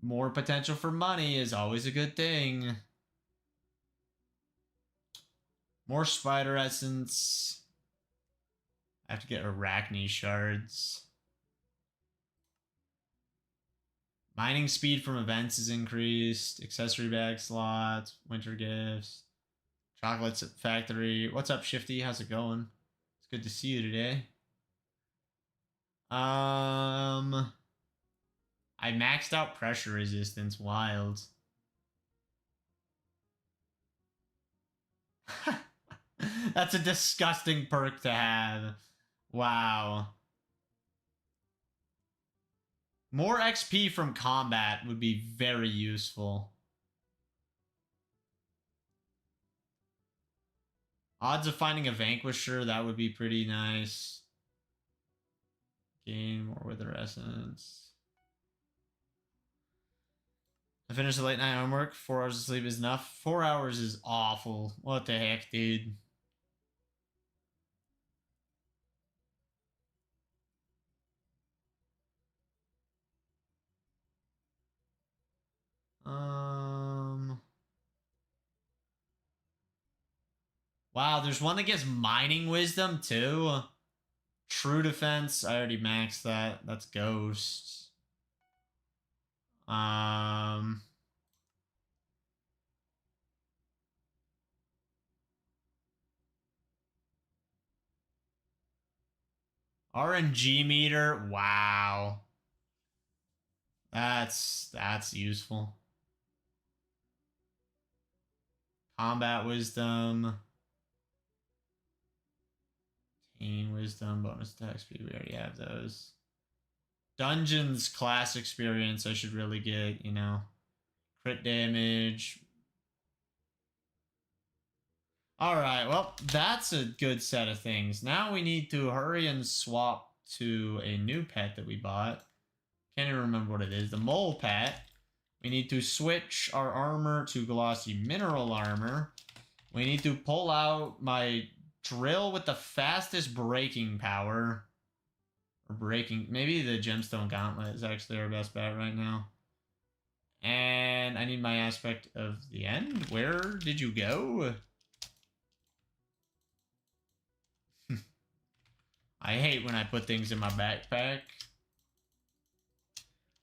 Speaker 1: More potential for money is always a good thing. More spider essence. I have to get Arachne shards. Mining speed from events is increased. Accessory bag slots. Winter gifts. Chocolates at factory. What's up, Shifty? How's it going? It's good to see you today. I maxed out pressure resistance. Wild. That's a disgusting perk to have. Wow. More XP from combat would be very useful. Odds of finding a Vanquisher, that would be pretty nice. Gain more Wither Essence. I finished the late night homework. 4 hours of sleep is enough. 4 hours is awful. What the heck, dude? Wow, there's one that gives mining wisdom too. True defense, I already maxed that. That's ghost. RNG meter. Wow. That's useful. Combat wisdom. Team wisdom, bonus attack speed. We already have those. Dungeons class experience. I should really get, you know, crit damage. All right. Well, that's a good set of things. Now we need to hurry and swap to a new pet that we bought. Can't even remember what it is. The mole pet. We need to switch our armor to glossy mineral armor. We need to pull out my drill with the fastest breaking power. Or breaking. Maybe the gemstone gauntlet is actually our best bet right now. And I need my aspect of the end. Where did you go? I hate when I put things in my backpack.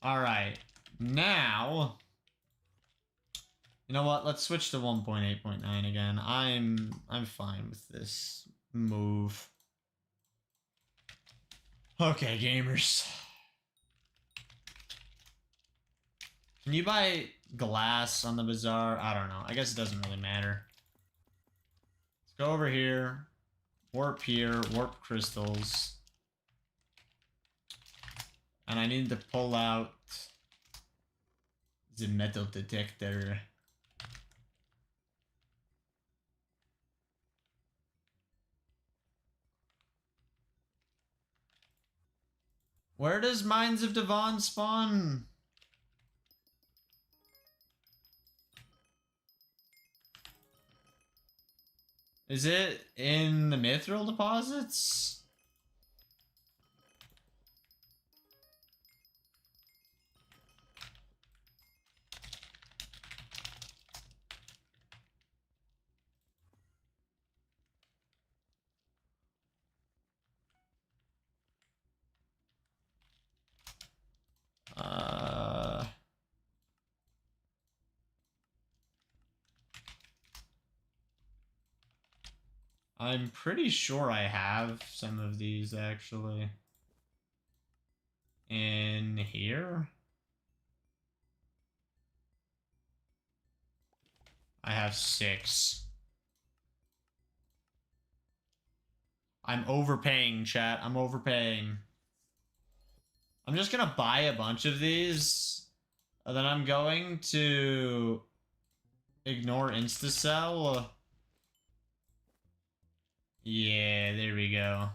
Speaker 1: Alright. Now, you know what? Let's switch to 1.8.9 again. I'm fine with this move. Okay, gamers. Can you buy glass on the bazaar? I don't know. I guess it doesn't really matter. Let's go over here. Warp here. Warp crystals. And I need to pull out the metal detector. Where does Mines of Devon spawn? Is it in the Mithril deposits? I'm pretty sure I have some of these actually. In here? I have 6. I'm overpaying, chat. I'm overpaying. I'm just gonna buy a bunch of these. And then I'm going to ignore insta-sell. Yeah, there we go.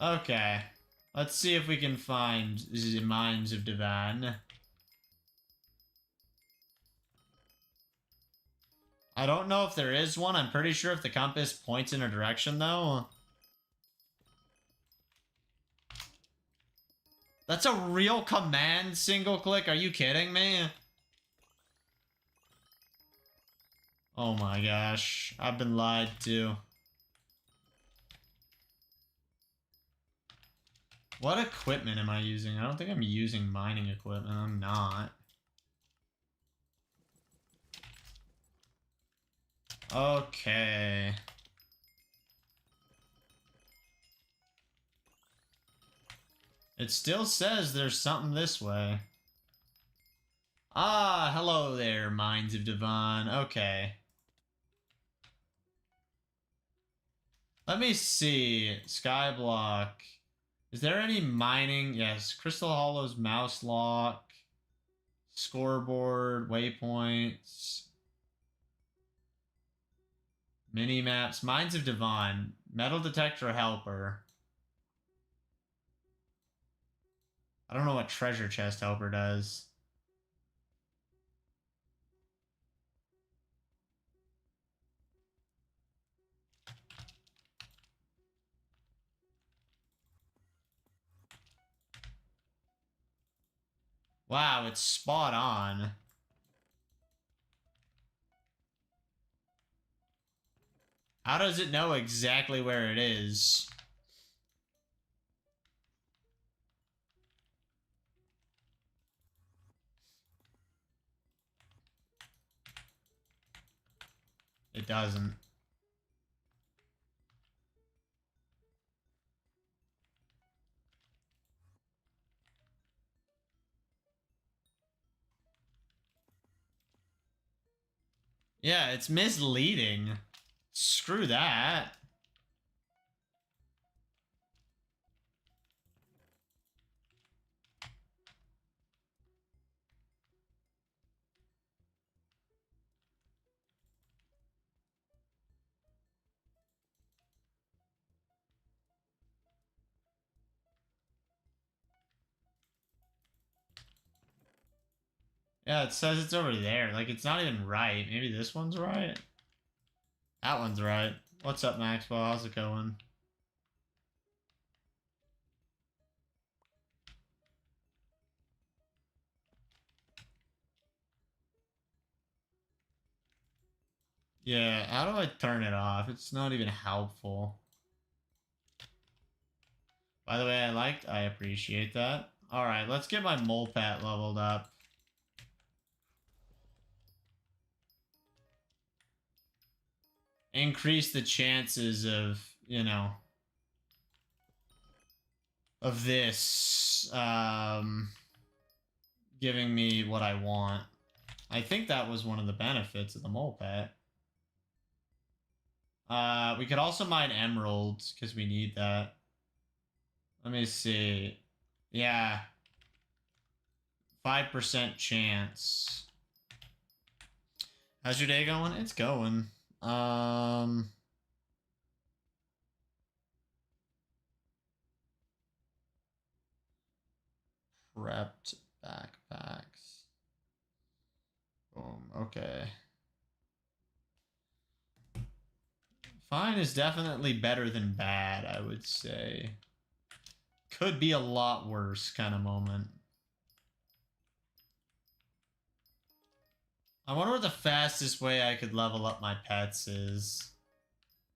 Speaker 1: Okay. Let's see if we can find the Mines of Devon. I don't know if there is one. I'm pretty sure if the compass points in a direction, though. That's a real command single click? Are you kidding me? Oh my gosh. I've been lied to. What equipment am I using? I don't think I'm using mining equipment. I'm not. Okay. It still says there's something this way. Ah, hello there, Mines of Devon. Okay. Let me see. Skyblock. Is there any mining? Yes. Crystal Hollow's mouse lock. Scoreboard. Waypoints. Mini maps. Mines of Devon. Metal detector helper. I don't know what treasure chest helper does. Wow, it's spot on. How does it know exactly where it is? It doesn't. Yeah, it's misleading. Screw that. Yeah, it says it's over there. Like, it's not even right. Maybe this one's right? That one's right. What's up, Maxwell? How's it going? Yeah, how do I turn it off? It's not even helpful. By the way, I appreciate that. Alright, let's get my mole pat leveled up. Increase the chances of, you know, of this, giving me what I want. I think that was one of the benefits of the mole pat. We could also mine emeralds, because we need that. Let me see. Yeah. 5% chance. How's your day going? It's going. Prepped backpacks. Boom. Okay. Fine is definitely better than bad, I would say. Could be a lot worse kind of moment. I wonder what the fastest way I could level up my pets is.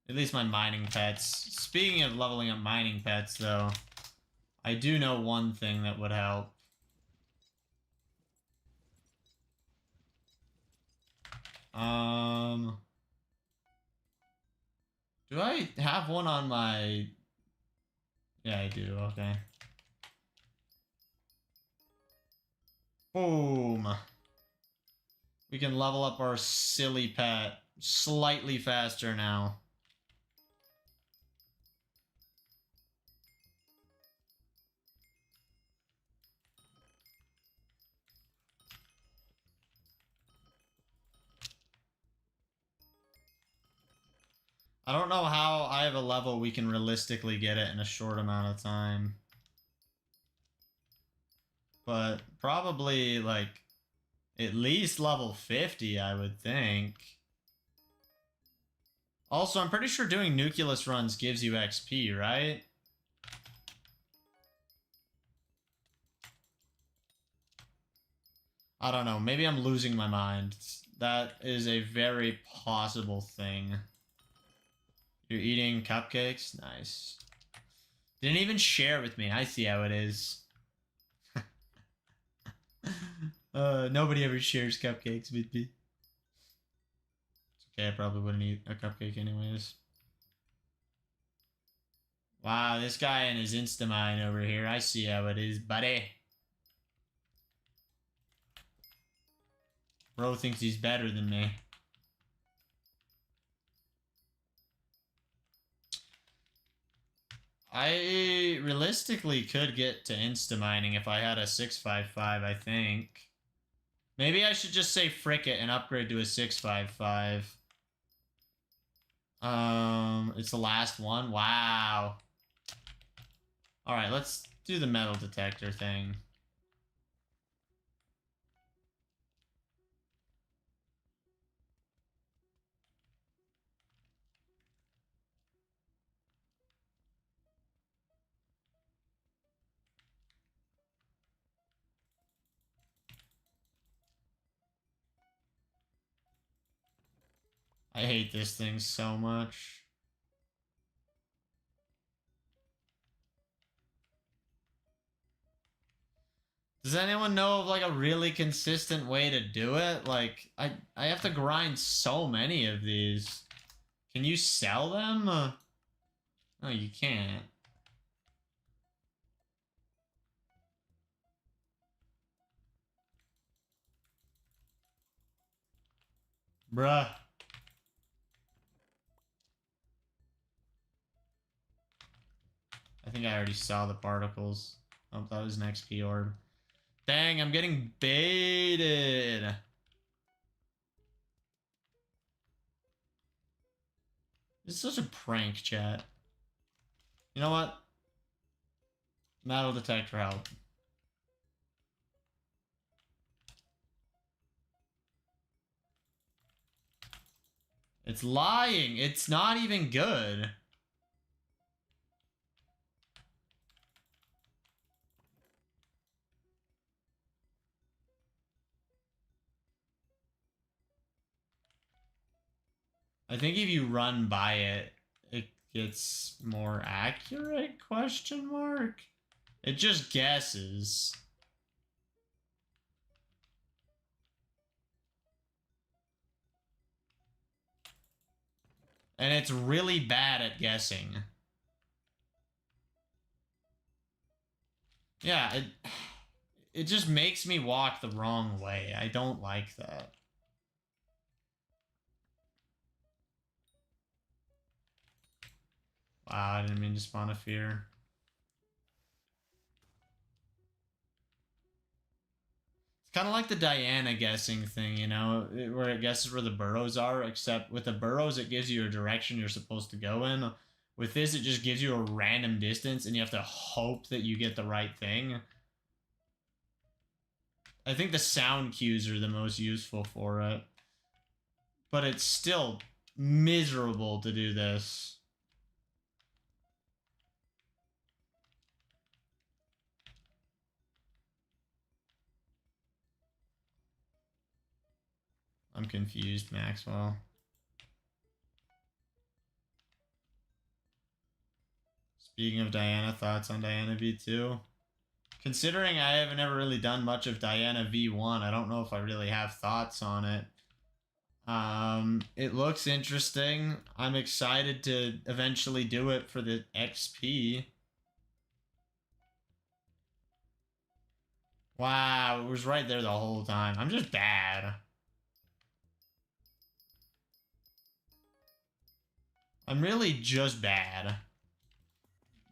Speaker 1: At least my mining pets. Speaking of leveling up mining pets, though, I do know one thing that would help. Do I have one on my... Yeah, I do, okay. Boom. We can level up our silly pet slightly faster now. I don't know how I have a level we can realistically get it in a short amount of time. But probably, like, at least level 50, I would think. Also, I'm pretty sure doing nucleus runs gives you XP, right? I don't know. Maybe I'm losing my mind. That is a very possible thing. You're eating cupcakes? Nice. Didn't even share with me. I see how it is. Nobody ever shares cupcakes with me. It's okay, I probably wouldn't eat a cupcake anyways. Wow, this guy and his Instamine over here. I see how it is, buddy. Bro thinks he's better than me. I realistically could get to Instamining if I had a 655, I think. Maybe I should just say frick it and upgrade to a 655. It's the last one. Wow. All right, let's do the metal detector thing. I hate this thing so much. Does anyone know of like a really consistent way to do it? Like I have to grind so many of these. Can you sell them? No, you can't. Bruh. I think I already saw the particles. Oh, that was an XP orb. Dang, I'm getting baited. This is such a prank, chat. You know what? Metal detector help. It's lying. It's not even good. I think if you run by it, it gets more accurate, question mark? It just guesses. And it's really bad at guessing. Yeah, it just makes me walk the wrong way. I don't like that. Wow, I didn't mean to spawn a fear. It's kind of like the Diana guessing thing, you know, where it guesses where the burrows are, except with the burrows, it gives you a direction you're supposed to go in. With this, it just gives you a random distance, and you have to hope that you get the right thing. I think the sound cues are the most useful for it. But it's still miserable to do this. I'm confused, Maxwell. Speaking of Diana, thoughts on Diana V2? Considering I haven't ever really done much of Diana V1, I don't know if I really have thoughts on it. It looks interesting. I'm excited to eventually do it for the XP. Wow, it was right there the whole time. I'm just bad. I'm really just bad.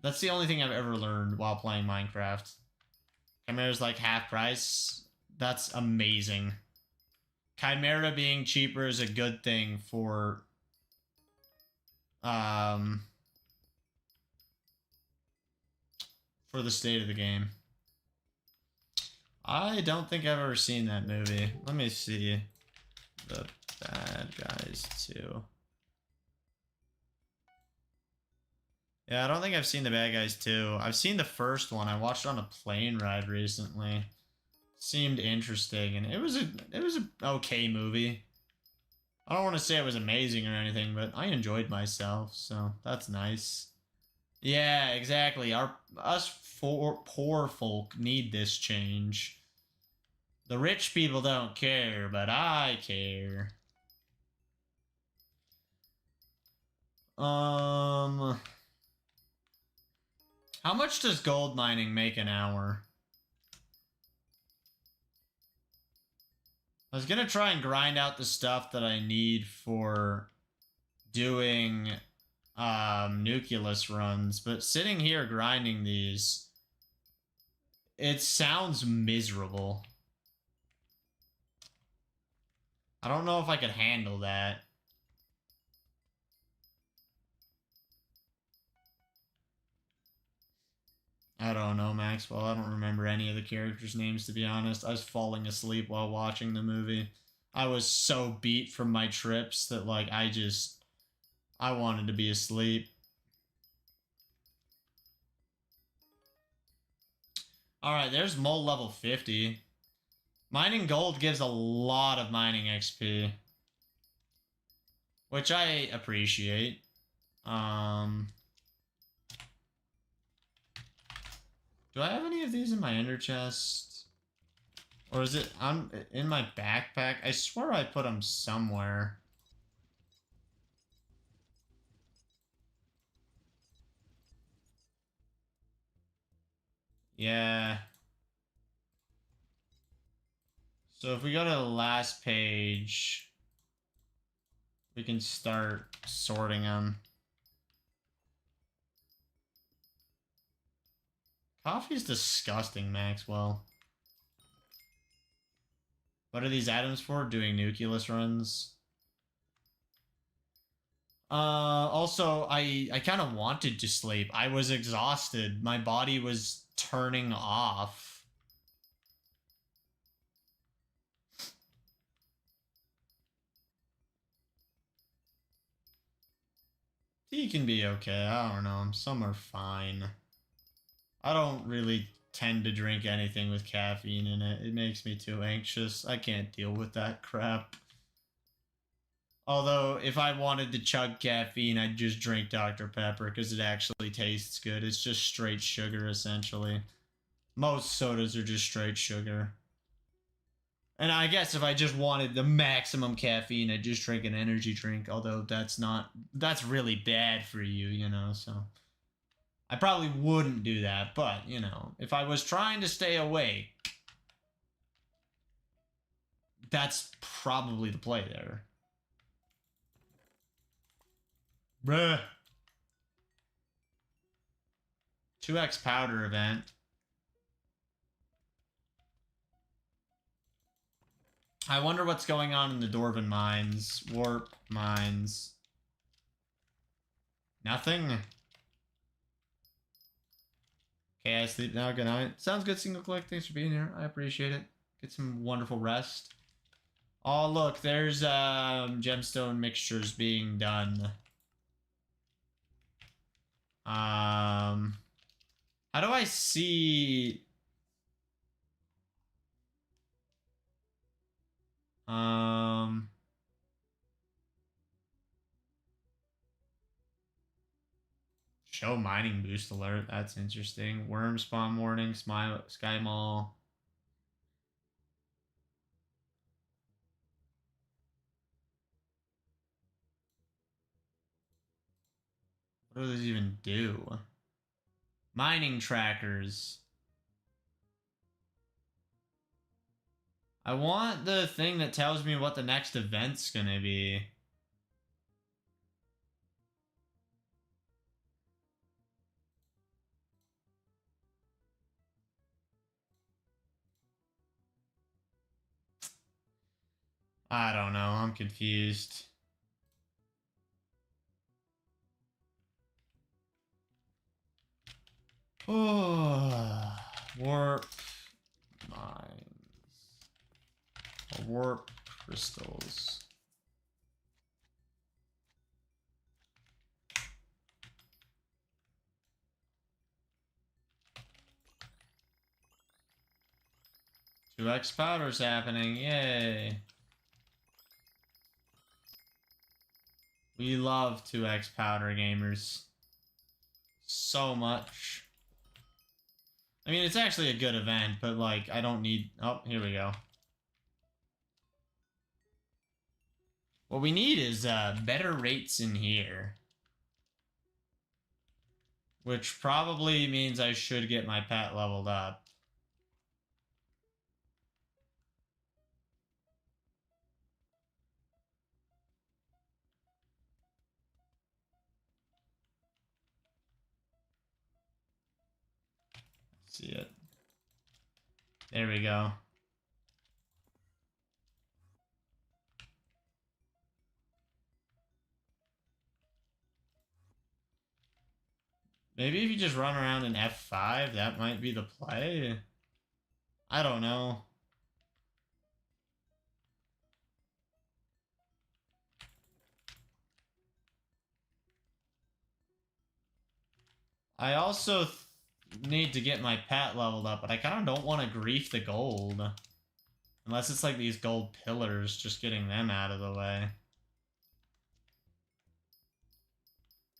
Speaker 1: That's the only thing I've ever learned while playing Minecraft. Chimera's like half price. That's amazing. Chimera being cheaper is a good thing for the state of the game. I don't think I've ever seen that movie. Let me see. The Bad Guys 2. Yeah, I don't think I've seen The Bad Guys 2. I've seen the first one. I watched it on a plane ride recently. Seemed interesting, and it was a okay movie. I don't want to say it was amazing or anything, but I enjoyed myself, so that's nice. Yeah, exactly. Us poor folk need this change. The rich people don't care, but I care. How much does gold mining make an hour? I was gonna try and grind out the stuff that I need for doing nucleus runs, but sitting here grinding these, it sounds miserable. I don't know if I could handle that. I don't know, Maxwell. I don't remember any of the characters' names, to be honest. I was falling asleep while watching the movie. I was so beat from my trips that, like, I wanted to be asleep. Alright, there's mole level 50. Mining gold gives a lot of mining XP, which I appreciate. Do I have any of these in my ender chest? Or is it in my backpack? I swear I put them somewhere. Yeah. So if we go to the last page, we can start sorting them. Coffee's disgusting, Maxwell. What are these items for? Doing nucleus runs. Also, I kind of wanted to sleep. I was exhausted. My body was turning off. Tea can be okay. I don't know. Some are fine. I don't really tend to drink anything with caffeine in it. It makes me too anxious. I can't deal with that crap. Although, if I wanted to chug caffeine, I'd just drink Dr. Pepper because it actually tastes good. It's just straight sugar, essentially. Most sodas are just straight sugar. And I guess if I just wanted the maximum caffeine, I'd just drink an energy drink. Although that's really bad for you, you know, so. I probably wouldn't do that, but, you know, if I was trying to stay awake, that's probably the play there. Bruh. 2x powder event. I wonder what's going on in the Dwarven mines. Warp mines. Nothing. Okay, I sleep now. Good night. Sounds good, Single Click. Thanks for being here. I appreciate it. Get some wonderful rest. Oh, look. There's gemstone mixtures being done. How do I see... Show mining boost alert. That's interesting. Worm spawn warning. Sky Mall. What do those even do? Mining trackers. I want the thing that tells me what the next event's gonna be. I don't know. I'm confused. Oh, warp mines. Warp crystals. Two X powder's happening. Yay. We love 2x powder gamers so much. I mean, it's actually a good event, but like, I don't need... Oh, here we go. What we need is better rates in here. Which probably means I should get my pet leveled up. See it. There we go. Maybe if you just run around in F5, that might be the play. I don't know. I also need to get my pet leveled up, but I kind of don't want to grief the gold. Unless it's like these gold pillars, just getting them out of the way.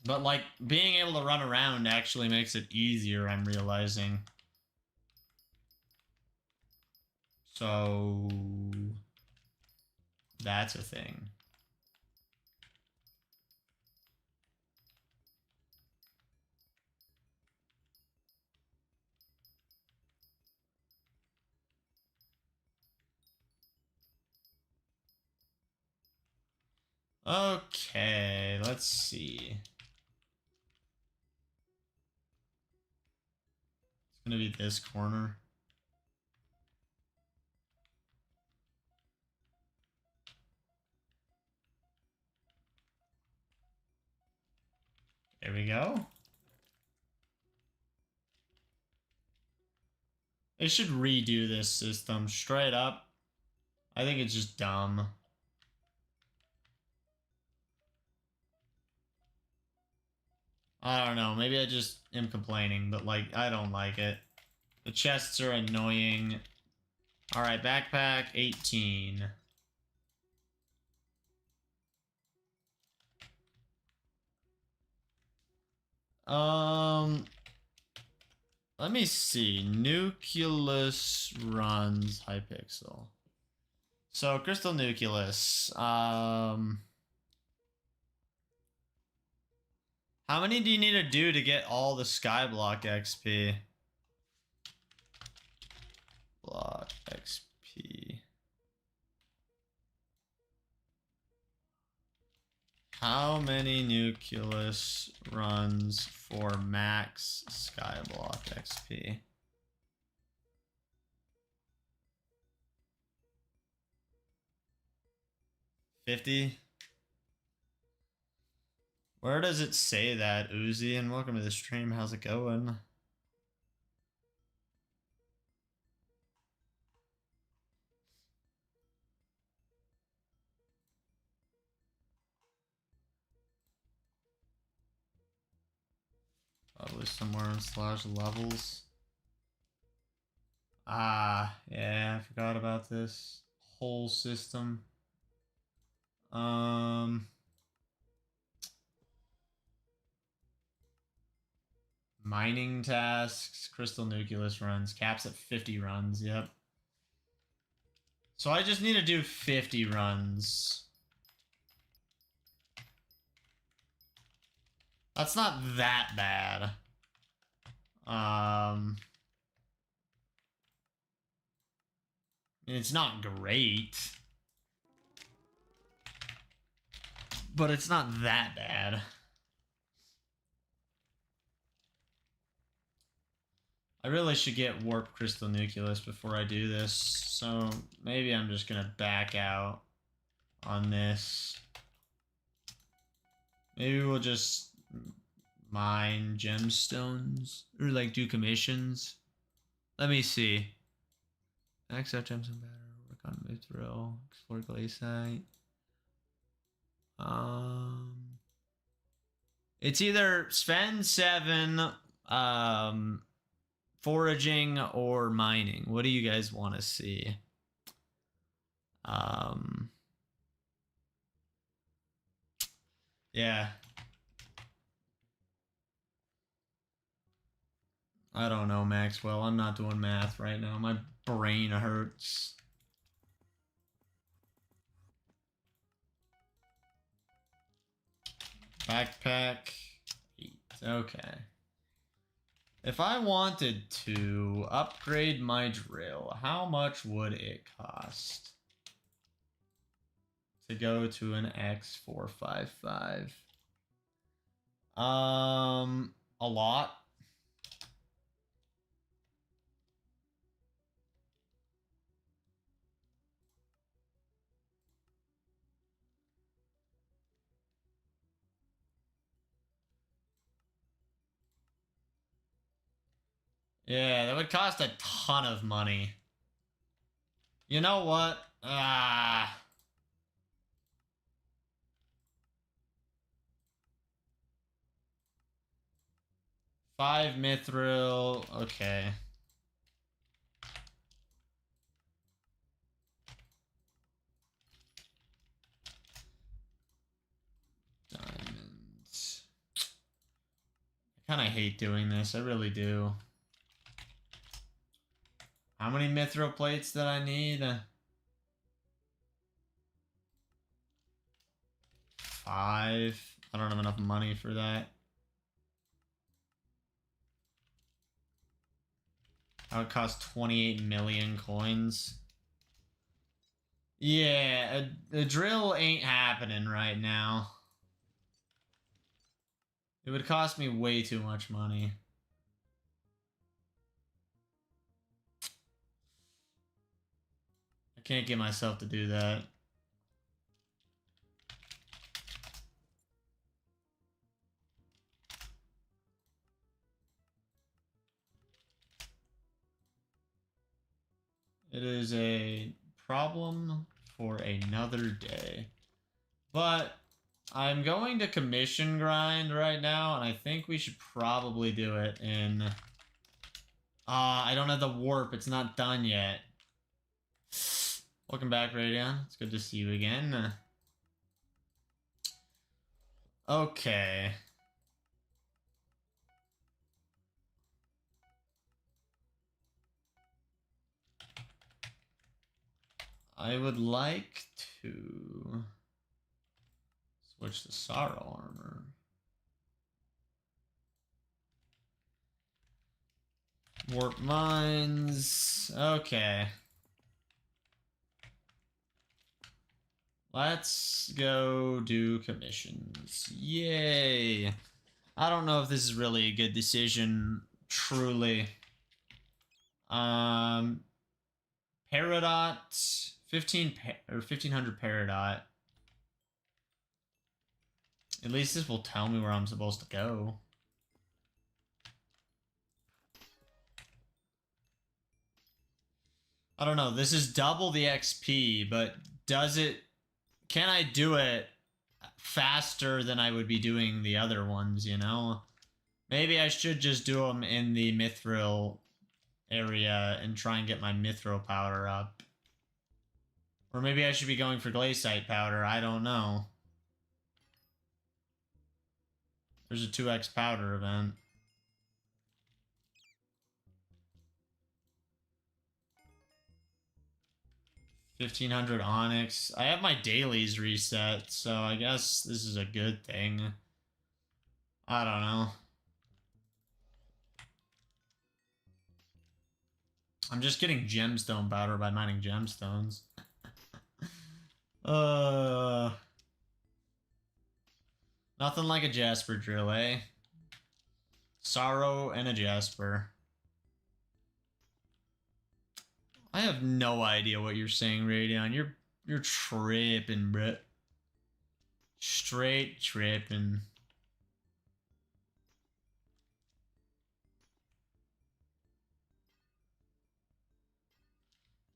Speaker 1: But like, being able to run around actually makes it easier, I'm realizing. So... that's a thing. Okay, let's see. It's gonna be this corner. There we go. They should redo this system straight up. I think it's just dumb. I don't know. Maybe I just am complaining, but like, I don't like it. The chests are annoying. Alright, backpack 18. Let me see. Nucleus runs Hypixel. So, Crystal Nucleus. How many do you need to do to get all the Skyblock XP? Block XP. How many Nucleus runs for max Skyblock XP? $50? Where does it say that, Uzi? And welcome to the stream. How's it going? Probably somewhere in /levels. Ah, yeah, I forgot about this whole system. Mining tasks, Crystal Nucleus runs, caps at 50 runs, yep. So I just need to do 50 runs. That's not that bad. It's not great. But it's not that bad. I really should get Warp Crystal Nucleus before I do this, so maybe I'm just gonna back out on this. Maybe we'll just mine gemstones, or like do commissions. Let me see. Max out Gemstone Powder, work on Mithril, explore Glacite. It's either spend 7, foraging or mining. What do you guys want to see? Yeah. I don't know, Maxwell. I'm not doing math right now. My brain hurts. Backpack 8. Okay. If I wanted to upgrade my drill, how much would it cost to go to an X455? A lot. Yeah, that would cost a ton of money. You know what? Ah. 5 mithril. Okay. Diamonds. I kind of hate doing this. I really do. How many mithril plates that I need? 5. I don't have enough money for that. That would cost 28 million coins. Yeah, a drill ain't happening right now. It would cost me way too much money. I can't get myself to do that. It is a problem for another day. But I'm going to commission grind right now, and I think we should probably do it in... I don't have the warp. It's not done yet. Welcome back, Radion. It's good to see you again. Okay. I would like to switch to Sorrow Armor. Warp Mines. Okay. Let's go do commissions. Yay. I don't know if this is really a good decision, truly. Peridot, 1500 Peridot. At least this will tell me where I'm supposed to go. I don't know. This is double the XP, but does it... Can I do it faster than I would be doing the other ones, you know? Maybe I should just do them in the Mithril area and try and get my Mithril powder up. Or maybe I should be going for Glacite powder. I don't know. There's a 2x powder event. 1500 Onyx. I have my dailies reset, so I guess this is a good thing. I don't know. I'm just getting gemstone powder by mining gemstones. Nothing like a Jasper drill, eh? Sorrow and a Jasper. I have no idea what you're saying, Radion. You're tripping, bruh. Straight tripping.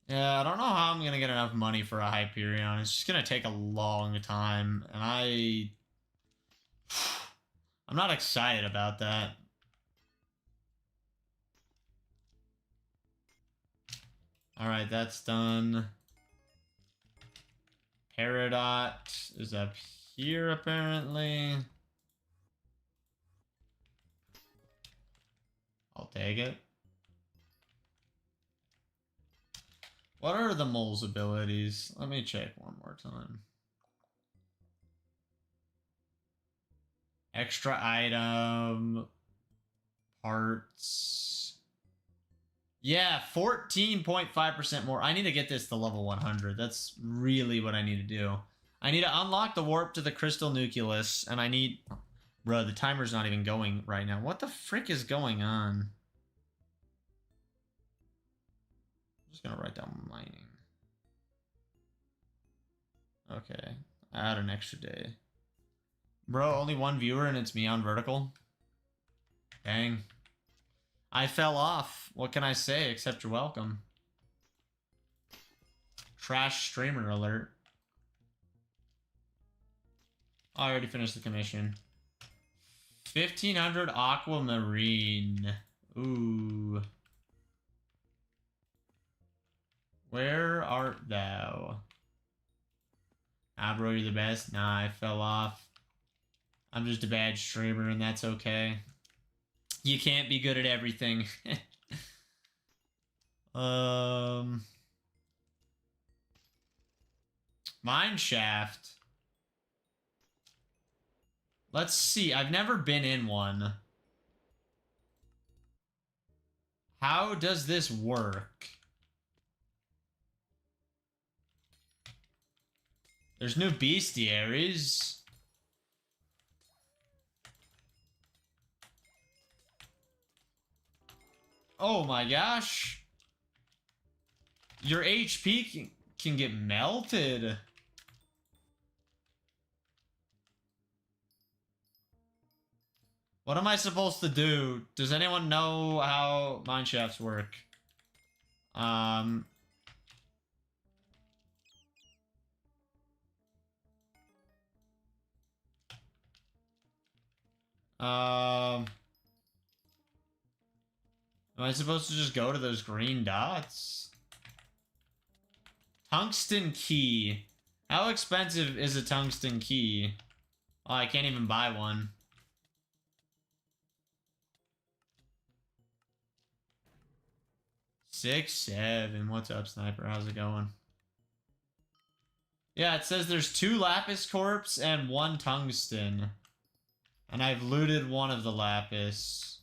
Speaker 1: Yeah, I don't know how I'm gonna get enough money for a Hyperion. It's just gonna take a long time, and I'm not excited about that. Alright, that's done. Peridot is up here, apparently. I'll take it. What are the mole's abilities? Let me check one more time. Extra item. Parts. Yeah, 14.5% more. I need to get this to level 100. That's really what I need to do. I need to unlock the warp to the crystal nucleus, and I need... Bro, the timer's not even going right now. What the frick is going on? I'm just gonna write down mining. Okay. Add an extra day. Bro, only one viewer and it's me on vertical? Dang. I fell off. What can I say except you're welcome? Trash streamer alert. Oh, I already finished the commission. 1500 aquamarine. Ooh. Where art thou? Ah, bro, you're the best. Nah, I fell off. I'm just a bad streamer, and that's okay. You can't be good at everything. Mine shaft. Let's see. I've never been in one. How does this work? There's no bestiaries. Oh my gosh. Your HP can get melted. What am I supposed to do? Does anyone know how mineshafts work? Am I supposed to just go to those green dots? Tungsten key. How expensive is a tungsten key? Oh, I can't even buy one. Six, seven. What's up, Sniper? How's it going? Yeah, it says there's 2 lapis corpse and 1 tungsten. And I've looted one of the lapis.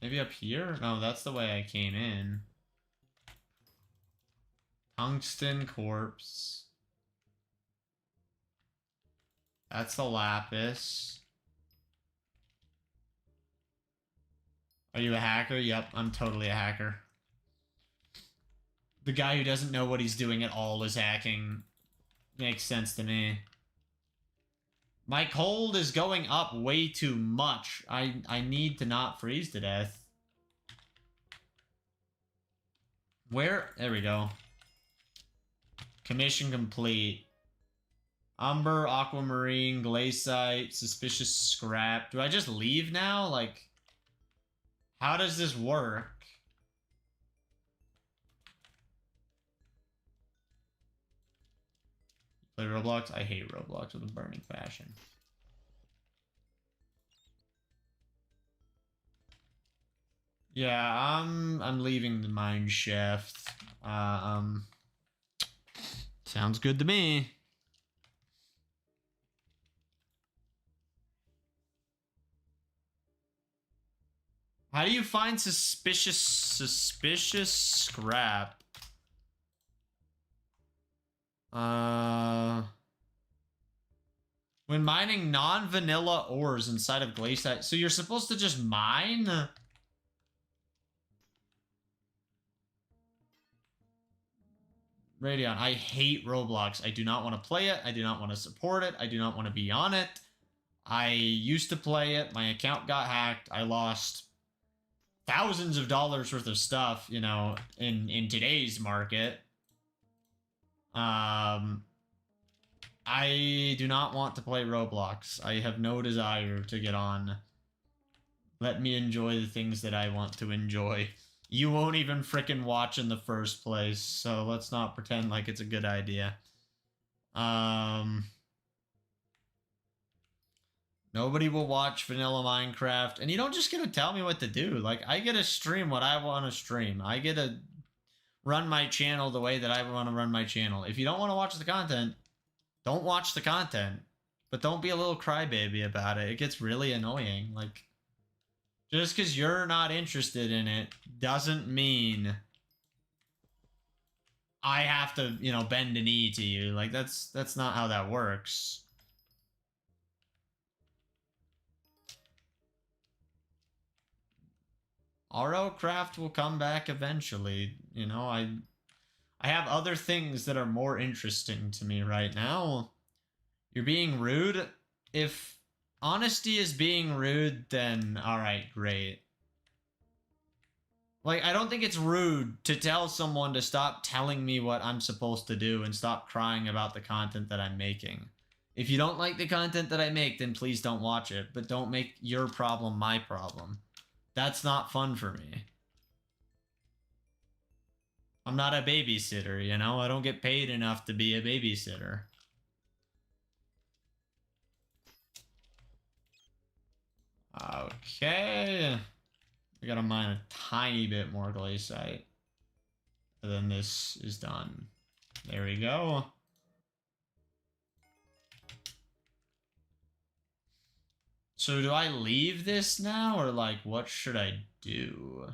Speaker 1: Maybe up here? No, that's the way I came in. Tungsten corpse. That's the lapis. Are you a hacker? Yep, I'm totally a hacker. The guy who doesn't know what he's doing at all is hacking. Makes sense to me. My cold is going up way too much. I need to not freeze to death. Where? There we go. Commission complete. Umber, aquamarine, glacite, suspicious scrap. Do I just leave now? Like, how does this work? Play Roblox? I hate Roblox with a burning passion. Yeah, I'm leaving the mine shaft. Sounds good to me. How do you find suspicious scrap? When mining non-vanilla ores inside of Glacite. So you're supposed to just mine? Radion, I hate Roblox. I do not want to play it. I do not want to support it. I do not want to be on it. I used to play it. My account got hacked. I lost thousands of dollars worth of stuff, you know, in today's market. I do not want to play Roblox. I have no desire to get on. Let me enjoy the things that I want to enjoy. You won't even frickin' watch in the first place, so let's not pretend like it's a good idea. Nobody will watch vanilla Minecraft, and you don't just get to tell me what to do. Like, I get to stream what I want to stream. I get to run my channel the way that I want to run my channel. If you don't want to watch the content, don't watch the content. But don't be a little crybaby about it. It gets really annoying. Like, just because you're not interested in it doesn't mean I have to, you know, bend a knee to you. Like, that's not how that works. Aatrox will come back eventually. You know, I have other things that are more interesting to me right now. You're being rude. If honesty is being rude, then alright, great. Like, I don't think it's rude to tell someone to stop telling me what I'm supposed to do and stop crying about the content that I'm making. If you don't like the content that I make, then please don't watch it, but don't make your problem my problem. That's not fun for me. I'm not a babysitter, you know? I don't get paid enough to be a babysitter. Okay. We gotta mine a tiny bit more glacite. And then this is done. There we go. So do I leave this now, or like, what should I do?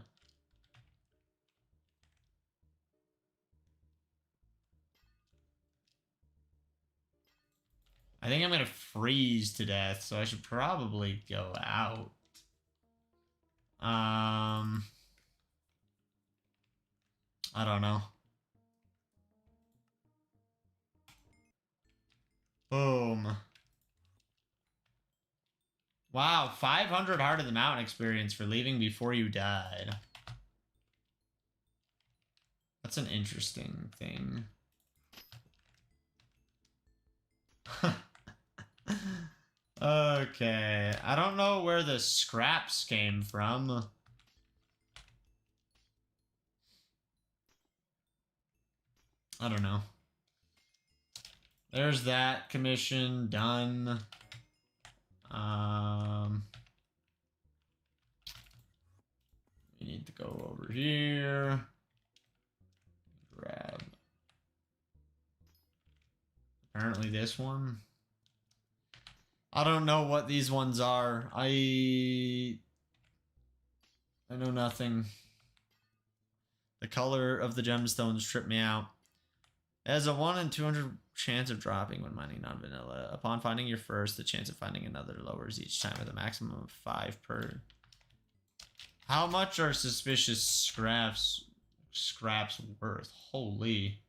Speaker 1: I think I'm gonna freeze to death, so I should probably go out. I don't know. Boom. Wow, 500 Heart of the Mountain experience for leaving before you died. That's an interesting thing. Okay, I don't know where the scraps came from. I don't know. There's that commission done. We need to go over here. Grab. Apparently this one. I don't know what these ones are. I know nothing. The color of the gemstones tripped me out. It has a 1 in 200 chance of dropping when mining non-vanilla. Upon finding your first, the chance of finding another lowers each time with a maximum of 5 per. How much are suspicious scraps worth? Holy.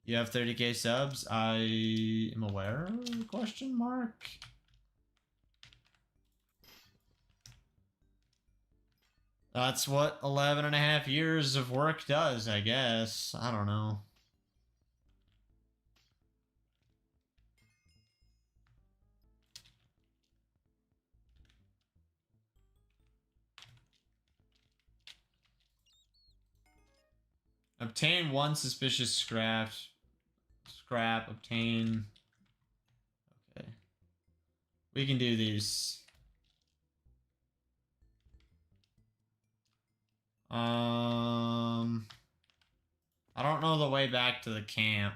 Speaker 1: You have 30k subs? I am aware? Question mark? That's what 11.5 years of work does, I guess. I don't know. Obtain 1 suspicious scrap. Obtain. Okay. We can do these. I don't know the way back to the camp.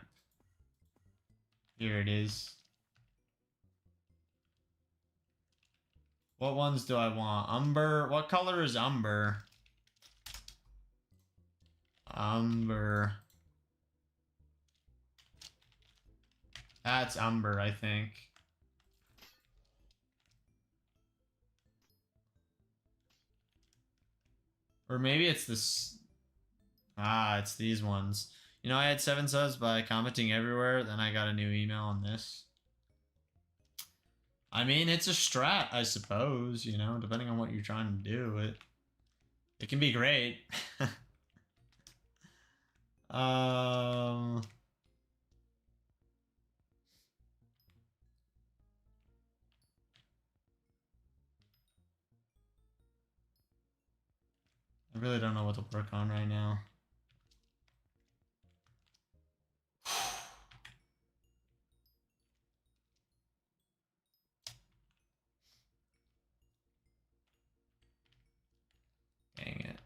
Speaker 1: Here it is. What ones do I want? Umber. What color is umber? Umber. That's umber, I think. Or maybe it's this. Ah, it's these ones. You know, I had 7 subs by commenting everywhere, then I got a new email on this. I mean, it's a strat, I suppose, you know, depending on what you're trying to do. It can be great. I really don't know what to work on right now. Dang it.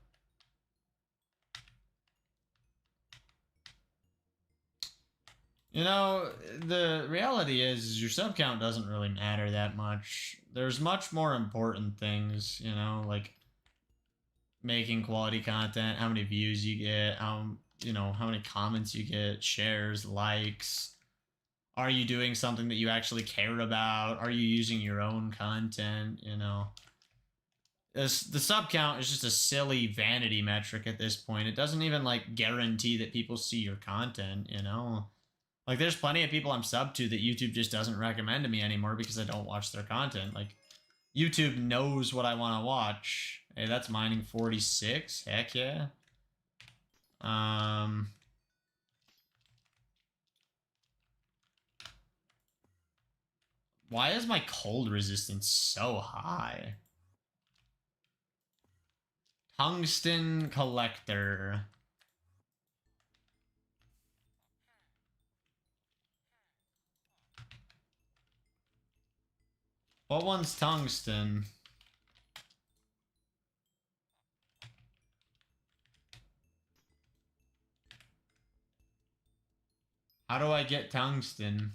Speaker 1: You know, the reality is your sub count doesn't really matter that much. There's much more important things, you know, like making quality content, how many views you get, you know, how many comments you get, shares, likes. Are you doing something that you actually care about? Are you using your own content, you know? the sub count is just a silly vanity metric at this point. It doesn't even like guarantee that people see your content, you know? Like there's plenty of people I'm sub to that YouTube just doesn't recommend to me anymore because I don't watch their content. Like YouTube knows what I want to watch. Hey, that's mining 46. Heck yeah. Why is my cold resistance so high? Tungsten collector. What one's tungsten? How do I get tungsten?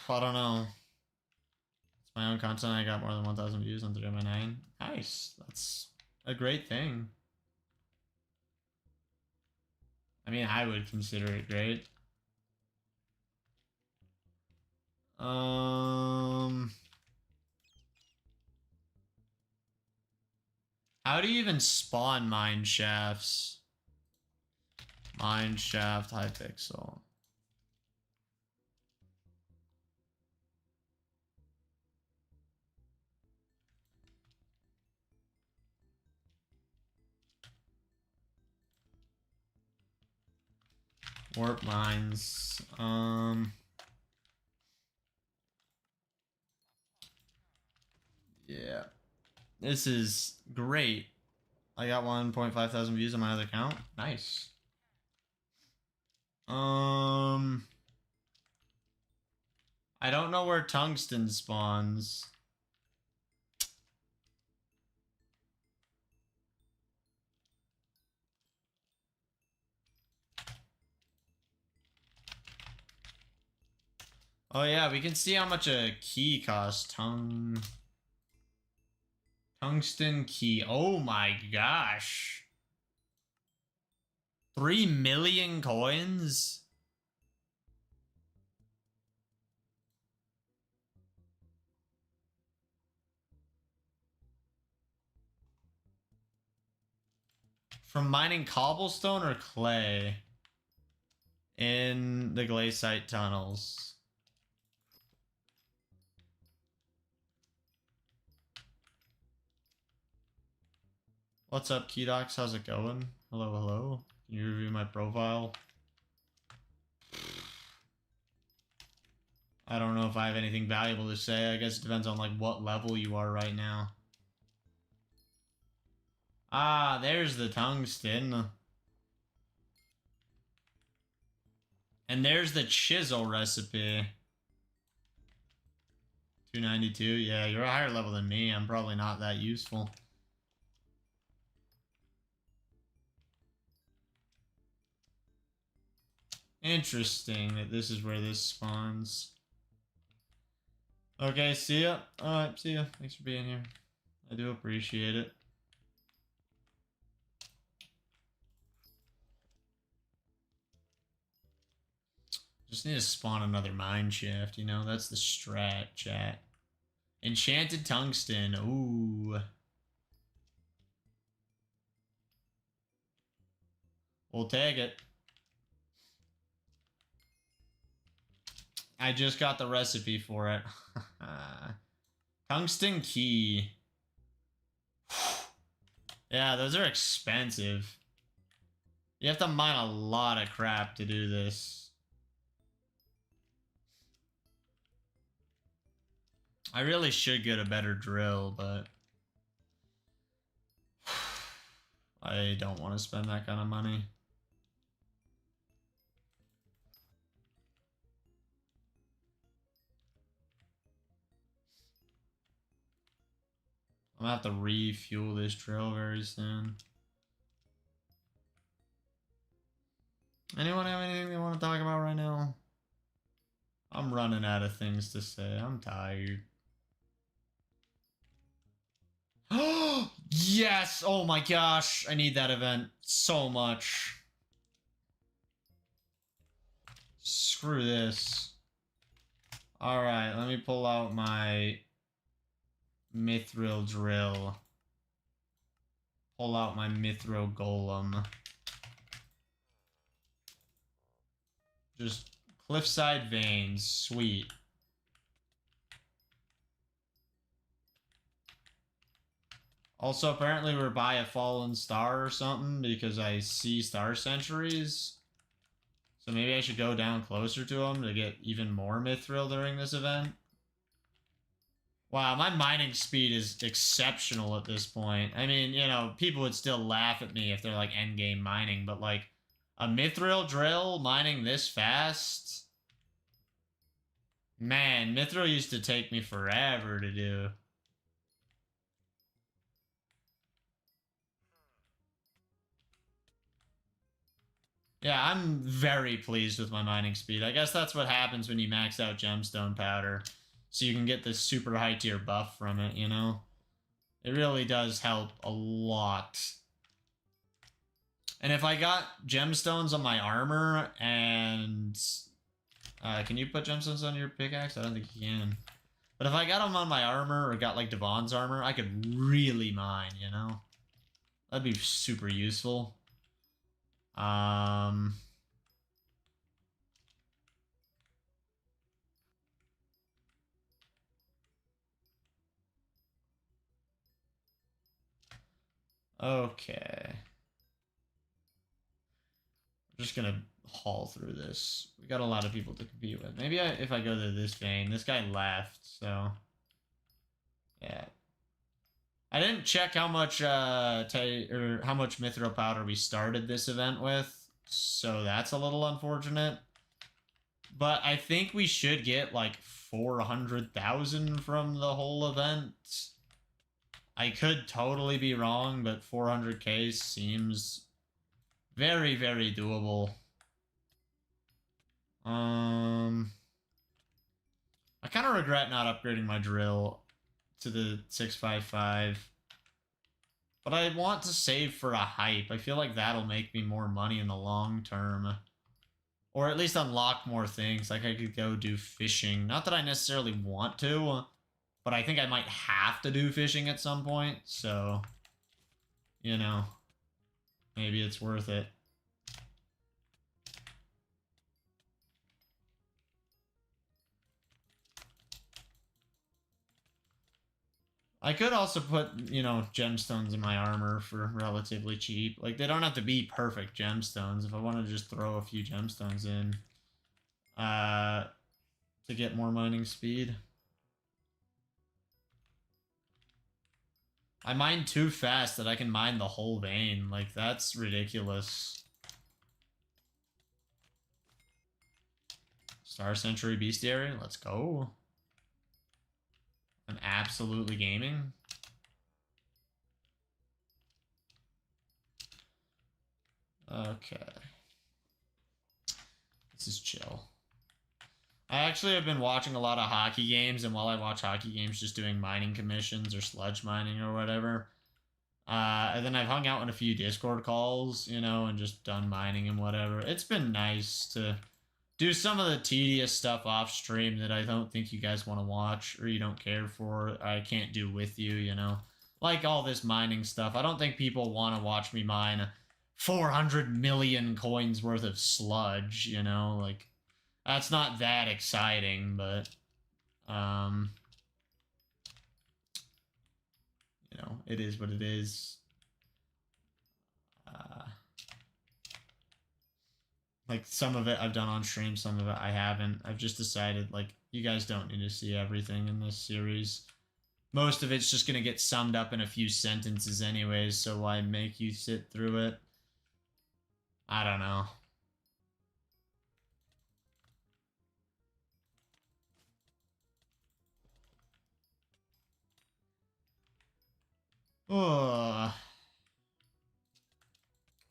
Speaker 1: I don't know. It's my own content. I got more than 1,000 views on 3 of my 9. Nice. That's a great thing. I mean, I would consider it great. How do you even spawn mine shafts? Mine shaft Hypixel. Warp mines. Yeah. This is great. I got 1.5 thousand views on my other account. Nice. I don't know where tungsten spawns. Oh yeah, we can see how much a key costs. Tungsten key. Oh my gosh. 3 million coins? From mining cobblestone or clay? In the Glacite tunnels. What's up, Keydocs? How's it going? Hello, hello. Can you review my profile? I don't know if I have anything valuable to say. I guess it depends on like what level you are right now. Ah, there's the tungsten. And there's the chisel recipe. 292. Yeah, you're a higher level than me. I'm probably not that useful. Interesting that this is where this spawns. Okay, see ya. Alright, see ya. Thanks for being here. I do appreciate it. Just need to spawn another mine shaft, you know? That's the strat, chat. Enchanted tungsten. Ooh. We'll take it. I just got the recipe for it. Tungsten key. Yeah, those are expensive. You have to mine a lot of crap to do this. I really should get a better drill, but I don't want to spend that kind of money. I'm gonna have to refuel this drill very soon. Anyone have anything they want to talk about right now? I'm running out of things to say. I'm tired. Oh, yes! Oh my gosh, I need that event so much. Screw this. Alright, let me pull out my Mithril drill. Pull out my Mithril golem. Just cliffside veins. Sweet. Also, apparently we're by a fallen star or something because I see star sentries. So maybe I should go down closer to them to get even more Mithril during this event. Wow, my mining speed is exceptional at this point. I mean, you know, people would still laugh at me if they're like endgame mining, but like a Mithril drill mining this fast? Man, Mithril used to take me forever to do. Yeah, I'm very pleased with my mining speed. I guess that's what happens when you max out Gemstone Powder. So you can get this super high tier buff from it, you know? It really does help a lot. And if I got gemstones on my armor and... can you put gemstones on your pickaxe? I don't think you can. But if I got them on my armor or got like Devon's armor, I could really mine, you know? That'd be super useful. Okay. We're just gonna haul through this. We got a lot of people to compete with. Maybe if I go to this vein, this guy left, so yeah. I didn't check how much how much Mithril powder we started this event with, so that's a little unfortunate. But I think we should get like 400,000 from the whole event. I could totally be wrong, but 400k seems very, very doable. I kind of regret not upgrading my drill to the 655. But I want to save for a hype. I feel like that'll make me more money in the long term. Or at least unlock more things. Like I could go do fishing. Not that I necessarily want to, but I think I might have to do fishing at some point. So, you know, maybe it's worth it. I could also put, you know, gemstones in my armor for relatively cheap. Like, they don't have to be perfect gemstones. If I want to just throw a few gemstones in to get more mining speed. I mine too fast that I can mine the whole vein. Like, that's ridiculous. Star Century Bestiary, let's go. I'm absolutely gaming. Okay. This is chill. I actually have been watching a lot of hockey games, and while I watch hockey games, just doing mining commissions or sludge mining or whatever. And then I've hung out in a few Discord calls, you know, and just done mining and whatever. It's been nice to do some of the tedious stuff off stream that I don't think you guys want to watch or you don't care for. I can't do with you, you know. Like all this mining stuff. I don't think people want to watch me mine 400 million coins worth of sludge, you know. Like, that's not that exciting, but, you know, it is what it is. Like, some of it I've done on stream, some of it I haven't. I've just decided, like, you guys don't need to see everything in this series. Most of it's just going to get summed up in a few sentences anyways, so why make you sit through it? I don't know. Ugh.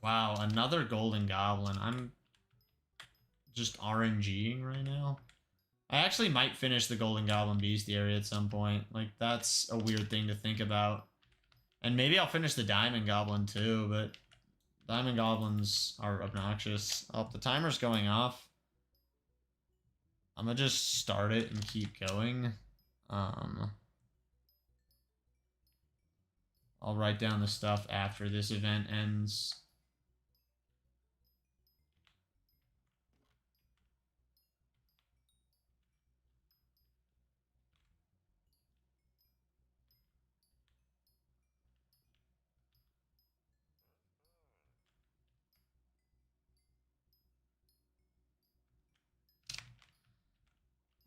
Speaker 1: Wow, another golden goblin. I'm just RNGing right now. I actually might finish the golden goblin bestiary at some point. Like, that's a weird thing to think about. And maybe I'll finish the diamond goblin too, but diamond goblins are obnoxious. Oh, the timer's going off. I'm gonna just start it and keep going. I'll write down the stuff after this event ends.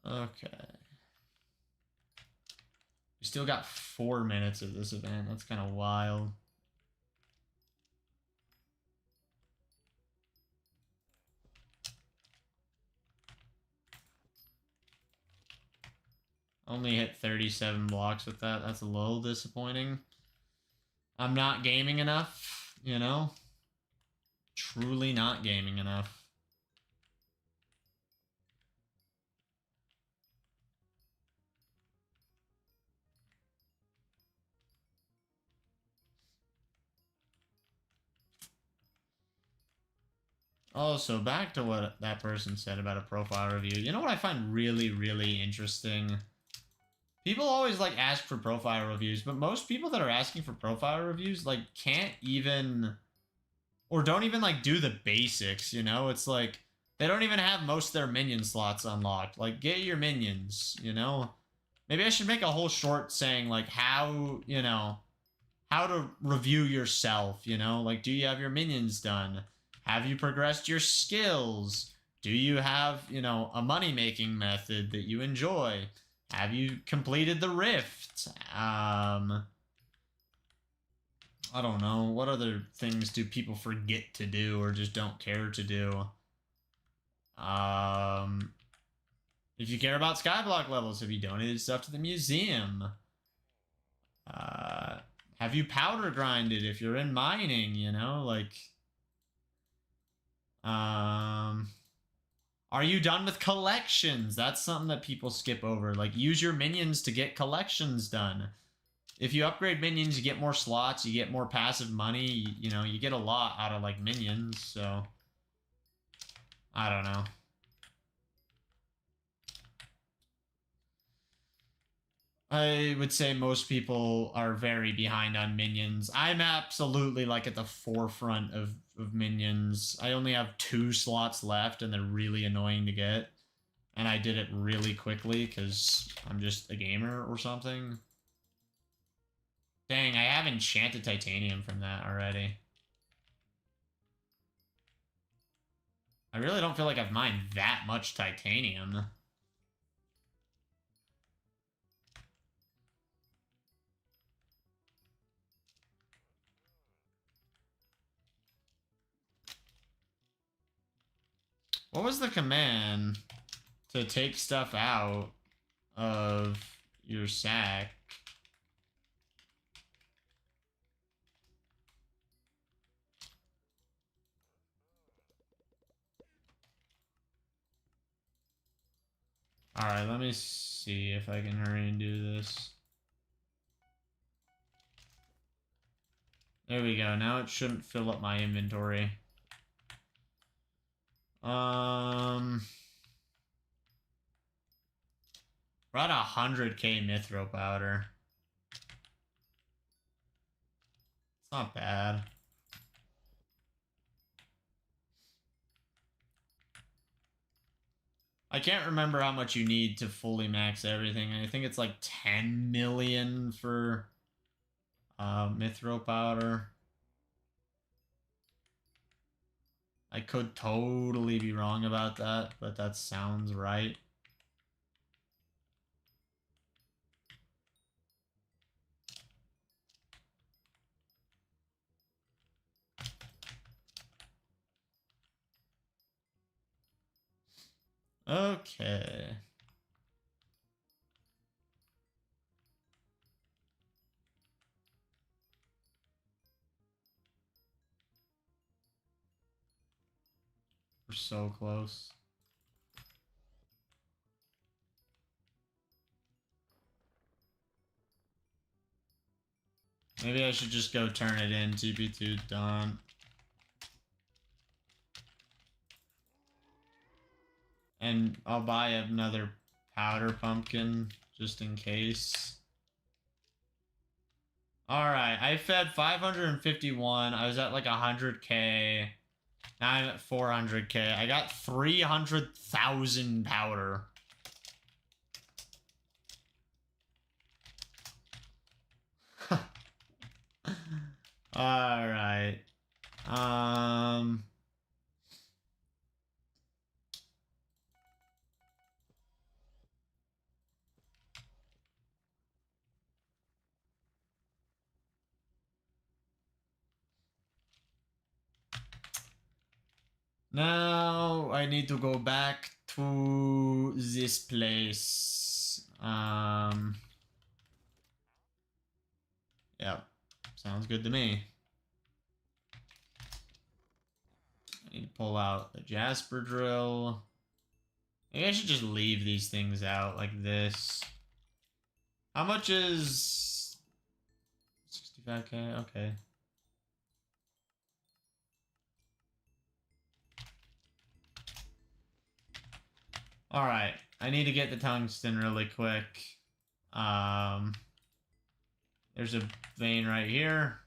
Speaker 1: Okay. We still got 4 minutes of this event. That's kind of wild. Only hit 37 blocks with that. That's a little disappointing. I'm not gaming enough, you know? Truly not gaming enough. Also, back to what that person said about a profile review. You know what I find really, really interesting? People always, like, ask for profile reviews, but most people that are asking for profile reviews, like, can't even... Or don't even, like, do the basics, you know? It's like, they don't even have most of their minion slots unlocked. Like, get your minions, you know? Maybe I should make a whole short saying, like, how, you know... How to review yourself, you know? Like, do you have your minions done? Have you progressed your skills? Do you have, you know, a money-making method that you enjoy? Have you completed the rift? I don't know. What other things do people forget to do or just don't care to do? If you care about Skyblock levels, have you donated stuff to the museum? Have you powder grinded if you're in mining, you know? Like... Are you done with collections? That's something that people skip over. Like, use your minions to get collections done. If you upgrade minions, you get more slots, you get more passive money, you know, you get a lot out of, like, minions, so... I don't know. I would say most people are very behind on minions. I'm absolutely, like, at the forefront of minions. I only have 2 slots left, and they're really annoying to get. And I did it really quickly, because I'm just a gamer or something. Dang, I have enchanted titanium from that already. I really don't feel like I've mined that much titanium. What was the command to take stuff out of your sack? Alright, let me see if I can hurry and do this. There we go. Now it shouldn't fill up my inventory. We're at 100k Mithril powder. It's not bad. I can't remember how much you need to fully max everything. I think it's like 10 million for Mithril powder. I could totally be wrong about that, but that sounds right. Okay. We're so close. Maybe I should just go turn it in. TP2 done. And I'll buy another powder pumpkin just in case. Alright, I fed 551. I was at like 100k. Now I'm at 400k. I got 300,000 powder. Alright. Now I need to go back to this place. Yep. Sounds good to me. I need to pull out the Jasper drill. Maybe I should just leave these things out like this. How much is 65k? Okay. Alright. I need to get the tungsten really quick. There's a vein right here.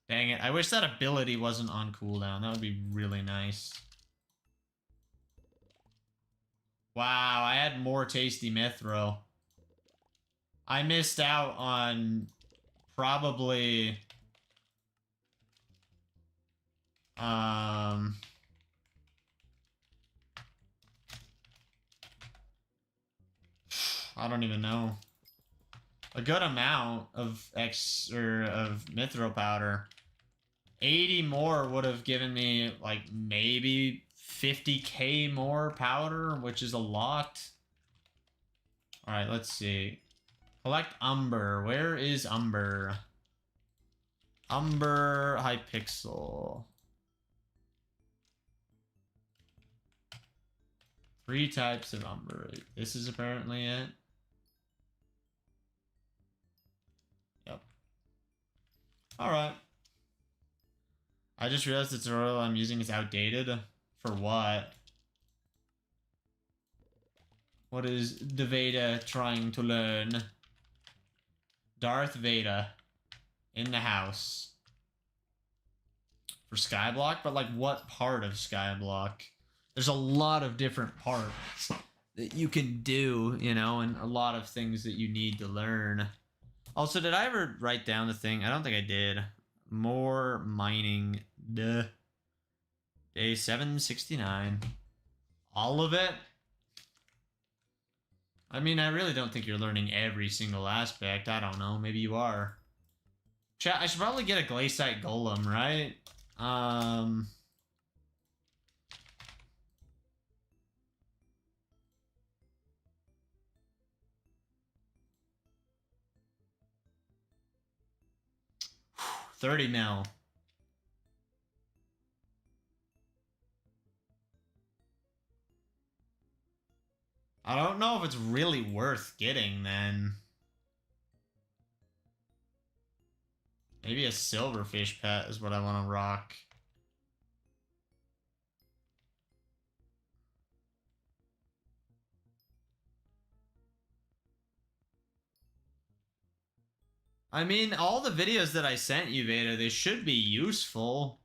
Speaker 1: Dang it. I wish that ability wasn't on cooldown. That would be really nice. Wow, I had more tasty Mithril. I missed out on probably... I don't even know. A good amount of of Mithril powder. 80 more would have given me like maybe 50k more powder, which is a lot. All right, let's see. Collect Umber. Where is Umber? Umber Hypixel. 3 types of Umber. This is apparently it. Yep. Alright. I just realized the tutorial I'm using is outdated. For what? What is the Veda trying to learn? Darth Vader in the house. For Skyblock? But like what part of Skyblock? There's a lot of different parts that you can do, you know, and a lot of things that you need to learn. Also, did I ever write down the thing? I don't think I did. More mining. Duh. Day 769. All of it? I mean, I really don't think you're learning every single aspect. I don't know. Maybe you are. Chat, I should probably get a Glacite Golem, right? 30 mil. I don't know if it's really worth getting then. Maybe a silverfish pet is what I want to rock. I mean, all the videos that I sent you, Veda, they should be useful.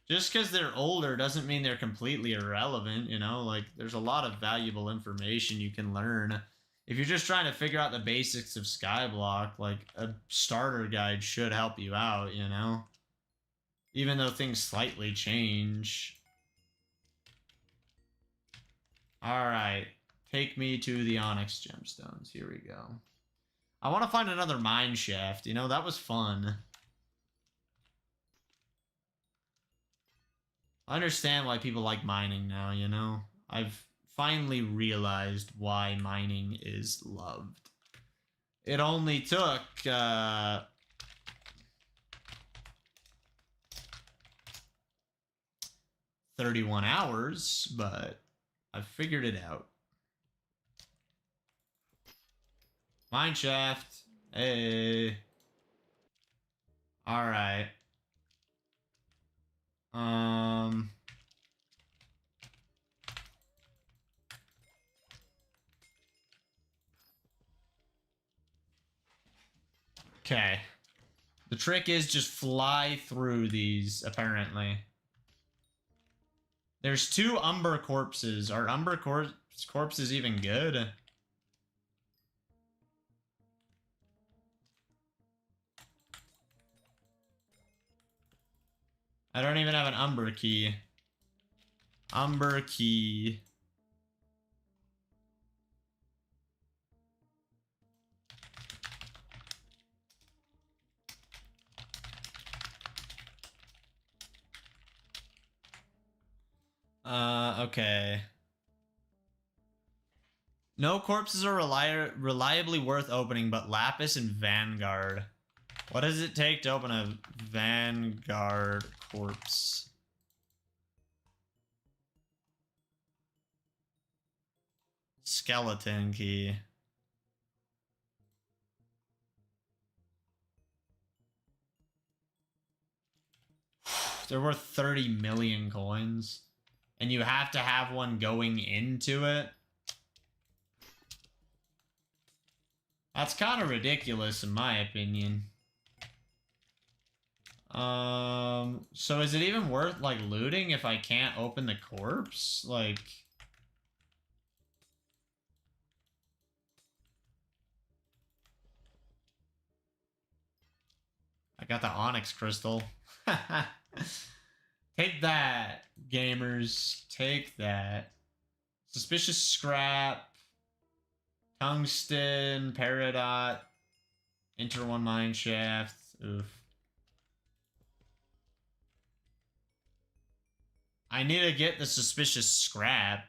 Speaker 1: Just because they're older doesn't mean they're completely irrelevant, you know? Like, there's a lot of valuable information you can learn. If you're just trying to figure out the basics of Skyblock, like, a starter guide should help you out, you know? Even though things slightly change. Alright. Take me to the Onyx Gemstones. Here we go. I want to find another mine shaft. You know, that was fun. I understand why people like mining now, you know? I've finally realized why mining is loved. It only took, 31 hours, but I figured it out. Mine shaft. Hey. Alright. Okay. The trick is just fly through these, apparently. There's 2 Umber corpses. Are Umber corpses even good? I don't even have an Umber key. Umber key. Okay. No corpses are reliably worth opening, but Lapis and Vanguard. What does it take to open a Vanguard corpse? Skeleton key. They're worth 30 million coins. And you have to have one going into it. That's kind of ridiculous in my opinion. So is it even worth, like, looting if I can't open the corpse? Like... I got the Onyx Crystal. Take that, gamers. Take that. Suspicious Scrap. Tungsten. Peridot. Enter 1 Mine Shaft. Oof. I need to get the Suspicious Scrap.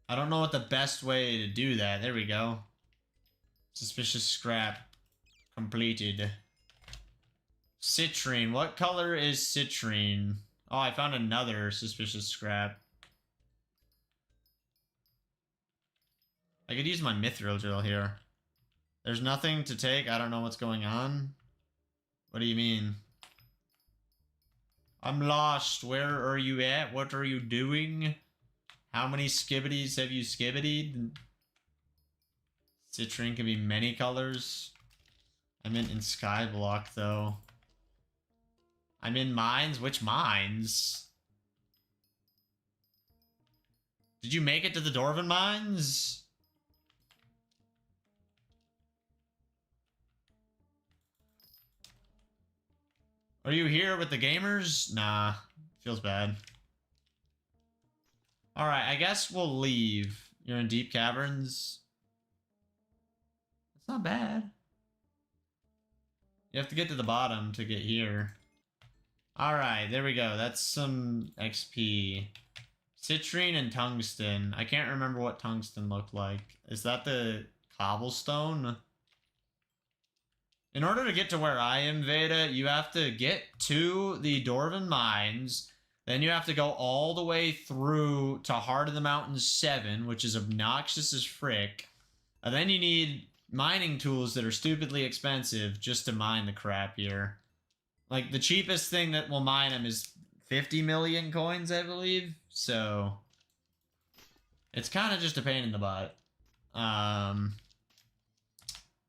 Speaker 1: I don't know what the best way to do that. There we go. Suspicious Scrap completed. Citrine. What color is citrine? Oh, I found another Suspicious Scrap. I could use my Mithril drill here. There's nothing to take. I don't know what's going on. What do you mean? I'm lost. Where are you at? What are you doing? How many skibbities have you skibbidied? Citrine can be many colors. I'm in Skyblock, though. I'm in mines? Which mines? Did you make it to the Dwarven mines? Are you here with the gamers? Nah. Feels bad. Alright, I guess we'll leave. You're in deep caverns. It's not bad. You have to get to the bottom to get here. Alright, there we go. That's some XP. Citrine and tungsten. I can't remember what tungsten looked like. Is that the cobblestone? In order to get to where I am, Veda, you have to get to the Dwarven Mines. Then you have to go all the way through to Heart of the Mountains 7, which is obnoxious as frick. And then you need mining tools that are stupidly expensive just to mine the crap here. Like, the cheapest thing that will mine them is 50 million coins, I believe. So, it's kind of just a pain in the butt.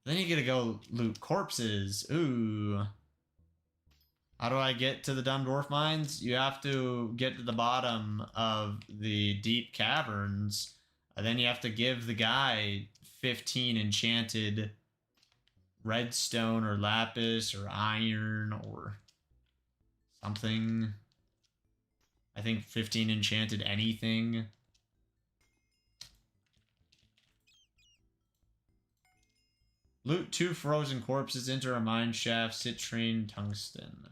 Speaker 1: Then you gotta go loot corpses. Ooh. How do I get to the Dumb Dwarf Mines? You have to get to the bottom of the deep caverns. And then you have to give the guy 15 enchanted redstone or lapis or iron or something. I think 15 enchanted anything. Loot 2 frozen corpses, enter a mine shaft, citrine, tungsten.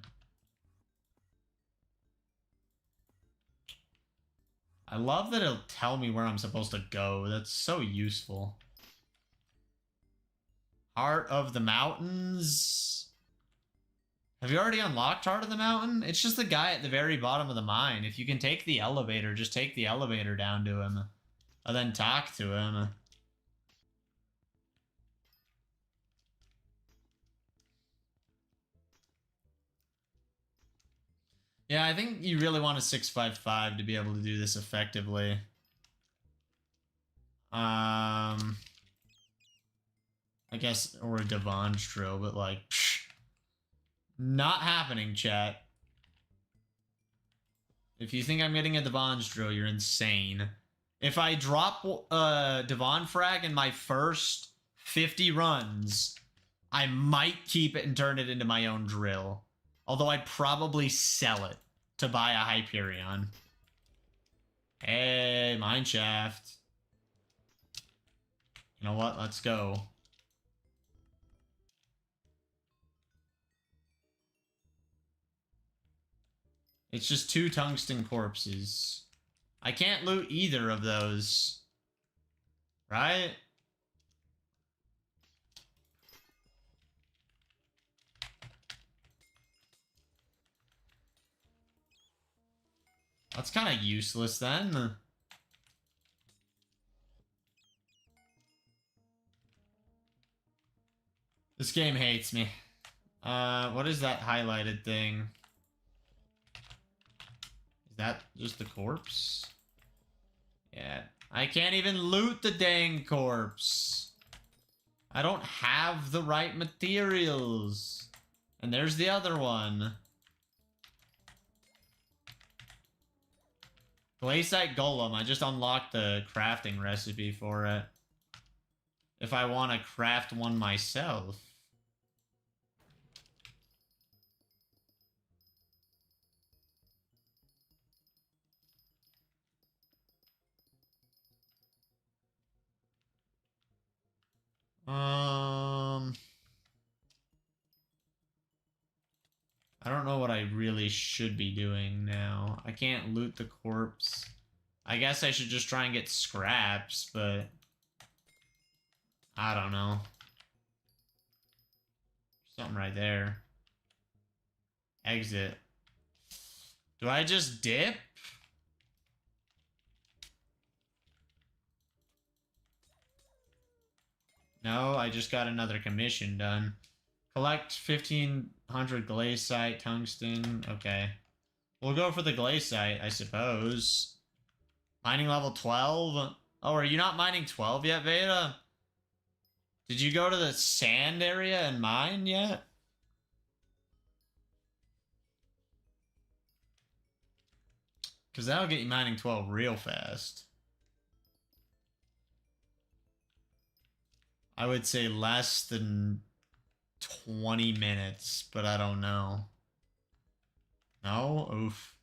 Speaker 1: I love that it'll tell me where I'm supposed to go. That's so useful. Heart of the Mountains. Have you already unlocked Heart of the Mountain? It's just the guy at the very bottom of the mine. If you can take the elevator, just take the elevator down to him. And then talk to him. Yeah, I think you really want a 655 to be able to do this effectively. I guess, or a Devon's drill, but like, psh, not happening, chat. If you think I'm getting a Devon's drill, you're insane. If I drop Devon frag in my first 50 runs, I might keep it and turn it into my own drill. Although I'd probably sell it to buy a Hyperion. Hey, mineshaft. You know what? Let's go. It's just 2 tungsten corpses. I can't loot either of those. Right? That's kind of useless then. This game hates me. What is that highlighted thing? Is that just the corpse? Yeah. I can't even loot the dang corpse. I don't have the right materials. And there's the other one. Glacite Golem. I just unlocked the crafting recipe for it. If I want to craft one myself. I don't know what I really should be doing now. I can't loot the corpse. I guess I should just try and get scraps, but I don't know. Something right there. Exit. Do I just dip? No, I just got another commission done. Collect 1,500 Glacite, tungsten. Okay. We'll go for the Glacite, I suppose. Mining level 12? Oh, are you not mining 12 yet, Veda? Did you go to the sand area and mine yet? Because that'll get you mining 12 real fast. I would say less than 20 minutes, but I don't know. No? Oof.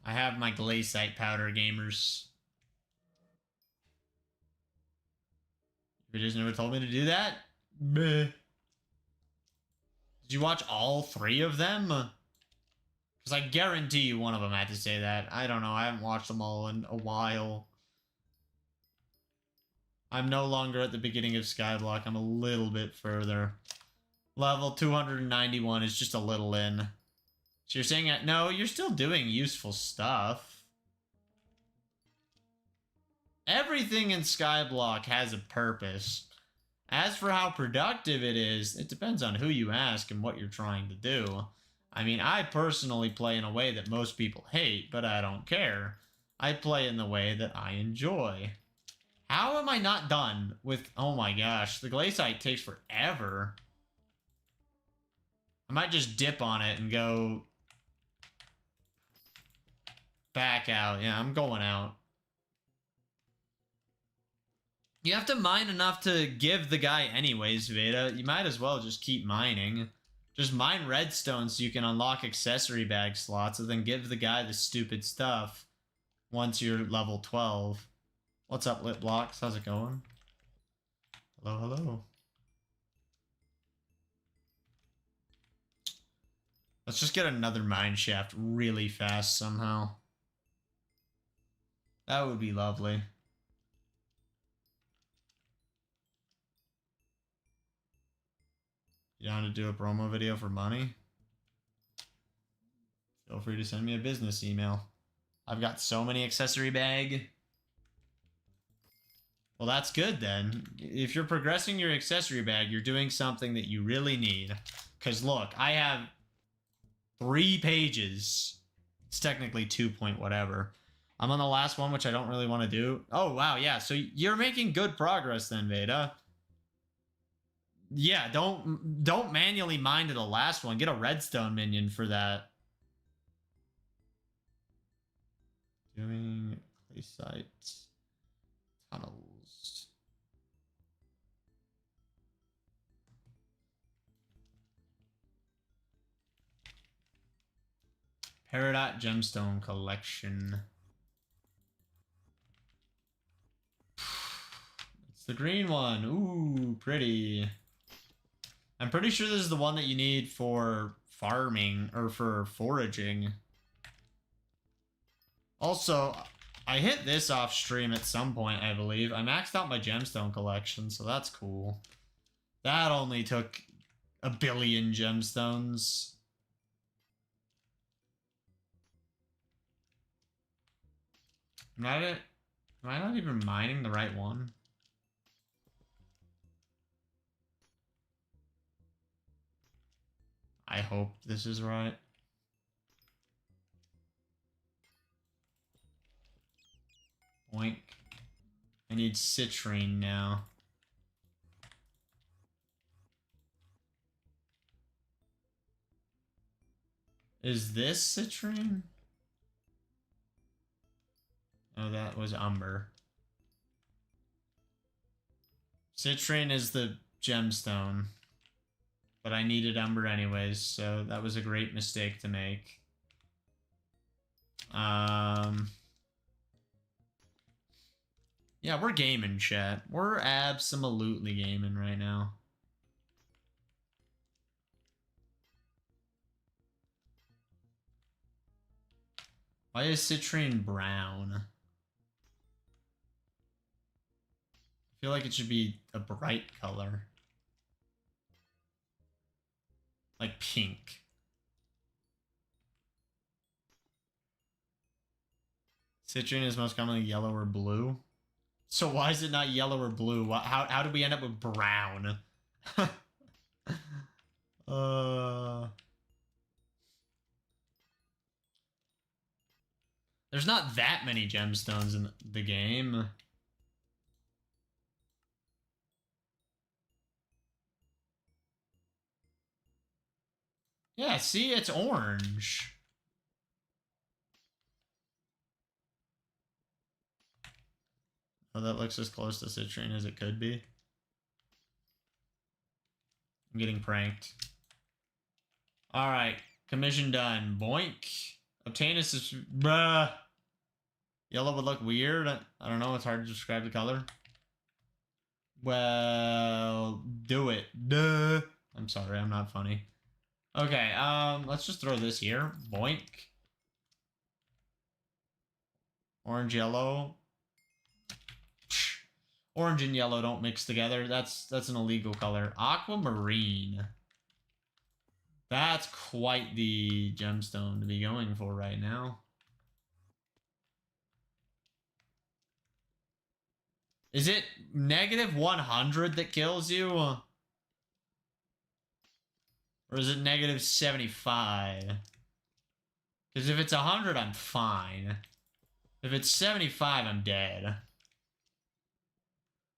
Speaker 1: I have my Glacite powder, gamers. You just never told me to do that? Bleh. Did you watch all 3 of them? Because I guarantee you one of them had to say that. I don't know. I haven't watched them all in a while. I'm no longer at the beginning of Skyblock. I'm a little bit further. Level 291 is just a little in. So you're saying that? No, you're still doing useful stuff. Everything in Skyblock has a purpose. As for how productive it is, it depends on who you ask and what you're trying to do. I mean, I personally play in a way that most people hate, but I don't care. I play in the way that I enjoy. How am I not done with... Oh my gosh, the Glacite takes forever. I might just dip on it and go... back out. Yeah, I'm going out. You have to mine enough to give the guy anyways, Veda. You might as well just keep mining. Just mine redstone so you can unlock accessory bag slots and then give the guy the stupid stuff once you're level 12. What's up, Lit Blocks? How's it going? Hello, hello. Let's just get another mine shaft really fast somehow. That would be lovely. You down to do a promo video for money? Feel free to send me a business email. I've got so many accessory bag. Well, that's good then. If you're progressing your accessory bag, you're doing something that you really need. Because look, I have 3 pages. It's technically 2 point whatever. I'm on the last one, which I don't really want to do. Oh, wow, yeah. So you're making good progress then, Veda. Yeah, don't manually mine to the last one. Get a redstone minion for that. Doing Glacite tunnels. Peridot Gemstone Collection. It's the green one. Ooh, pretty. I'm pretty sure this is the one that you need for farming or for foraging. Also, I hit this off stream at some point, I believe. I maxed out my gemstone collection, so that's cool. That only took 1 billion gemstones. Am I not even mining the right one? I hope this is right. Boink. I need citrine now. Is this citrine? Oh, that was umber. Citrine is the gemstone. But I needed umber anyways, so that was a great mistake to make. Yeah, we're gaming, chat. We're absolutely gaming right now. Why is citrine brown? I feel like it should be a bright color. Like pink. Citrine is most commonly yellow or blue. So why is it not yellow or blue? How did we end up with brown? There's not that many gemstones in the game. Yeah, see, it's orange. Oh, that looks as close to citrine as it could be. I'm getting pranked. Alright, commission done. Boink. Obtain a... Bruh. Yellow would look weird. I don't know, it's hard to describe the color. Well, do it. Duh. I'm sorry, I'm not funny. Okay, let's just throw this here. Boink. Orange, yellow. Orange and yellow don't mix together. That's an illegal color. Aquamarine. That's quite the gemstone to be going for right now. Is it negative 100 that kills you? Or is it negative 75? Because if it's 100, I'm fine. If it's 75, I'm dead.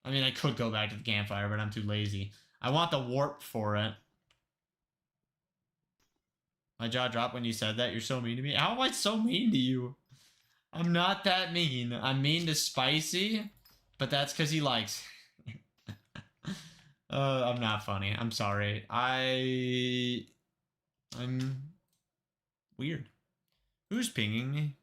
Speaker 1: I mean, I could go back to the campfire, but I'm too lazy. I want the warp for it. My jaw dropped when you said that. You're so mean to me. How am I so mean to you? I'm not that mean. I'm mean to Spicy, but that's because he likes... I'm not funny. I'm sorry. I'm weird. Who's pinging me?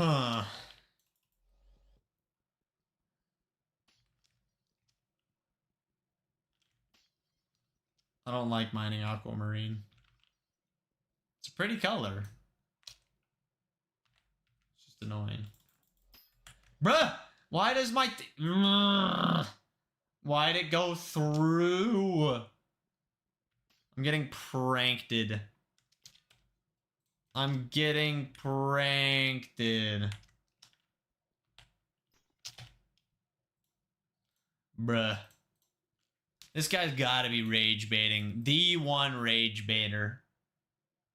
Speaker 1: Huh. I don't like mining aquamarine. It's a pretty color. It's just annoying. Bruh! Why does my... Why'd it go through? I'm getting pranked. I'm getting pranked. Bruh. This guy's gotta be rage baiting. The one rage baiter.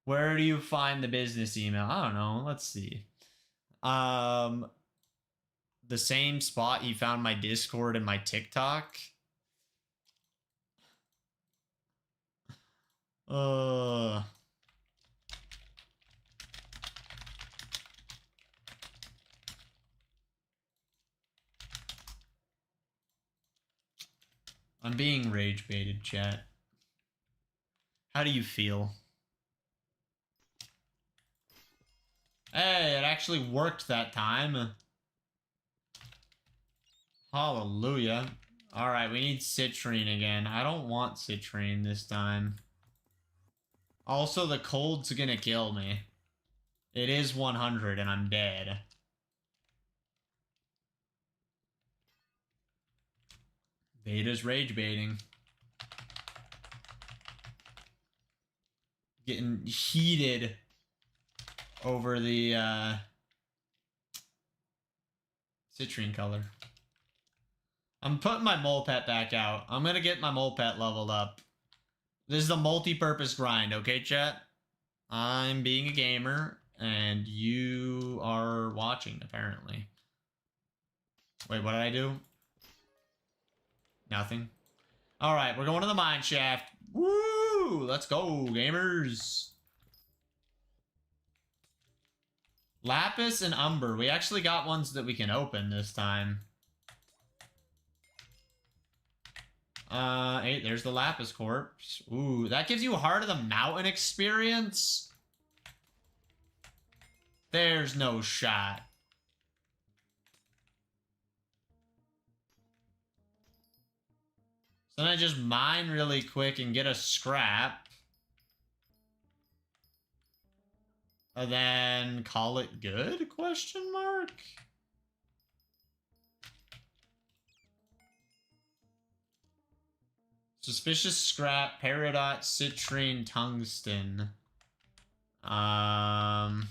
Speaker 1: Where do you find the business email? I don't know. Let's see. The same spot he found my Discord and my TikTok. I'm being rage baited, chat. How do you feel? Hey, it actually worked that time. Hallelujah. Alright, we need citrine again. I don't want citrine this time. Also, the cold's gonna kill me. It is 100 and I'm dead. Beta's rage baiting. Getting heated over the citrine color. I'm putting my mole pet back out. I'm gonna get my mole pet leveled up. This is a multi-purpose grind, okay, chat? I'm being a gamer, and you are watching, apparently. Wait, what did I do? Nothing. Alright, we're going to the mine shaft. Woo! Let's go, gamers. Lapis and Umber. We actually got ones that we can open this time. Hey, there's the Lapis corpse. Ooh, that gives you Heart of the Mountain experience? There's no shot. So then I just mine really quick and get a scrap. And then call it good? Question mark? Suspicious scrap, peridot, citrine, tungsten. I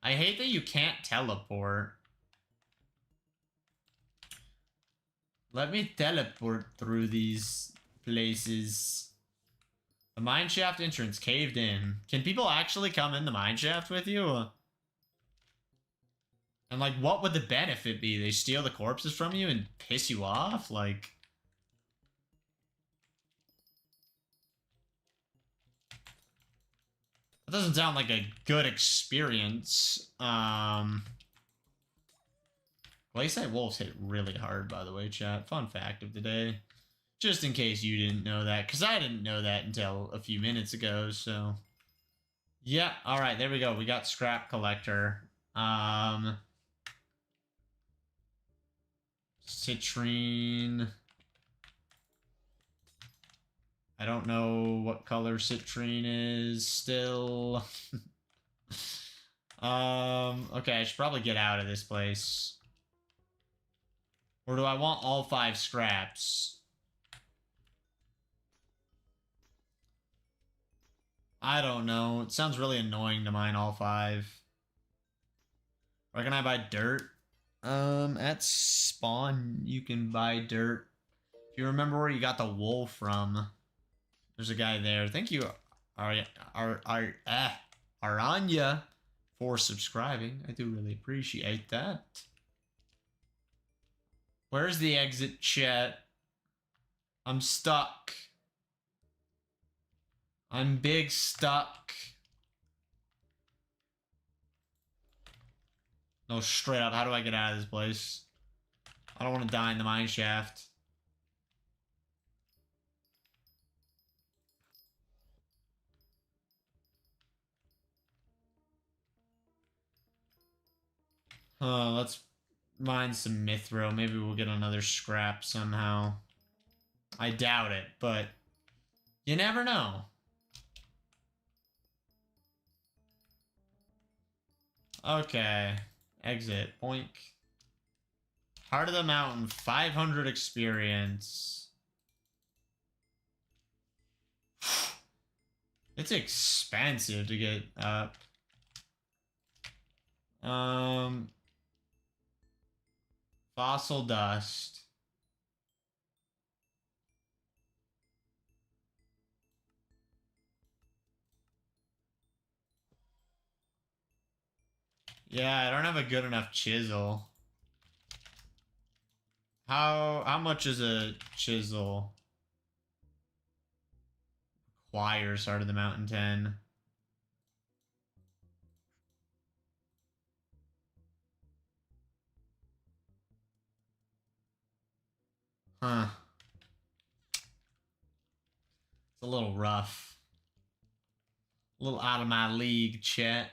Speaker 1: hate that you can't teleport. Let me teleport through these places. The mineshaft entrance caved in. Can people actually come in the mineshaft with you? And like, what would the benefit be? They steal the corpses from you and piss you off? Like... That doesn't sound like a good experience. Glacite wolves hit really hard, by the way, chat. Fun fact of the day. Just in case you didn't know that, because I didn't know that until a few minutes ago, so... Yeah, alright, there we go. We got Scrap Collector. Citrine... I don't know what color citrine is still. Okay, I should probably get out of this place. Or do I want all 5 scraps? I don't know. It sounds really annoying to mine all 5. Where can I buy dirt? At spawn, you can buy dirt. If you remember where you got the wool from. There's a guy there. Thank you, Aranya, for subscribing. I do really appreciate that. Where's the exit, chat? I'm stuck. I'm big stuck. No, straight up. How do I get out of this place? I don't want to die in the mine shaft. Let's mine some Mithril. Maybe we'll get another scrap somehow. I doubt it, but you never know. Okay. Exit. Boink. Heart of the Mountain. 500 experience. It's expensive to get up. Fossil dust. Yeah, I don't have a good enough chisel. How much is a chisel? Requires Heart of the Mountain 10. Huh. It's a little rough. A little out of my league, chat.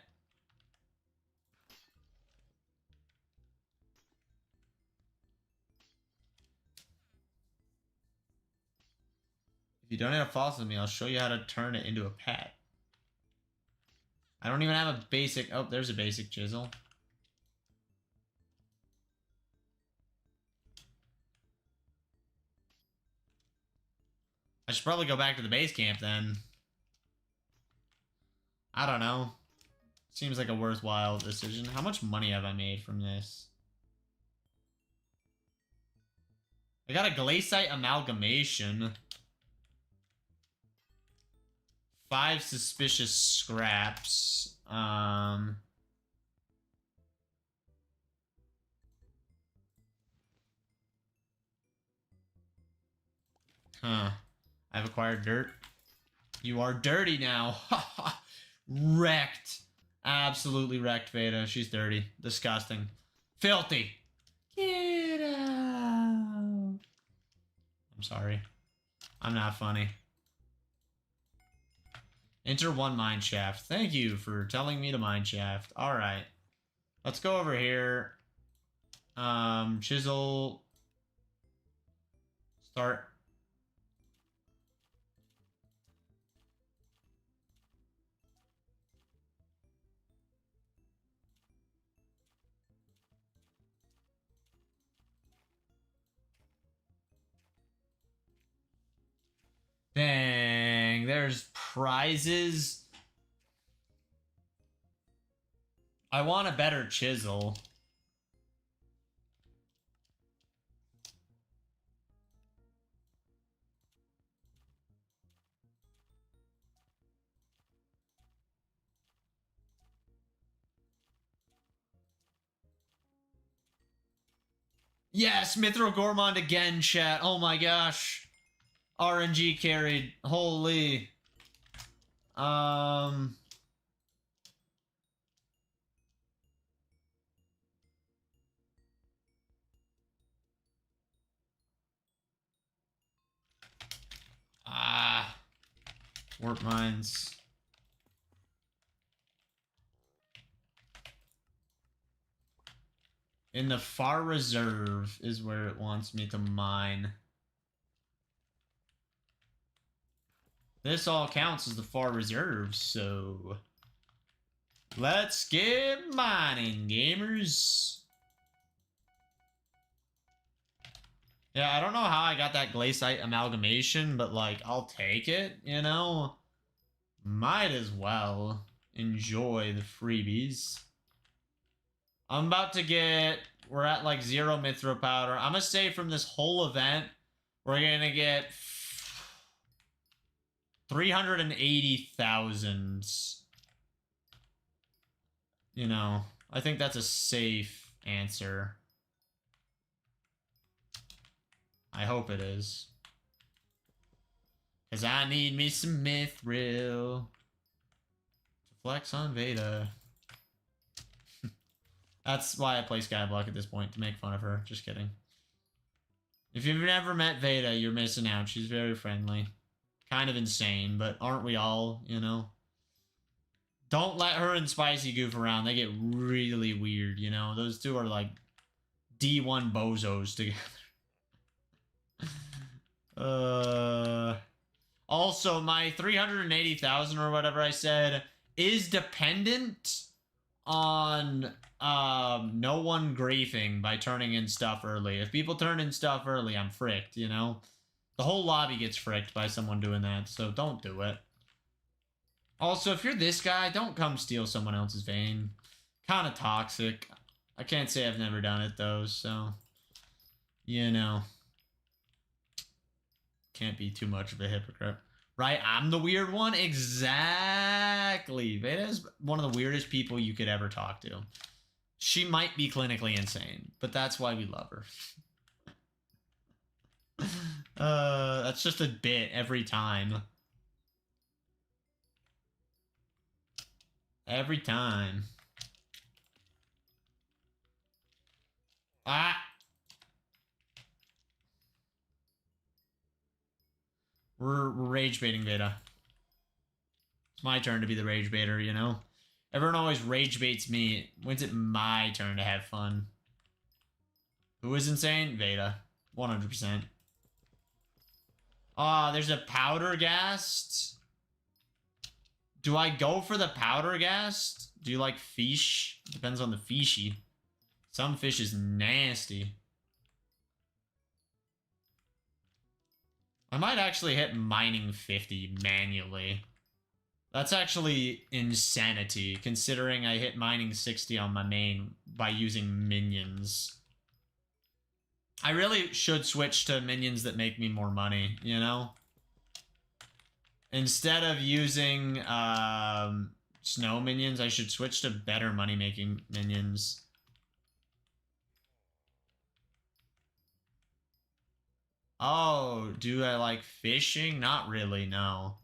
Speaker 1: If you donate a fossil to me, I'll show you how to turn it into a pet. I don't even have a basic... Oh, there's a basic chisel. I should probably go back to the base camp then. I don't know. Seems like a worthwhile decision. How much money have I made from this? I got a Glacite amalgamation. 5 suspicious scraps. Huh. I've acquired dirt. You are dirty now. Wrecked. Absolutely wrecked, Veda. She's dirty. Disgusting. Filthy. Get out. I'm sorry. I'm not funny. Enter 1 mine shaft. Thank you for telling me to mine shaft. Alright. Let's go over here. Chisel. Start. Dang, there's prizes. I want a better chisel. Yes, Mithril Gourmand again, chat. Oh my gosh. RNG carried. Holy. Warp mines. In the far reserve is where it wants me to mine. This all counts as the far reserve, so let's get mining, gamers. Yeah, I don't know how I got that Glacite amalgamation, but like, I'll take it, you know? Might as well enjoy the freebies. I'm about to get... We're at like 0 Mithril Powder. I'm gonna say from this whole event, we're gonna get 380,000. You know, I think that's a safe answer. I hope it is. Because I need me some Mithril to flex on Veda. That's why I play Skyblock at this point, to make fun of her. Just kidding. If you've never met Veda, you're missing out. She's very friendly. Kind of insane, but aren't we all, you know? Don't let her and Spicy goof around. They get really weird, you know? Those two are like D1 bozos together. Also, my 380,000 or whatever I said is dependent on no one griefing by turning in stuff early. If people turn in stuff early, I'm fricked, you know? The whole lobby gets fricked by someone doing that, so don't do it. Also, if you're this guy, don't come steal someone else's vein. Kind of toxic. I can't say I've never done it, though, so... You know. Can't be too much of a hypocrite. Right? I'm the weird one? Exactly. Veda is one of the weirdest people you could ever talk to. She might be clinically insane, but that's why we love her. That's just a bit every time. Every time. Ah! We're rage baiting Veda. It's my turn to be the rage baiter, you know? Everyone always rage baits me. When's it my turn to have fun? Who is insane? Veda. 100%. Ah, there's a powder ghast. Do I go for the powder ghast? Do you like fish? Depends on the fishy. Some fish is nasty. I might actually hit mining 50 manually. That's actually insanity, considering I hit mining 60 on my main by using minions. I really should switch to minions that make me more money, you know? Instead of using snow minions, I should switch to better money-making minions. Oh, do I like fishing? Not really, no.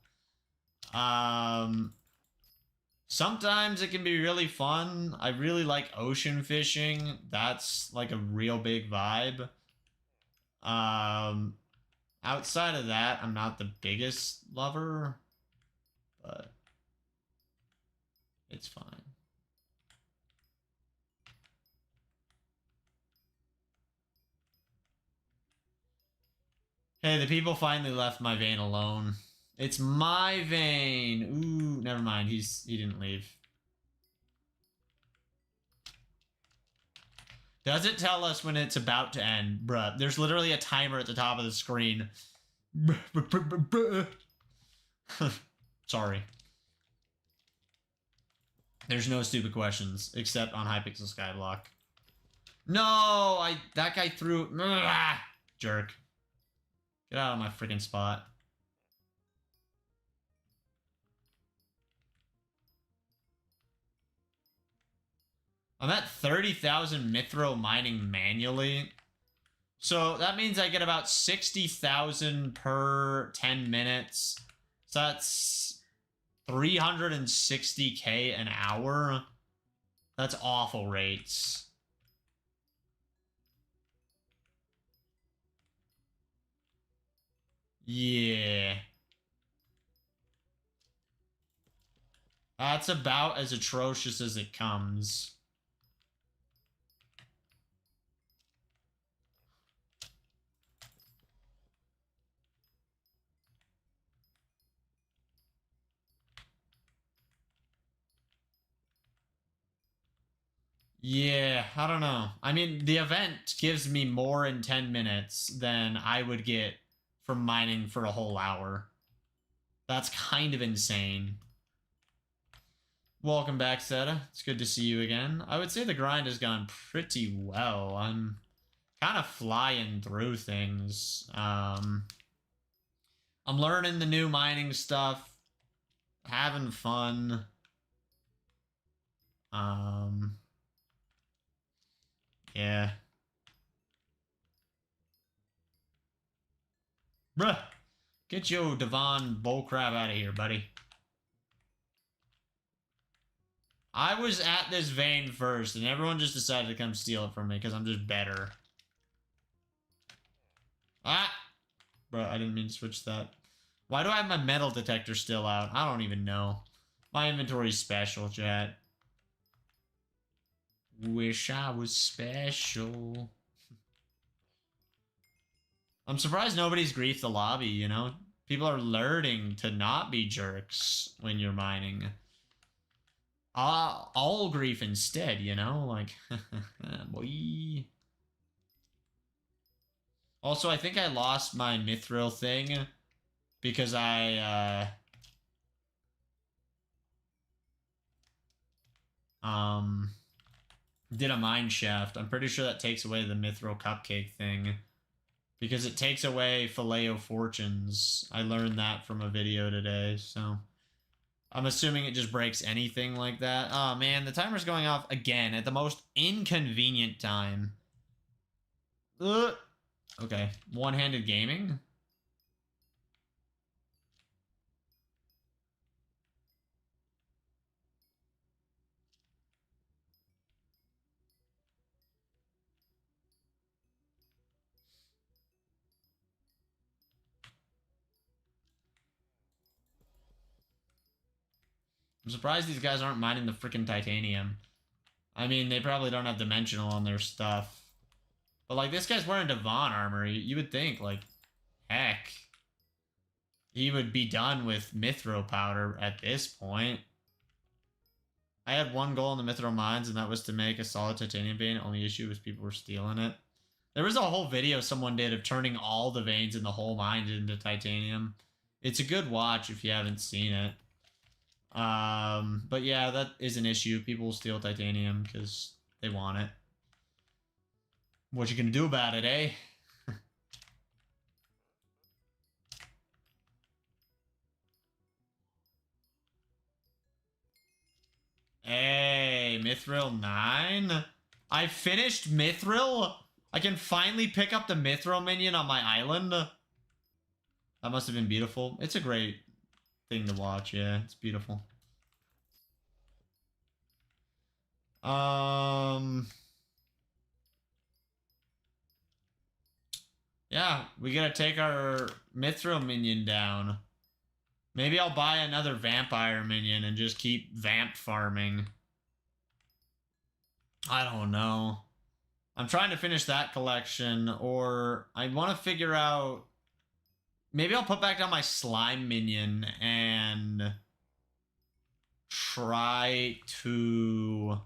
Speaker 1: Sometimes it can be really fun. I really like ocean fishing. That's like a real big vibe. Outside of that, I'm not the biggest lover, but it's fine. Hey, the people finally left my vein alone. It's my vein. Ooh, never mind. He didn't leave. Does it tell us when it's about to end? Bruh, there's literally a timer at the top of the screen. Sorry. There's no stupid questions, except on Hypixel Skyblock. No! That guy threw... Jerk. Get out of my freaking spot. I'm at 30,000 Mithril mining manually. So that means I get about 60,000 per 10 minutes. So that's 360k an hour. That's awful rates. Yeah. That's about as atrocious as it comes. Yeah, I don't know. I mean, the event gives me more in 10 minutes than I would get from mining for a whole hour. That's kind of insane. Welcome back, Seta. It's good to see you again. I would say the grind has gone pretty well. I'm kind of flying through things. I'm learning the new mining stuff. Having fun. Yeah. Bruh. Get your Devon bullcrap out of here, buddy. I was at this vein first, and everyone just decided to come steal it from me because I'm just better. Ah! Bro, I didn't mean to switch that. Why do I have my metal detector still out? I don't even know. My inventory's special, chat. Wish I was special. I'm surprised nobody's griefed the lobby, you know? People are learning to not be jerks when you're mining. all grief instead, you know? Like, boy. Also, I think I lost my Mithril thing because I, did a mine shaft. I'm pretty sure that takes away the Mithril cupcake thing. Because it takes away Filet of Fortunes. I learned that from a video today, so... I'm assuming it just breaks anything like that. Oh, man, the timer's going off again at the most inconvenient time. Ugh. Okay, one-handed gaming? I'm surprised these guys aren't mining the freaking titanium. I mean, they probably don't have dimensional on their stuff. But, like, this guy's wearing Devon armor. You would think, like, heck, he would be done with Mithril powder at this point. I had one goal in the Mithril mines, and that was to make a solid titanium vein. Only issue was people were stealing it. There was a whole video someone did of turning all the veins in the whole mine into titanium. It's a good watch if you haven't seen it. But yeah, that is an issue. People steal titanium because they want it. What you gonna do about it, eh? Hey, Mithril 9? I finished Mithril? I can finally pick up the Mithril minion on my island? That must have been beautiful. It's a great thing to watch, yeah. It's beautiful. Yeah, we gotta take our Mithril minion down. Maybe I'll buy another vampire minion and just keep vamp farming. I don't know. I'm trying to finish that collection, or I want to figure out... Maybe I'll put back down my slime minion and try to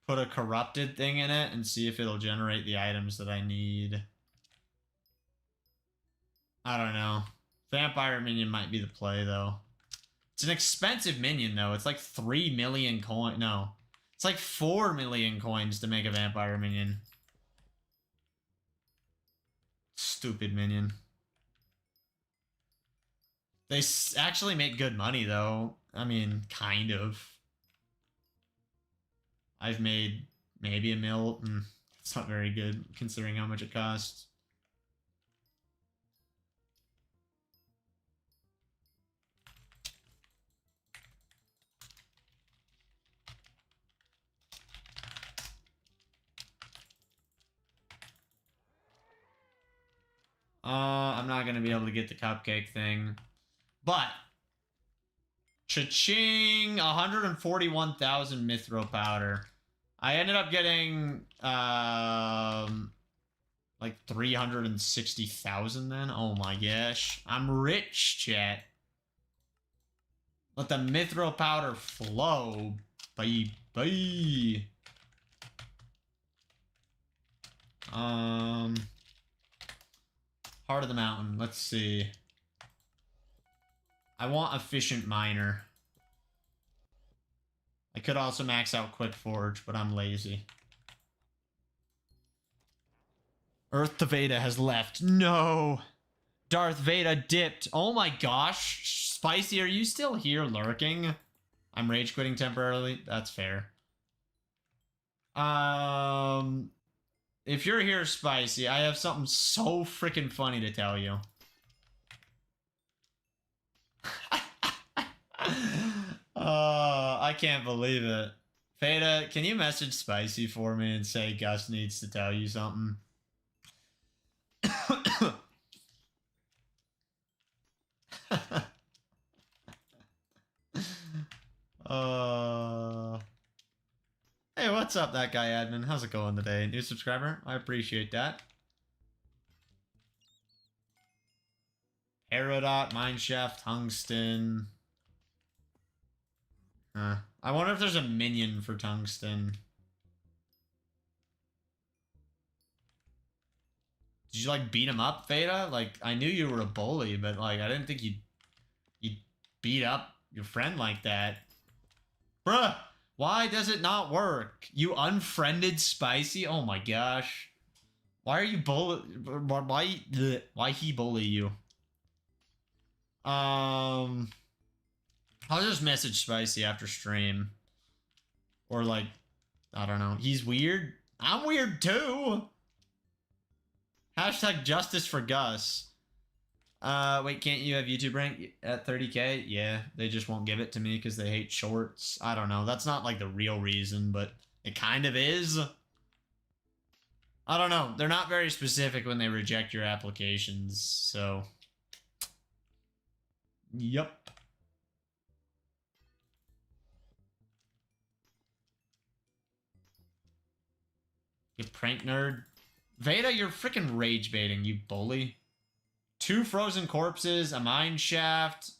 Speaker 1: put a corrupted thing in it and see if it'll generate the items that I need. I don't know. Vampire minion might be the play, though. It's an expensive minion, though. It's like 3 million coins. No. It's like 4 million coins to make a vampire minion. Stupid minion. They actually make good money, though. I mean, kind of. I've made maybe $1 mil. It's not very good, considering how much it costs. I'm not gonna be able to get the cupcake thing. But cha-ching! 141,000 Mithril powder. I ended up getting like 360,000 then. Oh my gosh. I'm rich, chat. Let the Mithril powder flow. Bye bye. Heart of the mountain. Let's see. I want efficient miner. I could also max out quick forge, but I'm lazy. Earth to Veda has left. No. Darth Vader dipped. Oh my gosh. Spicy, are you still here lurking? I'm rage quitting temporarily. That's fair. If you're here, Spicy, I have something so freaking funny to tell you. I can't believe it. Feta, can you message Spicy for me and say Gus needs to tell you something? Hey, what's up, that guy admin? How's it going today? New subscriber? I appreciate that. Aerodot, Mineshaft, Tungsten. I wonder if there's a minion for tungsten. Did you like beat him up, Veda? Like, I knew you were a bully, but like, I didn't think you'd beat up your friend like that. Bruh, why does it not work? You unfriended Spicy? Oh my gosh. Why are you why he bully you? I'll just message Spicy after stream. Or like, I don't know. He's weird. I'm weird too. Hashtag justice for Gus. Wait, can't you have YouTube rank at 30k? Yeah, they just won't give it to me because they hate shorts. I don't know. That's not like the real reason, but it kind of is. I don't know. They're not very specific when they reject your applications, so. Yup. You prank nerd. Veda, you're freaking rage baiting, you bully. 2 frozen corpses, a mine shaft.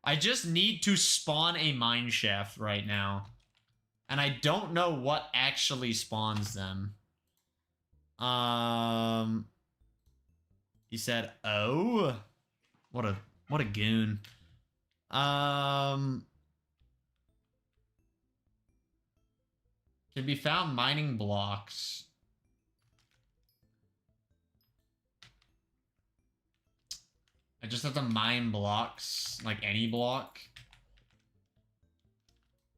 Speaker 1: I just need to spawn a mine shaft right now. And I don't know what actually spawns them. He said, oh. What a goon. Can be found mining blocks. I just have to mine blocks, like any block.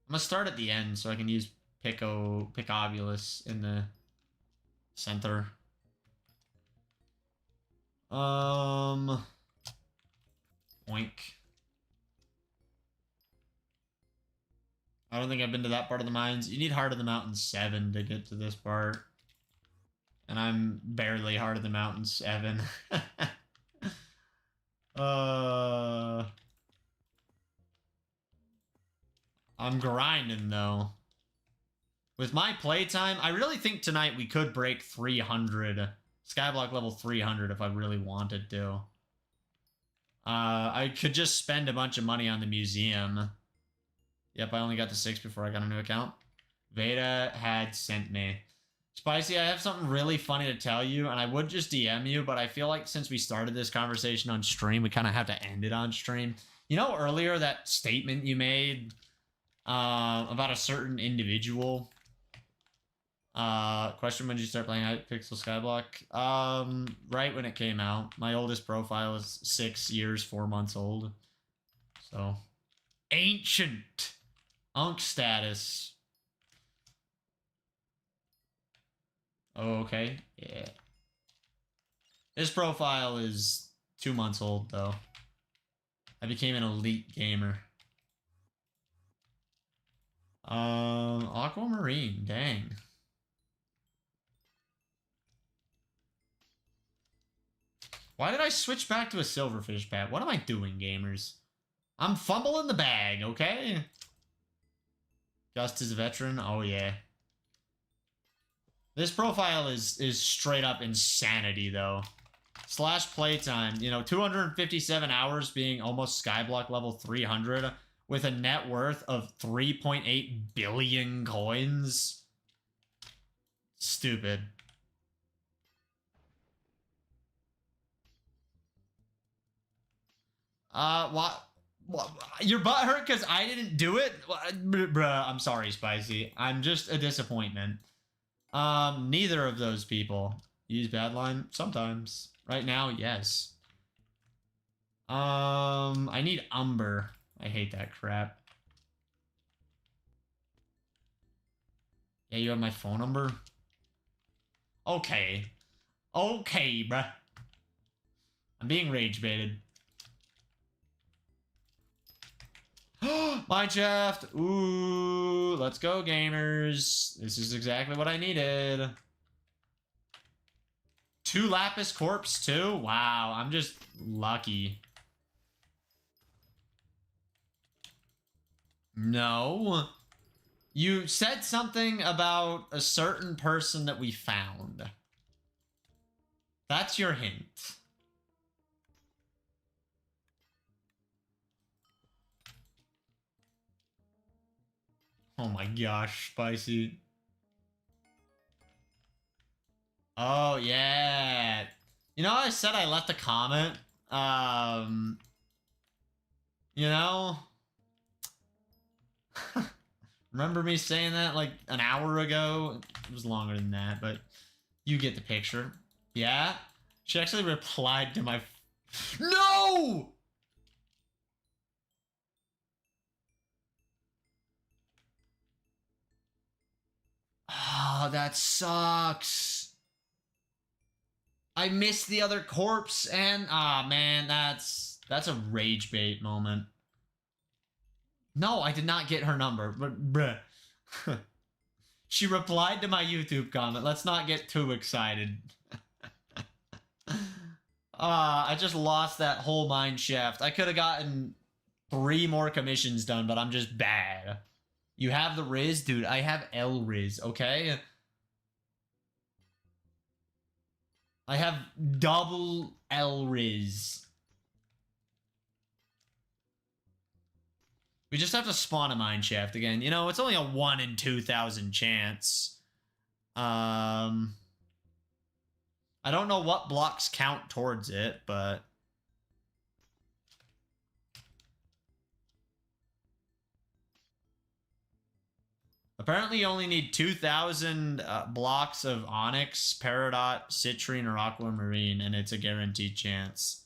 Speaker 1: I'm gonna start at the end so I can use picobulus in the center. Oink. I don't think I've been to that part of the mines. You need Heart of the Mountain 7 to get to this part. And I'm barely Heart of the Mountain 7. I'm grinding though. With my playtime, I really think tonight we could break 300. Skyblock level 300 if I really wanted to. I could just spend a bunch of money on the museum. Yep, I only got to 6 before I got a new account. Veda had sent me. Spicy, I have something really funny to tell you, and I would just DM you, but I feel like since we started this conversation on stream, we kind of have to end it on stream. You know earlier that statement you made about a certain individual? Question, when did you start playing Hypixel Skyblock? Right when it came out. My oldest profile is 6 years, 4 months old. So, ancient. Unk status. Oh, okay. Yeah. This profile is 2 months old, though. I became an elite gamer. Aquamarine, dang. Why did I switch back to a silverfish pet? What am I doing, gamers? I'm fumbling the bag, okay? Just as a veteran? Oh, yeah. This profile is straight up insanity, though. Slash playtime, you know, 257 hours being almost Skyblock level 300 with a net worth of 3.8 billion coins. Stupid. What? Your butt hurt because I didn't do it? Bruh, I'm sorry, Spicy. I'm just a disappointment. Neither of those people use Badlion. Sometimes. Right now, yes. I need Umber. I hate that crap. Yeah, you have my phone number? Okay. Okay, bruh. I'm being rage baited. Mineshaft! Ooh, let's go, gamers. This is exactly what I needed. 2 Lapis Corpse, too? Wow, I'm just lucky. No. You said something about a certain person that we found. That's your hint. Oh my gosh, spicy. Oh, yeah. You know, I said I left a comment. You know? Remember me saying that like an hour ago? It was longer than that, but you get the picture. Yeah? She actually replied to my... No! Oh, that sucks. I missed the other corpse and... Ah, man, that's a rage bait moment. No, I did not get her number, but bruh. She replied to my YouTube comment. Let's not get too excited. I just lost that whole mine shaft. I could have gotten 3 more commissions done, but I'm just bad. You have the Riz? Dude, I have L Riz, okay? I have double L Riz. We just have to spawn a mine shaft again. You know, it's only a 1 in 2,000 chance. I don't know what blocks count towards it, but... Apparently you only need 2,000 blocks of Onyx, Peridot, Citrine, or Aquamarine, and it's a guaranteed chance.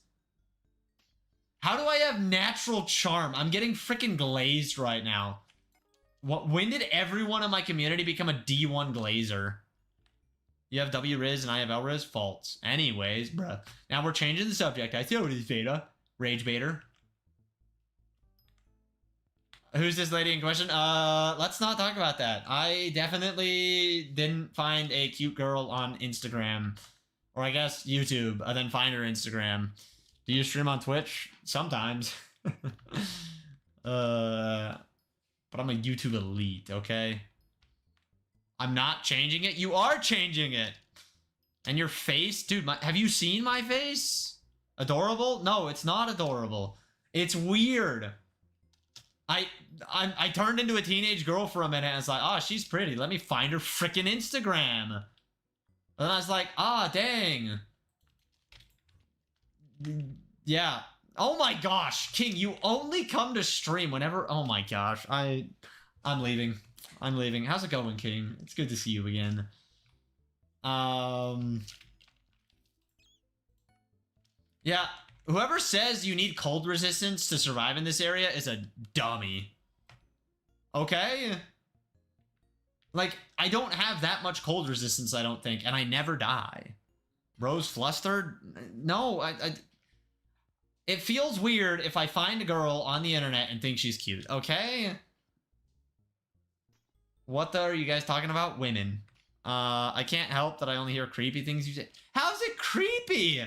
Speaker 1: How do I have Natural Charm? I'm getting freaking glazed right now. When did everyone in my community become a D1 glazer? You have W Riz and I have L Riz? False. Anyways, bruh. Now we're changing the subject. I see what it is, Veda. Rage baiter. Who's this lady in question? Let's not talk about that. I definitely didn't find a cute girl on Instagram. Or I guess YouTube, and then find her Instagram. Do you stream on Twitch? Sometimes. But I'm a YouTube elite, okay? I'm not changing it. You are changing it. And your face, dude, have you seen my face? Adorable? No, it's not adorable. It's weird. I turned into a teenage girl for a minute and it's like, oh, she's pretty. Let me find her freaking Instagram. And then I was like, ah, dang. Yeah. Oh my gosh, King, you only come to stream whenever... Oh my gosh, I'm leaving. I'm leaving. How's it going, King? It's good to see you again. Yeah, whoever says you need cold resistance to survive in this area is a dummy. Okay? Like, I don't have that much cold resistance, I don't think, and I never die. Rose flustered? No, it feels weird if I find a girl on the internet and think she's cute, okay? What are you guys talking about? Women. I can't help that I only hear creepy things you say. How's it creepy?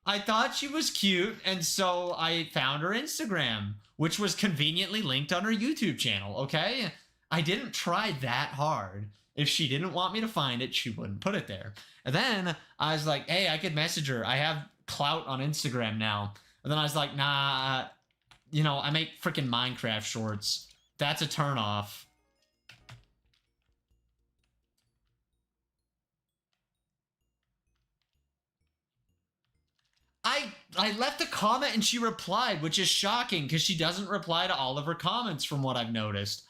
Speaker 1: I thought she was cute, and so I found her Instagram, which was conveniently linked on her YouTube channel, okay? I didn't try that hard. If she didn't want me to find it, she wouldn't put it there. And then I was like, hey, I could message her. I have clout on Instagram now. And then I was like, nah, you know, I make freaking Minecraft shorts. That's a turnoff. I left a comment and she replied, which is shocking because she doesn't reply to all of her comments from what I've noticed.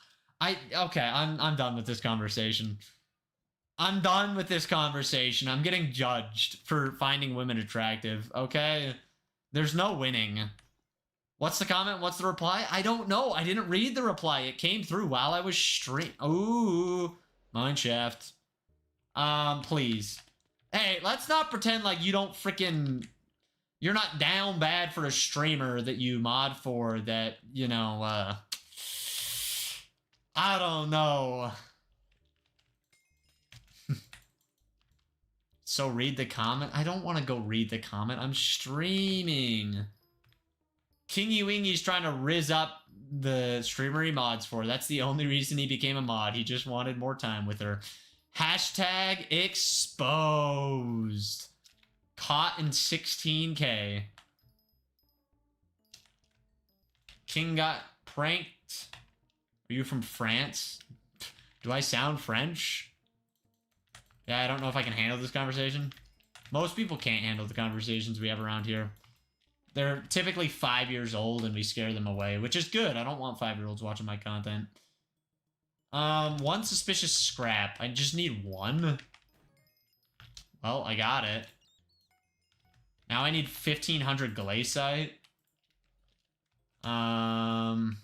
Speaker 1: Okay, I'm done with this conversation. I'm done with this conversation. I'm getting judged for finding women attractive, okay? There's no winning. What's the comment? What's the reply? I don't know. I didn't read the reply. It came through while I was streaming. Ooh, mineshaft. Please. Hey, let's not pretend like you don't freaking... You're not down bad for a streamer that you mod for that, you know, I don't know. So read the comment? I don't want to go read the comment. I'm streaming. Kingy Wingy's trying to rizz up the streamer he mods for. That's the only reason he became a mod. He just wanted more time with her. Hashtag exposed. Caught in 16K. King got pranked Are you from France? Do I sound French? Yeah, I don't know if I can handle this conversation. Most people can't handle the conversations we have around here. They're typically 5 years old and we scare them away, which is good. I don't want 5-year-olds watching my content. One suspicious scrap. I just need one. Well, I got it. Now I need 1,500 Glacite. Wow,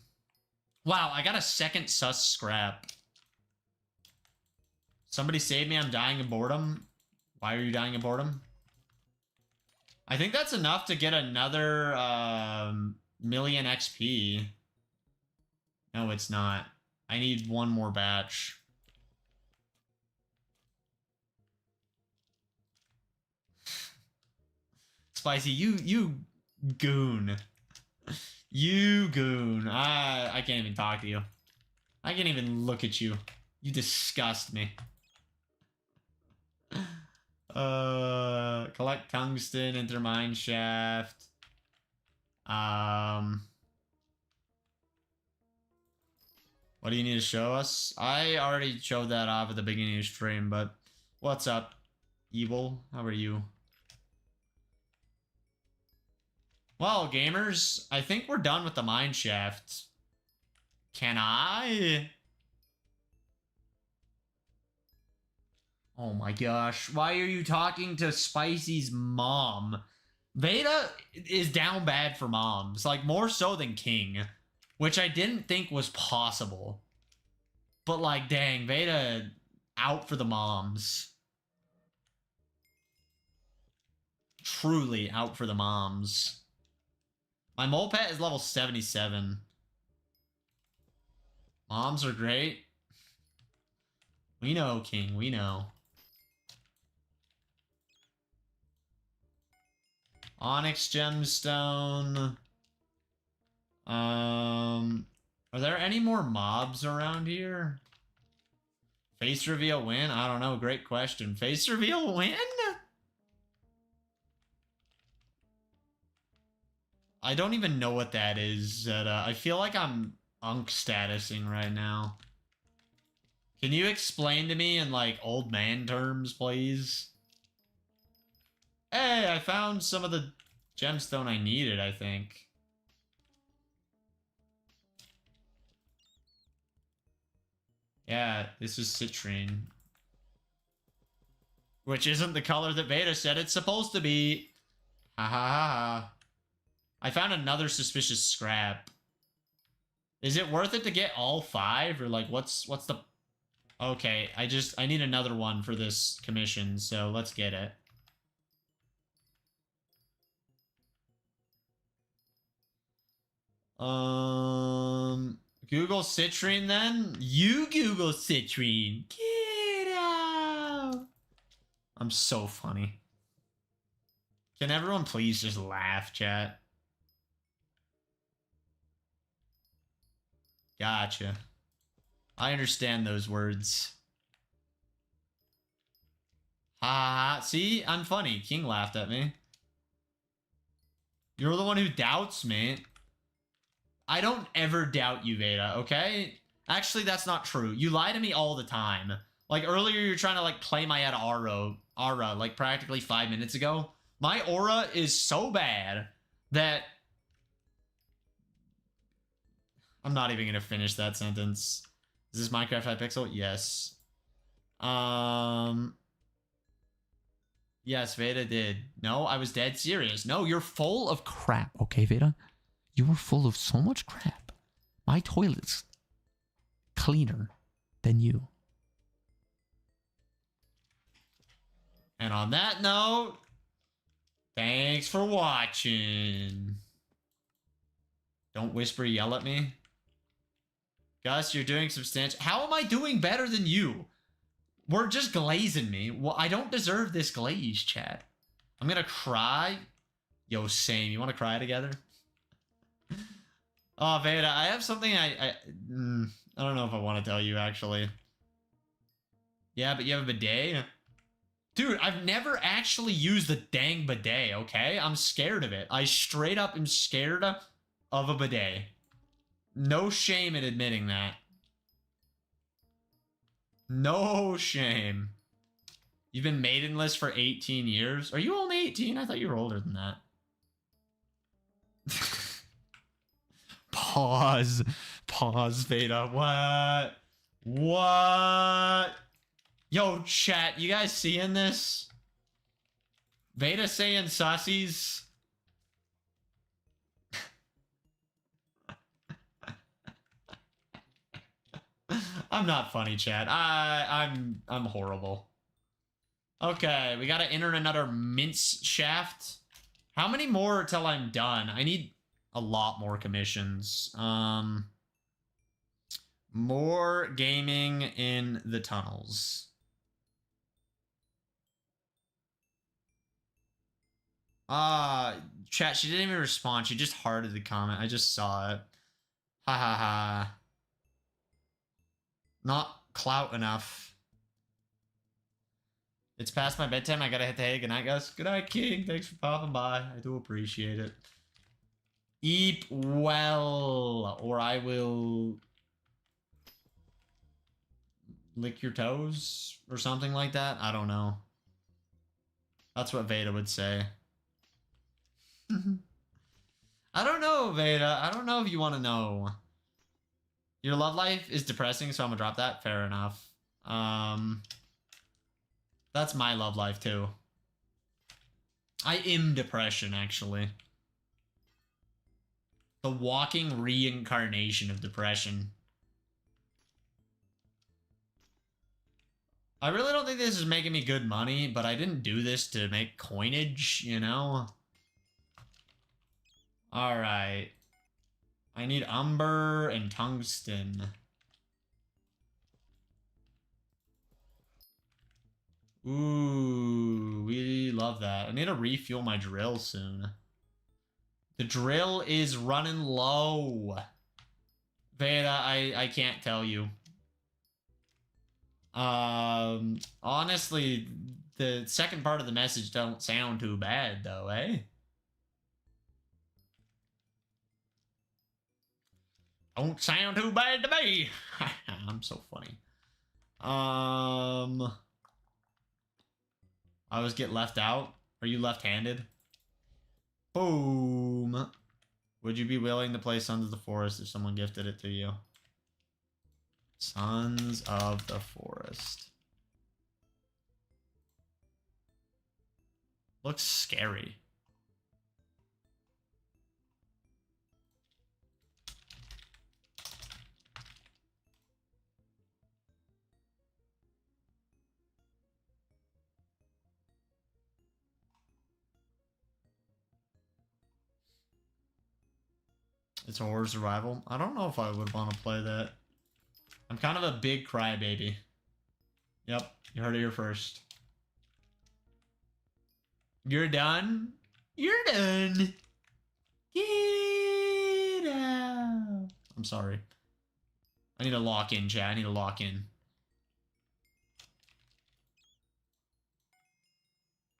Speaker 1: I got a second sus scrap. Somebody save me, I'm dying of boredom. Why are you dying of boredom? I think that's enough to get another million XP. No, it's not. I need one more batch. Spicy, you goon. You goon. I can't even talk to you. I can't even look at you. You disgust me. Collect tungsten, enter mine shaft. What do you need to show us? I already showed that off at the beginning of the stream, but what's up, Evil? How are you? Well, gamers, I think we're done with the mine shaft. Can I? Oh my gosh, why are you talking to Spicy's mom? Veda is down bad for moms, like more so than King, which I didn't think was possible. But like, dang, Veda out for the moms. Truly out for the moms. My mole pet is level 77. Moms are great. We know, King, we know. Onyx gemstone. Are there any more mobs around here? Face reveal win? I don't know. Great question. Face reveal win? I don't even know what that is. I feel like I'm unk statusing right now. Can you explain to me in like old man terms, please? Hey, I found some of the gemstone I needed, I think. Yeah, this is citrine. Which isn't the color that Veda said it's supposed to be. Ha ha ha ha. I found another suspicious scrap. Is it worth it to get all 5? Or like, what's the... Okay, I need another one for this commission, so let's get it. Google citrine then? You Google citrine. Get out. I'm so funny. Can everyone please just laugh, chat? Gotcha. I understand those words. Ha, see? I'm funny. King laughed at me. You're the one who doubts me. I don't ever doubt you, Veda, okay? Actually, that's not true. You lie to me all the time. Like, earlier you're trying to, like, play my aura, like, practically 5 minutes ago. My aura is so bad that... I'm not even gonna finish that sentence. Is this Minecraft Hypixel? Yes. Yes, Veda did. No, I was dead serious. No, you're full of crap, okay, Veda? You were full of so much crap. My toilet's cleaner than you. And on that note, thanks for watching. Don't whisper, yell at me. Gus, you're doing substantial. How am I doing better than you? We're just glazing me. Well, I don't deserve this glaze, chat. I'm gonna cry. Yo, same. You want to cry together? Oh, Veda, I have something I don't know if I want to tell you, actually. Yeah, but you have a bidet? Dude, I've never actually used the dang bidet, okay? I'm scared of it. I straight up am scared of a bidet. No shame in admitting that. No shame. You've been maidenless for 18 years? Are you only 18? I thought you were older than that. Pause. Pause, Veda. What? What? Yo, chat, you guys seeing this? Veda saying sussies? I'm not funny, chat. I'm horrible. Okay, we gotta enter another mince shaft. How many more till I'm done? I need a lot more commissions. More gaming in the tunnels. Chat, she didn't even respond. She just hearted the comment. I just saw it. Ha ha ha. Not clout enough. It's past my bedtime. I gotta hit the hay. Good night, guys. Good night, King. Thanks for popping by. I do appreciate it. Eat well, or I will lick your toes or something like that. I don't know. That's what Veda would say. I don't know, Veda. I don't know if you want to know. Your love life is depressing, so I'm gonna drop that. Fair enough. That's my love life too. I am depression, actually. The walking reincarnation of depression. I really don't think this is making me good money, but I didn't do this to make coinage, you know? Alright. I need umber and tungsten. Ooh, we love that. I need to refuel my drill soon. The drill is running low. Veda, I can't tell you. Honestly, the second part of the message don't sound too bad, though, eh? Don't sound too bad to me. I'm so funny. I always get left out. Are you left-handed? Boom. Would you be willing to play Sons of the Forest if someone gifted it to you? Sons of the Forest. Looks scary. It's a horror survival. I don't know if I would want to play that. I'm kind of a big crybaby. Yep, you heard it here first. You're done? You're done. Get out. I'm sorry. I need to lock in, chat. I need to lock in.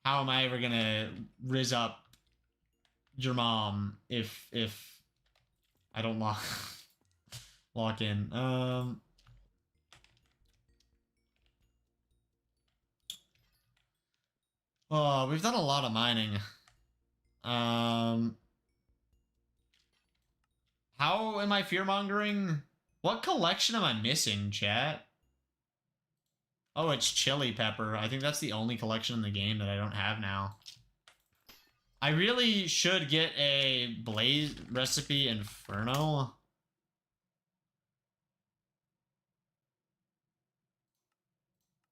Speaker 1: How am I ever gonna rizz up your mom if I don't lock in? Oh, we've done a lot of mining. How am I fear-mongering? What collection am I missing, chat? Oh, it's chili pepper. I think that's the only collection in the game that I don't have now. I really should get a blaze recipe inferno.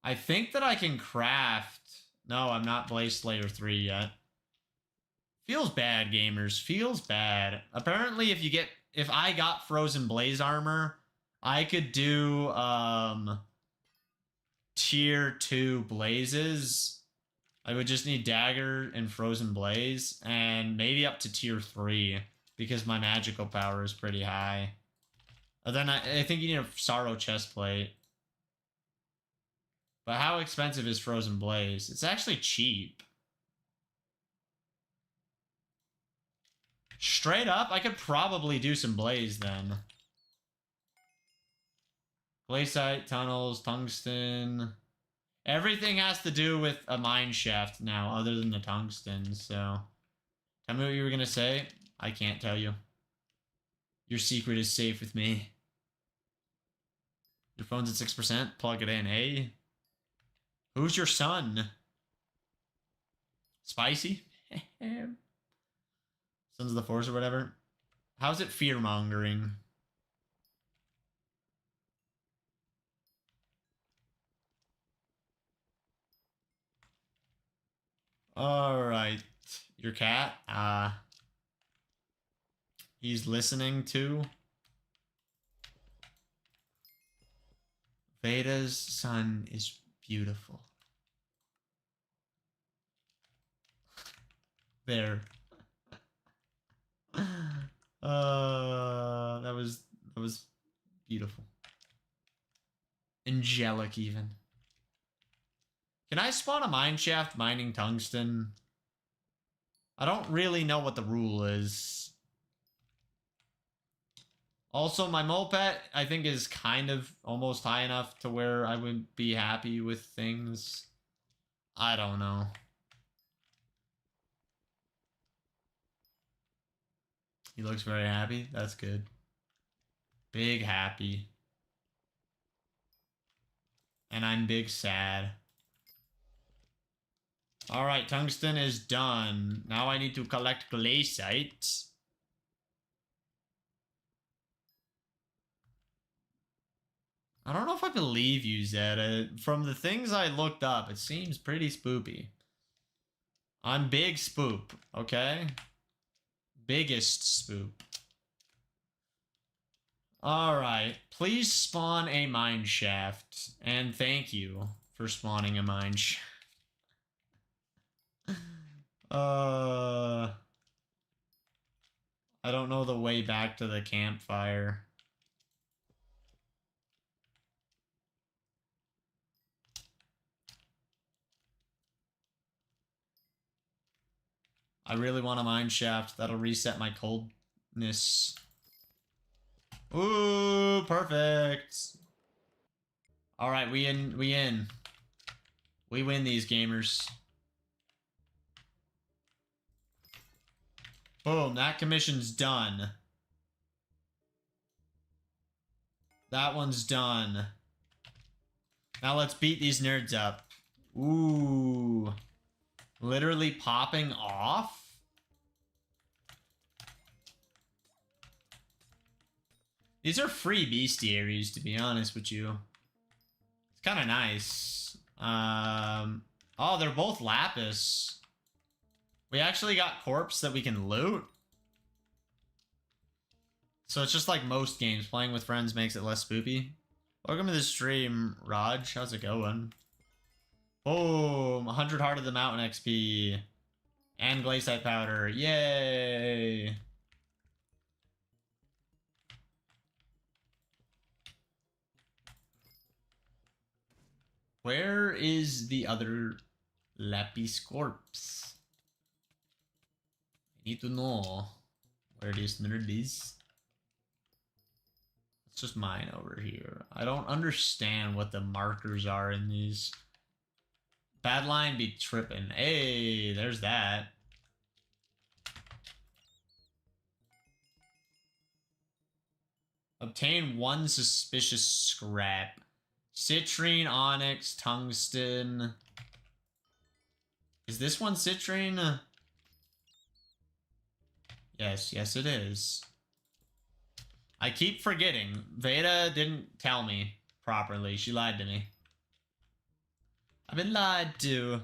Speaker 1: I think that I can craft... No, I'm not Blaze Slayer 3 yet. Feels bad, gamers. Feels bad. Apparently, if I got Frozen Blaze armor, I could do tier 2 blazes. I would just need Dagger and Frozen Blaze, and maybe up to tier 3, because my magical power is pretty high. And then I think you need a Sorrow chestplate. But how expensive is Frozen Blaze? It's actually cheap. Straight up, I could probably do some Blaze then. Glacite, tunnels, tungsten. Everything has to do with a mine shaft now, other than the tungsten, so... Tell me what you were gonna say. I can't tell you. Your secret is safe with me. Your phone's at 6%. Plug it in, eh? Who's your son? Spicy? Sons of the Force or whatever. How's it fear-mongering? Alright. Your cat? He's listening to... Veda's son is beautiful. There. That was beautiful. Angelic even. Can I spawn a mine shaft mining tungsten? I don't really know what the rule is. Also, my moped, I think, is kind of almost high enough to where I would be happy with things. I don't know. He looks very happy. That's good. Big happy. And I'm big sad. Alright, tungsten is done. Now I need to collect glacite. I don't know if I believe you, Zed. From the things I looked up, it seems pretty spoopy. I'm big spoop, okay? Biggest spoop. Alright, please spawn a mine shaft. And thank you for spawning a mine shaft. I don't know the way back to the campfire. I really want a mine shaft. That'll reset my coldness. Ooh, perfect. Alright, we in. We win these gamers. Boom, that commission's done. That one's done. Now let's beat these nerds up. Ooh. Literally popping off? These are free bestiaries, to be honest with you. It's kind of nice. Oh, they're both lapis. We actually got corpse that we can loot. So it's just like most games. Playing with friends makes it less spoopy. Welcome to the stream, Raj. How's it going? Boom! 100 Heart of the Mountain XP. And Glacite Powder. Yay! Where is the other Lapis corpse? I need to know where this nerd is. It's just mine over here. I don't understand what the markers are in these. Badlion be tripping. Hey, there's that. Obtain one suspicious scrap. Citrine, onyx, tungsten. Is this one citrine? Yes, yes it is. I keep forgetting. Veda didn't tell me properly. She lied to me. I've been lied to.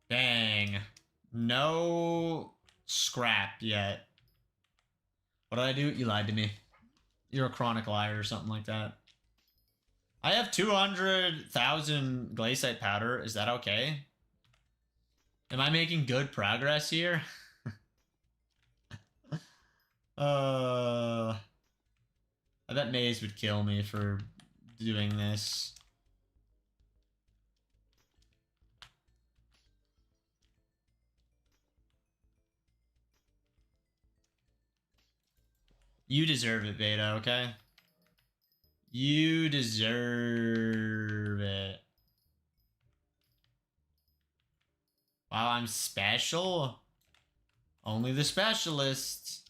Speaker 1: Dang. No scrap yet. What did I do? You lied to me. You're a chronic liar or something like that. I have 200,000 Glacite powder. Is that okay? Am I making good progress here? I bet Maze would kill me for doing this. You deserve it, Beta, okay? You deserve it. Wow, I'm special? Only the specialists.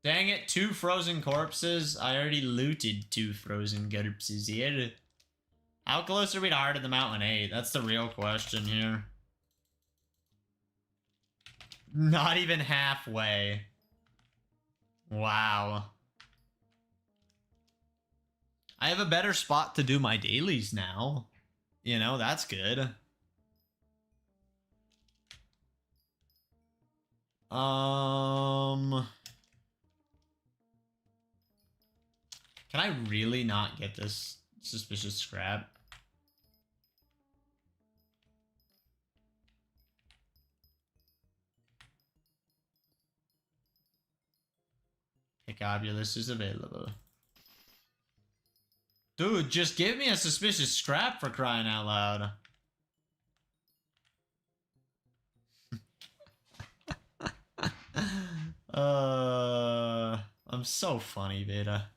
Speaker 1: Dang it, 2 frozen corpses. I already looted 2 frozen corpses here. How close are we to Heart of the Mountain 8? That's the real question here. Not even halfway. Wow. I have a better spot to do my dailies now. You know, that's good. Can I really not get this suspicious scrap? Picobulus is available. Dude, just give me a suspicious scrap for crying out loud. I'm so funny, Beta.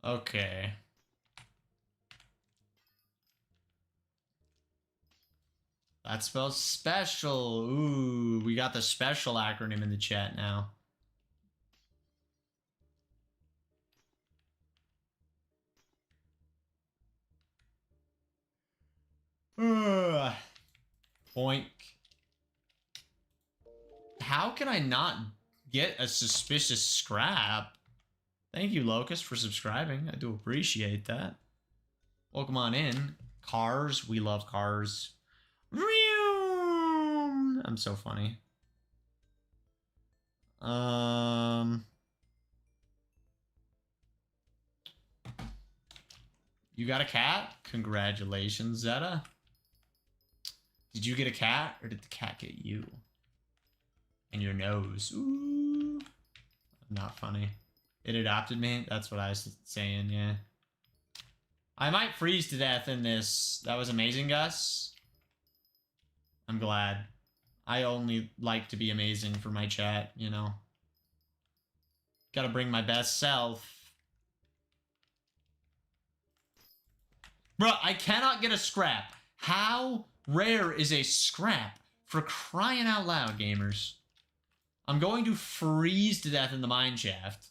Speaker 1: Okay. That spells special. Ooh, we got the special acronym in the chat now. Boink. How can I not get a suspicious scrap? Thank you, Locust, for subscribing. I do appreciate that. Welcome on in. Cars. We love cars. I'm so funny. You got a cat? Congratulations, Zeta. Did you get a cat, or did the cat get you? And your nose. Ooh. Not funny. It adopted me? That's what I was saying, yeah. I might freeze to death in this. That was amazing, Gus. I'm glad. I only like to be amazing for my chat, you know. Gotta bring my best self. Bruh, I cannot get a scrap. How rare is a scrap? For crying out loud, gamers. I'm going to freeze to death in the mine shaft.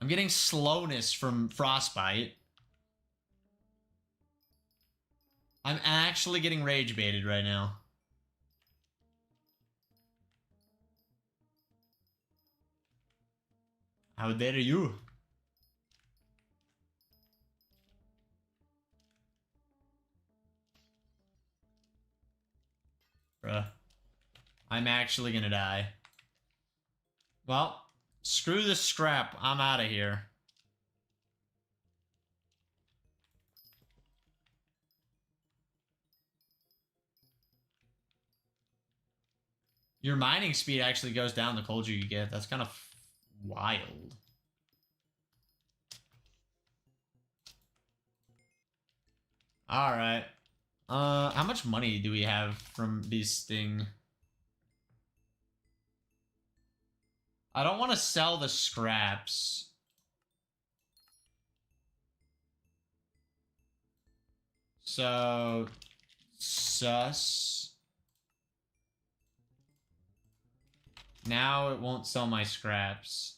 Speaker 1: I'm getting slowness from frostbite. I'm actually getting rage baited right now. How dare you? Bruh. I'm actually gonna die. Well, screw the scrap. I'm out of here. Your mining speed actually goes down the colder you get. That's kind of wild. Alright. How much money do we have from this thing? I don't want to sell the scraps. So, sus. Now it won't sell my scraps.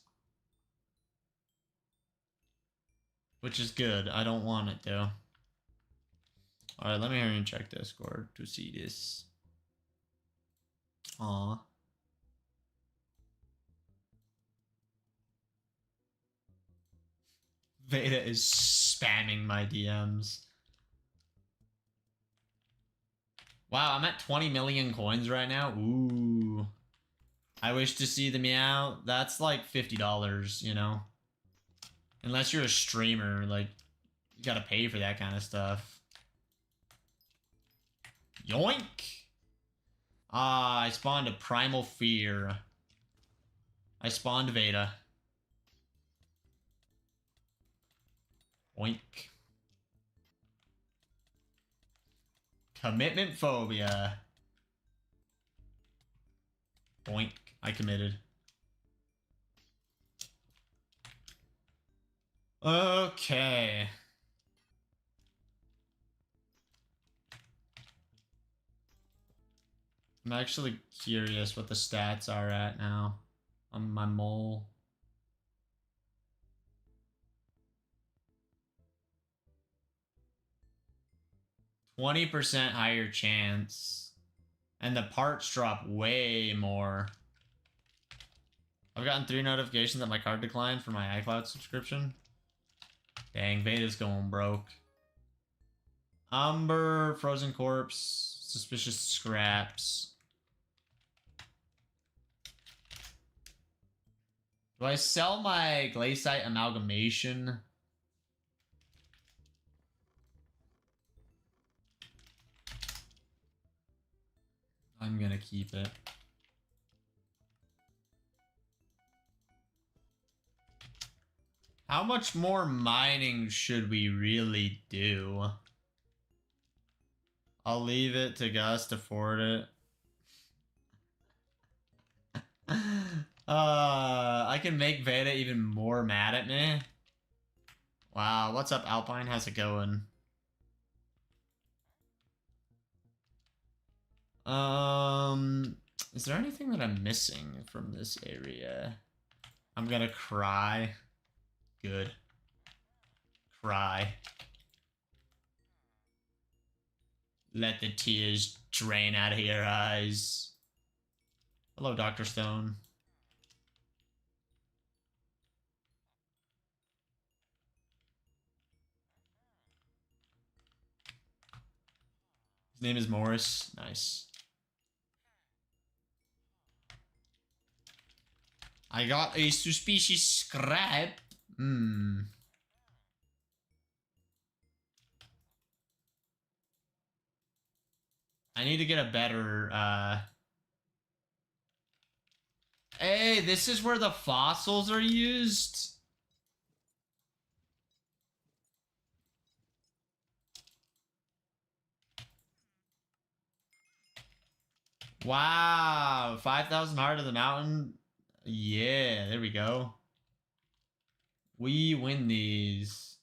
Speaker 1: Which is good. I don't want it to. Alright, let me hurry and check Discord to see this. Aw. Veda is spamming my DMs. Wow, I'm at 20 million coins right now. Ooh. I wish to see the meow. That's like $50, you know? Unless you're a streamer, like, you gotta pay for that kind of stuff. Yoink! Ah, I spawned a Primal Fear. I spawned Veda. Oink. Commitment Phobia. Oink. I committed. Okay. I'm actually curious what the stats are at now on my mole. %20 higher chance. And the parts drop way more. I've gotten 3 notifications that my card declined for my iCloud subscription. Dang, Veda's going broke. Umber, Frozen Corpse, Suspicious Scraps. Do I sell my Glacite Amalgamation? I'm gonna keep it. How much more mining should we really do? I'll leave it to Gus to forward it. I can make Veda even more mad at me. Wow, what's up, Alpine? How's it going? Is there anything that I'm missing from this area? I'm gonna cry. Good. Cry. Let the tears drain out of your eyes. Hello, Dr. Stone. His name is Morris. Nice. I got a suspicious scrap. I need to get a better, Hey, this is where the fossils are used? Wow, 5,000 Heart of the Mountain. Yeah, there we go. We win these.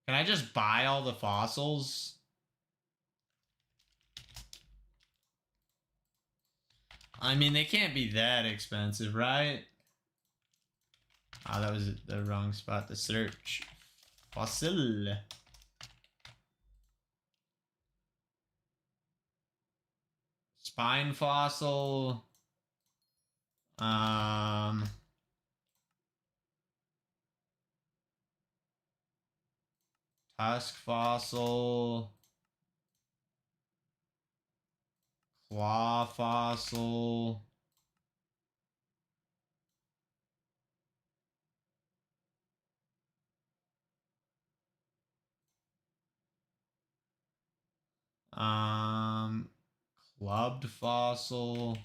Speaker 1: Can I just buy all the fossils? I mean, they can't be that expensive, right? Ah, that was the wrong spot to search. Fossil. Spine fossil. Tusk fossil. Claw fossil. Clubbed fossil.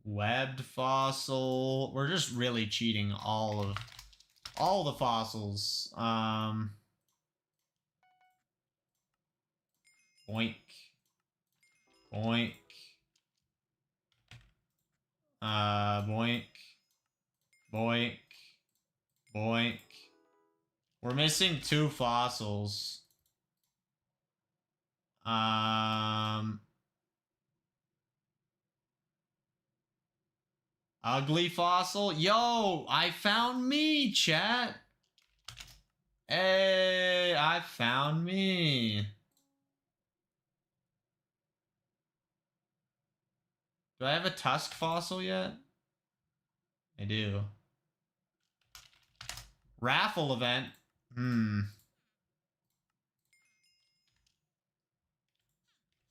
Speaker 1: Webbed fossil. We're just really cheating all the fossils. Boink. Boink. Boink. Boink. Boink. We're missing 2 fossils. Ugly fossil. Yo, I found me, chat. Hey, I found me. Do I have a tusk fossil yet? I do. Raffle event.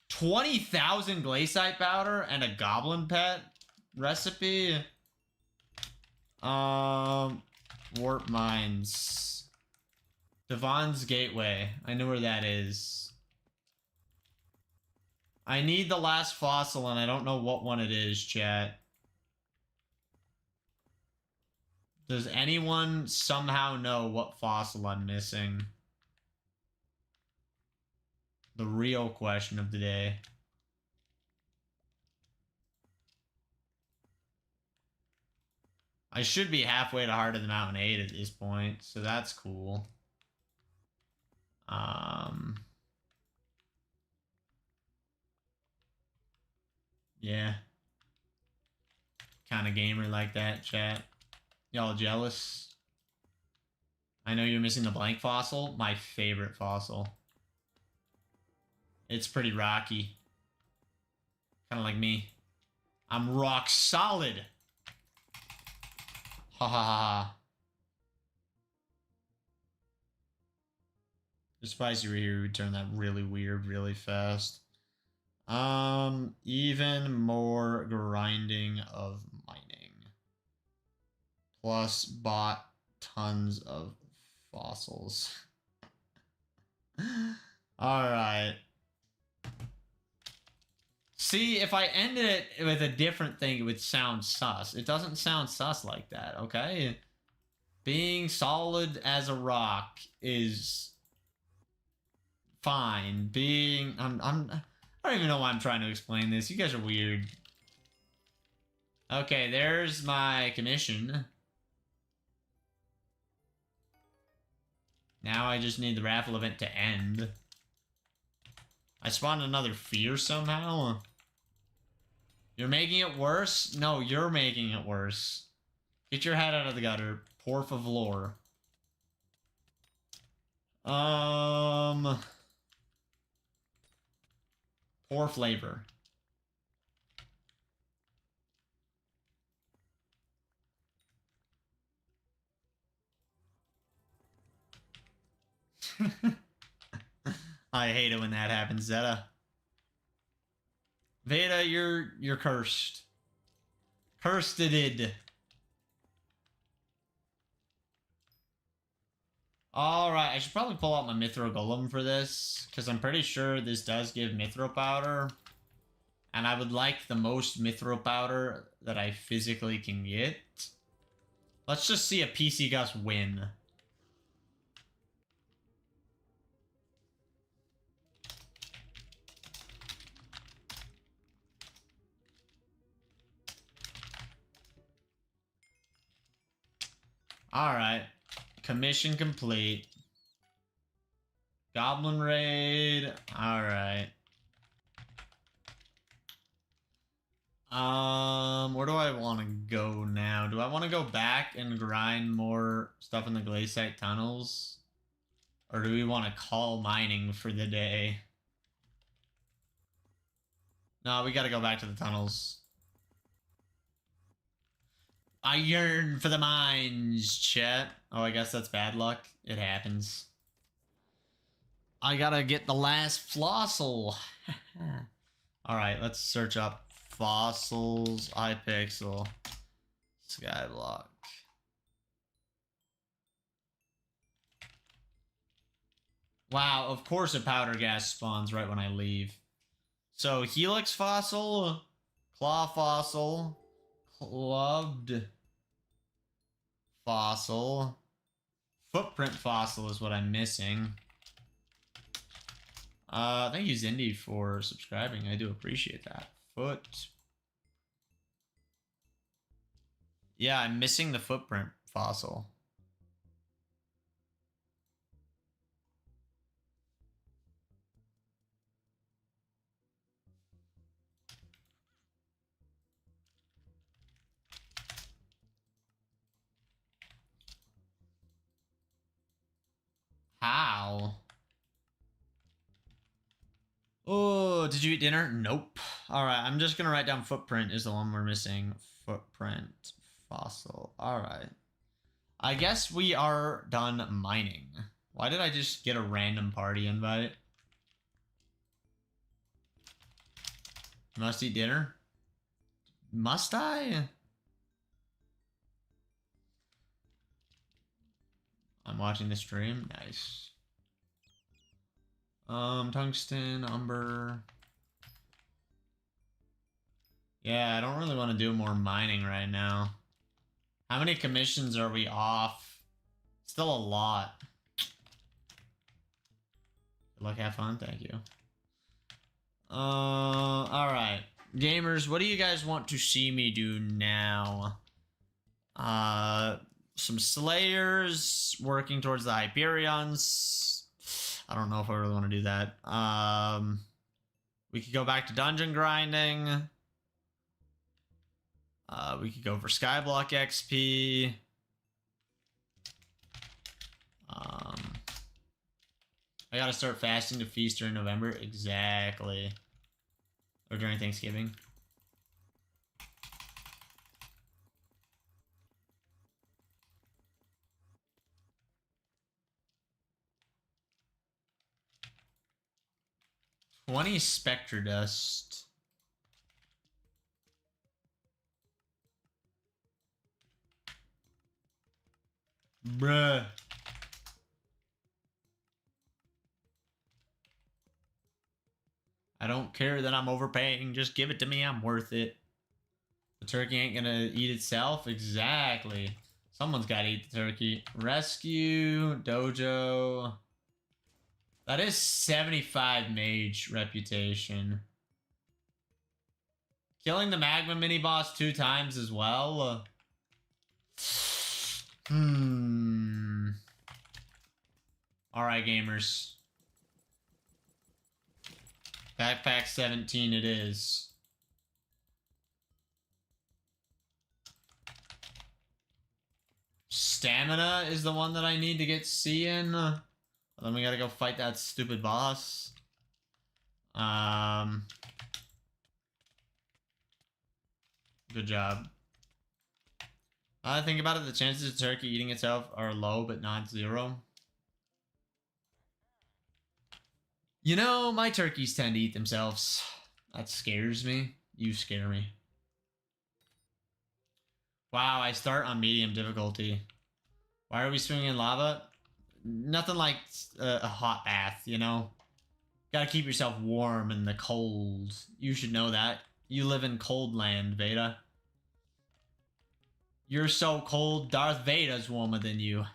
Speaker 1: 20,000 Glacite powder and a goblin pet recipe. Warp mines. Devon's Gateway. I know where that is. I need the last fossil, and I don't know what one it is, chat. Does anyone somehow know what fossil I'm missing? The real question of the day. I should be halfway to Heart of the Mountain 8 at this point, so that's cool. Yeah. Kind of gamer like that, chat. Y'all jealous? I know you're missing the blank fossil. My favorite fossil. It's pretty rocky. Kind of like me. I'm rock solid. Ha ha ha. Just surprised you were here. We turned that really weird really fast. Even more grinding of mining. Plus bought tons of fossils. Alright. See, if I ended it with a different thing, it would sound sus. It doesn't sound sus like that, okay? Being solid as a rock is fine. Being... I don't even know why I'm trying to explain this. You guys are weird. Okay, there's my commission. Now I just need the raffle event to end. I spawned another fear somehow. You're making it worse? No, you're making it worse. Get your head out of the gutter. Por favor. Poor flavor. I hate it when that happens, Zeta. Veda, you're cursed. Cursed-ed. Alright, I should probably pull out my Mithril Golem for this, because I'm pretty sure this does give Mithril Powder. And I would like the most Mithril Powder that I physically can get. Let's just see a pcgus win. Alright. Commission complete. Goblin raid. Alright. Where do I want to go now? Do I want to go back and grind more stuff in the Glacite tunnels? Or do we want to call mining for the day? No, we gotta go back to the tunnels. I yearn for the mines, chat. Oh, I guess that's bad luck. It happens. I gotta get the last fossil. Alright, let's search up fossils, Hypixel Skyblock. Wow, of course a powder gas spawns right when I leave. So, Helix fossil, claw fossil, clubbed fossil, footprint fossil is what I'm missing. Thank you, Zindy, for subscribing. I do appreciate that. Yeah, I'm missing the footprint fossil. How? Oh, did you eat dinner? Nope. Alright, I'm just gonna write down footprint is the one we're missing. Footprint fossil. Alright. I guess we are done mining. Why did I just get a random party invite? Must eat dinner? Must I? I'm watching the stream. Nice. Tungsten, umber. Yeah, I don't really want to do more mining right now. How many commissions are we off? Still a lot. Good luck, have fun, thank you. Alright. Gamers, what do you guys want to see me do now? Some Slayers, working towards the Hyperions. I don't know if I really want to do that. We could go back to dungeon grinding. We could go for Skyblock XP. I gotta start fasting to feast during November. Exactly. Or during Thanksgiving. $20 Spectre Dust. Bruh. I don't care that I'm overpaying. Just give it to me. I'm worth it. The turkey ain't gonna eat itself? Exactly. Someone's gotta eat the turkey. Rescue. Dojo. That is 75 mage reputation. Killing the magma mini boss 2 times as well. Alright, gamers. Backpack 17 it is. Stamina is the one that I need to get C in. Then we gotta go fight that stupid boss. Good job. Think about it, the chances of turkey eating itself are low, but not 0. You know, my turkeys tend to eat themselves. That scares me. You scare me. Wow, I start on medium difficulty. Why are we swimming in lava? Nothing like a hot bath, you know? Gotta keep yourself warm in the cold. You should know that. You live in cold land, Veda. You're so cold, Darth Vader's warmer than you.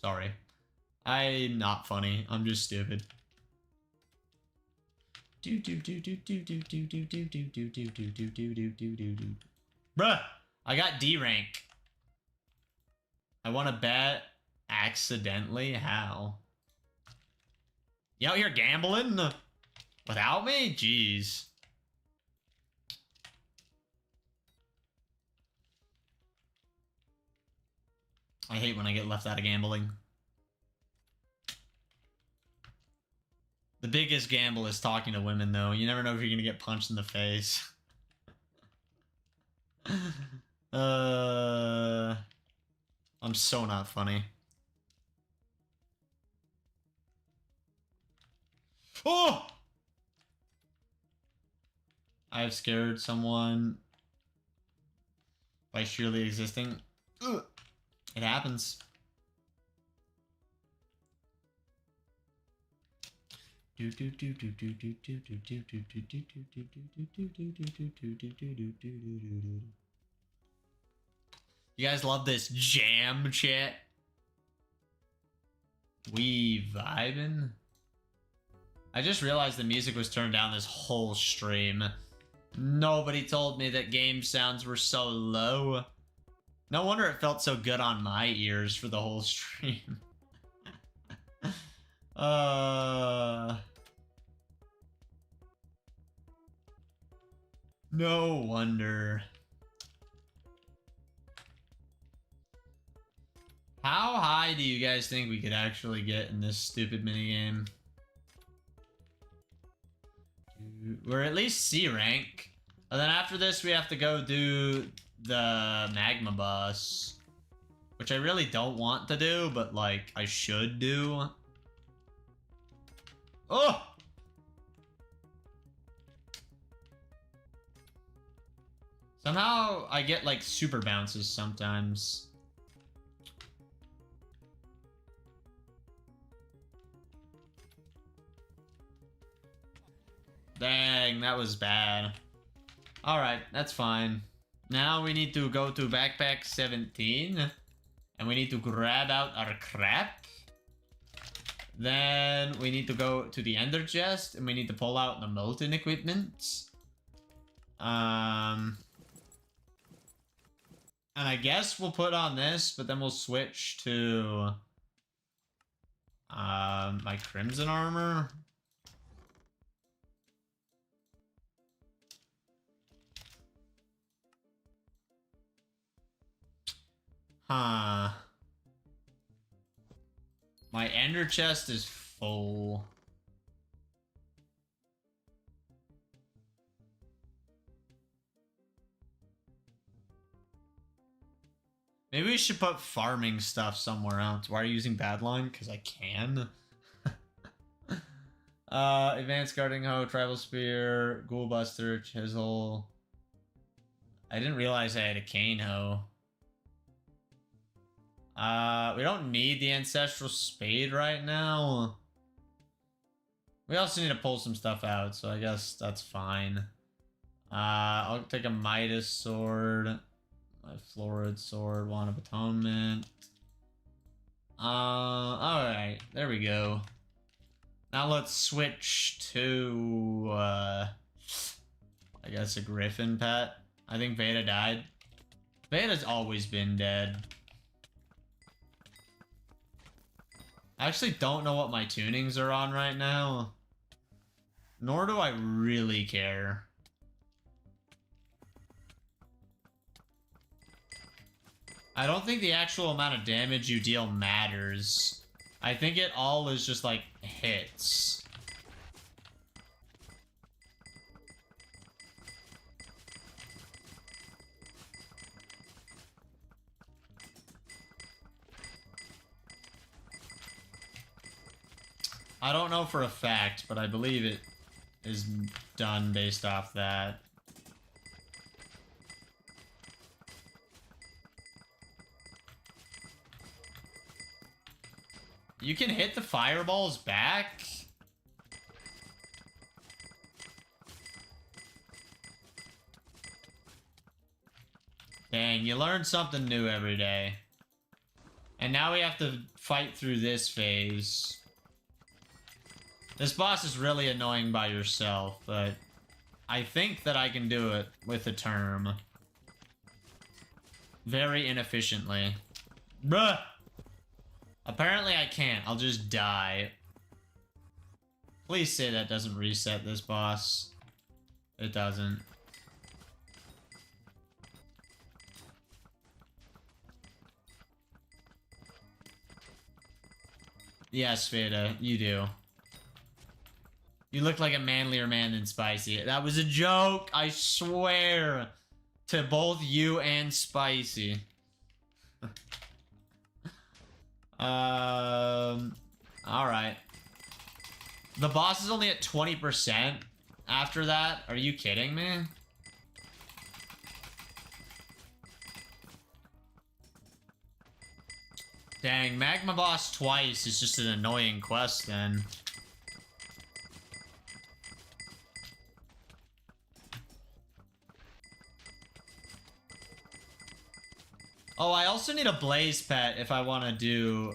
Speaker 1: Sorry. I'm not funny. I'm just stupid. Bruh! I got D rank. I want to bet accidentally? How? You out here gambling? Without me? Jeez. I hate when I get left out of gambling. The biggest gamble is talking to women, though. You never know if you're gonna get punched in the face. I'm so not funny. Oh! I've scared someone by surely existing. Ugh. It happens. You guys love this jam chat? We vibing? I just realized the music was turned down this whole stream. Nobody told me that game sounds were so low. No wonder it felt so good on my ears for the whole stream. No wonder. How high do you guys think we could actually get in this stupid minigame? We're at least C rank. And then after this, we have to go do the magma boss. Which I really don't want to do, but like, I should do. Oh! Somehow I get like super bounces sometimes. Dang, that was bad. Alright, that's fine. Now we need to go to backpack 17. And we need to grab out our crap. Then we need to go to the ender chest. And we need to pull out the molten equipment. And I guess we'll put on this, but then we'll switch to my crimson armor. Huh. My ender chest is full. Maybe we should put farming stuff somewhere else. Why are you using Badlion? Because I can. Advanced gardening hoe, tribal spear, ghoul buster, chisel. I didn't realize I had a cane hoe. We don't need the ancestral spade right now. We also need to pull some stuff out, so I guess that's fine. I'll take a Midas sword. My florid sword, wand of atonement. Alright, there we go. Now let's switch to, I guess a griffin pet. I think Veda died. Veda's always been dead. I actually don't know what my tunings are on right now. Nor do I really care. I don't think the actual amount of damage you deal matters. I think it all is just like hits. I don't know for a fact, but I believe it is done based off that. You can hit the fireballs back? Dang, you learn something new every day. And now we have to fight through this phase. This boss is really annoying by yourself, but I think that I can do it with a term. Very inefficiently. Bruh! Apparently I can't. I'll just die. Please say that doesn't reset this boss. It doesn't. Yes, Veda, you do. You look like a manlier man than Spicy. That was a joke, I swear. To both you and Spicy. Alright. The boss is only at 20% after that? Are you kidding me? Dang, Magma Boss twice is just an annoying quest then. Oh, I also need a Blaze Pet if I want to do,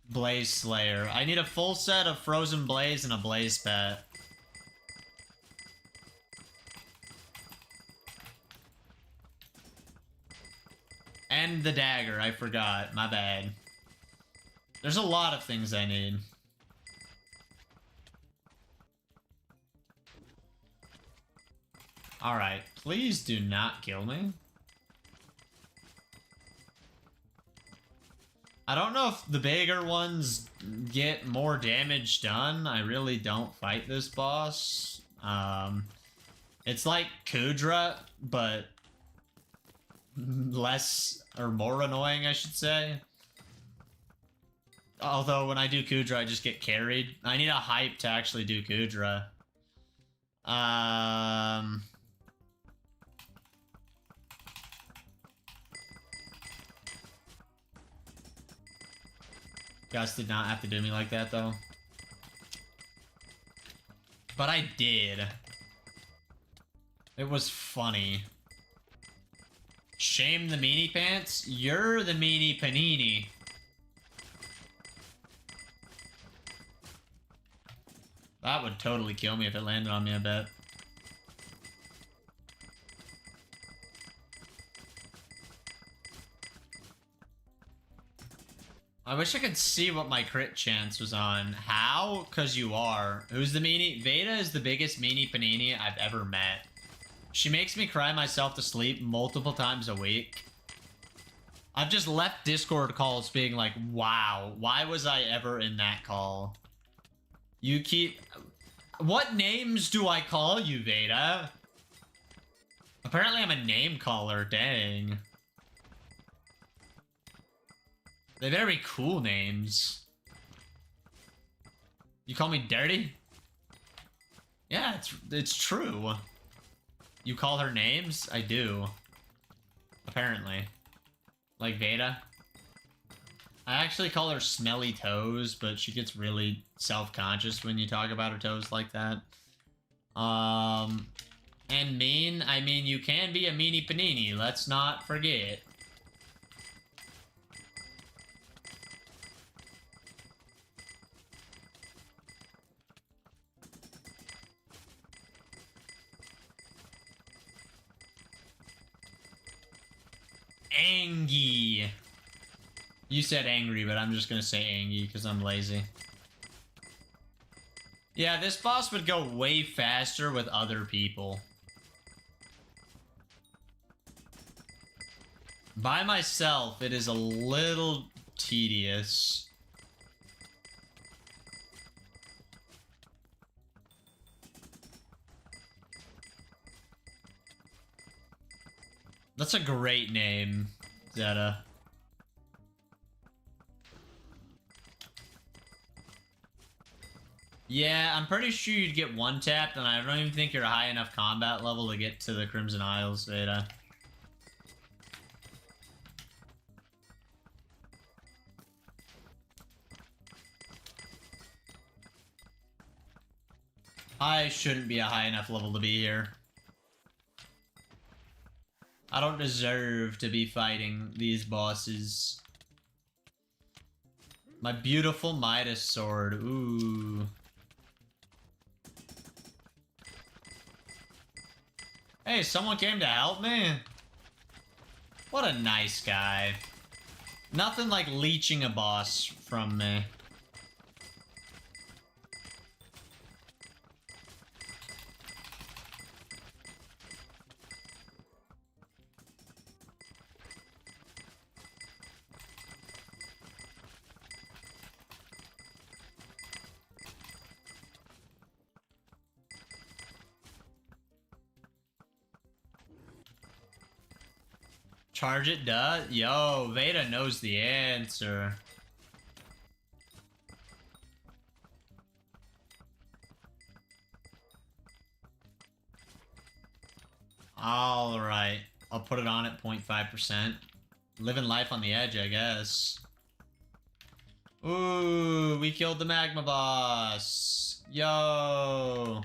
Speaker 1: Blaze Slayer. I need a full set of Frozen Blaze and a Blaze Pet. And the dagger, I forgot. My bad. There's a lot of things I need. Alright, please do not kill me. I don't know if the bigger ones get more damage done. I really don't fight this boss. It's like Kudra, but less or more annoying, I should say. Although when I do Kudra, I just get carried. I need a hype to actually do Kudra. Gus did not have to do me like that, though. But I did. It was funny. Shame the meanie pants? You're the meanie panini. That would totally kill me if it landed on me, I bet. I wish I could see what my crit chance was on. How? Because you are. Who's the meanie? Veda is the biggest meanie panini I've ever met. She makes me cry myself to sleep multiple times a week. I've just left Discord calls being like, wow, why was I ever in that call? You keep... What names do I call you, Veda? Apparently I'm a name caller, dang. They're very cool names. You call me dirty? Yeah, it's true. You call her names? I do. Apparently. Like Veda. I actually call her smelly toes, but she gets really self-conscious when you talk about her toes like that. And mean? I mean, you can be a meanie panini, let's not forget. Angie. You said angry, but I'm just gonna say Angie because I'm lazy. Yeah, this boss would go way faster with other people. By myself, it is a little tedious. That's a great name, Zeta. Yeah, I'm pretty sure you'd get one tapped, and I don't even think you're a high enough combat level to get to the Crimson Isles, Zeta. I shouldn't be a high enough level to be here. I don't deserve to be fighting these bosses. My beautiful Midas sword. Ooh. Hey, someone came to help me? What a nice guy. Nothing like leeching a boss from me. Charge it does? Yo, Veda knows the answer. Alright. I'll put it on at 0.5%. Living life on the edge, I guess. Ooh, we killed the magma boss. Yo.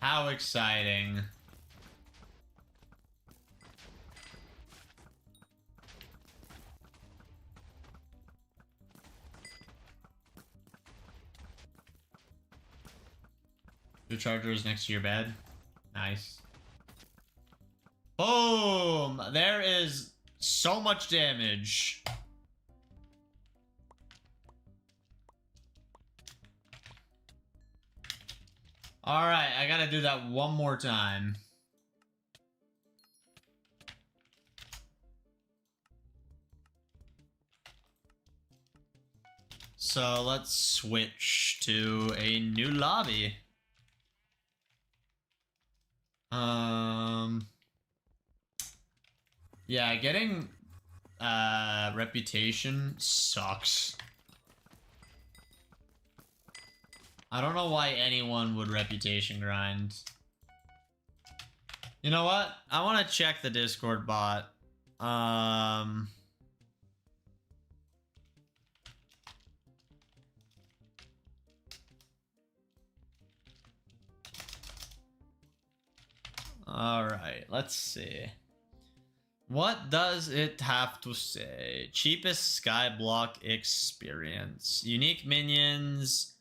Speaker 1: How exciting. The charger is next to your bed. Nice. Boom! There is so much damage. Alright, I gotta do that one more time. So let's switch to a new lobby. Yeah, getting reputation sucks. I don't know why anyone would reputation grind. You know what? I want to check the Discord bot. let's see. What does it have to say? Cheapest Skyblock experience. Unique minions.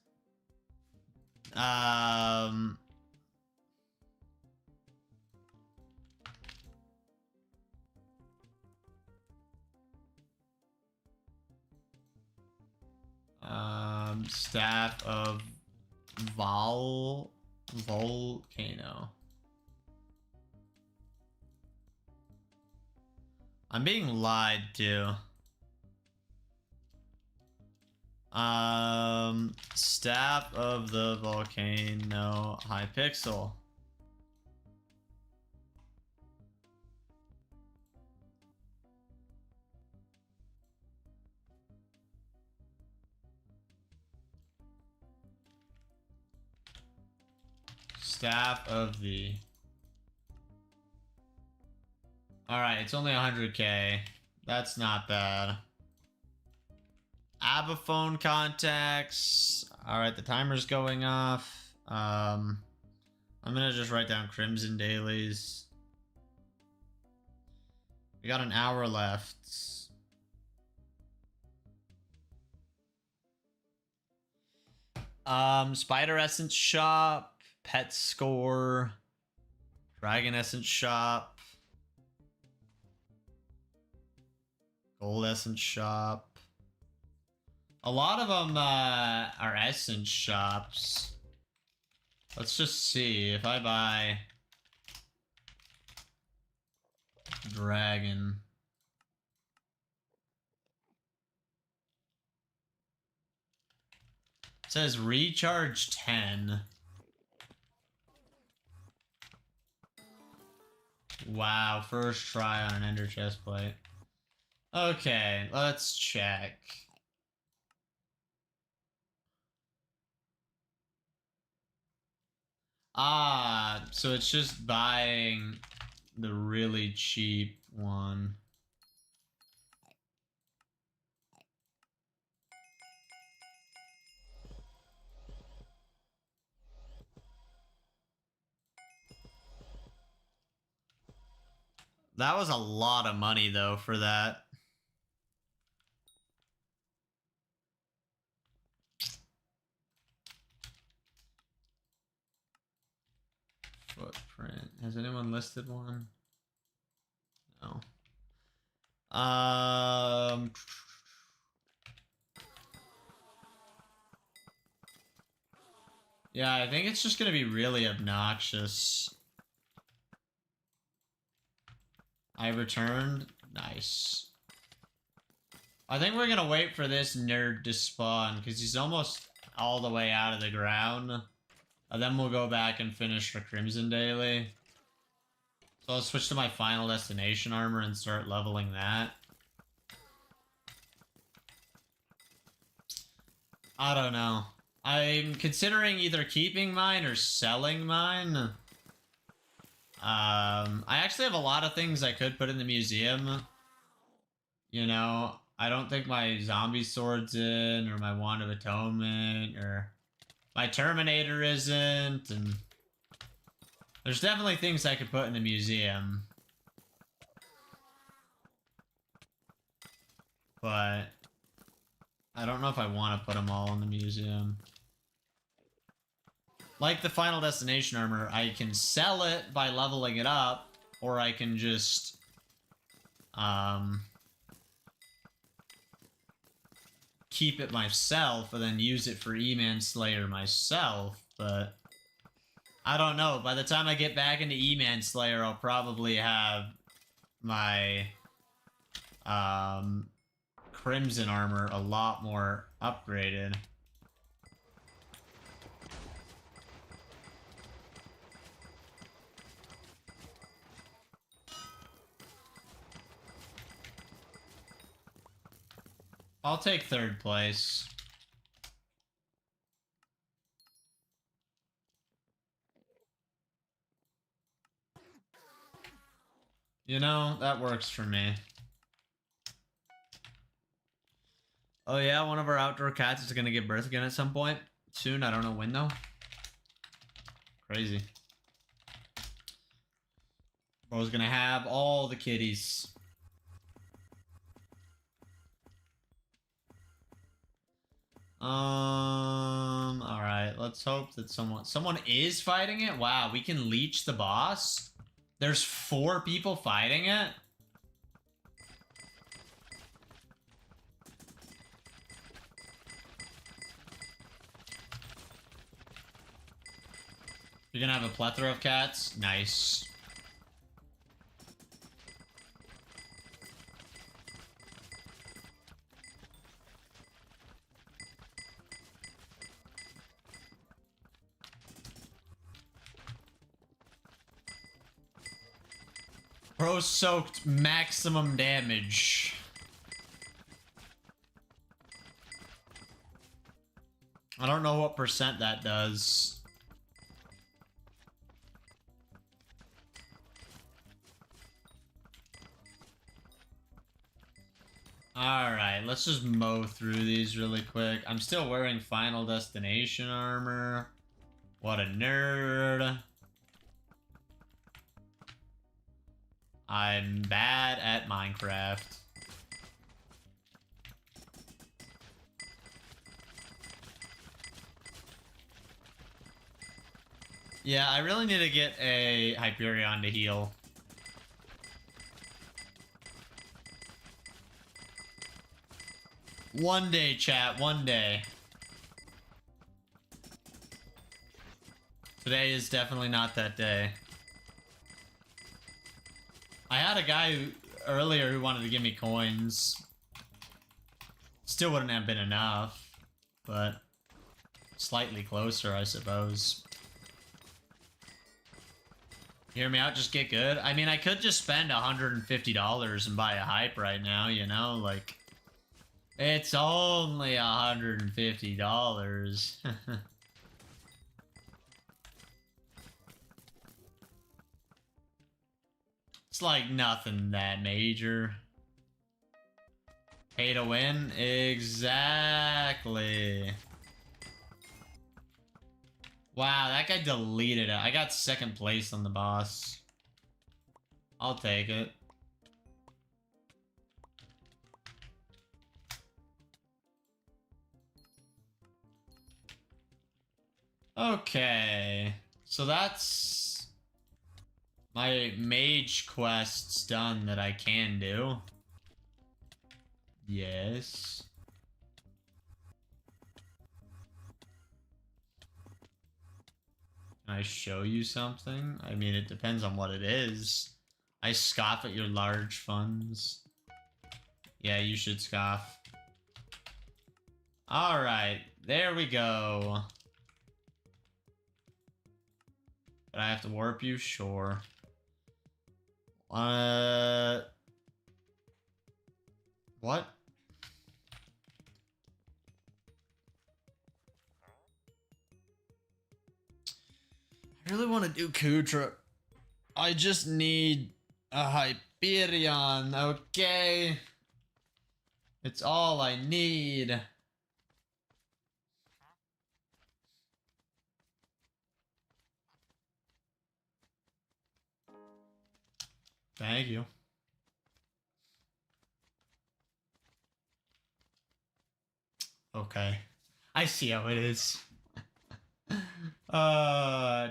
Speaker 1: Staff of Volcano. I'm being lied to. Staff of the Volcano Hypixel. Staff of the... Alright, it's only 100k. That's not bad. Abiphone contacts. Alright, the timer's going off. I'm gonna just write down Crimson dailies. We got an hour left. Spider Essence Shop. Pet Score. Dragon Essence Shop. Gold Essence Shop. A lot of them are Essence Shops. Let's just see if I buy Dragon. It says recharge 10. Wow, first try on an Ender chest plate. Okay, let's check. Ah, so it's just buying the really cheap one. That was a lot of money, though, for that. Footprint. Has anyone listed one? No. Yeah, I think it's just gonna be really obnoxious. I returned. Nice. I think we're gonna wait for this nerd to spawn because he's almost all the way out of the ground. And then we'll go back and finish the Crimson Daily. So I'll switch to my Final Destination armor and start leveling that. I don't know. I'm considering either keeping mine or selling mine. I actually have a lot of things I could put in the museum. You know, I don't think my zombie sword's in, or my wand of atonement, or my Terminator isn't, and there's definitely things I could put in the museum. But I don't know if I want to put them all in the museum. Like the Final Destination armor, I can sell it by leveling it up, or I can just keep it myself and then use it for E-Man Slayer myself, but I don't know. By the time I get back into E-Man Slayer, I'll probably have my Crimson armor a lot more upgraded. I'll take third place. You know, that works for me. Oh yeah, one of our outdoor cats is gonna give birth again at some point. Soon, I don't know when though. Crazy. Bro's gonna have all the kitties. Alright, let's hope that someone is fighting it. Wow, we can leech the boss. There's 4 people fighting it. You're gonna have a plethora of cats? Nice. Bro soaked maximum damage. I don't know what percent that does. Alright, let's just mow through these really quick. I'm still wearing Final Destination armor. What a nerd. I'm bad at Minecraft. Yeah, I really need to get a Hyperion to heal. One day, chat, one day. Today is definitely not that day. I had a guy earlier who wanted to give me coins. Still wouldn't have been enough, but slightly closer, I suppose. Hear me out, just get good. I mean, I could just spend $150 and buy a hype right now, you know? Like, it's only $150. It's like nothing that major. Pay to win? Exactly. Wow, that guy deleted it. I got 2nd place on the boss. I'll take it. Okay. So that's my mage quests done that I can do. Yes. Can I show you something? I mean, it depends on what it is. I scoff at your large funds. Yeah, you should scoff. Alright, there we go. But I have to warp you? Sure. What? I really want to do Kudra. I just need a Hyperion, okay? It's all I need. Thank you. Okay. I see how it is. Do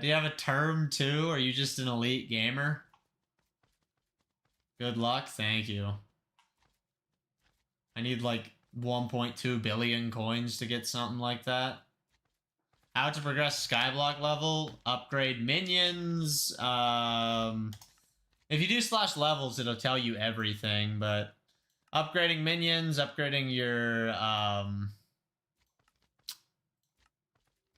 Speaker 1: you have a term too? Or are you just an elite gamer? Good luck, thank you. I need like 1.2 billion coins to get something like that. How to progress Skyblock level, upgrade minions. If you do /levels, it'll tell you everything, but upgrading minions, upgrading your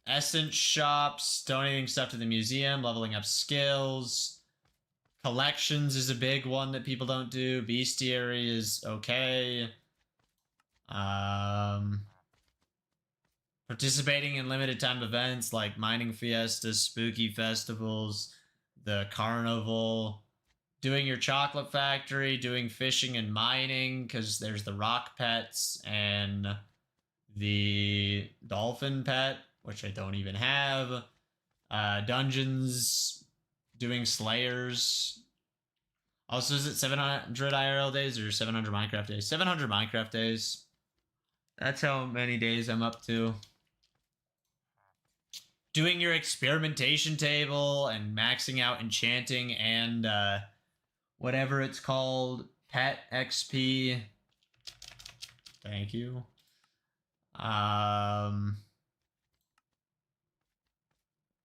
Speaker 1: essence shops, donating stuff to the museum, leveling up skills. Collections is a big one that people don't do. Bestiary is okay. Participating in limited time events like mining fiestas, spooky festivals, the carnival, doing your chocolate factory, doing fishing and mining, because there's the rock pets and the dolphin pet, which I don't even have. Dungeons, doing slayers, Also, is it 700 IRL days or 700 Minecraft days? 700 Minecraft days. That's how many days I'm up to. Doing your experimentation table and maxing out enchanting and whatever it's called, pet XP. Thank you.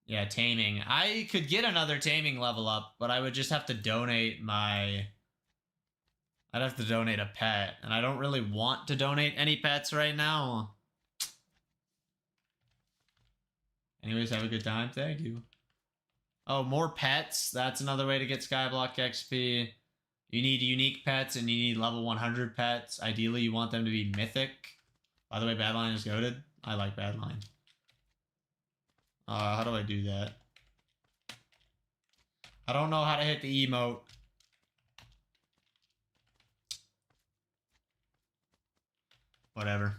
Speaker 1: Yeah, taming. I could get another taming level up, but I would just have to donate my... I'd have to donate a pet, and I don't really want to donate any pets right now. Anyways, have a good time. Thank you. Oh, more pets. That's another way to get Skyblock XP. You need unique pets, and you need level 100 pets. Ideally, you want them to be mythic. By the way, Badlion is goated. I like Badlion. How do I do that? I don't know how to hit the emote. Whatever.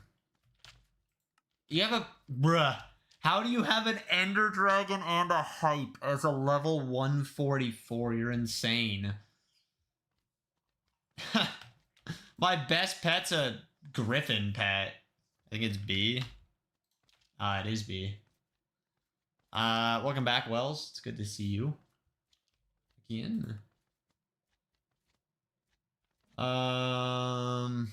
Speaker 1: You have a... Bruh. How do you have an Ender Dragon and a Hype as a level 144? You're insane. My best pet's a Griffin pet. I think it's B. It is B. Welcome back, Wells. It's good to see you. Again. Want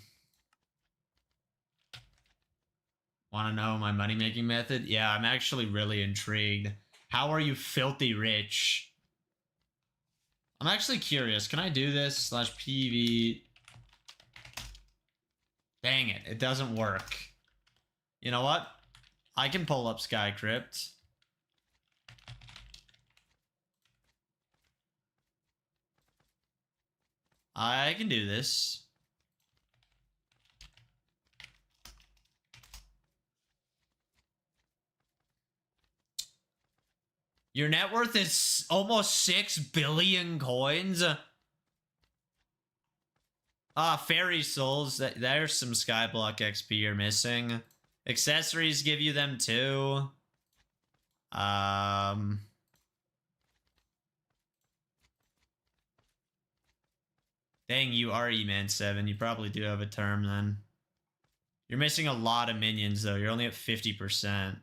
Speaker 1: to know my money-making method? Yeah, I'm actually really intrigued. How are you filthy rich? I'm actually curious. Can I do this? /PV. Dang it. It doesn't work. You know what? I can pull up Sky Crypt. I can do this. Your net worth is almost 6 billion coins. Fairy souls. There's some Skyblock XP you're missing. Accessories give you them too. Dang, you are E-Man 7. You probably do have a term then. You're missing a lot of minions though. You're only at 50%.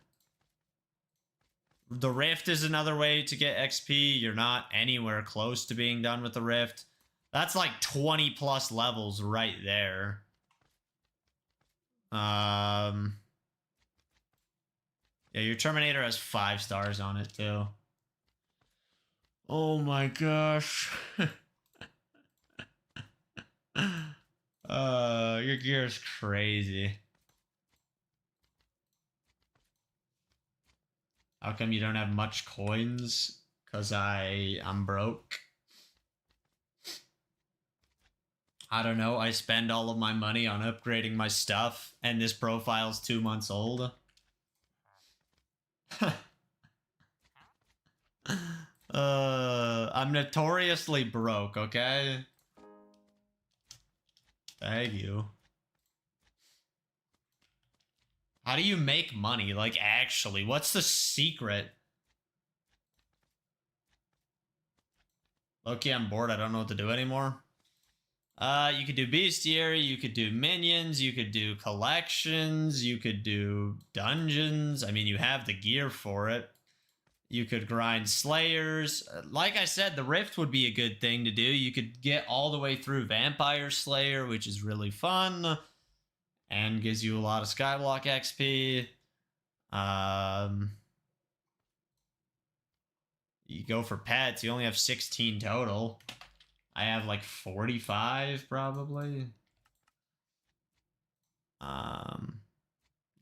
Speaker 1: The Rift is another way to get XP. You're not anywhere close to being done with the Rift. That's like 20 plus levels right there. Yeah, your Terminator has 5 stars on it too. Oh my gosh. Your gear is crazy. How come you don't have much coins? Cause I'm broke. I don't know. I spend all of my money on upgrading my stuff, and this profile's 2 months old. I'm notoriously broke, okay? Thank you. How do you make money? Like, actually, what's the secret? Okay, I'm bored. I don't know what to do anymore. You could do bestiary, you could do minions, you could do collections, you could do dungeons. I mean, you have the gear for it. You could grind slayers. Like I said, the Rift would be a good thing to do. You could get all the way through Vampire Slayer, which is really fun and gives you a lot of Skyblock XP. You go for pets, you only have 16 total. I have like 45 probably.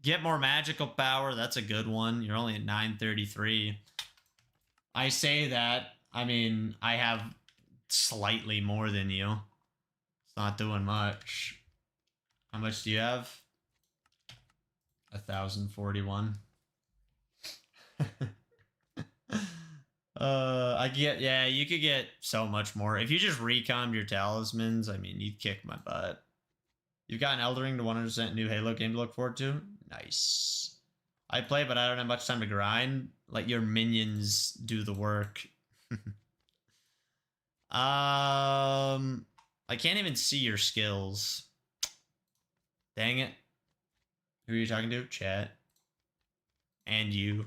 Speaker 1: Get more magical power, that's a good one. You're only at 933. I say that, I mean, I have slightly more than you. It's not doing much. How much do you have? 1,041. Yeah, you could get so much more. If you just recommed your talismans, I mean, you'd kick my butt. You've got an Eldering to 100% new Halo game to look forward to? Nice. I play, but I don't have much time to grind. Let your minions do the work. I can't even see your skills. Dang it. Who are you talking to? Chat. And you.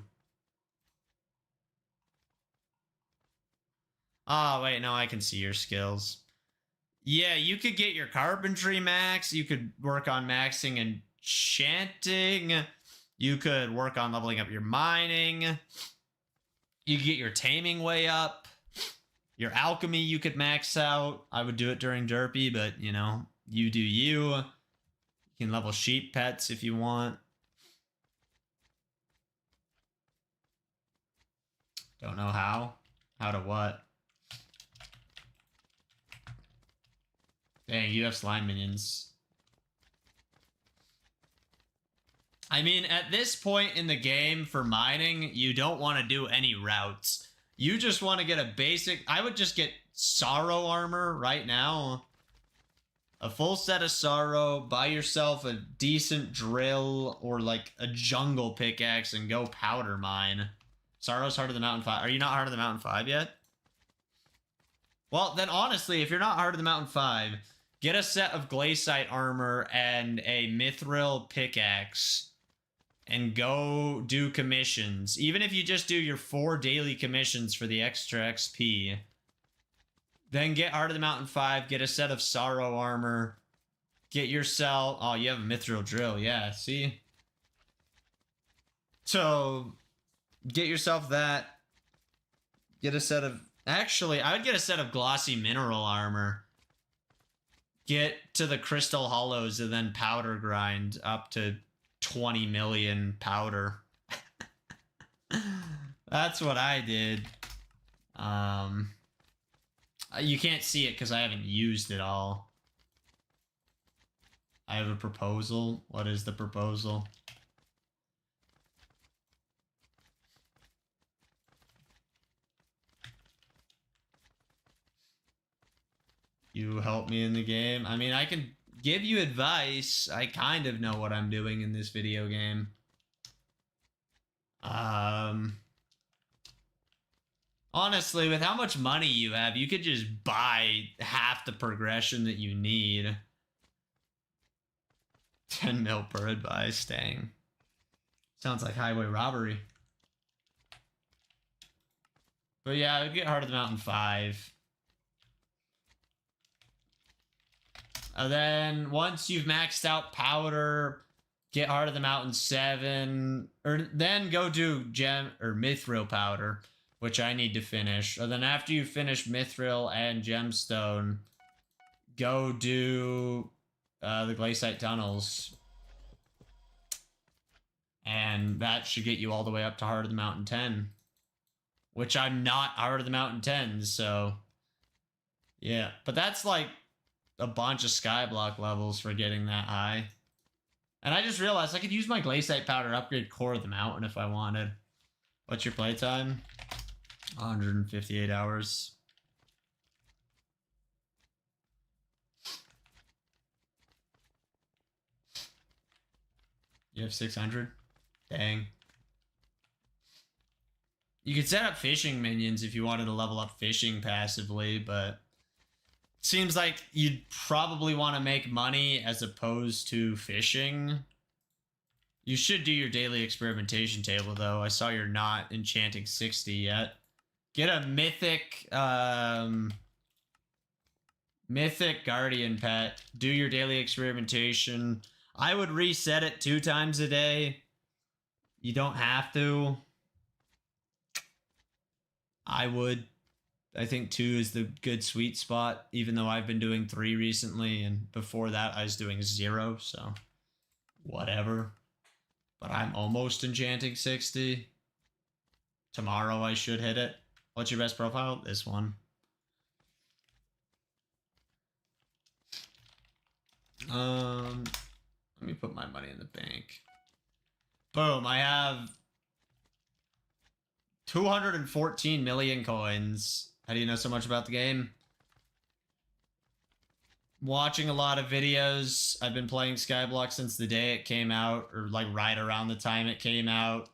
Speaker 1: Oh, wait, no, I can see your skills. Yeah, you could get your carpentry max. You could work on maxing enchanting. You could work on leveling up your mining. You could get your taming way up. Your alchemy you could max out. I would do it during derpy, but, you know, you do you. You can level sheep pets if you want. Don't know how. How to what? Dang, you have slime minions. I mean, at this point in the game for mining, you don't want to do any routes. You just want to get a basic... I would just get Sorrow armor right now. A full set of Sorrow, buy yourself a decent drill or like a jungle pickaxe and go powder mine. Sorrow's Heart of the Mountain 5. Are you not Heart of the Mountain 5 yet? Well, then honestly, if you're not Heart of the Mountain 5, get a set of Glacite armor and a Mithril pickaxe and go do commissions. Even if you just do your 4 daily commissions for the extra XP, then get Heart of the Mountain 5, get a set of Sorrow armor, get yourself... Oh, you have a Mithril drill, yeah, see? So, get yourself that. Get a set of... Actually, I would get a set of glossy mineral armor. Get to the crystal hollows and then powder grind up to 20 million powder. That's what I did. You can't see it because I haven't used it all. I have a proposal. What is the proposal? You help me in the game. I mean, I can give you advice. I kind of know what I'm doing in this video game. Honestly, with how much money you have, you could just buy half the progression that you need. 10 mil per advice, dang. Sounds like highway robbery. But yeah, I would get Heart of the Mountain 5. And then once you've maxed out powder, get Heart of the Mountain 7, or then go do Mithril powder, which I need to finish. And then after you finish Mithril and Gemstone, go do the Glacite tunnels. And that should get you all the way up to Heart of the Mountain 10. Which I'm not Heart of the Mountain 10, so... Yeah, but that's like a bunch of Skyblock levels for getting that high. And I just realized I could use my Glacite powder to upgrade Core of the Mountain if I wanted. What's your playtime? 158 hours. You have 600? Dang. You could set up fishing minions if you wanted to level up fishing passively, but... Seems like you'd probably want to make money as opposed to fishing. You should do your daily experimentation table, though. I saw you're not enchanting 60 yet. Get a mythic guardian pet. Do your daily experimentation. I would reset it 2 times a day. You don't have to. I would. I think 2 is the good sweet spot, even though I've been doing 3 recently, and before that I was doing 0, so whatever. But I'm almost enchanting 60. Tomorrow I should hit it. What's your best profile? This one. Let me put my money in the bank. Boom, I have 214 million coins. How do you know so much about the game? Watching a lot of videos. I've been playing Skyblock since the day it came out, or like right around the time it came out.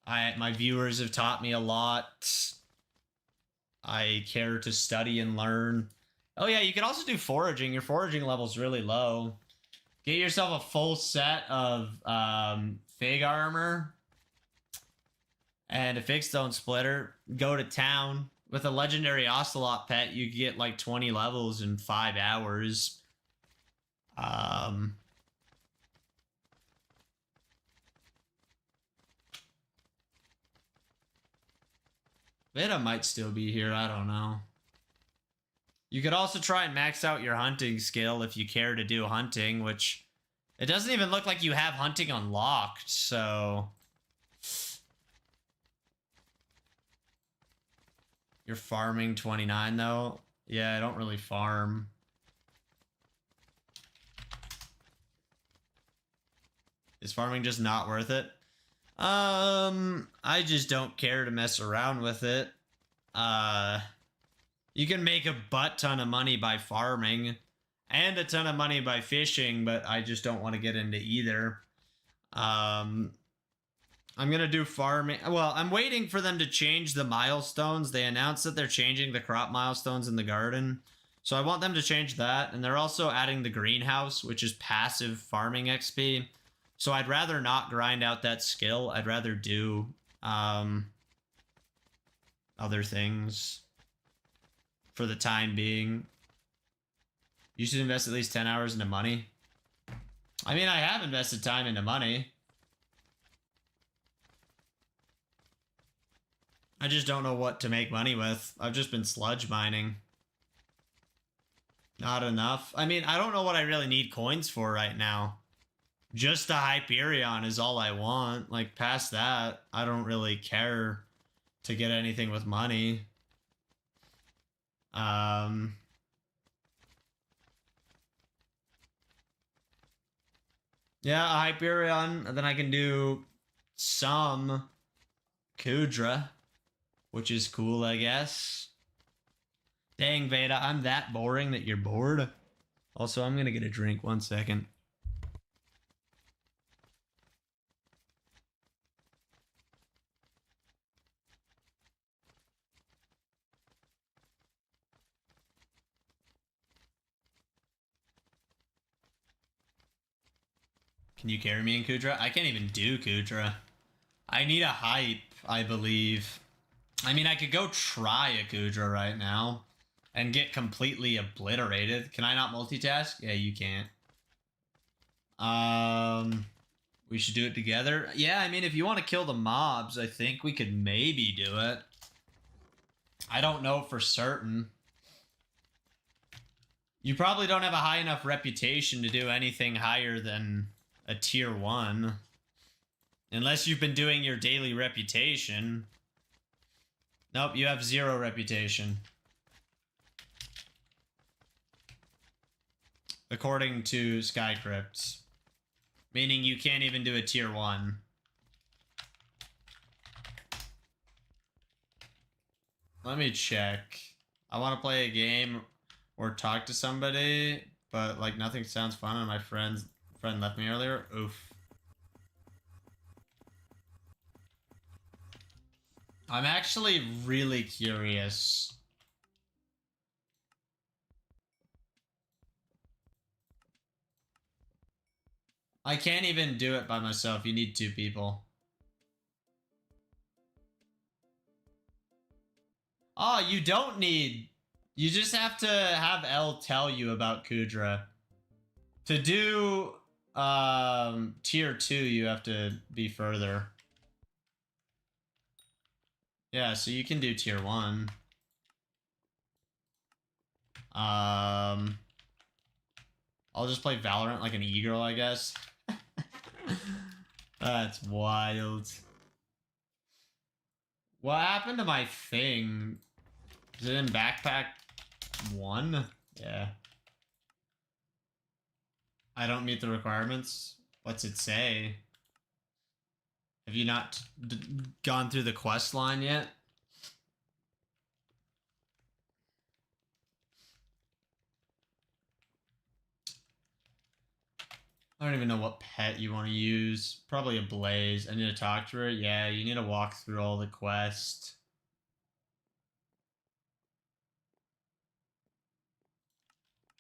Speaker 1: My viewers have taught me a lot. I care to study and learn. Oh yeah, you can also do foraging. Your foraging level's really low. Get yourself a full set of fig armor and a fig stone splitter. Go to town. With a legendary ocelot pet, you get like 20 levels in 5 hours. Vita might still be here, I don't know. You could also try and max out your hunting skill if you care to do hunting, which it doesn't even look like you have hunting unlocked, so you're farming 29 though. Yeah, I don't really farm. Is farming just not worth it? I just don't care to mess around with it. You can make a butt ton of money by farming and a ton of money by fishing, but I just don't want to get into either. I'm gonna do farming. Well, I'm waiting for them to change the milestones. They announced that they're changing the crop milestones in the garden. So I want them to change that. And they're also adding the greenhouse, which is passive farming XP. So I'd rather not grind out that skill. I'd rather do other things for the time being. You should invest at least 10 hours into money. I mean, I have invested time into money. I just don't know what to make money with. I've just been sludge mining. Not enough. I mean, I don't know what I really need coins for right now. Just a Hyperion is all I want. Like, past that, I don't really care to get anything with money. Yeah, a Hyperion, and then I can do some Kudra, which is cool, I guess. Dang, Veda, I'm that boring that you're bored. Also, I'm gonna get a drink. 1 second. Can you carry me in Kudra? I can't even do Kudra. I need a hype, I believe. I mean, I could go try a Kudra right now and get completely obliterated. Can I not multitask? Yeah, you can't. We should do it together. Yeah, I mean, if you want to kill the mobs, I think we could maybe do it. I don't know for certain. You probably don't have a high enough reputation to do anything higher than a tier 1. Unless you've been doing your daily reputation. Nope, you have 0 reputation. According to Skycrypt. Meaning you can't even do a tier 1. Let me check. I want to play a game or talk to somebody, but like nothing sounds fun and my friend left me earlier. Oof. I'm actually really curious. I can't even do it by myself. You need 2 people. Oh, you don't need... You just have to have L tell you about Kudra. To do tier 2, you have to be further. Yeah, so you can do tier 1. I'll just play Valorant like an e-girl, I guess. That's wild. What happened to my thing? Is it in backpack 1? Yeah. I don't meet the requirements. What's it say? Have you not gone through the quest line yet? I don't even know what pet you want to use. Probably a Blaze. I need to talk to her. Yeah, you need to walk through all the quests.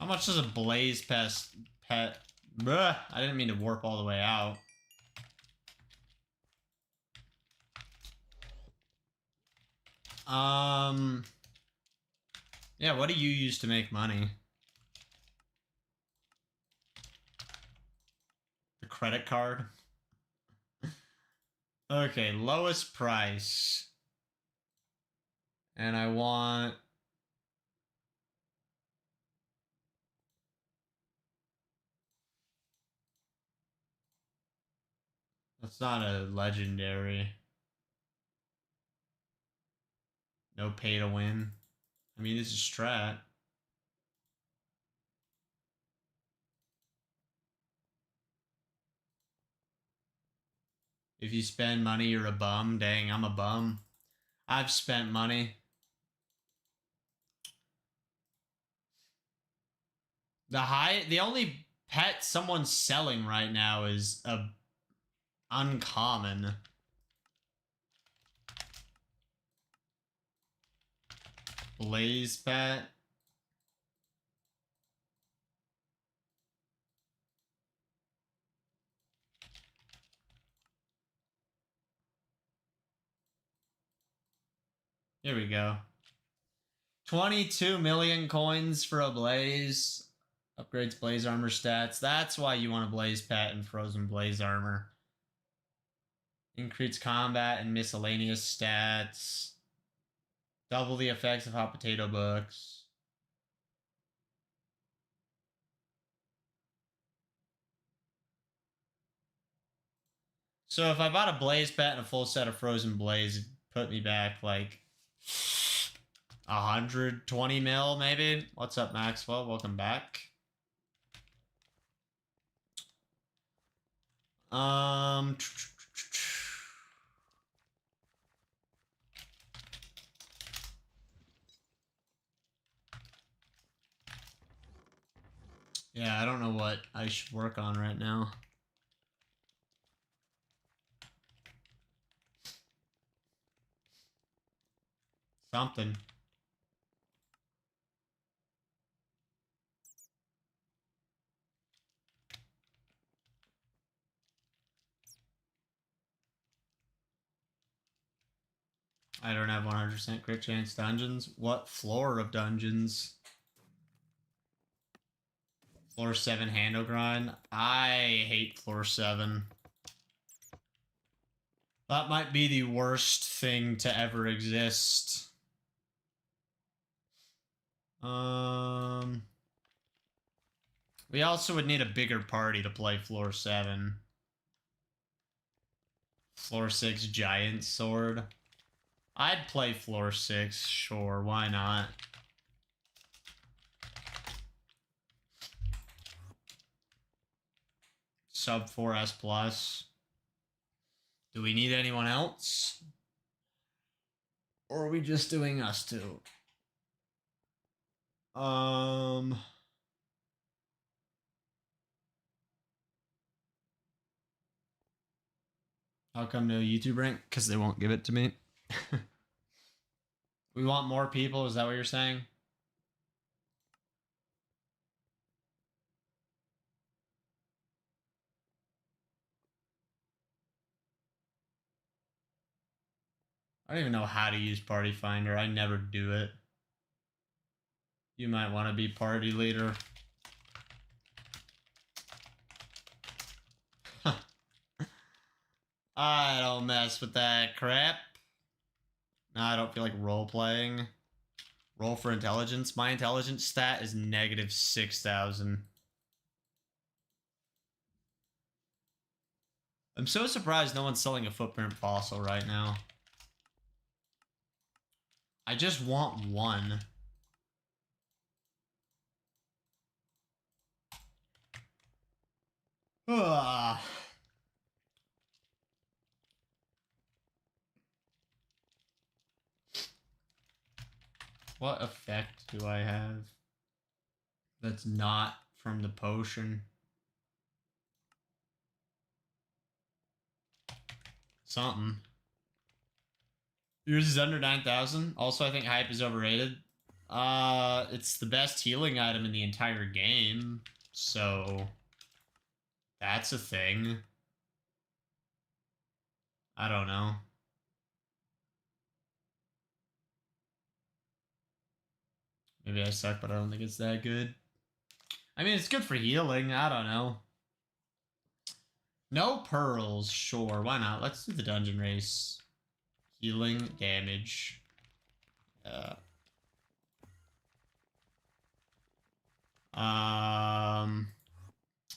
Speaker 1: How much does a blaze pet? Bruh, I didn't mean to warp all the way out. Yeah, what do you use to make money? The credit card? Okay, lowest price. And I want... That's not a legendary. No pay to win. I mean, this is strat. If you spend money, you're a bum. Dang, I'm a bum. I've spent money. The only pet someone's selling right now is a uncommon. Blaze pet. Here we go. 22 million coins for a blaze. Upgrades blaze armor stats. That's why you want a blaze pet and frozen blaze armor. Increase combat and miscellaneous stats. Double the effects of hot potato books. So if I bought a blaze pet and a full set of frozen blaze, it'd put me back like 120 mil maybe. What's up, Maxwell? Welcome back. Yeah, I don't know what I should work on right now. Something. I don't have 100% crit chance dungeons. What floor of dungeons? Floor 7 handle grind. I hate floor 7. That might be the worst thing to ever exist. We also would need a bigger party to play floor 7. Floor 6 giant sword. I'd play floor 6, sure, why not? Sub 4S plus. Do we need anyone else? Or are we just doing us two? How come no YouTube rank? Because they won't give it to me. We want more people, is that what you're saying? I don't even know how to use Party Finder. I never do it. You might want to be party leader. I don't mess with that crap. No, I don't feel like role-playing. Roll for intelligence. My intelligence stat is negative 6,000. I'm so surprised no one's selling a footprint fossil right now. I just want one. Ugh. What effect do I have that's not from the potion? Something. Yours is under 9,000. Also, I think hype is overrated. It's the best healing item in the entire game, so that's a thing. I don't know. Maybe I suck, but I don't think it's that good. I mean, it's good for healing. I don't know. No pearls. Sure, why not? Let's do the dungeon race. Healing damage.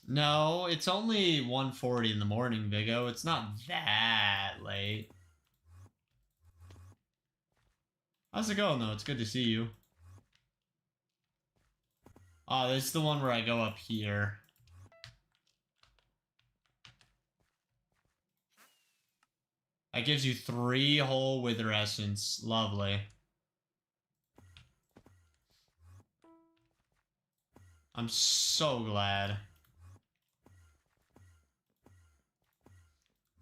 Speaker 1: No, it's only 1:40 in the morning, Vigo. It's not that late. How's it going, though? It's good to see you. Oh, this is the one where I go up here. That gives you 3 whole Wither Essence. Lovely. I'm so glad.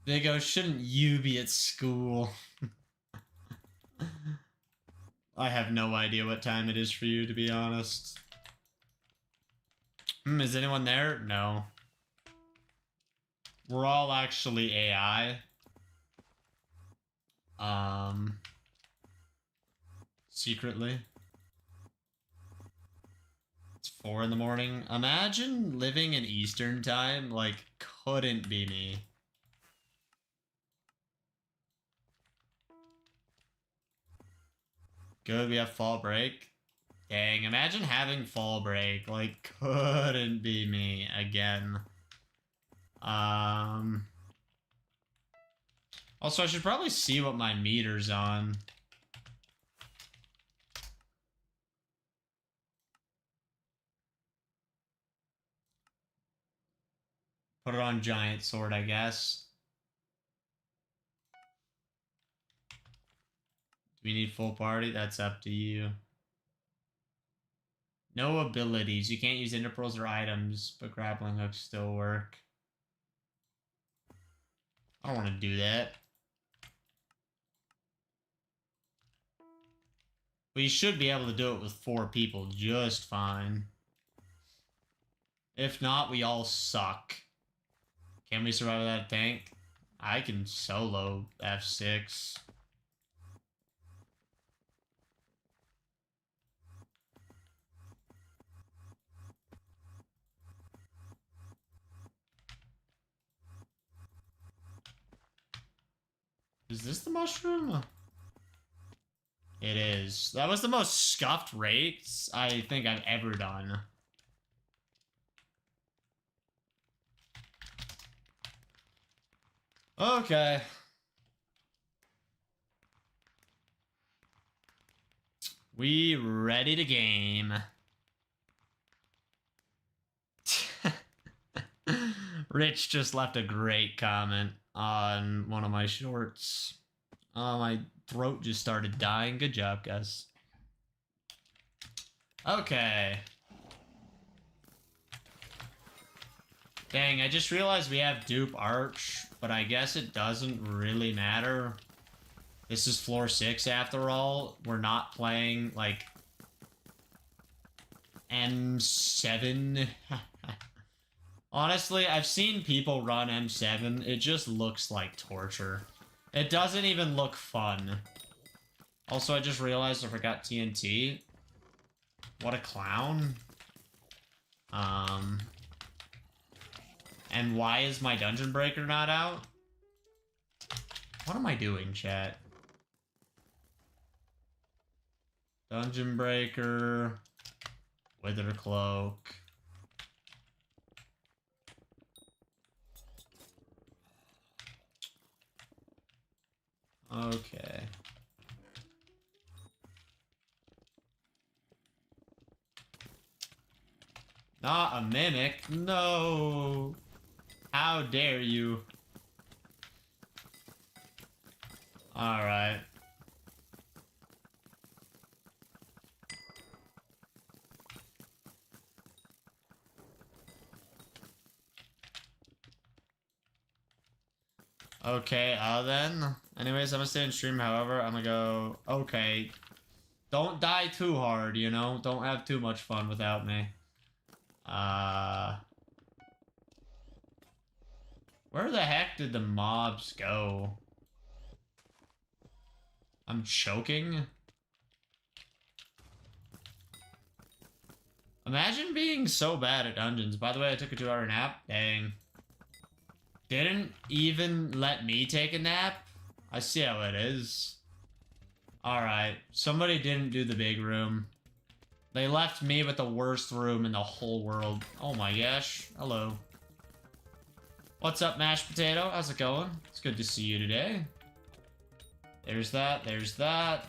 Speaker 1: Vigo, shouldn't you be at school? I have no idea what time it is for you, to be honest. Is anyone there? No. We're all actually AI. Secretly. It's 4 in the morning. Imagine living in Eastern time. Like, couldn't be me. Good, we have fall break. Dang, imagine having fall break. Like, couldn't be me again. Also, I should probably see what my meter's on. Put it on giant sword, I guess. Do we need full party? That's up to you. No abilities. You can't use interpearls or items, but grappling hooks still work. I don't want to do that. But you should be able to do it with 4 people just fine. If not, we all suck. Can we survive that tank? I can solo F6. Is this the mushroom? It is. That was the most scuffed rates I think I've ever done. Okay. We ready to game. Rich just left a great comment on one of my shorts. My throat just started dying. Good job, guys. Okay. Dang, I just realized we have dupe arch, but I guess it doesn't really matter. This is floor 6 after all. We're not playing, like, M7. Honestly, I've seen people run M7. It just looks like torture. It doesn't even look fun. Also, I just realized I forgot TNT. What a clown. And why is my dungeon breaker not out? What am I doing, chat? Dungeon breaker. Wither cloak. Okay. Not a mimic. No. How dare you? Alright. Okay, then. Anyways, I'm gonna stay in stream, however, I'm gonna go... Okay. Don't die too hard, you know? Don't have too much fun without me. Where the heck did the mobs go? I'm choking. Imagine being so bad at dungeons. By the way, I took a 2-hour nap. Dang. Didn't even let me take a nap? I see how it is. Alright. Somebody didn't do the big room. They left me with the worst room in the whole world. Oh my gosh. Hello. What's up, mashed potato? How's it going? It's good to see you today. There's that. There's that.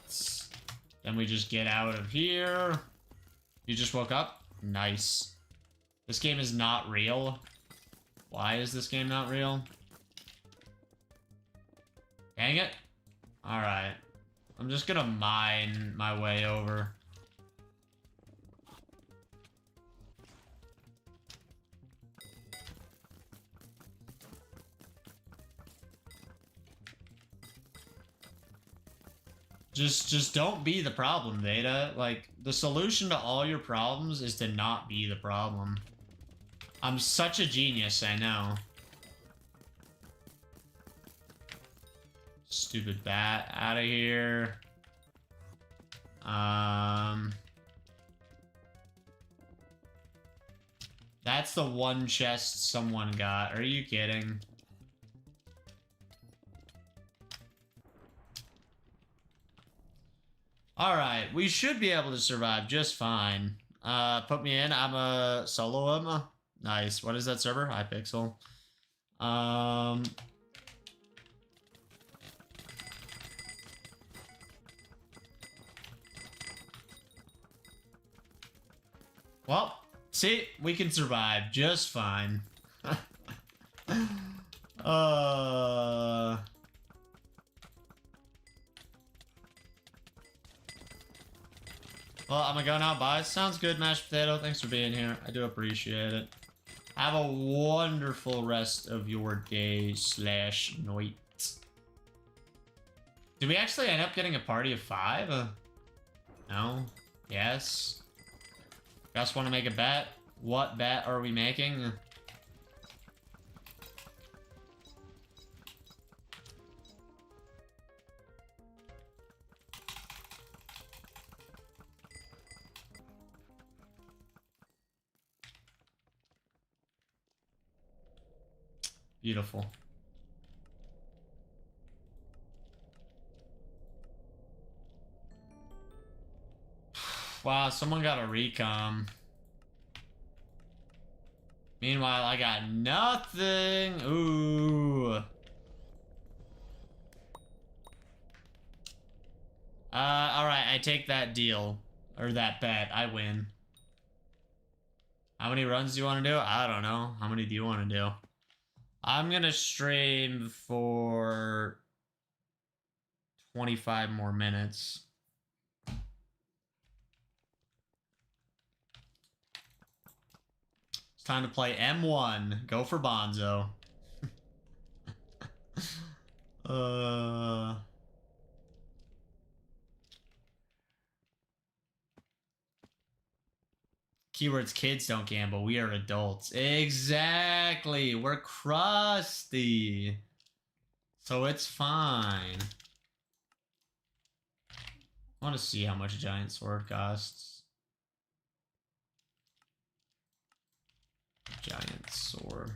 Speaker 1: Then we just get out of here. You just woke up? Nice. This game is not real. Why is this game not real? Dang it. Alright. I'm just gonna mine my way over. Just don't be the problem, Veda. Like, the solution to all your problems is to not be the problem. I'm such a genius, I know. Stupid bat, out of here. That's the one chest someone got. Are you kidding? Alright, we should be able to survive just fine. Put me in. I'm a solo. Nice. What is that server? Hypixel. Well, see, we can survive just fine. Well, I'm gonna go now. Bye. Sounds good, mashed potato. Thanks for being here. I do appreciate it. Have a wonderful rest of your day / night. Did we actually end up getting a party of 5? No? Yes? Guys want to make a bet? What bet are we making? Beautiful. Wow, someone got a recom. Meanwhile, I got nothing. Ooh. Alright, I take that deal. Or that bet. I win. How many runs do you want to do? I don't know. How many do you want to do? I'm gonna stream for 25 more minutes. It's time to play M1. Go for Bonzo. Keywords, kids don't gamble. We are adults. Exactly. We're crusty. So it's fine. I want to see how much a giant sword costs. Giant sword.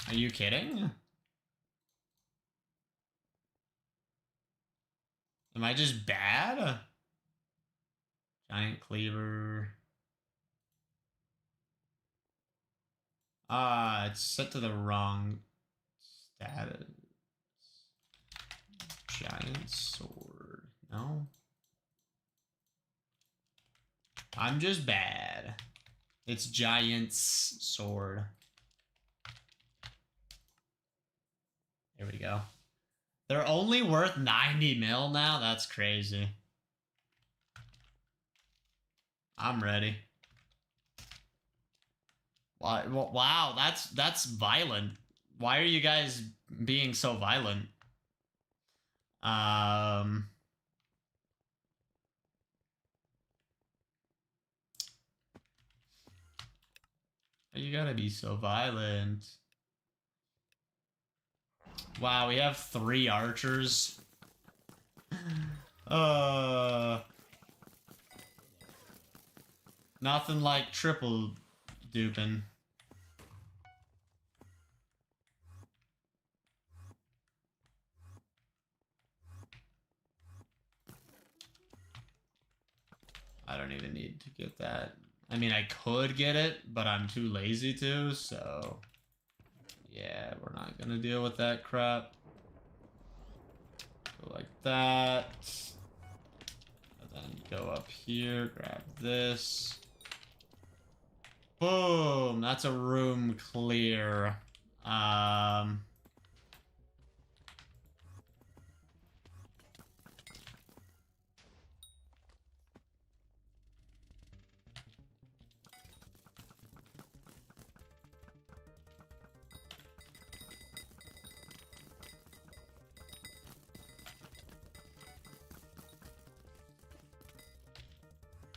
Speaker 1: Are you kidding? Am I just bad? Giant cleaver. It's set to the wrong status. Giant sword. No. I'm just bad. It's giant's sword. There we go. They're only worth 90 mil now? That's crazy. I'm ready. Wow, that's violent. Why are you guys being so violent? You gotta be so violent. Wow, we have 3 archers. Nothing like triple duping. I don't even need to get that. I mean, I could get it, but I'm too lazy to, so... Yeah, we're not gonna deal with that crap. Go like that. And then go up here, grab this. Boom! That's a room clear.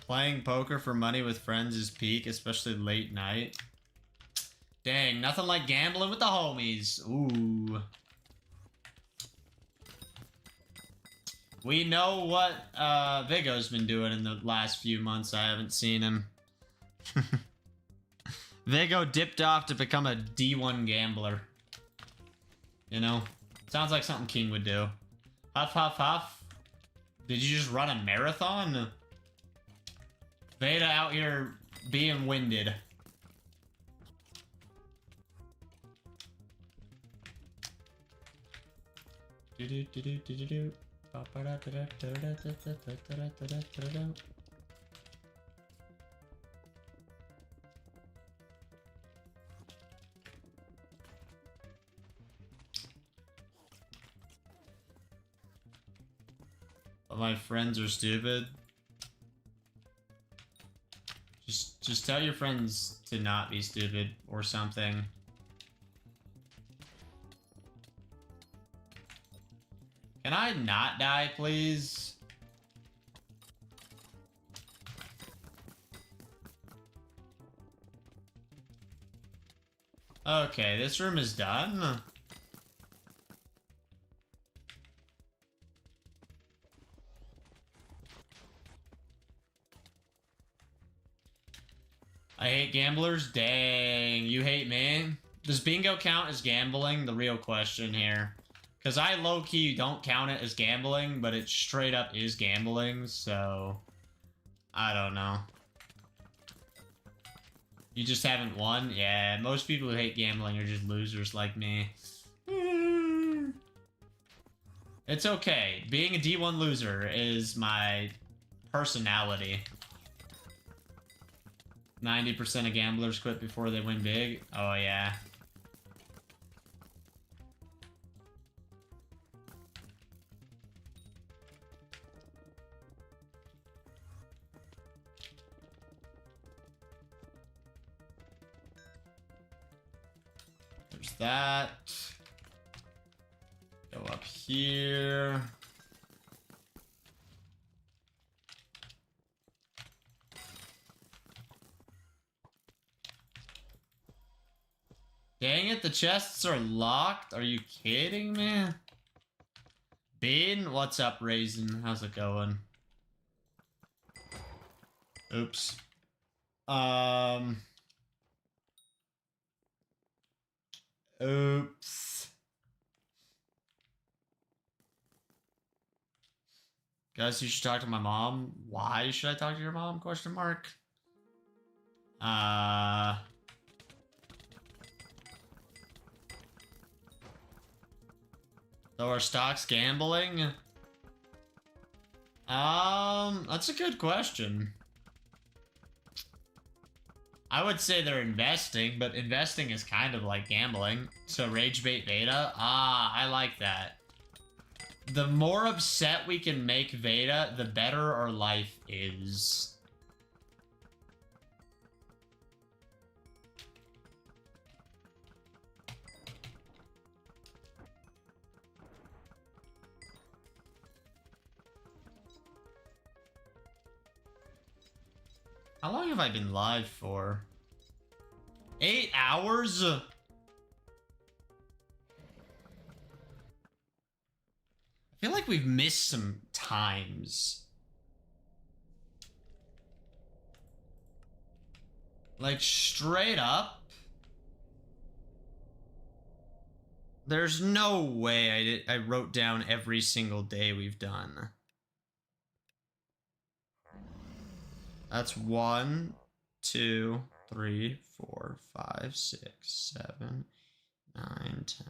Speaker 1: Playing poker for money with friends is peak, especially late night. Dang, nothing like gambling with the homies. Ooh. We know what Vigo's been doing in the last few months. I haven't seen him. Vigo dipped off to become a D1 gambler. You know? Sounds like something King would do. Huff, huff, huff. Did you just run a marathon? Veda out here being winded. My friends are stupid. Just tell your friends to not be stupid or something. Can I not die, please? Okay, this room is done. I hate gamblers? Dang, you hate me? Does bingo count as gambling? The real question here. Because I low-key don't count it as gambling, but it straight up is gambling, so... I don't know. You just haven't won? Yeah, most people who hate gambling are just losers like me. It's okay. Being a D1 loser is my personality. 90% of gamblers quit before they win big. Oh, yeah. There's that. Go up here. Dang it, the chests are locked? Are you kidding me? Bean, what's up, Raisin? How's it going? Oops. Oops. Guys, you should talk to my mom. Why should I talk to your mom? Question mark. So are stocks gambling? That's a good question. I would say they're investing, but investing is kind of like gambling. So rage bait Veda? Ah, I like that. The more upset we can make Veda, the better our life is. How long have I been live for? 8 hours? I feel like we've missed some times. Like, straight up. There's no way I wrote down every single day we've done. That's 1, 2, 3, 4, 5, 6, 7, 9, 10,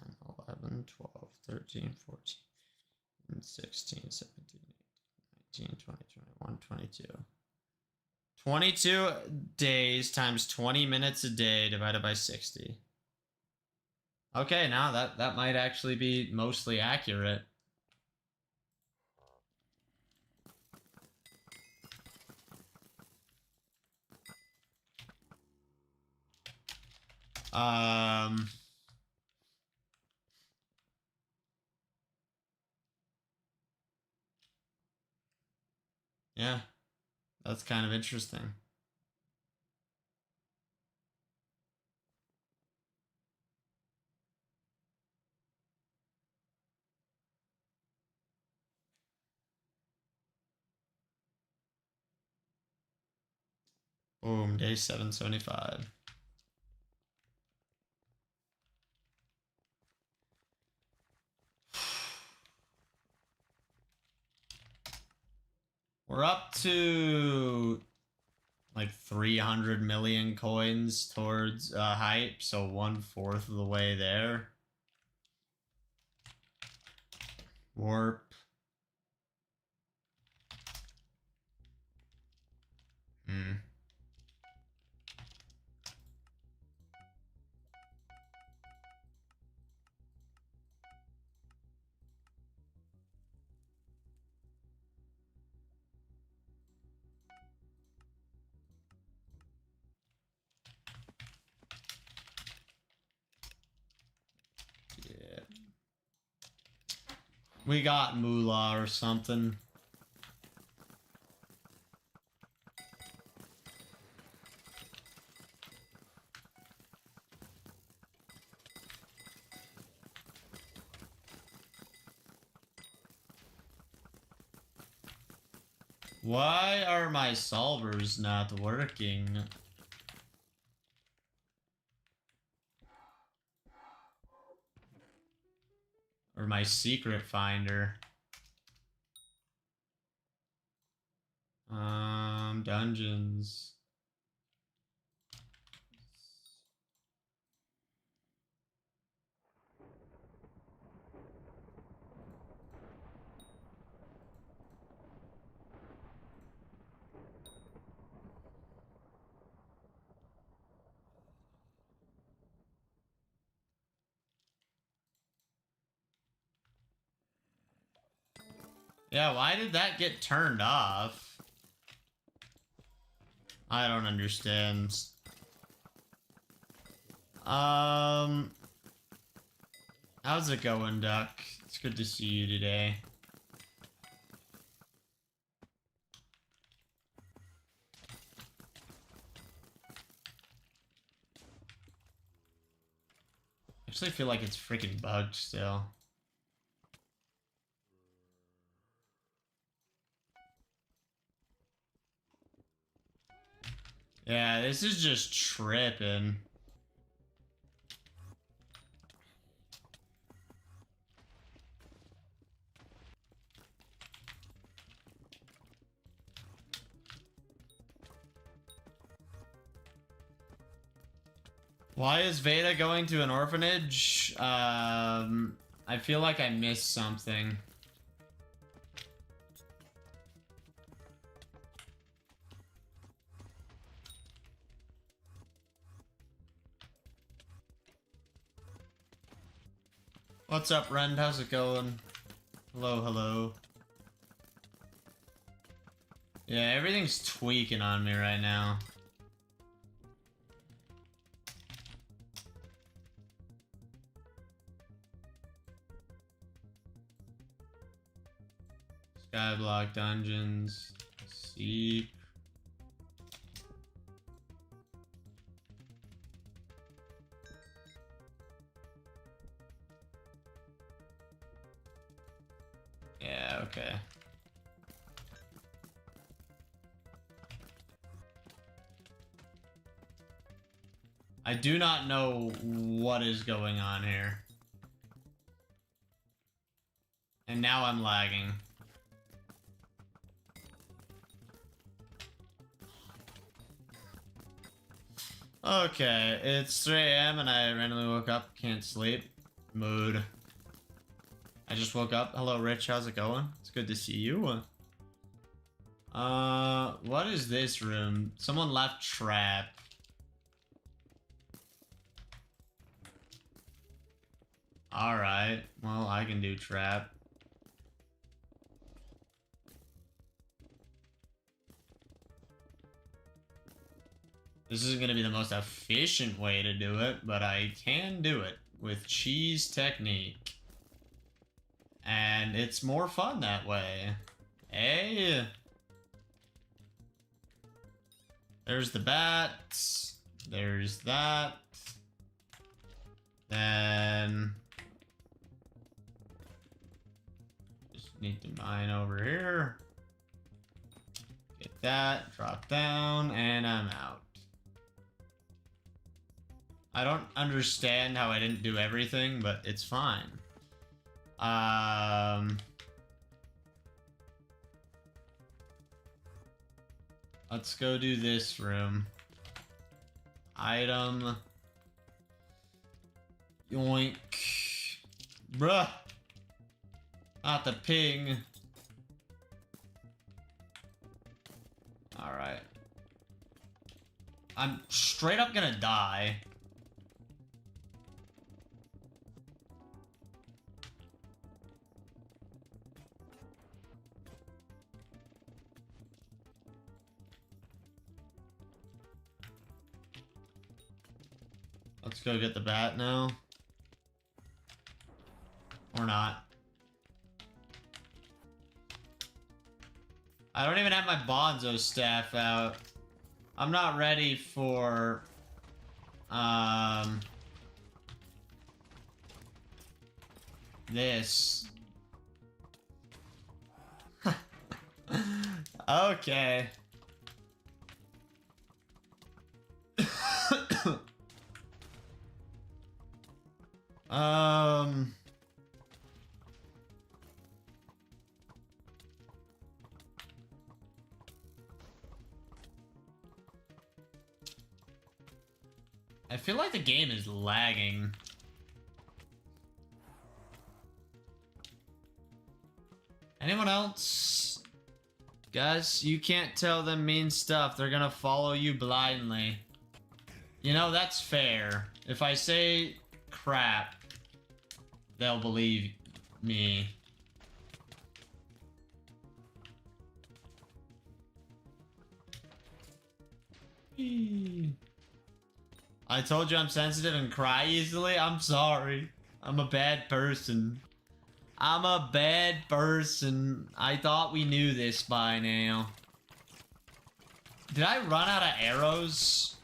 Speaker 1: 11, 12, 13, 14, 16, 17, 18, 19, 20, 21, 22. 22 days times 20 minutes a day divided by 60. Okay, now that might actually be mostly accurate. Yeah, that's kind of interesting. Boom, day 775. We're up to like 300 million coins towards hype, so 1/4 of the way there. Warp. Yeah. We got moolah or something. Why are my solvers not working? Or my secret finder? Dungeons. Yeah, why did that get turned off? I don't understand. How's it going, Duck? It's good to see you today. I actually feel like it's freaking bugged still. Yeah, this is just tripping. Why is Veda going to an orphanage? I feel like I missed something. What's up, Rend? How's it going? Hello, hello. Yeah, everything's tweaking on me right now. Skyblock dungeons. Seek. Yeah, okay. I do not know what is going on here. And now I'm lagging. Okay, it's 3 AM and I randomly woke up, can't sleep. Mood. I just woke up. Hello, Rich, how's it going? It's good to see you. What is this room? Someone left trap. Alright, well, I can do trap. This isn't gonna be the most efficient way to do it, but I can do it with cheese technique. And it's more fun that way. Hey! There's the bats. There's that. Then... just need to mine over here. Get that, drop down, and I'm out. I don't understand how I didn't do everything, but it's fine. Let's go do this room. Item. Yoink. Bruh. Not the ping. Alright. I'm straight up gonna die. Let's go get the bat now. Or not. I don't even have my Bonzo staff out. I'm not ready for... this. Okay. I feel like the game is lagging. Anyone else? Guys, you can't tell them mean stuff. They're gonna follow you blindly. You know, that's fair. If I say crap, they'll believe me. I told you I'm sensitive and cry easily. I'm sorry. I'm a bad person. I'm a bad person. I thought we knew this by now. Did I run out of arrows?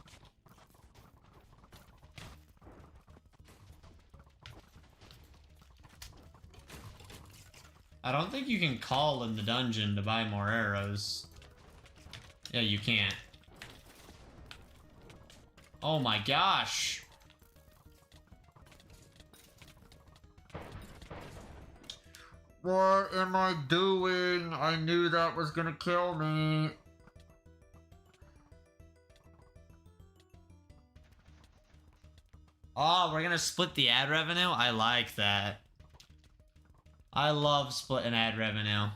Speaker 1: I don't think you can call in the dungeon to buy more arrows. Yeah, you can't. Oh my gosh. What am I doing? I knew that was gonna kill me. Oh, we're gonna split the ad revenue? I like that. I love splitting ad revenue.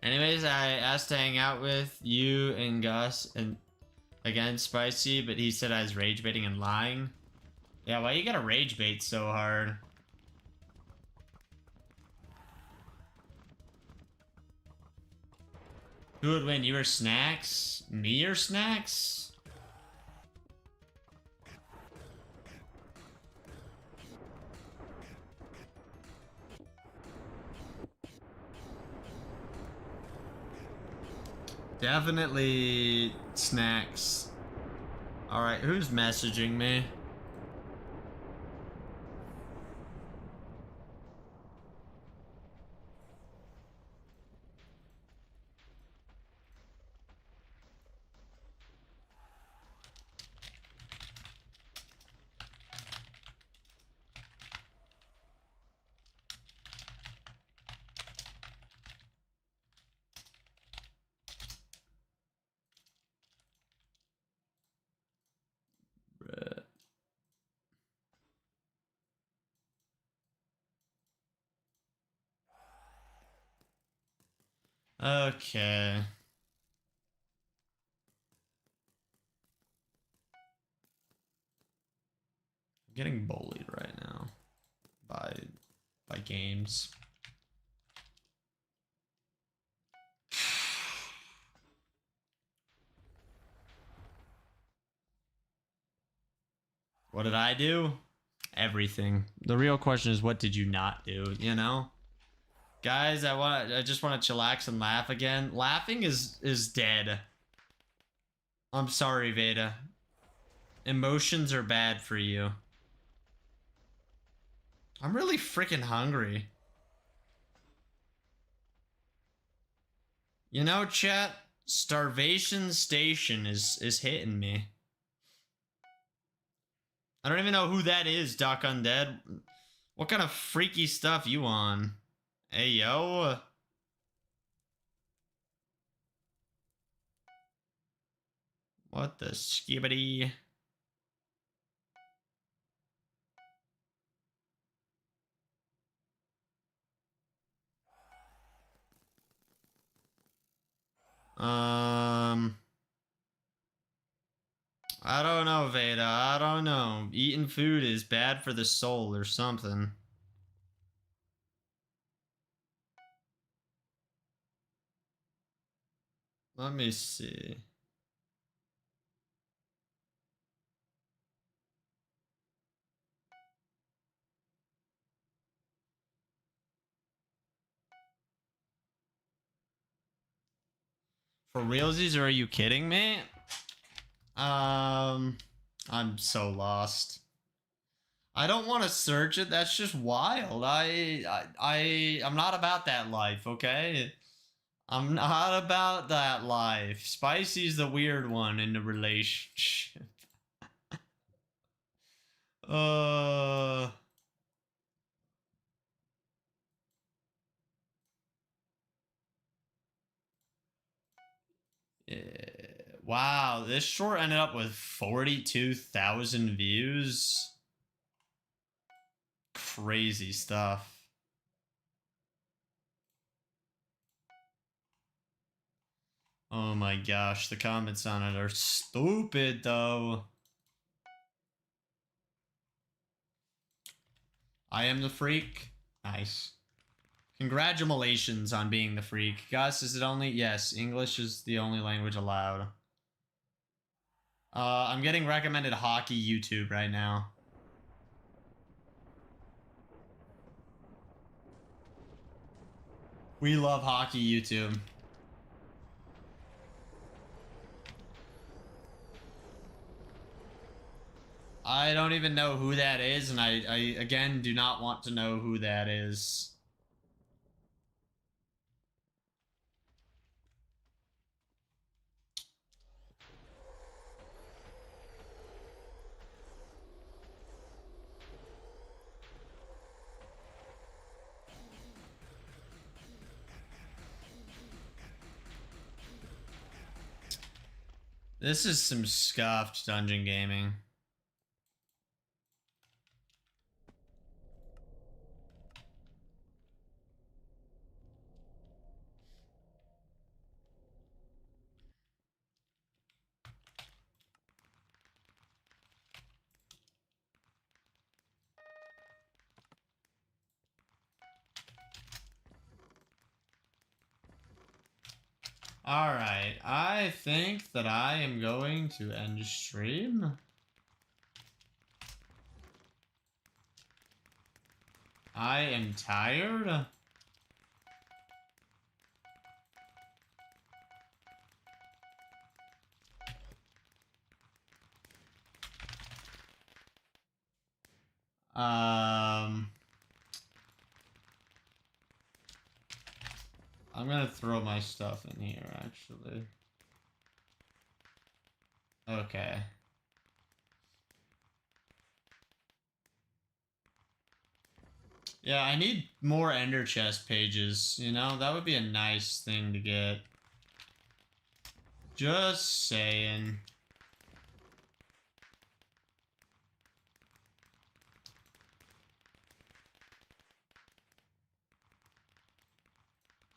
Speaker 1: Anyways, I asked to hang out with you and Gus, and again, Spicy, but he said I was rage baiting and lying. Yeah, why you gotta rage bait so hard? Who would win, you or Snacks? Me or Snacks? Definitely snacks. Alright, who's messaging me? Okay. I'm getting bullied right now by games. What did I do? Everything. The real question is, what did you not do, you know? Guys, I just want to chillax and laugh again. Laughing is dead. I'm sorry, Veda. Emotions are bad for you. I'm really freaking hungry. You know, chat, Starvation Station is hitting me. I don't even know who that is, Doc Undead. What kind of freaky stuff you on? Hey, yo. What the skibbity? I don't know, Veda. I don't know. Eating food is bad for the soul or something. Let me see. For realsies, or are you kidding me? I'm so lost. I don't want to search it. That's just wild. I'm not about that life, okay? I'm not about that life. Spicy's the weird one in the relationship. uh yeah. Wow, this short ended up with 42,000 views. Crazy stuff. Oh my gosh, the comments on it are stupid though. I am the freak. Nice. Congratulations on being the freak. Gus, is it only? Yes, English is the only language allowed. I'm getting recommended hockey YouTube right now. We love hockey YouTube. I don't even know who that is, and I again do not want to know who that is. This is some scuffed dungeon gaming. Alright, I think that I am going to end stream. I am tired. I'm gonna throw my stuff in here, actually. Okay. Yeah, I need more Ender Chest pages, you know? That would be a nice thing to get. Just saying.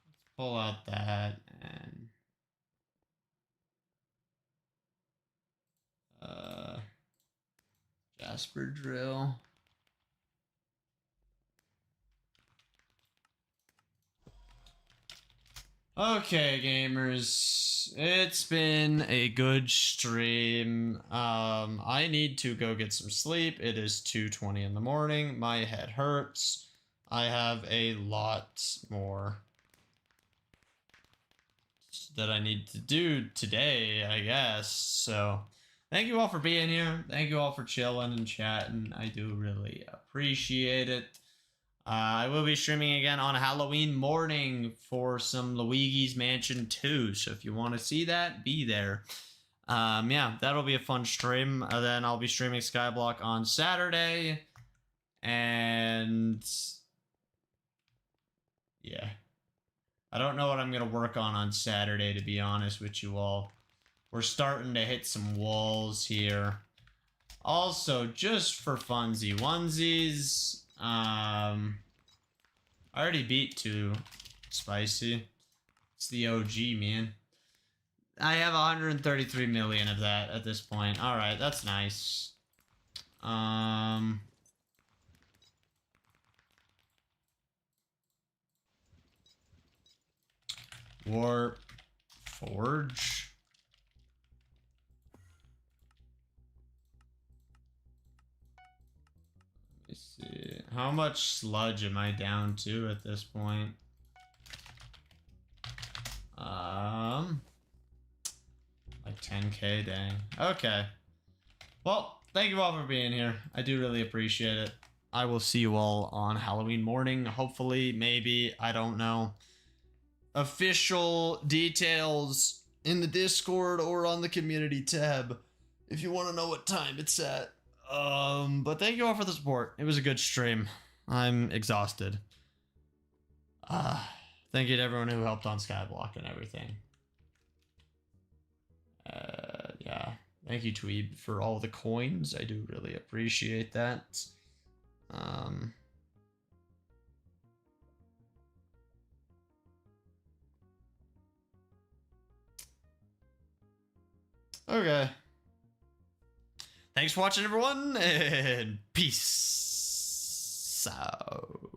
Speaker 1: Let's pull out that and... Jasper drill. Okay, gamers, it's been a good stream. I need to go get some sleep. It is 2:20 in the morning. My head hurts. I have a lot more that I need to do today, I guess. So, thank you all for being here. Thank you all for chilling and chatting. I do really appreciate it. I will be streaming again on Halloween morning for some Luigi's Mansion 2. So if you want to see that, be there. Yeah, that'll be a fun stream. Then I'll be streaming Skyblock on Saturday. And yeah. I don't know what I'm going to work on Saturday, to be honest with you all. We're starting to hit some walls here. Also, just for funsy onesies, I already beat 2 spicy. It's the OG, man. I have 133 million of that at this point. All right, that's nice. Warp Forge. Let me see. How much sludge am I down to at this point? Like 10k, dang. Okay. Well, thank you all for being here. I do really appreciate it. I will see you all on Halloween morning. Hopefully, maybe, I don't know. Official details in the Discord or on the community tab if you want to know what time it's at. But thank you all for the support. It was a good stream. I'm exhausted. Thank you to everyone who helped on Skyblock and everything. Yeah. Thank you, Tweeb, for all the coins. I do really appreciate that. Okay. Thanks for watching, everyone, and peace out.